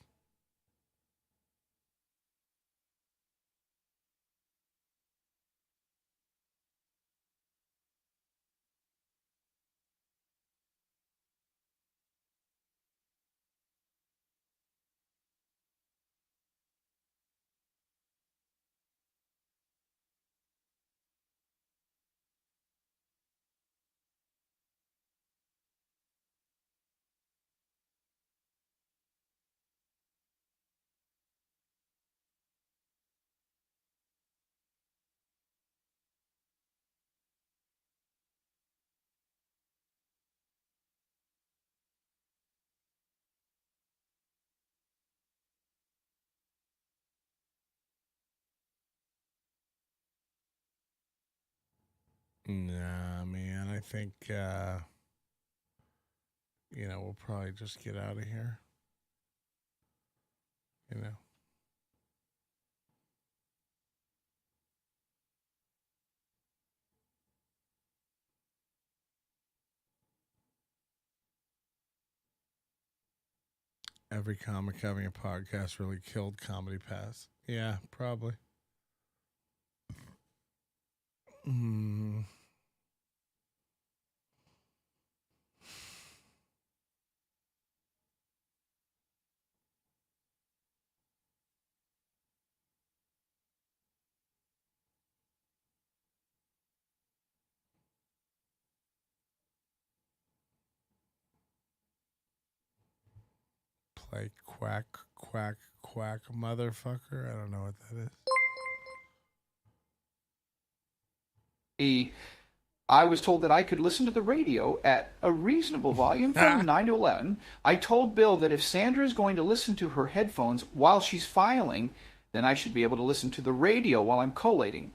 A: Nah, man. I think, we'll probably just get out of here. Every comic having a podcast really killed Comedy Pass. Yeah, probably. Play quack, quack, quack, motherfucker. I don't know what that is.
M: I was told that I could listen to the radio at a reasonable volume from 9 to 11. I told Bill that if Sandra is going to listen to her headphones while she's filing, then I should be able to listen to the radio while I'm collating.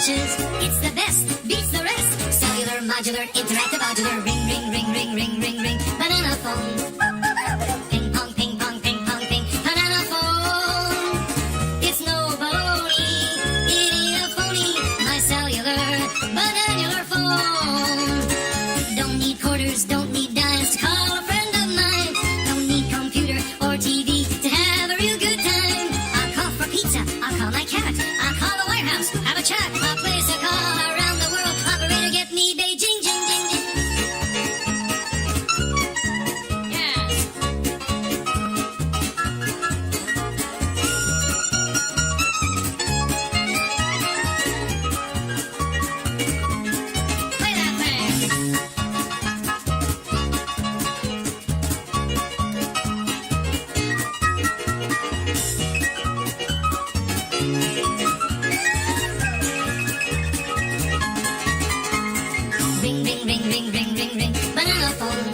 E: It's the best, beats the rest. Cellular modular, interactive, modular, ring, ring, ring, ring, ring, ring, ring, banana phone. Ping pong, ping pong, ping pong, ping, banana phone. It's no baloney, it ain't a phony, my cellular, banana phone. Don't need quarters, don't need dimes to call a friend of mine. Don't need computer or TV to have a real good time. I'll call for pizza, I'll call my cat, I'll call the White House, have a chat, I'll place a call around the world. Operator, get me Beijing, jing, jing, jing. Yes. Play that thing. Ring, ring, ring, ring, ring, ring, ring, banana phone.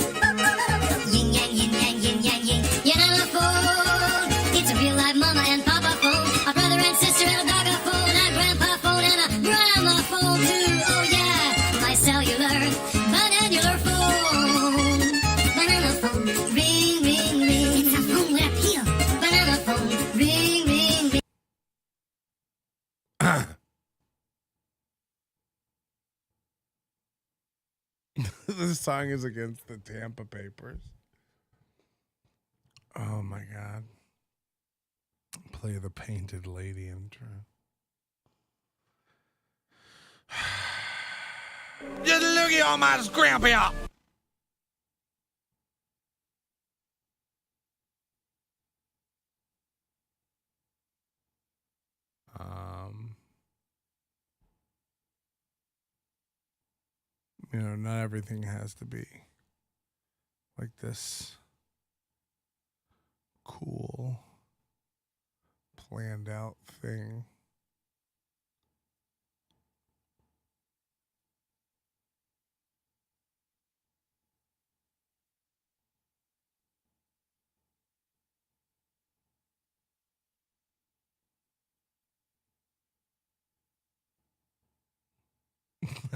E: Yin yang, yin yang, yin yang, yin, banana phone. It's a real live mama and papa phone, a brother and sister and a dog a phone, a grandpa phone and a grandma phone too. Oh yeah, my cellular, banana phone. Banana phone, ring, ring, ring. It's a phone with appeal. Banana phone, ring, ring, ring.
A: This song is against the Tampa Papers. Oh my God. Play the Painted Lady intro. Just look at all my scrappy up. You know, not everything has to be like this cool, planned out thing.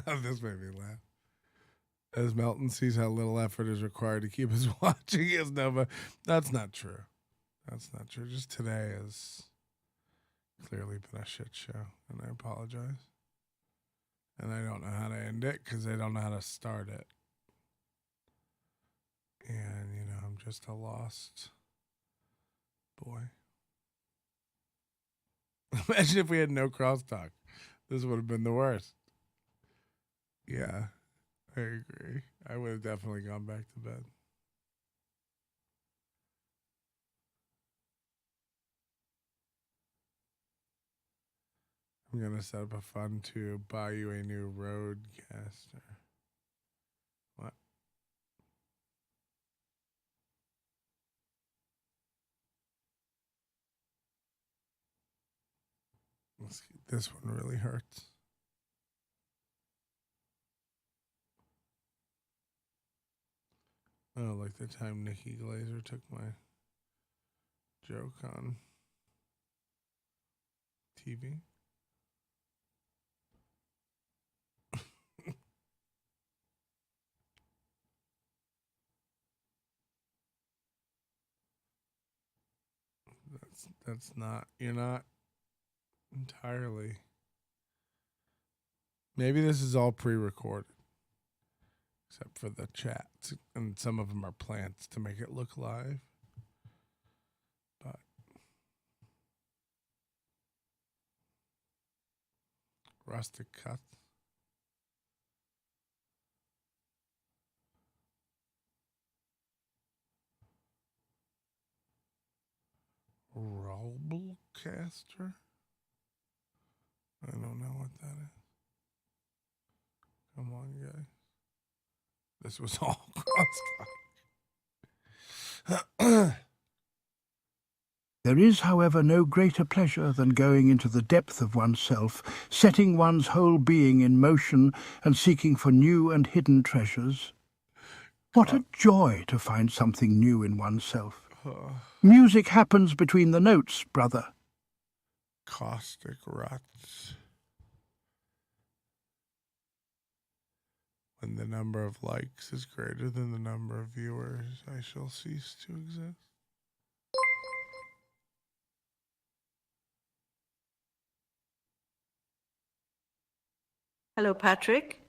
A: This made me laugh. As Melton sees how little effort is required to keep us watching his Nova. That's not true. That's not true. Just today has clearly been a shit show, and I apologize. And I don't know how to end it because I don't know how to start it. And, you know, I'm just a lost boy. Imagine if we had no crosstalk. This would have been the worst. Yeah, I agree. I would have definitely gone back to bed. I'm going to set up a fund to buy you a new roadcaster. What? This one really hurts. Oh, like the time Nikki Glazer took my joke on TV. That's not, you're not entirely. Maybe this is all pre-recorded. Except for the chats, and some of them are plants to make it look live. But rustic cuts. Rollcaster? I don't know what that is. Come on, guys. This was all crosstalk.
C: There is, however, no greater pleasure than going into the depth of oneself, setting one's whole being in motion and seeking for new and hidden treasures. What a joy to find something new in oneself. Music happens between the notes, brother.
A: Caustic ruts. When the number of likes is greater than the number of viewers, I shall cease to exist.
D: Hello, Patrick.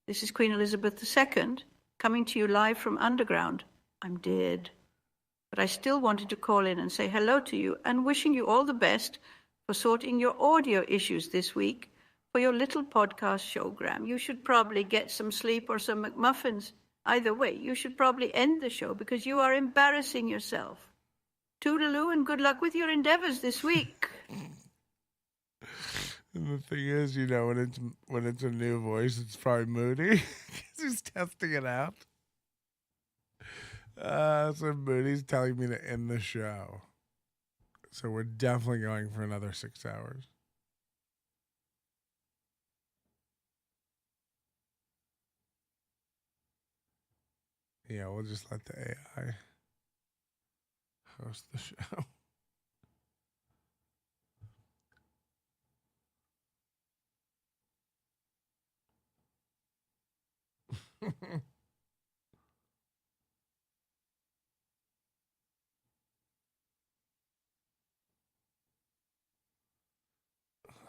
D: This is Queen Elizabeth II, coming to you live from Underground. I'm dead. But I still wanted to call in and say hello to you and wishing you all the best for sorting your audio issues this week for your little podcast showgram. You should probably get some sleep or some McMuffins. Either way, you should probably end the show because you are embarrassing yourself. Toodaloo and good luck with your endeavors this week.
A: And the thing is, you know, when it's a new voice, it's probably Moody because he's testing it out. So Moody's telling me to end the show. So we're definitely going for another 6 hours. Yeah, we'll just let the AI host the show.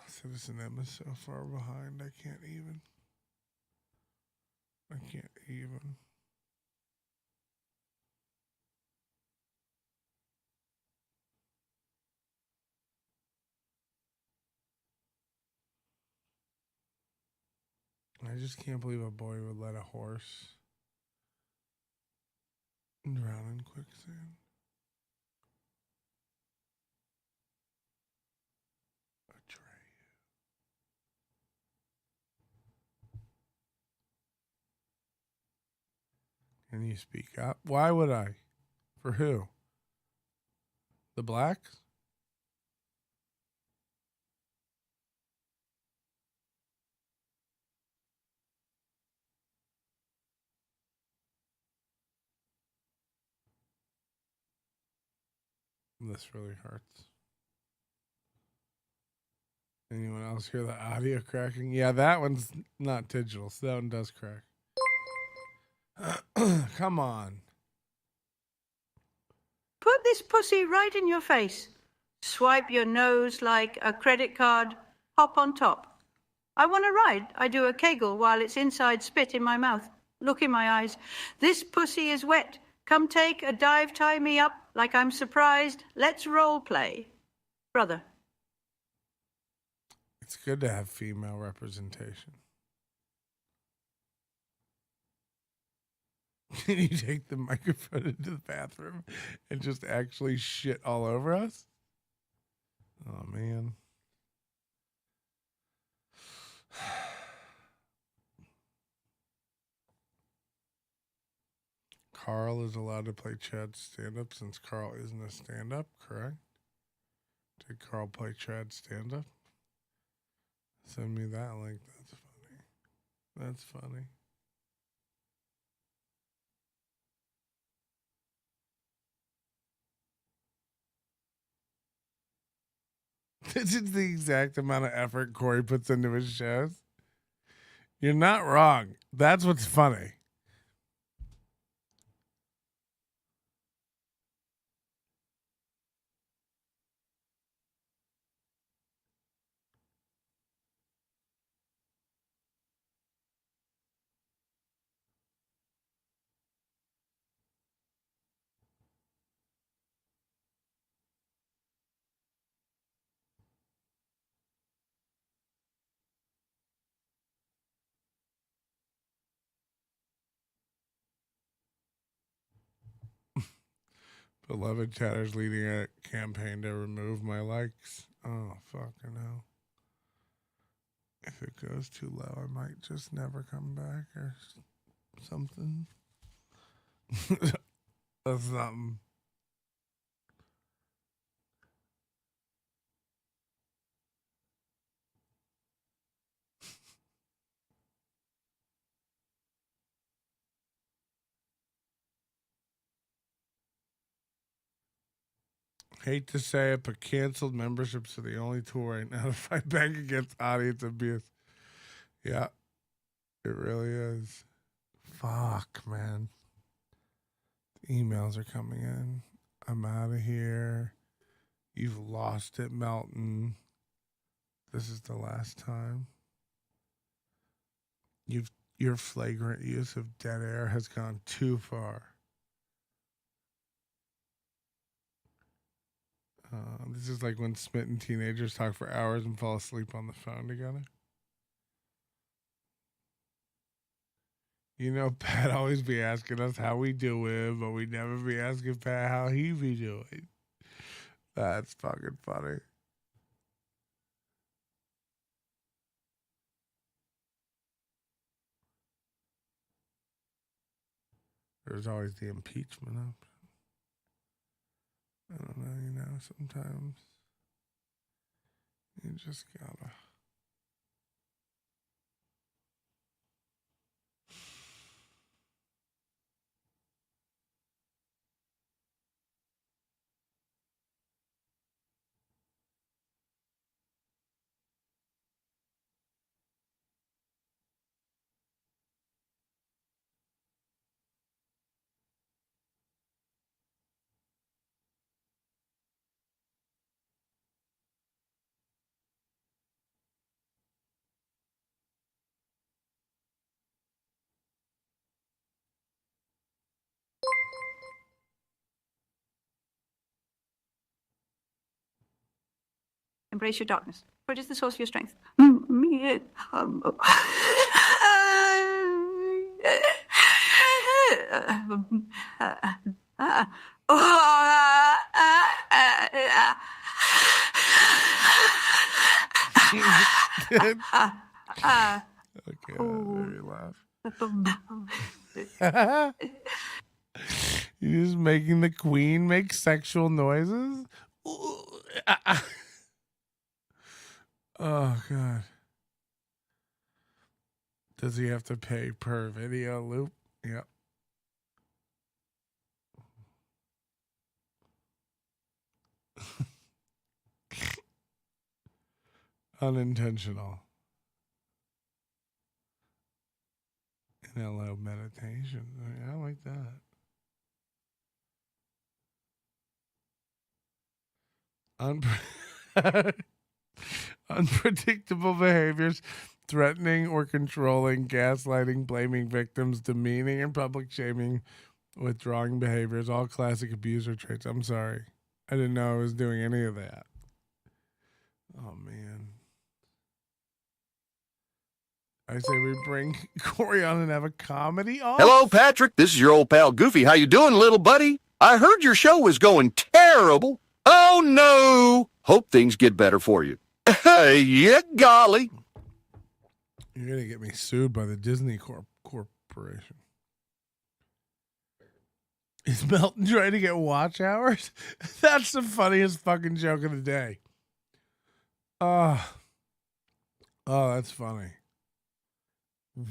A: Citizen M is so far behind, I can't even. I just can't believe a boy would let a horse drown in quicksand. Can you speak up? Why would I? For who? The blacks? This really hurts. Anyone else hear the audio cracking? Yeah, that one's not digital, so that one does crack. Come on.
D: Put this pussy right in your face. Swipe your nose like a credit card. Hop on top. I want to ride. I do a kegel while it's inside spit in my mouth. Look in my eyes. This pussy is wet. Come take a dive, tie me up like I'm surprised. Let's role play. Brother.
A: It's good to have female representation. Can you take the microphone into the bathroom and just actually shit all over us? Oh, man. Carl is allowed to play Chad's stand-up since Carl isn't a stand-up, correct? Did Carl play Chad's stand-up? Send me that link. That's funny. That's funny. This is the exact amount of effort Corey puts into his shows. You're not wrong. That's what's funny. Beloved Chatter's leading a campaign to remove my likes. Oh, fucking hell. If it goes too low, I might just never come back or something. That's something. Hate to say it, but canceled memberships are the only tool right now to fight back against audience abuse. Yeah, it really is. Fuck, man. Emails are coming in. I'm out of here. You've lost it, Melton. This is the last time. Your flagrant use of dead air has gone too far. This is like when smitten teenagers talk for hours and fall asleep on the phone together. You know, Pat always be asking us how we doing, but we never be asking Pat how he be doing. That's fucking funny. There's always the impeachment up. I don't know, sometimes you just gotta.
D: Embrace your darkness, for it is the source of your strength.
A: Okay, maybe laugh. You're just making the queen make sexual noises? Oh, God. Does he have to pay per video loop? Yep. Unintentional. NLO meditation. I like that. Unpredictable behaviors, threatening or controlling, gaslighting, blaming victims, demeaning and public shaming, withdrawing behaviors, all classic abuser traits. I'm sorry. I didn't know I was doing any of that. Oh, man. I say we bring Corey on and have a comedy on.
I: Hello, Patrick. This is your old pal Goofy. How you doing, little buddy? I heard your show was going terrible. Oh, no. Hope things get better for you. Yeah, golly.
A: You're going to get me sued by the Disney Corporation. Is Melton trying to get watch hours? That's the funniest fucking joke of the day. Oh, that's funny.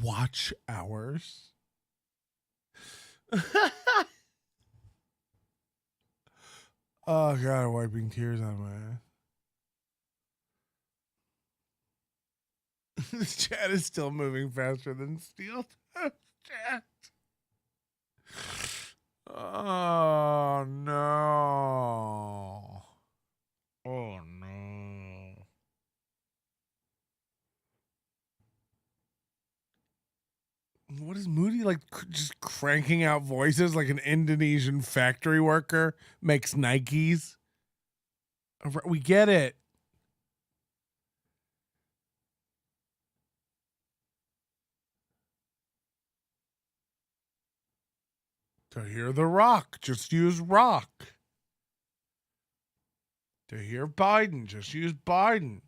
A: Watch hours? Oh, God, I'm wiping tears on my ass. This chat is still moving faster than steel. Chat. Oh, no. Oh, no. What is Moody like? Just cranking out voices like an Indonesian factory worker makes Nikes? We get it. To hear The Rock, just use Rock. To hear Biden, just use Biden.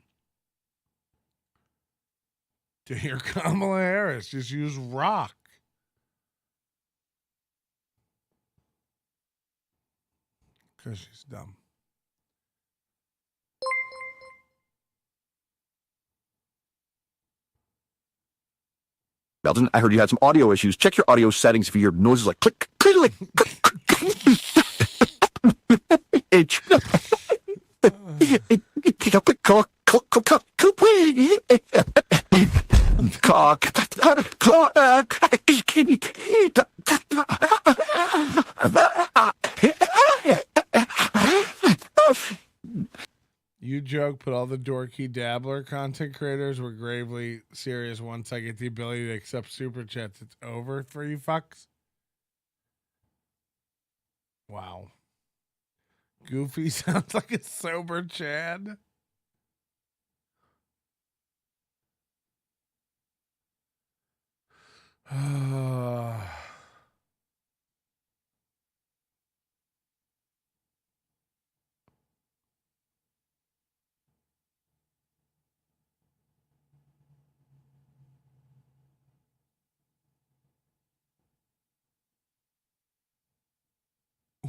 A: To hear Kamala Harris, just use Rock. Because she's dumb.
I: Melton, I heard you had some audio issues. Check your audio settings if you hear noises like click, click, click,
A: You joke, but all the dorky dabbler content creators were gravely serious. Once I get the ability to accept super chats, it's over for you fucks. Wow. Goofy sounds like a sober Chad.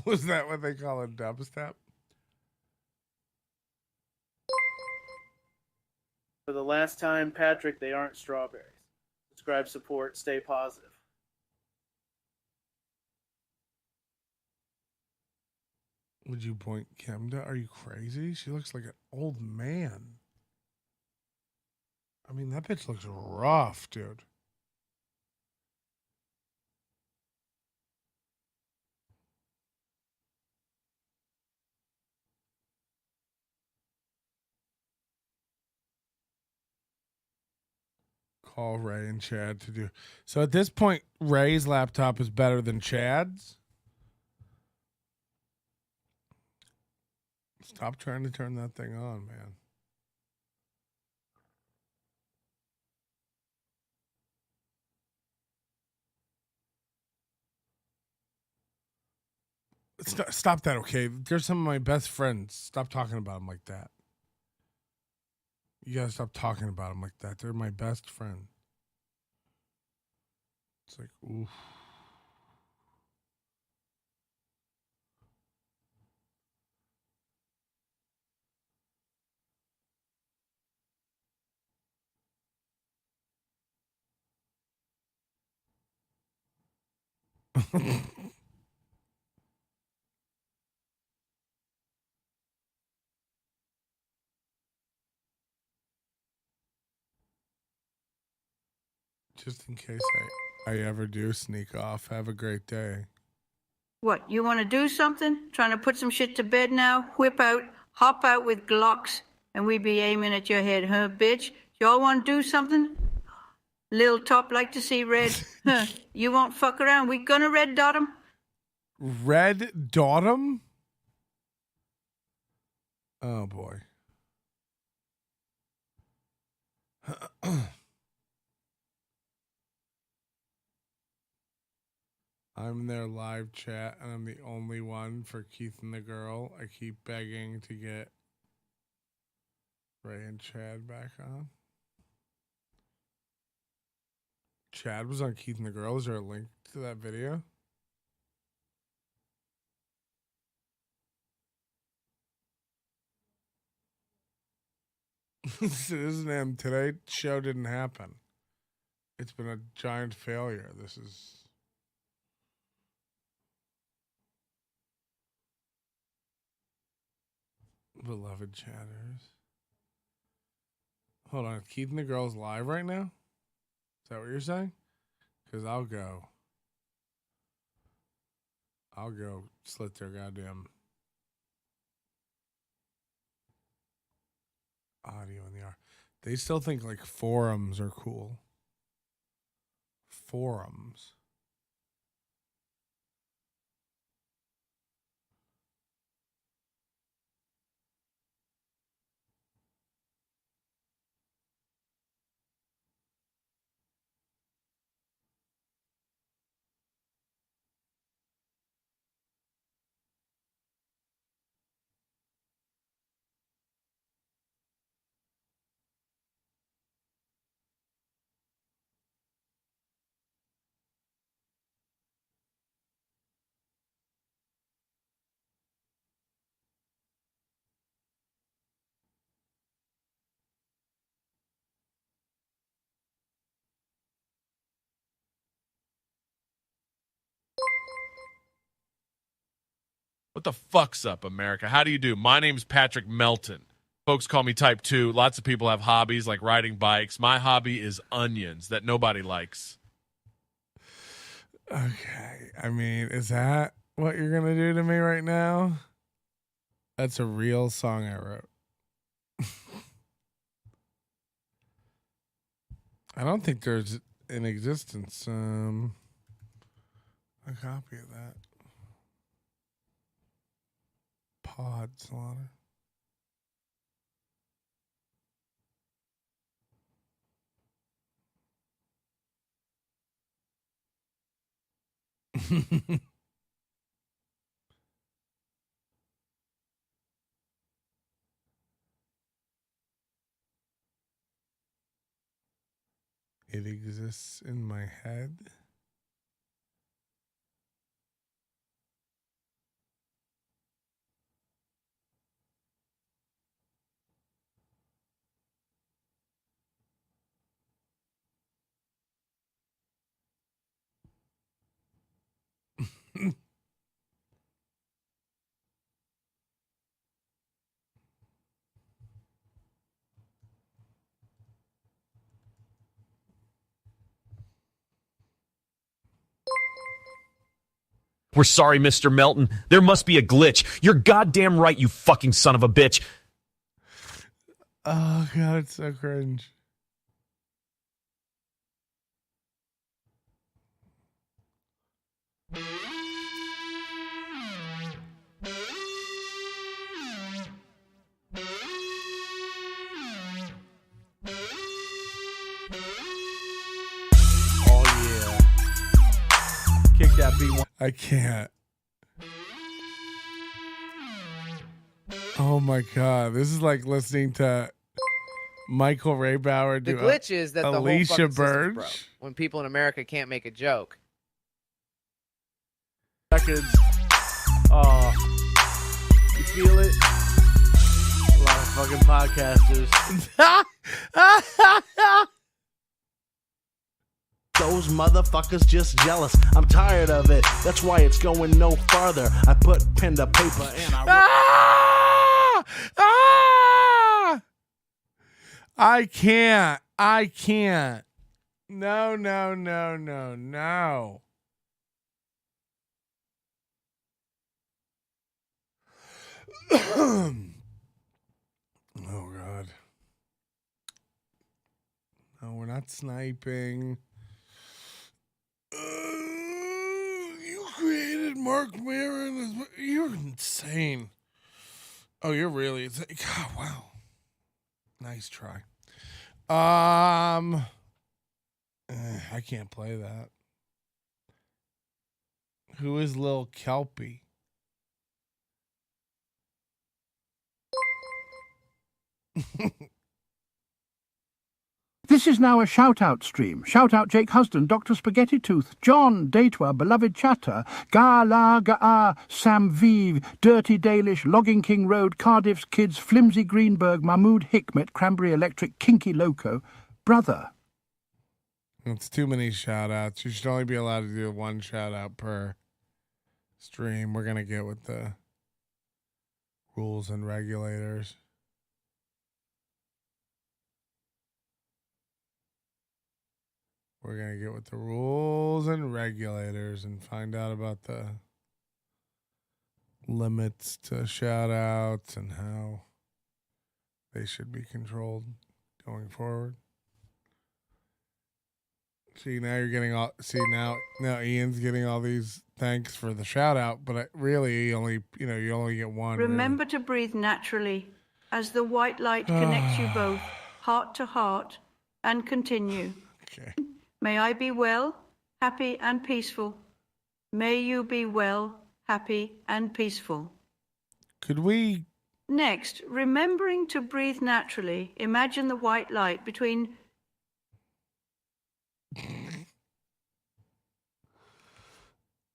A: Was that what they call a dubstep?
B: For the last time, Patrick, they aren't strawberries. Subscribe, support, stay positive.
A: Would you point Kemda? Are you crazy? She looks like an old man. I mean, that bitch looks rough, dude. Call Ray and Chad to do. So at this point, Ray's laptop is better than Chad's. Stop trying to turn that thing on, man. Stop that, okay? They're some of my best friends. Stop talking about them like that. You gotta stop talking about them like that. They're my best friend. It's like, oof. Just in case I ever do sneak off. Have a great day.
D: What, you want to do something? Trying to put some shit to bed now? Whip out, hop out with Glocks, and we be aiming at your head, huh, bitch? Y'all want to do something? Lil Top like to see red. Huh, you won't fuck around. We gonna red dot 'em?
A: Red dot 'em? Oh, boy. I'm in their live chat, and I'm the only one for Keith and the girl. I keep begging to get Ray and Chad back on. Chad was on Keith and the girl. Is there a link to that video? Citizen M, today's show didn't happen. It's been a giant failure. This is... Beloved chatters. Hold on. Keith and the girls live right now? Is that what you're saying? Because I'll go slit their goddamn audio in the R. They still think like forums are cool. Forums.
U: What the fuck's up, America? How do you do? My name's Patrick Melton. Folks call me Type 2. Lots of people have hobbies like riding bikes. My hobby is onions that nobody likes.
A: Okay. I mean, is that what you're going to do to me right now? That's a real song I wrote. I don't think there's in existence a copy of that. Pod Slaughter. It exists in my head.
F: We're sorry, Mr. Melton. There must be a glitch. You're goddamn right, you fucking son of a bitch.
A: Oh, God, it's so cringe.
L: Kick that B1.
A: I can't. Oh my God. This is like listening to Michael Raybauer
L: The
A: do
L: glitch is that the whole
A: Alicia
L: fucking system's
A: Birch.
L: broke. When people in America can't make a joke.
B: Records. Oh, you feel it? A lot of fucking podcasters.
L: Those motherfuckers just jealous. I'm tired of it. That's why it's going no further. I put pen to paper and
A: I can't. I can't. No, no, no, no, no. Oh, God. No, we're not sniping. You created Mark Maron. You're insane. Oh, you're really. God, wow. Nice try. I can't play that. Who is Lil Kelpie?
C: This is now a shout-out stream. Shout-out Jake Husden, Dr. Spaghetti Tooth, John, Datwa, Beloved Chatter, Ga Ga, Sam Vive, Dirty Dalish, Logging King Road, Cardiff's Kids, Flimsy Greenberg, Mahmood Hikmet, Cranberry Electric, Kinky Loco, Brother.
A: It's too many shout-outs. You should only be allowed to do one shout-out per stream. We're going to get with the rules and regulators. We're going to get with the rules and regulators and find out about the limits to shout outs and how they should be controlled going forward. See, now you're getting all, now Ian's getting all these thanks for the shout out, but really you only get one.
D: Remember to breathe naturally as the white light connects you both heart to heart and continue.
A: Okay.
D: May I be well, happy and peaceful. May you be well, happy and peaceful.
A: Could we?
D: Next, remembering to breathe naturally, imagine the white light between...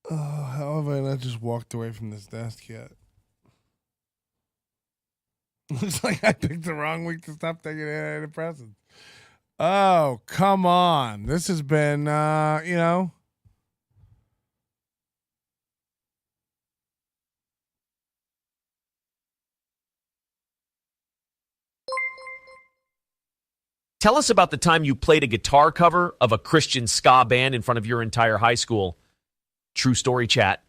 A: Oh, how have I not just walked away from this desk yet? Looks like I picked the wrong week to stop taking antidepressants. Oh, come on. This has been,
F: Tell us about the time you played a guitar cover of a Christian ska band in front of your entire high school. True Story Chat.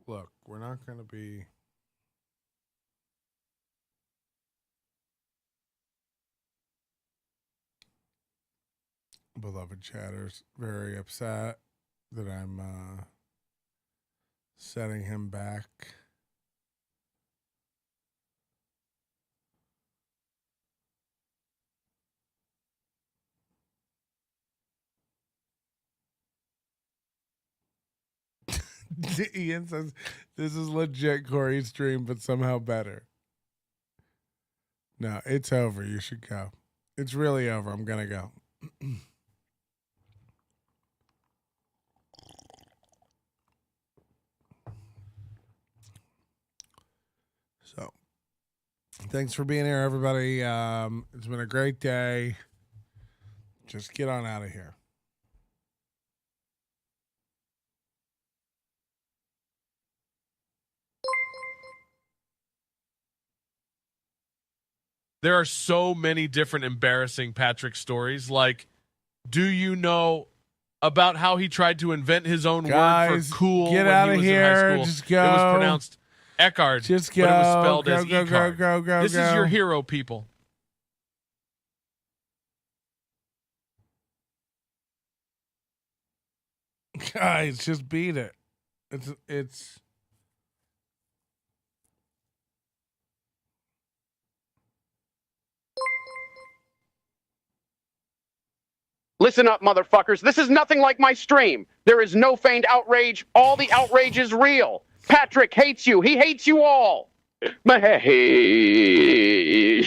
A: Look, we're not going to be. Beloved chatters very upset that I'm setting him back. Ian says this is legit Corey's stream, but somehow better. No, it's over. You should go. It's really over. I'm gonna go. So, thanks for being here, everybody. It's been a great day. Just get on out of here.
U: There are so many different embarrassing Patrick stories. Like, do you know about how he tried to invent his own
A: Guys,
U: word for cool
A: get
U: when
A: out
U: he
A: of
U: was in
A: here.
U: high school?
A: Just go.
U: It was pronounced Eckhart,
A: Just
U: but it was
A: go.
U: spelled
A: Go,
U: as
A: go,
U: Eckhart.
A: go,
U: This is
A: go.
U: your hero, people.
A: Guys, just beat it. It's
G: Listen up, motherfuckers. This is nothing like my stream. There is no feigned outrage. All the outrage is real. Patrick hates you. He hates you all. He's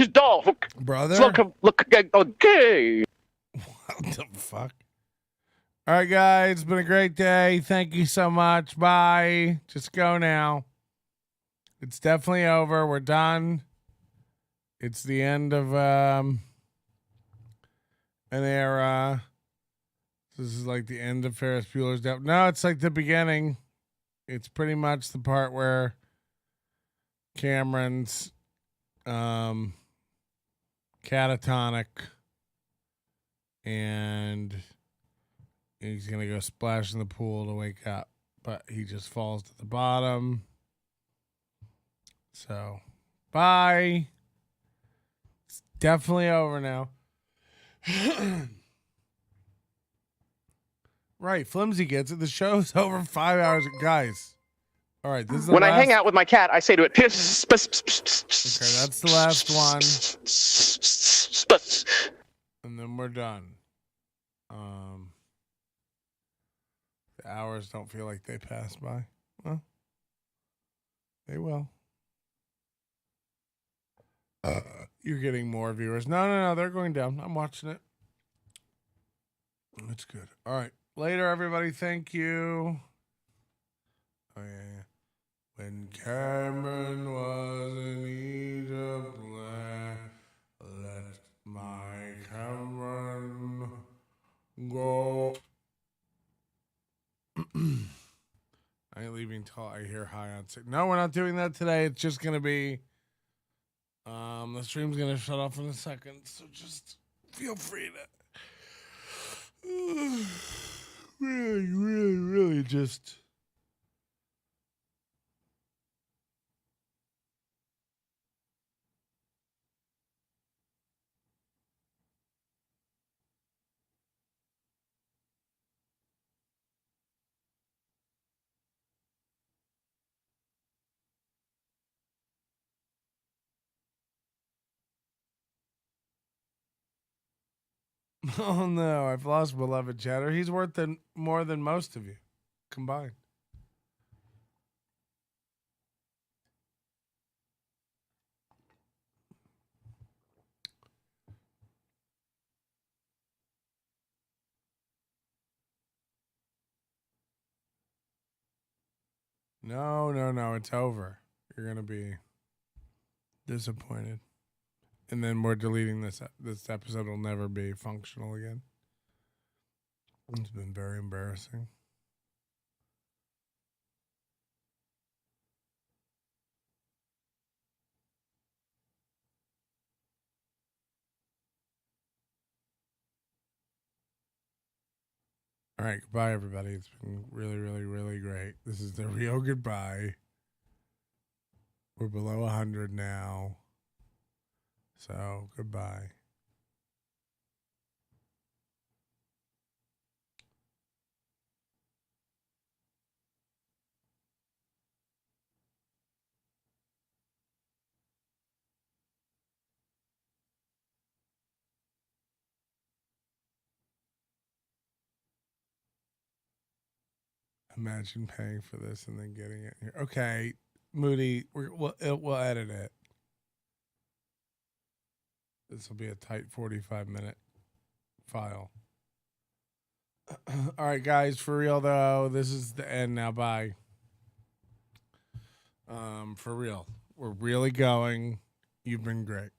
G: dog.
A: Brother?
G: Look, okay.
A: What the fuck? All right, guys. It's been a great day. Thank you so much. Bye. Just go now. It's definitely over. We're done. It's the end of an era. This is like the end of Ferris Bueller's Day. No, it's like the beginning. It's pretty much the part where Cameron's catatonic and he's going to go splash in the pool to wake up, but he just falls to the bottom. So, bye. It's definitely over now. Right, Flimsy gets it. The show's over 5 hours. Guys, all right, this is the
G: When
A: last...
G: I hang out with my cat, I say to it,
A: Okay, that's the last one. And then we're done. The hours don't feel like they pass by. Well, they will. You're getting more viewers. No, they're going down. I'm watching it. That's good. All right. Later, everybody. Thank you. Oh, yeah. When Cameron was in Egypt, let my Cameron go. I ain't leaving till I hear high on sick. No, we're not doing that today. It's just going to be... the stream's going to shut off in a second, so just feel free to... really just... Oh no, I've lost beloved chatter. He's worth more than most of you combined. No, it's over. You're gonna be disappointed. And then we're deleting this. This episode will never be functional again. It's been very embarrassing. All right, goodbye, everybody. It's been really, really, really great. This is the real goodbye. We're below 100 now. So, goodbye. Imagine paying for this and then getting it here. Okay, Moody, we'll edit it. This will be a tight 45-minute file. All right, guys, for real, though, this is the end now. Bye. For real. We're really going. You've been great.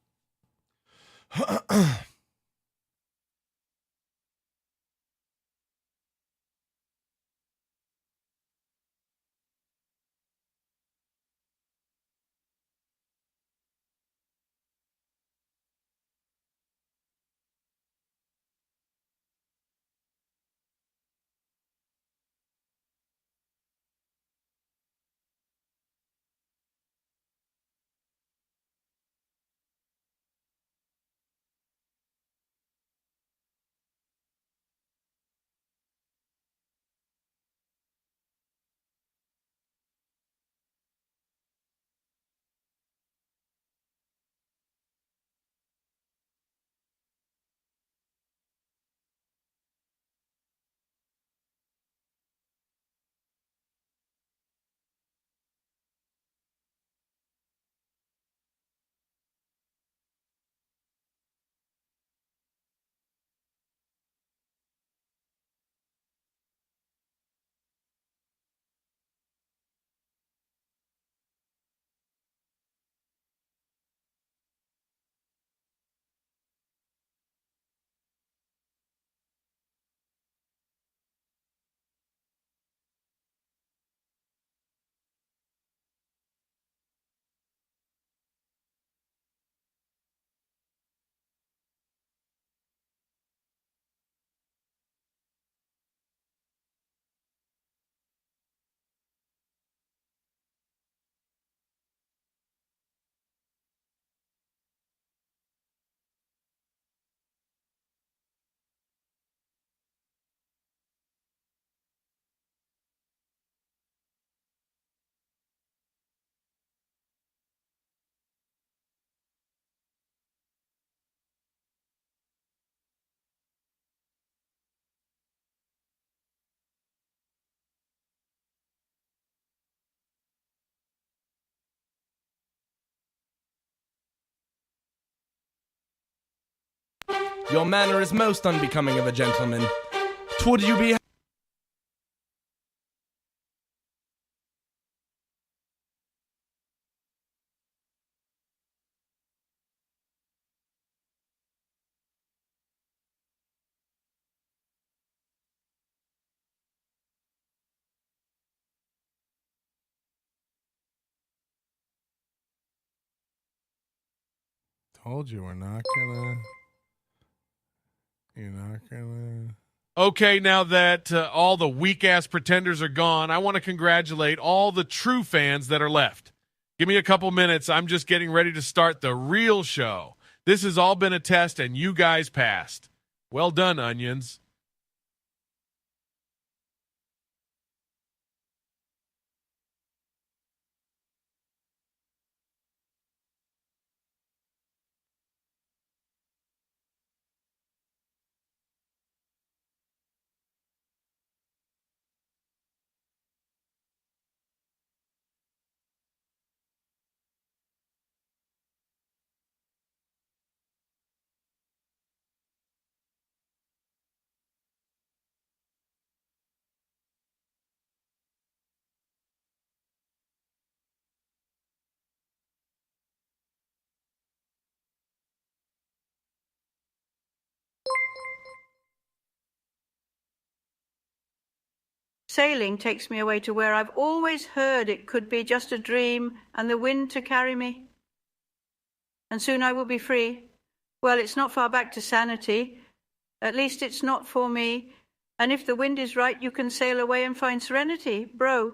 N: Your manner is most unbecoming of a gentleman. Twould you be...
A: Told you we're not gonna. You're not gonna.
U: Okay, now that all the weak-ass pretenders are gone, I want to congratulate all the true fans that are left. Give me a couple minutes. I'm just getting ready to start the real show. This has all been a test, and you guys passed. Well done, onions.
D: Sailing takes me away to where I've always heard it could be just a dream and the wind to carry me. And soon I will be free. Well, it's not far back to sanity. At least it's not for me. And if the wind is right, you can sail away and find serenity, bro.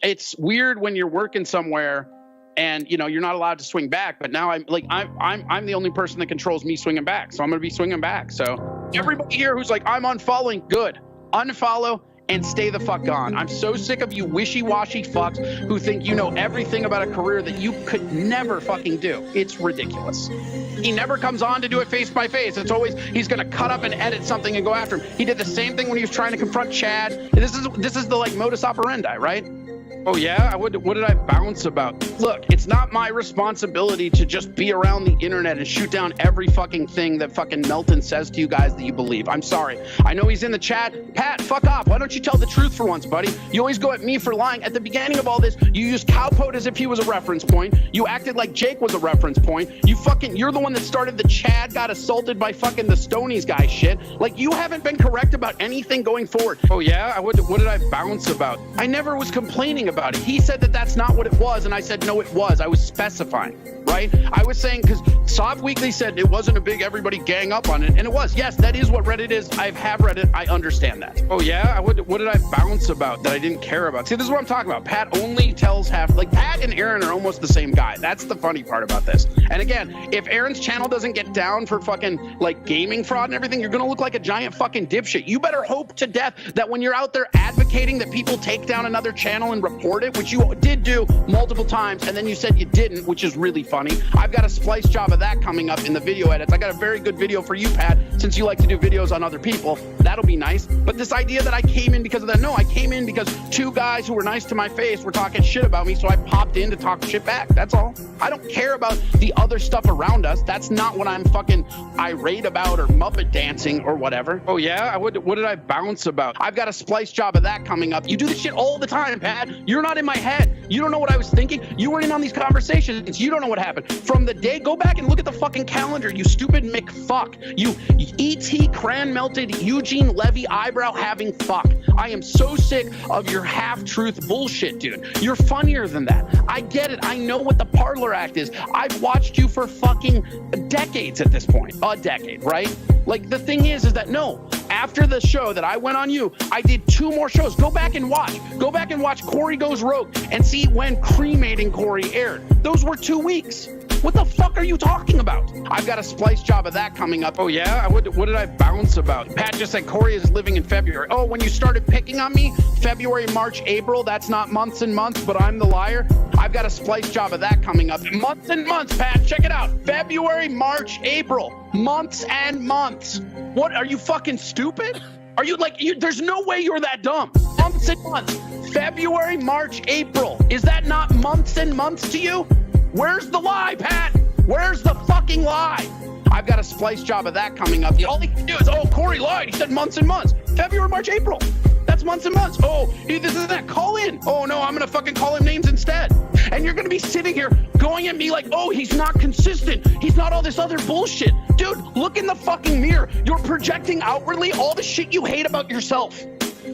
G: It's weird when you're working somewhere and you're not allowed to swing back, but now I'm the only person that controls me swinging back, so I'm gonna be swinging back. So everybody here who's like, I'm unfollowing, good, unfollow and stay the fuck gone. I'm so sick of you wishy-washy fucks who think you know everything about a career that you could never fucking do. It's ridiculous. He never comes on to do it face by face. It's always he's gonna cut up and edit something and go after him. He did the same thing when he was trying to confront Chad. This is the like modus operandi, right? Oh yeah, what did I bounce about? Look, it's not my responsibility to just be around the internet and shoot down every fucking thing that fucking Melton says to you guys that you believe. I'm sorry. I know he's in the chat. Pat, fuck off. Why don't you tell the truth for once, buddy? You always go at me for lying. At the beginning of all this, you used Cowpote as if he was a reference point. You acted like Jake was a reference point. You're the one that started the Chad got assaulted by fucking the Stonies guy shit. Like, you haven't been correct about anything going forward. Oh yeah, what did I bounce about? I never was complaining about it. He said that that's not what it was, and I said no, it was. I was specifying, right? I was saying, because Soft Weekly said it wasn't a big everybody gang up on it, and it was. Yes, that is what Reddit is. I have read it. I understand that. Oh yeah, what did I bounce about that I didn't care about? See, this is what I'm talking about. Pat only tells half. Like, Pat and Aaron are almost the same guy. That's the funny part about this. And again, if Aaron's channel doesn't get down for fucking like gaming fraud and everything, you're gonna look like a giant fucking dipshit. You better hope to death that when you're out there advocating that people take down another channel and report it, which you did do multiple times, and then you said you didn't, which is really funny. I've got a splice job of that coming up in the video edits. I got a very good video for you, Pat, since you like to do videos on other people. That'll be nice. But this idea that I came in because of that, no, I came in because two guys who were nice to my face were talking shit about me, so I popped in to talk shit back. That's all. I don't care about the other stuff around us. That's not what I'm fucking irate about or Muppet dancing or whatever. Oh yeah, what did I bounce about? I've got a splice job of that coming up. You do this shit all the time, Pat. You're not in my head. You don't know what I was thinking. You weren't in on these conversations. You don't know what happened. From the day, go back and look at the fucking calendar, you stupid McFuck. You E.T. cran-melted Eugene Levy eyebrow-having fuck. I am so sick of your half-truth bullshit, dude. You're funnier than that. I get it. I know what the parlor act is. I've watched you for fucking decades at this point. A decade, right? Like, the thing is that no, after the show that I went on you, I did 2 more shows. Go back and watch. Go back and watch Corey Goes Rogue and see when Cremating Corey aired. Those were 2 weeks. What the fuck are you talking about? I've got a splice job of that coming up. Oh yeah? What did I bounce about? Pat just said Corey is living in February. Oh, when you started picking on me, February, March, April, that's not months and months, but I'm the liar. I've got a splice job of that coming up. Months and months, Pat, check it out. February, March, April, months and months. What, are you fucking stupid? Are you like, there's no way you're that dumb. Months and months. February, March, April. Is that not months and months to you? Where's the lie, Pat? Where's the fucking lie? I've got a splice job of that coming up. All he can do is, oh, Corey lied. He said months and months. February, March, April. That's months and months. Oh, this is that. Call in. Oh, no, I'm going to fucking call him names instead. And you're going to be sitting here going at me like, oh, he's not consistent. He's not all this other bullshit. Dude, look in the fucking mirror. You're projecting outwardly all the shit you hate about yourself.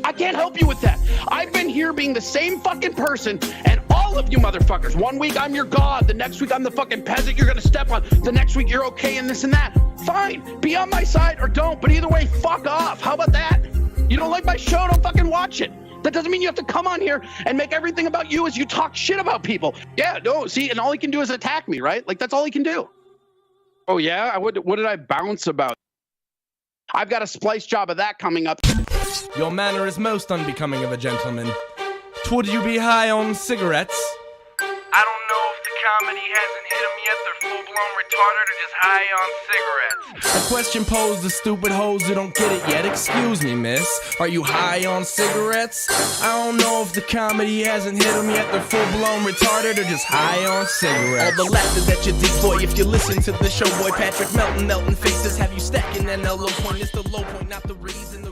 G: I can't help you with that. I've been here being the same fucking person, and all of you motherfuckers, one week I'm your god, the next week I'm the fucking peasant you're gonna step on, the next week you're okay and this and that. Fine, be on my side or don't, but either way, fuck off. How about that? You don't like my show, don't fucking watch it. That doesn't mean you have to come on here and make everything about you as you talk shit about people. Yeah, no, see, and all he can do is attack me, right? Like, that's all he can do. Oh, yeah? What did I bounce about? I've got a splice job of that coming up.
N: Your manner is most unbecoming of a gentleman. Would you be high on cigarettes?
P: I don't know if the comedy hasn't hit them yet. They're full-blown retarded or just high on cigarettes.
N: A question posed to stupid hoes who don't get it yet. Excuse me, miss. Are you high on cigarettes? I don't know if the comedy hasn't hit them yet. They're full-blown retarded or just high on cigarettes.
R: All the laughter that you dig, boy. If you listen to the show, boy, Patrick Melton faces have you stacking, and the low point is the low point, not the reason.